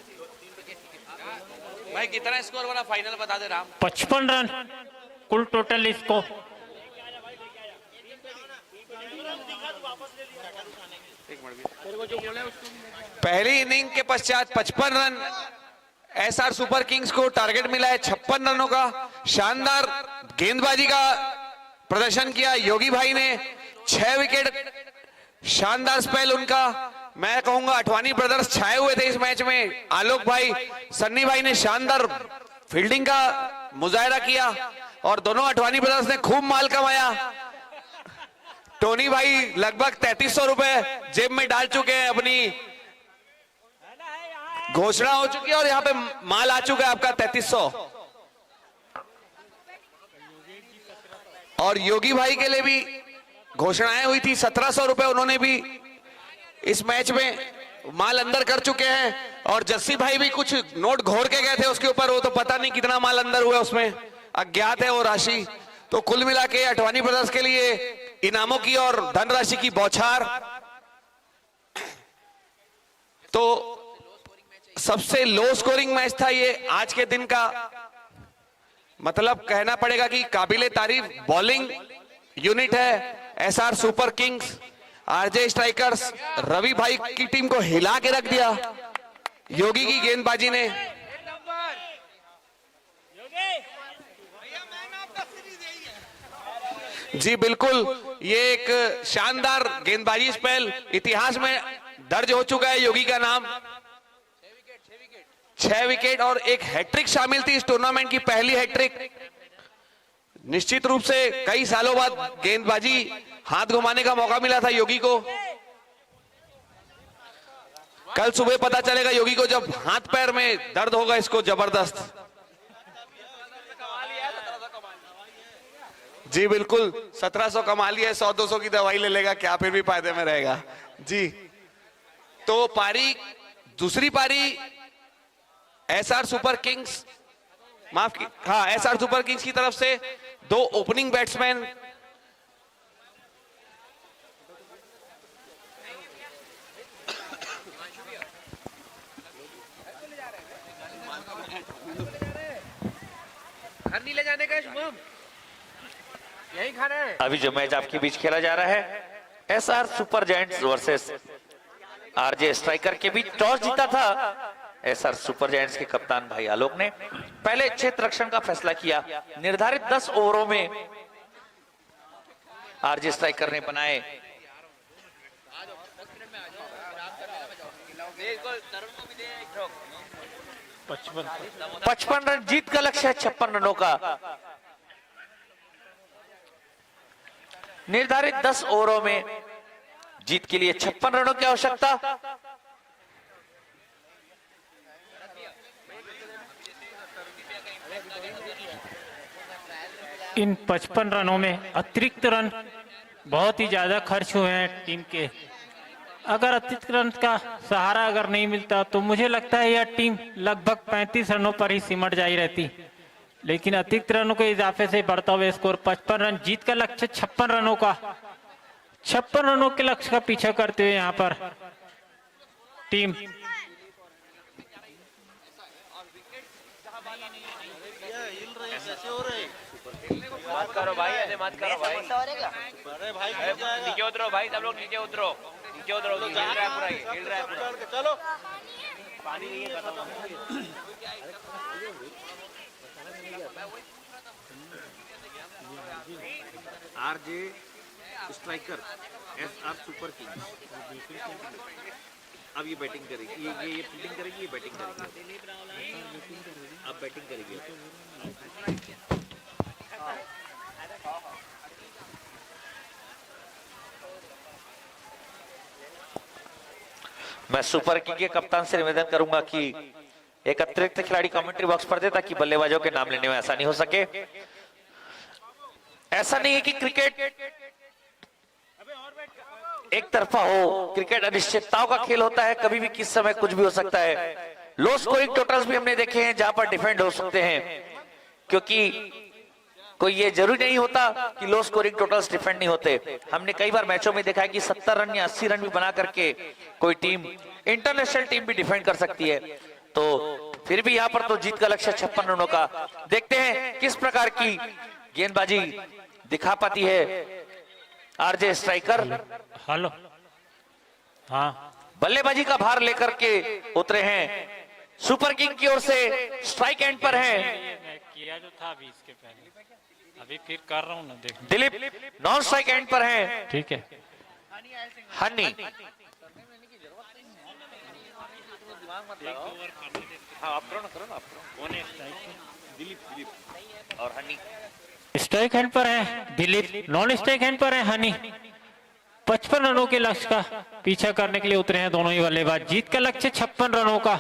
भाई, कितना स्कोर वाला फाइनल बता दे राम। 55 रन कुल टोटल इसको। पहली इनिंग के पश्चात 55 रन एसआर सुपर किंग्स को टारगेट मिला है। 56 रनों का शानदार गेंदबाजी का प्रदर्शन किया योगी भाई ने। 6 विकेट, शानदार स्पेल उनका। मैं कहूंगा अठवानी ब्रदर्स छाए हुए थे इस मैच में। आलोक भाई, सन्नी भाई ने शानदार फील्डिंग का मुजाहरा किया और दोनों अठवानी ब्रदर्स ने खूब माल कमाया। टोनी भाई लगभग 3300 रुपए जेब में डाल चुके हैं, अपनी घोषणा हो चुकी है और यहाँ पे माल आ चुका है आपका 3300। और योगी भाई के लिए भी घोषणाएं हुई थी, 1700 रुपए उन्होंने भी इस मैच में माल अंदर कर चुके हैं। और जस्सी भाई भी कुछ नोट घोर के गए थे उसके ऊपर, वो तो पता नहीं कितना माल अंदर हुआ उसमें, अज्ञात है वो राशि। तो कुल मिला के अठवानी ब्रदर्स के लिए इनामों की और धनराशि की बौछार। तो सबसे लो स्कोरिंग मैच था ये आज के दिन का। मतलब कहना पड़ेगा कि काबिले तारीफ बॉलिंग यूनिट है SR super kings. RJ strikers Ravi भाई की टीम को हिला के रख दिया योगी की गेंदबाजी ने। जी बिल्कुल, ये एक शानदार गेंदबाजी स्पेल इतिहास में दर्ज हो चुका है योगी का नाम। 6 विकेट और एक हैट्रिक शामिल थी इस टूर्नामेंट की, पहली हैट्रिक। निश्चित रूप से कई सालों बाद गेंदबाजी हाथ घुमाने का मौका मिला था योगी को। कल सुबह पता चलेगा योगी को, जब हाथ पैर में दर्द होगा इसको जबरदस्त। जी बिल्कुल, 1700 कमा लिया है, 100-200 की दवाई ले लेगा क्या, फिर भी फायदे में रहेगा जी। तो पारी, दूसरी पारी एसआर सुपर किंग्स, माफ की, हाँ एसआर सुपर किंग्स की तरफ से 2 ओपनिंग बैट्समैन घर नहीं ले जाने का शुभम, यही खाना है। अभी जो मैच आपके बीच खेला जा रहा है SR super giants versus RJ striker के बीच। टॉस जीता था एसआर सुपर जायंट्स के कप्तान भाई आलोक ने। पहले क्षेत्र रक्षण का फैसला किया। निर्धारित 10 ओवरों में आरजे स्ट्राइकर ने बनाए 55 रन। जीत का लक्ष्य है 56 रनों का। निर्धारित 10 ओवरों में जीत के लिए 56 रनों की आवश्यकता। इन 55 रनों में अतिरिक्त रन बहुत ही ज्यादा खर्च हुए हैं टीम के। अगर अतिरिक्त रन का सहारा अगर नहीं मिलता तो मुझे लगता है यह टीम लगभग 35 रनों पर ही सिमट जाई रहती, लेकिन अतिरिक्त रनों के इजाफे से बढ़ता हुआ स्कोर 55 रन। जीत का लक्ष्य 56 रनों का, 56 रनों के लक्ष्य का पीछा करते हुए यहाँ पर टीम मत करो भाई, ऐसे मत करो भाई। अरे भाई नीचे उतरो भाई, सब लोग नीचे उतरो, नीचे उतरो। हिल रहा है पूरा, ये हिल रहा है पूरा। चलो पानी नहीं है, RJ striker, SR super king. अब ये बैटिंग करेगी, ये फील्डिंग करेगी, ये बैटिंग करेगी। अब बैटिंग करेगी। मैं सुपर किंग के कप्तान से निवेदन करूंगा कि एक अतिरिक्त खिलाड़ी कमेंट्री बॉक्स पर दे, ताकि बल्लेबाजों के नाम लेने में आसानी हो सके। ऐसा नहीं है कि क्रिकेट एक तरफा हो, क्रिकेट अनिश्चितताओं का खेल होता है, कभी भी किस समय कुछ भी हो सकता है। लो स्कोरिंग टोटल्स भी हमने देखे हैं जहां पर डिफेंड हो सकते हैं, क्योंकि कोई ये जरूरी नहीं होता कि लो स्कोरिंग टोटल्स डिफेंड नहीं होते। हमने कई बार मैचों में देखा है कि 70 रन या 80 रन भी बना करके कोई टीम, इंटरनेशनल टीम भी डिफेंड कर सकती है। तो फिर भी यहाँ पर तो जीत का लक्ष्य 56 रनों का। देखते हैं किस प्रकार की गेंदबाजी दिखा पाती है आरजे स्ट्राइकर। हेलो, हाँ, बल्लेबाजी का भार लेकर के उतरे हैं सुपर किंग की ओर से। स्ट्राइक एंड पर है किया जो था अभी इसके पहले, अभी फिर कर रहा हूँ ना, देख। दिलीप नॉन स्ट्राइक एंड पर है। ठीक है, हनी हाँ, आप करो ना, करो ना, आप करो। दिलीप और हनी स्ट्राइक हैंड पर है दिलीप, नॉन स्ट्राइक हैंड पर है हनी। 55 रनों के लक्ष्य का पीछा करने के लिए उतरे हैं दोनों ही बल्लेबाज। जीत का लक्ष्य 56 रनों का।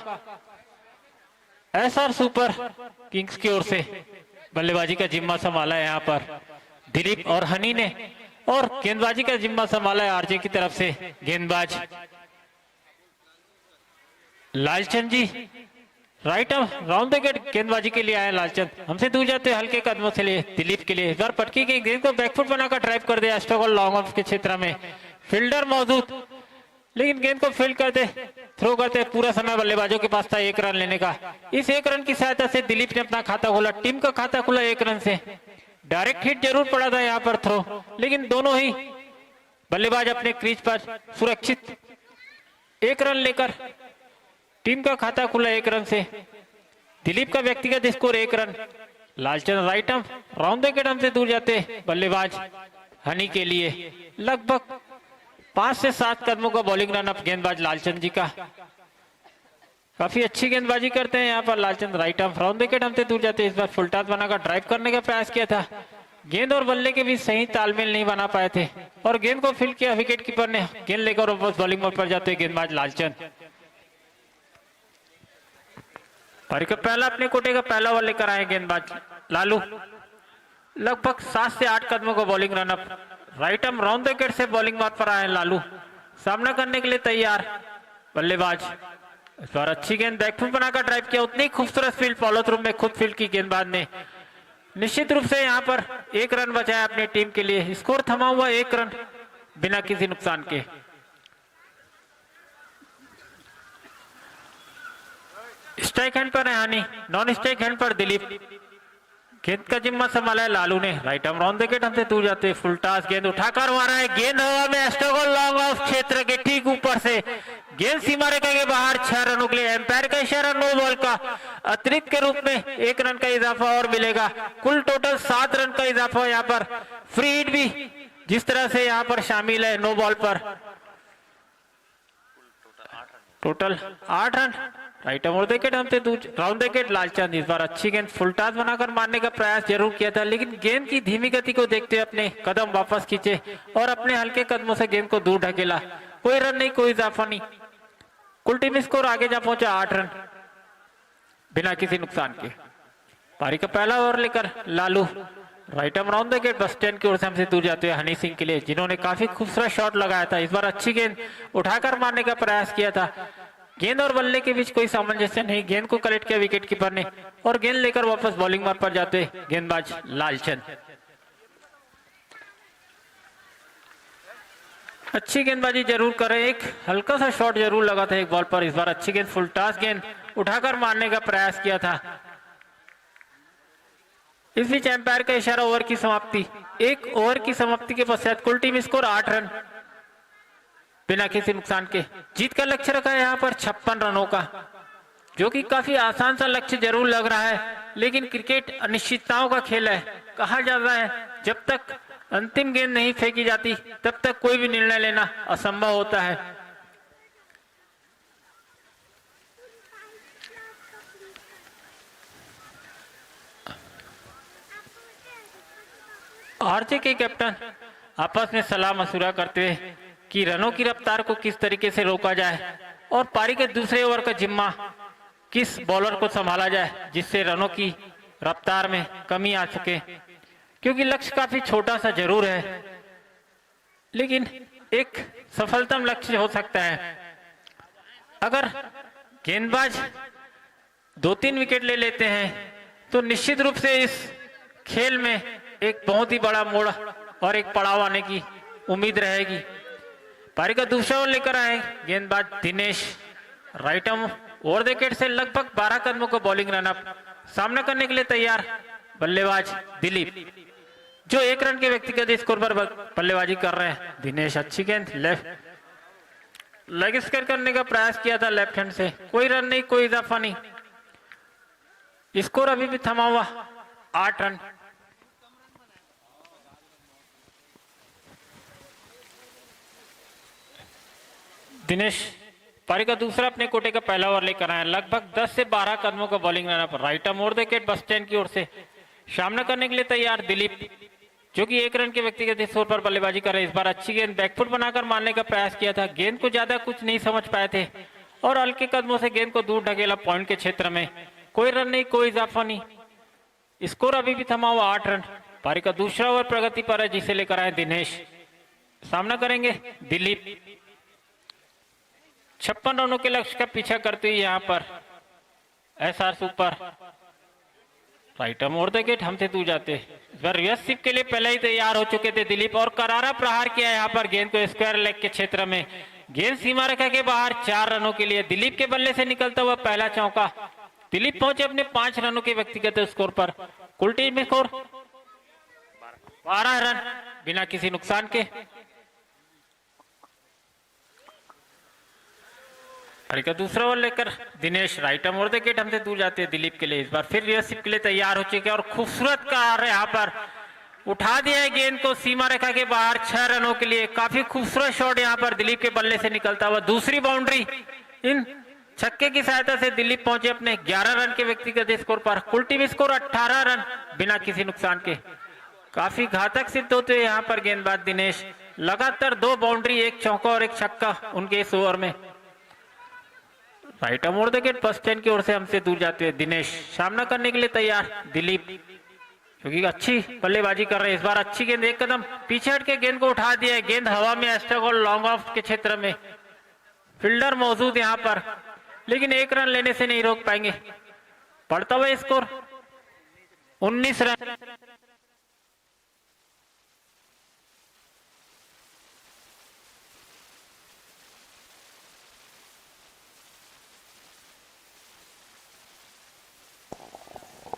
एसआर सुपर किंग्स की ओर से बल्लेबाजी का जिम्मा संभाला है यहाँ पर दिलीप और हनी ने, और गेंदबाजी का जिम्मा संभाला है आरजे की तरफ से गेंदबाज लालचंद जी। राइट राउंड द गेट गेंदबाजी के लिए आए लालचंद। हमसे दूर जाते हल्के कदमों से लिए दिलीप के लिए। इस बार पटकी की गेंद को बैकफुट बनाकर ड्राइव कर दिया स्ट्रोक लॉन्ग ऑफ के क्षेत्र में। फील्डर मौजूद, लेकिन गेंद को फील्ड करते, थ्रो करते पूरा समय बल्लेबाजों के पास था 1 रन लेने का। इस 1 रन की सहायता से दिलीप ने अपना खाता खोला, टीम का खाता खुला 1 रन से। डायरेक्ट हिट जरूर पड़ा था यहाँ पर थ्रो, लेकिन दोनों ही बल्लेबाज अपने क्रीज पर सुरक्षित 1 रन लेकर टीम का खाता खुला 1 रन से। दिलीप का व्यक्तिगत score 1 run. Lalchand right arm round the gate से दूर जाते बल्लेबाज हनी के लिए लगभग 5 से 7 कदमों का बॉलिंग रन अप गेंदबाज लालचंद जी का। काफी अच्छी गेंदबाजी करते हैं यहाँ पर Lalchand. Right arm round the gate से दूर जाते। इस बार फुल टॉस बनाकर ड्राइव करने का प्रयास किया था, गेंद और बल्ले के बीच सही तालमेल नहीं बना पाए थे और गेंद को फील्ड किया। विकेट कीपर ने गेंद लेकर वापस बॉलिंग मोड पर जाते गेंदबाज लालचंद। पारी का पहला अपने कोटे का पहला ओवर लेकर आए गेंदबाज लालू। लगभग 7 से 8 कदमों का bowling run up. Right arm round the gate से बॉलिंग मार्ग पर आए लालू। सामना करने के लिए तैयार बल्लेबाज। इस बार अच्छी गेंद बैकफुट बनाकर ड्राइव किया। उतनी खूबसूरत फील्ड फॉलो थ्रू में खुद फील्ड की गेंदबाज ने निश्चित रूप से यहाँ पर 1 रन बचाया अपनी टीम के लिए। स्कोर थमा हुआ 1 रन बिना किसी नुकसान के। स्ट्राइक हैंड पर है हनी, नॉन स्ट्राइक हैंड पर दिलीप। गेंद का जिम्मा संभाला है लालू ने। Right arm round the gate हमसे दूर जाते फुल टॉस गेंद उठाकर मारा है। गेंद हवा में स्ट्रोक लॉन्ग ऑफ क्षेत्र के ठीक ऊपर से गेंद सीमा रेखा के बाहर। 6 रनों के लिए एम्पायर का इशारा नो बॉल का। अतिरिक्त के रूप में 1 रन का इजाफा और मिलेगा। कुल टोटल 7 रन का इजाफा यहाँ पर। फ्री हिट भी जिस तरह से यहाँ पर शामिल है नो बॉल पर। Total 8 run. Right round the gate Lalchand. इस बार अच्छी गेंद फुल टॉस बनाकर मारने का प्रयास जरूर किया था, लेकिन गेंद की धीमी गति को देखते हुए अपने कदम वापस खींचे और अपने हल्के कदमों से गेंद को दूर ढकेला। कोई रन नहीं, कोई इजाफा नहीं। कुल टीम स्कोर आगे जा पहुंचा 8 रन बिना किसी नुकसान के। पारी का पहला ओवर लेकर Lalu. Right arm round the gate bus stand की ओर से हमसे दूर जाते हुए हनी सिंह के लिए, जिन्होंने काफी खूबसूरत शॉट लगाया था। इस बार अच्छी गेंद उठाकर मारने का प्रयास किया था। गेंद और बल्ले के बीच कोई सामंजस्य नहीं, गेंद को कलेक्ट किया विकेट कीपर ने और गेंद लेकर वापस बॉलिंग मार्ग पर जाते गेंदबाज लालचंद। अच्छी गेंदबाजी जरूर करें, एक हल्का सा शॉट जरूर लगा था एक बॉल पर, इस बार अच्छी गेंद फुल टॉस गेंद उठाकर मारने का प्रयास किया था। इस बीच एम्पायर का इशारा ओवर की समाप्ति। एक ओवर की समाप्ति के पश्चात कुल टीम स्कोर 8 रन बिना किसी नुकसान के। जीत का लक्ष्य रखा है यहाँ पर 56 रनों का, जो कि काफी आसान सा लक्ष्य जरूर लग रहा है, लेकिन क्रिकेट अनिश्चितताओं का खेल है। कहा जाता है जब तक अंतिम गेंद नहीं फेंकी जाती तब तक कोई भी निर्णय लेना असंभव होता है। आरजे के कैप्टन आपस में सलाह मशुरा करते हुए कि रनों की रफ्तार को किस तरीके से रोका जाए और पारी के दूसरे ओवर का जिम्मा किस बॉलर को संभाला जाए जिससे रनों की रफ्तार में कमी आ सके, क्योंकि लक्ष्य काफी छोटा सा जरूर है लेकिन एक सफलतम लक्ष्य हो सकता है। अगर गेंदबाज 2-3 विकेट ले लेते हैं तो निश्चित रूप से इस खेल में एक बहुत ही बड़ा मोड़ और एक पड़ाव आने की उम्मीद रहेगी। पारी का दूसरा ओवर लेकर आए गेंदबाज Dinesh, right arm over the wicket से लगभग 12 कदमों का बॉलिंग रनअप, सामना करने के लिए तैयार बल्लेबाज दिलीप, जो 1 रन के व्यक्तिगत स्कोर पर बल्लेबाजी कर रहे हैं। दिनेश अच्छी गेंद लेफ्ट लेग स्क्वायर करने का प्रयास किया था लेफ्ट हैंड से, कोई रन नहीं, कोई इजाफा नहीं, स्कोर अभी भी थमा हुआ 8 रन। दिनेश पारी का दूसरा अपने कोटे का पहला ओवर लेकर आए, लगभग 10 से 12 कदमों का bowling run up, right arm over the wicket bus stand की ओर से, सामना करने के लिए तैयार दिलीप, जो कि 1 रन के व्यक्तिगत स्कोर पर बल्लेबाजी कर रहे। इस बार अच्छी गेंद बैकफुट बनाकर मारने का प्रयास किया था, गेंद को ज्यादा कुछ नहीं समझ पाए थे और हल्के कदमों से गेंद को दूर ढकेला पॉइंट के क्षेत्र में, कोई रन नहीं, कोई इजाफा नहीं, स्कोर अभी भी थमा हुआ 8 रन। पारी का दूसरा ओवर प्रगति पर है जिसे लेकर आए दिनेश, सामना करेंगे दिलीप। 56 रनों के लक्ष्य का पीछा करते हुए यहाँ पर SR super, right arm over the wicket हमसे दूर जाते। इस बार रिवर्स स्वीप के लिए पहले ही तैयार हो चुके थे दिलीप और करारा प्रहार किया यहाँ पर गेंद को स्क्वायर लेग के क्षेत्र में, गेंद सीमा रेखा के बाहर 4 रनों के लिए। दिलीप के बल्ले से निकलता हुआ पहला चौका, दिलीप पहुंचे अपने 5 रनों के व्यक्तिगत स्कोर पर, कुल टीम स्कोर 12 रन बिना किसी नुकसान के। पारी का दूसरा ओवर लेकर Dinesh, right arm over the wicket हमसे दूर जाते हैं दिलीप के लिए। इस बार फिर रिवर्सिप के लिए तैयार हो चुके और खूबसूरत कार्य यहाँ पर उठा दिया है गेंद को सीमा रेखा के बाहर 6 रनों के लिए। काफी खूबसूरत शॉट यहाँ पर दिलीप के बल्ले से निकलता हुआ, दूसरी बाउंड्री। इन छक्के की सहायता से दिलीप पहुंचे अपने 11 रन के व्यक्तिगत स्कोर पर, कुल टीम स्कोर 18 रन बिना किसी नुकसान के। काफी घातक सिद्ध होते हुए यहाँ पर गेंदबाज दिनेश, लगातार 2 बाउंड्री, 1 चौका और 1 छक्का उनके इस ओवर में। Right arm over the wicket first stand की ओर से हमसे दूर जाते हैं दिनेश, सामना करने के लिए तैयार दिलीप, क्योंकि अच्छी बल्लेबाजी कर रहे हैं। इस बार अच्छी गेंद, 1 कदम पीछे हट के गेंद को उठा दिया है, गेंद हवा में एस्टक और लॉन्ग ऑफ के क्षेत्र में, फील्डर मौजूद यहाँ पर, लेकिन 1 रन लेने से नहीं रोक पाएंगे। बढ़ता हुआ score 19 run.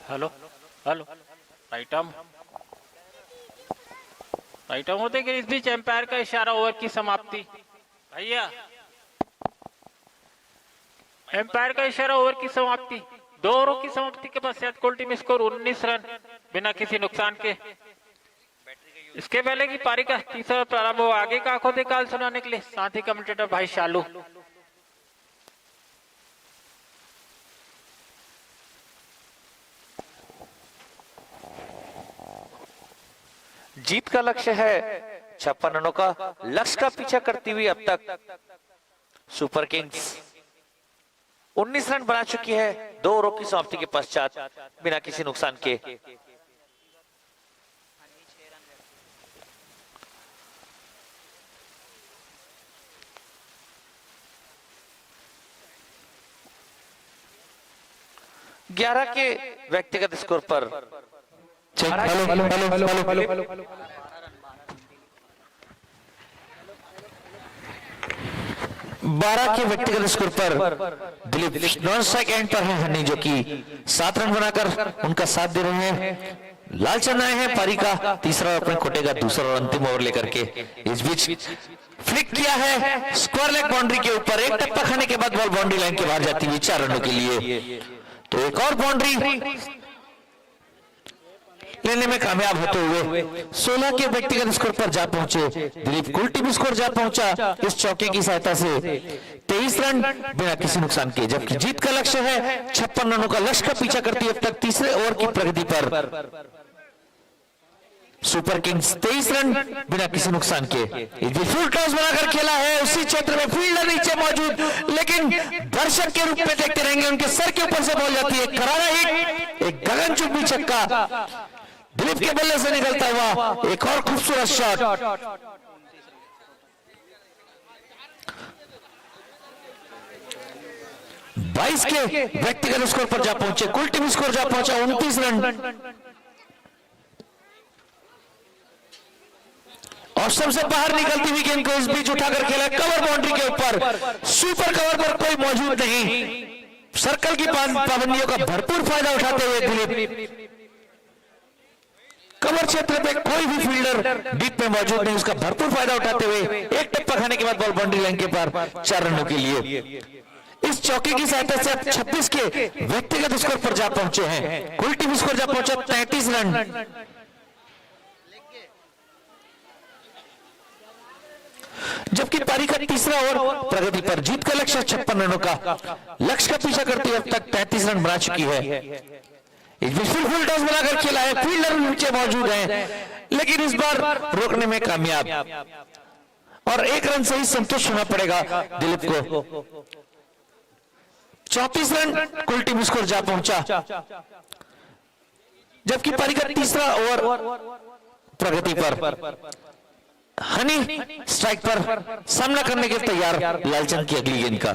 Hello hello, right arm होते कि इस बीच एम्पायर का इशारा, ओवर की समाप्ति। भैया एम्पायर का इशारा, ओवर की समाप्ति। 2 ओवरों की समाप्ति के पश्चात कुल टीम स्कोर 19 रन बिना किसी नुकसान के। इसके पहले की पारी का तीसरा प्रारंभ हो, आगे का आंखों देखा सुनाने के लिए साथ ही कमेंटेटर भाई शालू। जीत का लक्ष्य है 56 रनों का, लक्ष्य का पीछा करती हुई अब तक सुपर किंग्स 19 रन बना चुकी है 2 ओवरों की समाप्ति के पश्चात बिना किसी नुकसान के। 11 के व्यक्तिगत स्कोर पर 12 के व्यक्तिगत स्कोर पर दिलीप नॉन स्ट्राइक एंड पर है हनी, जो कि 7 रन बनाकर उनका साथ दे रहे हैं। लालचंद आए हैं पारी का तीसरा और अपने खोटे का दूसरा और अंतिम ओवर लेकर के। इस बीच फ्लिक किया है स्क्वायर लेग बाउंड्री के ऊपर, एक टप्पा खाने के बाद बॉल बाउंड्री लाइन के बाहर जाती हुई 4 रनों के लिए। तो एक और बाउंड्री लेने में कामयाब होते हुए 16 के व्यक्तिगत स्कोर पर जा पहुंचे दिलीप। कुल टीम स्कोर जा पहुंचा इस चौके की सहायता से 23 रन बिना किसी नुकसान के, जबकि जीत का लक्ष्य है 56 रनों का लक्ष्य का पीछा करती है अब तक तीसरे ओवर की प्रगति पर सुपर किंग्स 23 रन बिना किसी नुकसान के। फुल टॉस बनाकर खेला है उसी क्षेत्र में, फील्डर नीचे मौजूद, लेकिन दर्शक के रूप में देखते रहेंगे उनके सर के ऊपर से बॉल जाती है, करारा हिट, एक गगनचुंबी छक्का दिलीप के बल्ले से निकलता हुआ, एक और खूबसूरत शॉट। 22 के व्यक्तिगत स्कोर पर जा पहुंचे, कुल टीम स्कोर जा पहुंचा 29 रन। और सबसे बाहर निकलती हुई गेंद को इस बीच उठाकर खेला कवर बाउंड्री के ऊपर, सुपर कवर पर कोई मौजूद नहीं, सर्कल की पाबंदियों का भरपूर फायदा उठाते हुए दिलीप कवर क्षेत्र पे कोई भी फील्डर डीप में मौजूद नहीं, उसका भरपूर फायदा उठाते हुए एक टप्पा खाने के बाद बॉल बाउंड्री लाइन के पार 4 रनों के लिए। इस चौके की सहायता से अब 26 के व्यक्तिगत स्कोर पर जा पहुंचे हैं, कुल टीम स्कोर जा पहुंचा 33 रन। जबकि पारी का तीसरा ओवर प्रगति पर, जीत का लक्ष्य 56 रनों का लक्ष्य का पीछा करते हुए अब तक 33 रन बना चुकी है। फुल टॉस बनाकर खेला है, फील्डर नीचे मौजूद है, लेकिन इस बार रोकने में कामयाब और 1 रन से ही संतुष्ट होना पड़ेगा दिलीप को। 34 रन कुल टीम स्कोर जा पहुंचा, जबकि पारी का तीसरा ओवर प्रगति पर। हनी स्ट्राइक पर सामना करने के तैयार लालचंद की अगली गेंद का।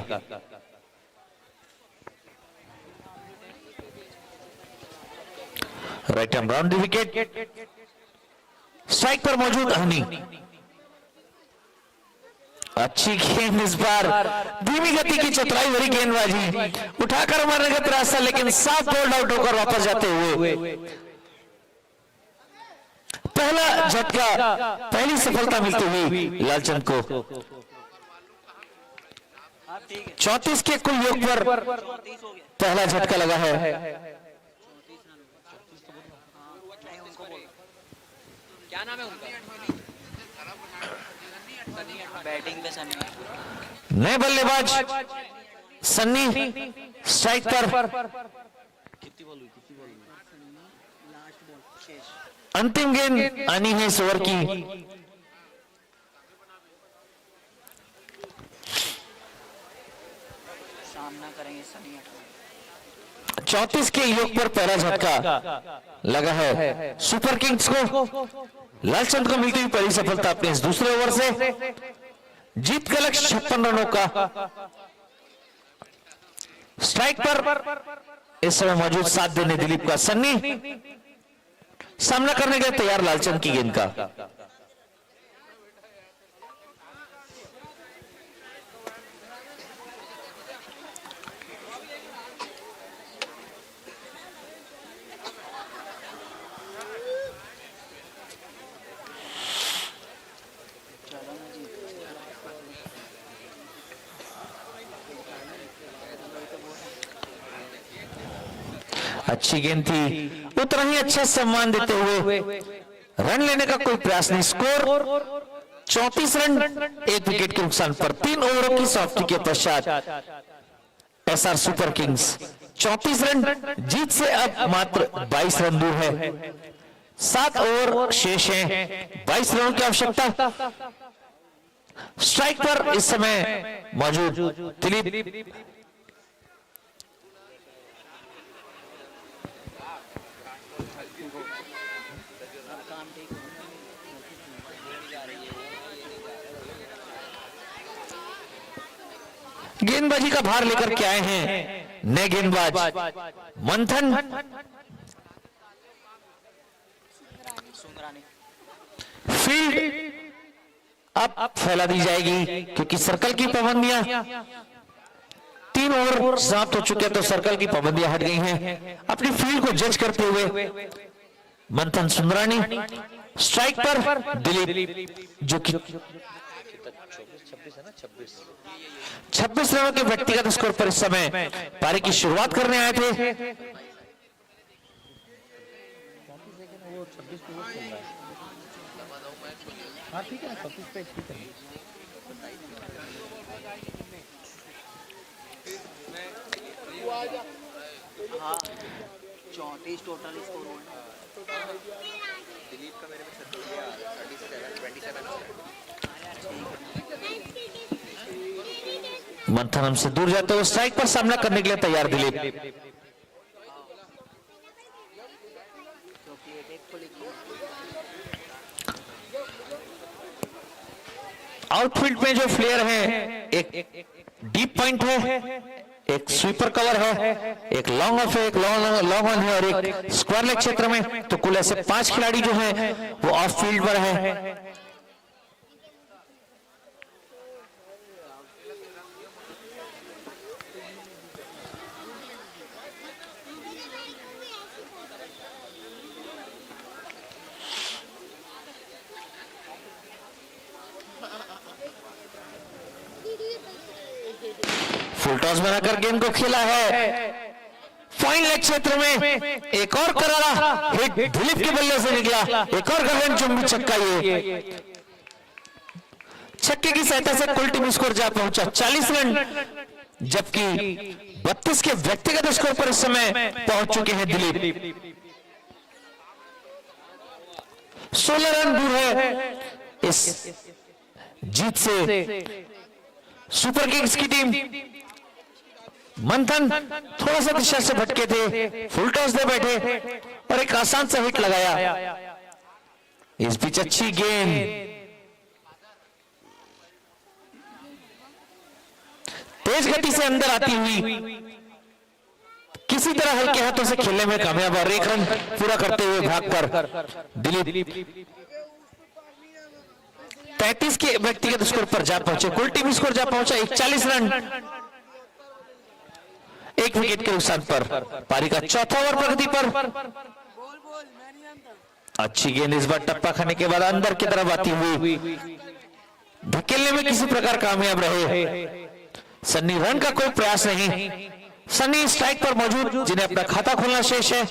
Right hand round wicket, strike पर मौजूद हनी। अच्छी गेंद इस बार, धीमी गति की चतुराई भरी गेंदबाजी, उठाकर मारने का प्रयास था लेकिन साफ बोल्ड आउट होकर वापस जाते हुए पहला झटका, पहली सफलता मिलती हुई लालचंद को। 34 के कुल योग पर पहला झटका लगा है। क्या नाम है उनका? बैटिंग पे सन्नी, नए बल्लेबाज सन्नी स्ट्राइक पर। अंतिम गेंद आनी है इस ओवर की। सामना करेंगे सन्नी। 34 के योग पर पहला झटका लगा है सुपर किंग्स को। लालचंद को मिलती हुई पहली सफलता अपने इस दूसरे ओवर से। जीत का लक्ष्य 56 रनों का। स्ट्राइक पर इस समय मौजूद साथ देने दिलीप का सन्नी, सामना करने के तैयार लालचंद की गेंद का। अच्छी गेंद थी, उतना ही अच्छा सम्मान देते हुए रन लेने का कोई प्रयास नहीं। स्कोर 34 रन 1 विकेट के नुकसान पर। 3 ओवरों की सॉफ्टी के पश्चात एसआर सुपर किंग्स 34 रन जीत से अब मात्र 22 रन दूर है। 7 ओवर शेष हैं, 22 रनों की आवश्यकता। स्ट्राइक पर इस समय मौजूद दिलीप। गेंदबाजी का भार लेकर के आए हैं नए गेंदबाज मंथन फील्ड अब फैला दी जाएगी क्योंकि सर्कल की पाबंदियां 3 ओवर समाप्त हो चुके हैं, तो सर्कल की पाबंदियां हट गई हैं। अपनी फील्ड को जज करते हुए मंथन सुंदरानी स्ट्राइक पर दिलीप जो कि 26 रनों के व्यक्तिगत स्कोर पर इस समय पारी की शुरुआत करने आए थे। ठीक है ना, 26 पे ठीक है। हाँ 34 टोटल स्कोर हुआ। दिलीप का मेरे में 27 मंथन हमसे दूर जाते हुए स्ट्राइक पर सामना करने के लिए तैयार दिलीप। आउटफील्ड में जो फ्लेयर हैं, एक डीप पॉइंट है, एक स्वीपर कवर है, एक लॉन्ग ऑफ है, एक लॉन्ग ऑन है और एक स्क्वायर लेग क्षेत्र में। तो कुल ऐसे 5 खिलाड़ी जो हैं वो ऑफ फील्ड पर है। फुल टॉस बनाकर गेंद को खेला है, फाइन लेग क्षेत्र में एक और करारा हिट दिलीप के बल्ले से निकला, एक और गर्दन चुंबी छक्का। ये छक्के की सहायता से कुल टीम स्कोर जा पहुंचा 40 रन, जबकि 32 के व्यक्तिगत स्कोर पर इस समय पहुंच चुके हैं दिलीप। 16 रन दूर है इस जीत से सुपर किंग्स की टीम। मंथन थोड़ा सा दिशा से भटके थे, फुल टॉस दे बैठे और एक आसान सा हिट लगाया। इस बीच अच्छी गेंद तेज गति से अंदर आती हुई किसी तरह हल्के हाथों से खेलने में कामयाब और 1 रन पूरा करते हुए भाग पर दिलीप 33 के व्यक्तिगत स्कोर पर जा पहुंचे। कुल टीम स्कोर जा पहुंचा 41 रन, 1 विकेट के नुकसान पर। पारी का चौथा ओवर प्रगति पर। अच्छी गेंद इस बार टप्पा खाने के बाद अंदर की तरफ आती हुई धकेलने में किसी प्रकार कामयाब रहे सन्नी। रन का कोई प्रयास नहीं, सन्नी स्ट्राइक पर मौजूद, जिन्हें अपना खाता खोलना शेष है।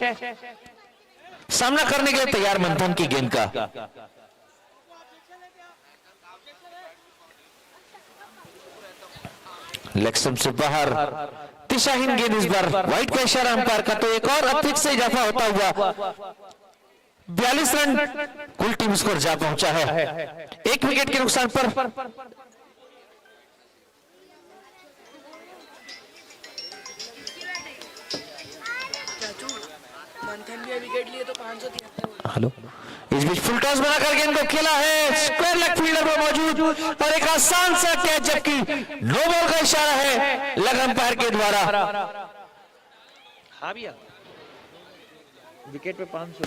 सामना करने के लिए तैयार मंथन की गेंद का। लेग स्टंप से बाहर दिशाहीन गेंद इस बार वाइड का इशारा अंपायर का, तो एक और अतिरिक्त से इजाफा होता हुआ 42 रन कुल टीम स्कोर जा पहुंचा है 1 विकेट के नुकसान पर। मंथन भी विकेट लिए तो 573। हेलो, इस बीच फुल टॉस बनाकर गेंद को खेला है, स्क्वायर लेग फील्डर पर मौजूद और एक आसान सा कैच, जबकि नो बॉल का इशारा है लेग अंपायर के द्वारा। हाँ भैया, विकेट पे 500।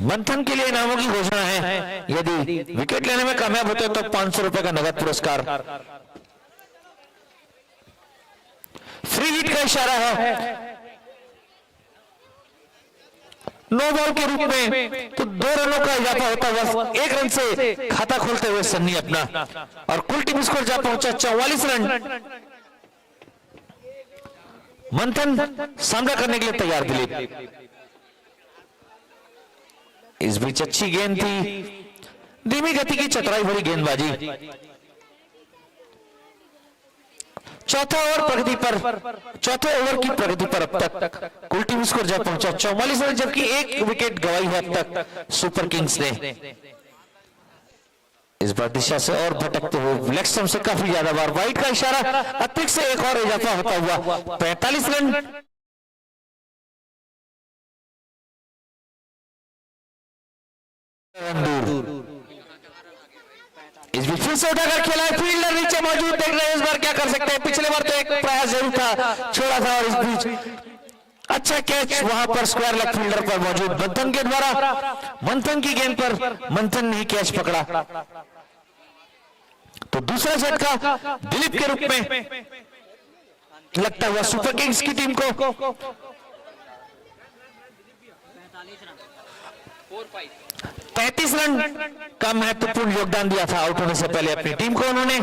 मंथन के लिए इनामों की घोषणा है, यदि विकेट लेने में कामयाब होते तो 500 रुपए का नगद पुरस्कार। फ्री हिट का इशारा है, नो बॉल के रूप में, तो 2 रनों का इजाफा होता हुआ 1 रन से खाता खोलते हुए सन्नी अपना, और कुल टीम स्कोर जा पहुंचा 44 रन। मंथन सामना करने के लिए तैयार दिलीप। इस बीच अच्छी गेंद थी, धीमी गति की चतुराई भरी गेंदबाजी। चौथे ओवर की प्रगति पर अब तक कुल टीम स्कोर जा पहुंचा 44 रन, जबकि 1 विकेट गंवाई है अब तक सुपर किंग्स ने। इस बार दिशा से और भटकते हुए लेग स्टंप से काफी ज्यादा बार वाइड का इशारा, अतिरिक्त से एक और इजाफा होता हुआ 45 रन। इस बीच फिर से उठाकर खेला है, फील्डर नीचे मौजूद, देख रहे हैं इस बार क्या कर सकते हैं। पिछले बार तो एक प्रयास जरूर था, छोड़ा था, और इस बीच अच्छा कैच वहां पर स्क्वायर लेग फील्डर पर मौजूद मंथन के द्वारा। मंथन की गेंद पर मंथन ने ही कैच पकड़ा। तो दूसरा झटका दिलीप के रूप में लगता हुआ सुपर किंग्स की टीम को। 35 रन का महत्वपूर्ण योगदान दिया था आउट होने से पहले अपनी टीम को उन्होंने।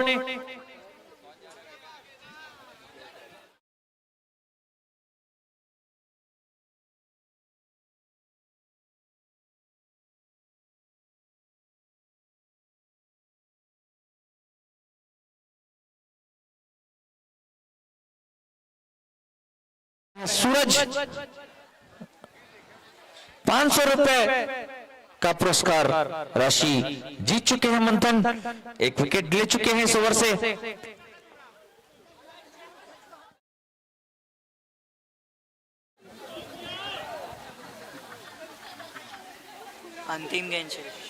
सूरज 500 रुपए का पुरस्कार राशि जीत चुके हैं मंथन, एक विकेट ले चुके हैं इस ओवर से। अंतिम गेंद शेष।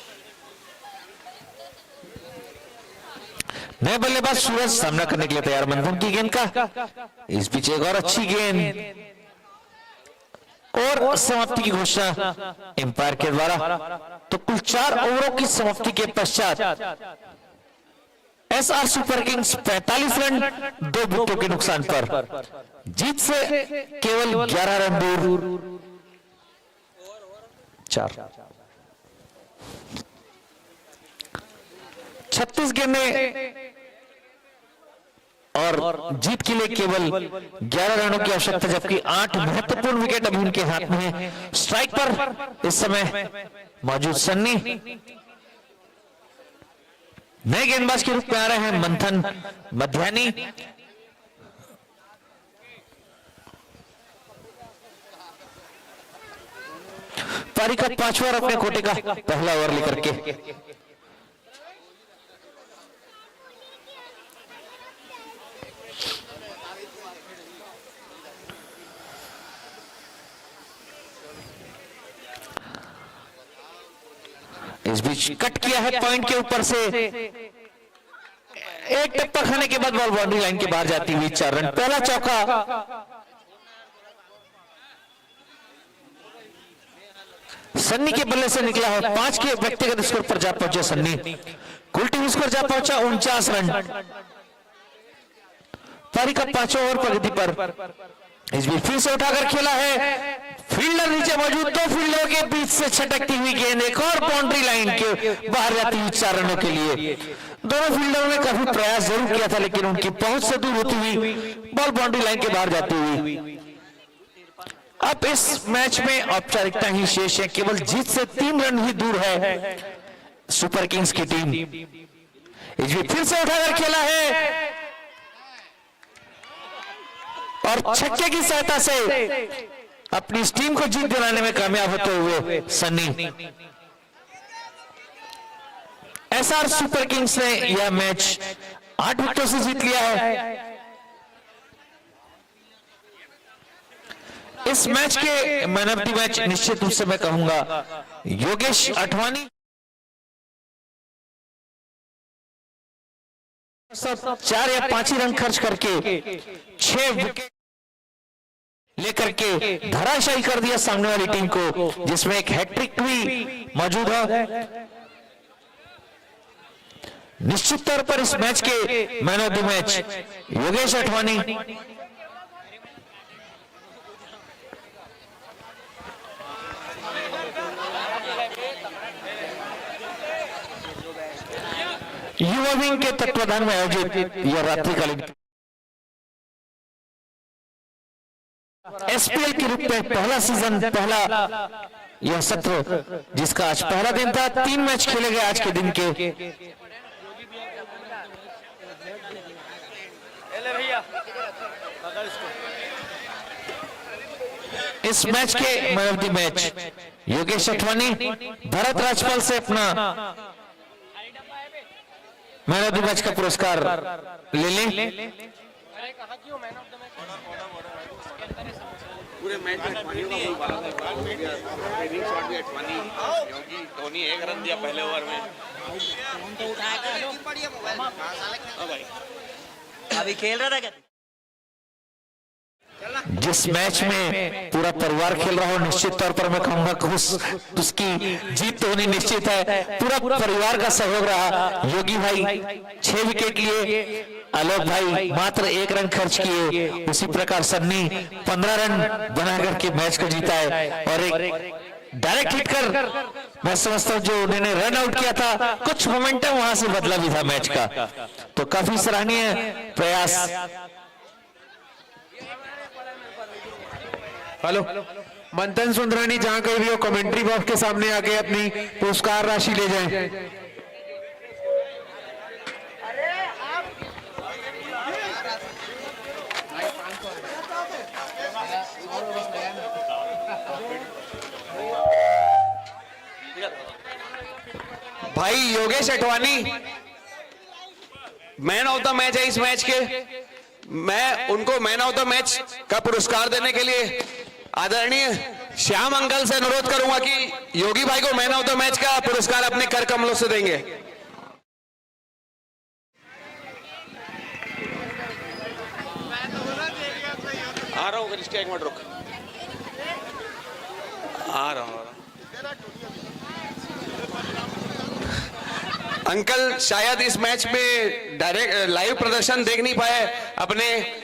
नए बल्लेबाज सूरज सामना करने के लिए तैयार मंथन की गेंद का। इस बीच एक और अच्छी गेंद और समाप्ति की घोषणा एम्पायर के द्वारा। तो कुल 4 ओवरों की समाप्ति के पश्चात एसआर सुपर किंग्स 45 रन 2 विकेटों के नुकसान पर जीत से केवल 11 रन दूर। 36 गेंदें और जीत के लिए केवल 11 रनों की आवश्यकता, जबकि 8 महत्वपूर्ण विकेट अभी उनके हाथ में है। स्ट्राइक पर इस समय मौजूद सन्नी। नए गेंदबाज के रूप में आ रहे हैं मंथन मध्यानी। पारी का 5वां ओवर अपने कोटे का पहला ओवर लेकर के। इस बीच कट किया है पॉइंट के ऊपर से, एक टप्पा खाने के बाद बॉल बाउंड्री लाइन के बाहर जाती हुई 4 रन। पहला चौका सन्नी के बल्ले से निकला है। 5 के व्यक्तिगत स्कोर पर जा पहुंचे सन्नी। कुल टीम स्कोर जा पहुंचा 49 रन। पारी का 5वां ओवर प्रगति पर। इस बीच फिर से उठाकर खेला है, फील्डर नीचे मौजूद, 2 फील्डरों के बीच से छटकती हुई गेंद एक और बाउंड्री लाइन के बाहर जाती हुई 4 रनों के लिए। दोनों फील्डरों ने काफी प्रयास जरूर किया था, लेकिन उनकी पहुंच से दूर होती हुई बॉल बाउंड्री लाइन के बाहर जाती हुई। अब इस मैच में औपचारिकता ही शेष है, केवल जीत से 3 रन ही दूर है सुपर किंग्स की टीम। इस बीच फिर से उठाकर खेला है और छक्के की सहायता से अपनी इस टीम को जीत दिलाने में कामयाब होते हुए सन्नी। एसआर सुपर किंग्स ने यह मैच 8 विकेटों से जीत लिया है। इस मैच के मैन ऑफ द मैच निश्चित रूप से मैं कहूंगा योगेश अठवानी। 4 या 5 ही रन खर्च करके 6 विकेट लेकर के धराशायी कर दिया सामने वाली टीम को, जिसमें एक हैट्रिक भी मौजूद है। निश्चित तौर पर इस मैच के man of the match Yogesh Athwani. युवा विंग के तत्वाधान में आयोजित यह रात्रिकालीन एसपीएल के रूप में पहला सीजन, पहला यह सत्र, जिसका आज पहला दिन था। 3 मैच खेले गए आज के दिन के। इस मैच के man of the match Yogesh Athwani. Bharat Rajpal से अपना मैन ऑफ द मैच का पुरस्कार ले लें। पूरे मैच में अठवानी का कोई बात नहीं, शॉट भी अठवानी, क्योंकि धोनी 1 रन दिया पहले ओवर में। अभी खेल रहा था क्या? जिस मैच में पूरा परिवार खेल रहा हो, निश्चित तौर पर मैं कहूंगा कि उसकी जीत तो होनी निश्चित है। पूरा परिवार का सहयोग रहा। योगी भाई 6 विकेट लिए, आलोक भाई मात्र 1 रन खर्च किए। उसी प्रकार सन्नी 15 रन बनाकर के मैच को जीता है और एक डायरेक्ट हिट कर मैं समझता हूं जो उन्होंने रन आउट किया था, कुछ मोमेंटम वहां से बदला भी था मैच का, तो काफी सराहनीय प्रयास। हेलो, मंथन सुंदरानी जहां कहीं भी हो, कमेंट्री बॉक्स के सामने आके अपनी पुरस्कार राशि ले जाएं। भाई Yogesh Advani man of the match है इस मैच के। मैं उनको मैन ऑफ द मैच का पुरस्कार देने के लिए आदरणीय श्याम अंकल से अनुरोध करूंगा कि योगी भाई को मैन ऑफ द मैच का पुरस्कार अपने कर कमलों से देंगे। आ रहा हूँ, इसके 1 मिनट रुक, आ रहा हूँ। अंकल शायद इस मैच में डायरेक्ट लाइव प्रदर्शन देख नहीं पाए, अपने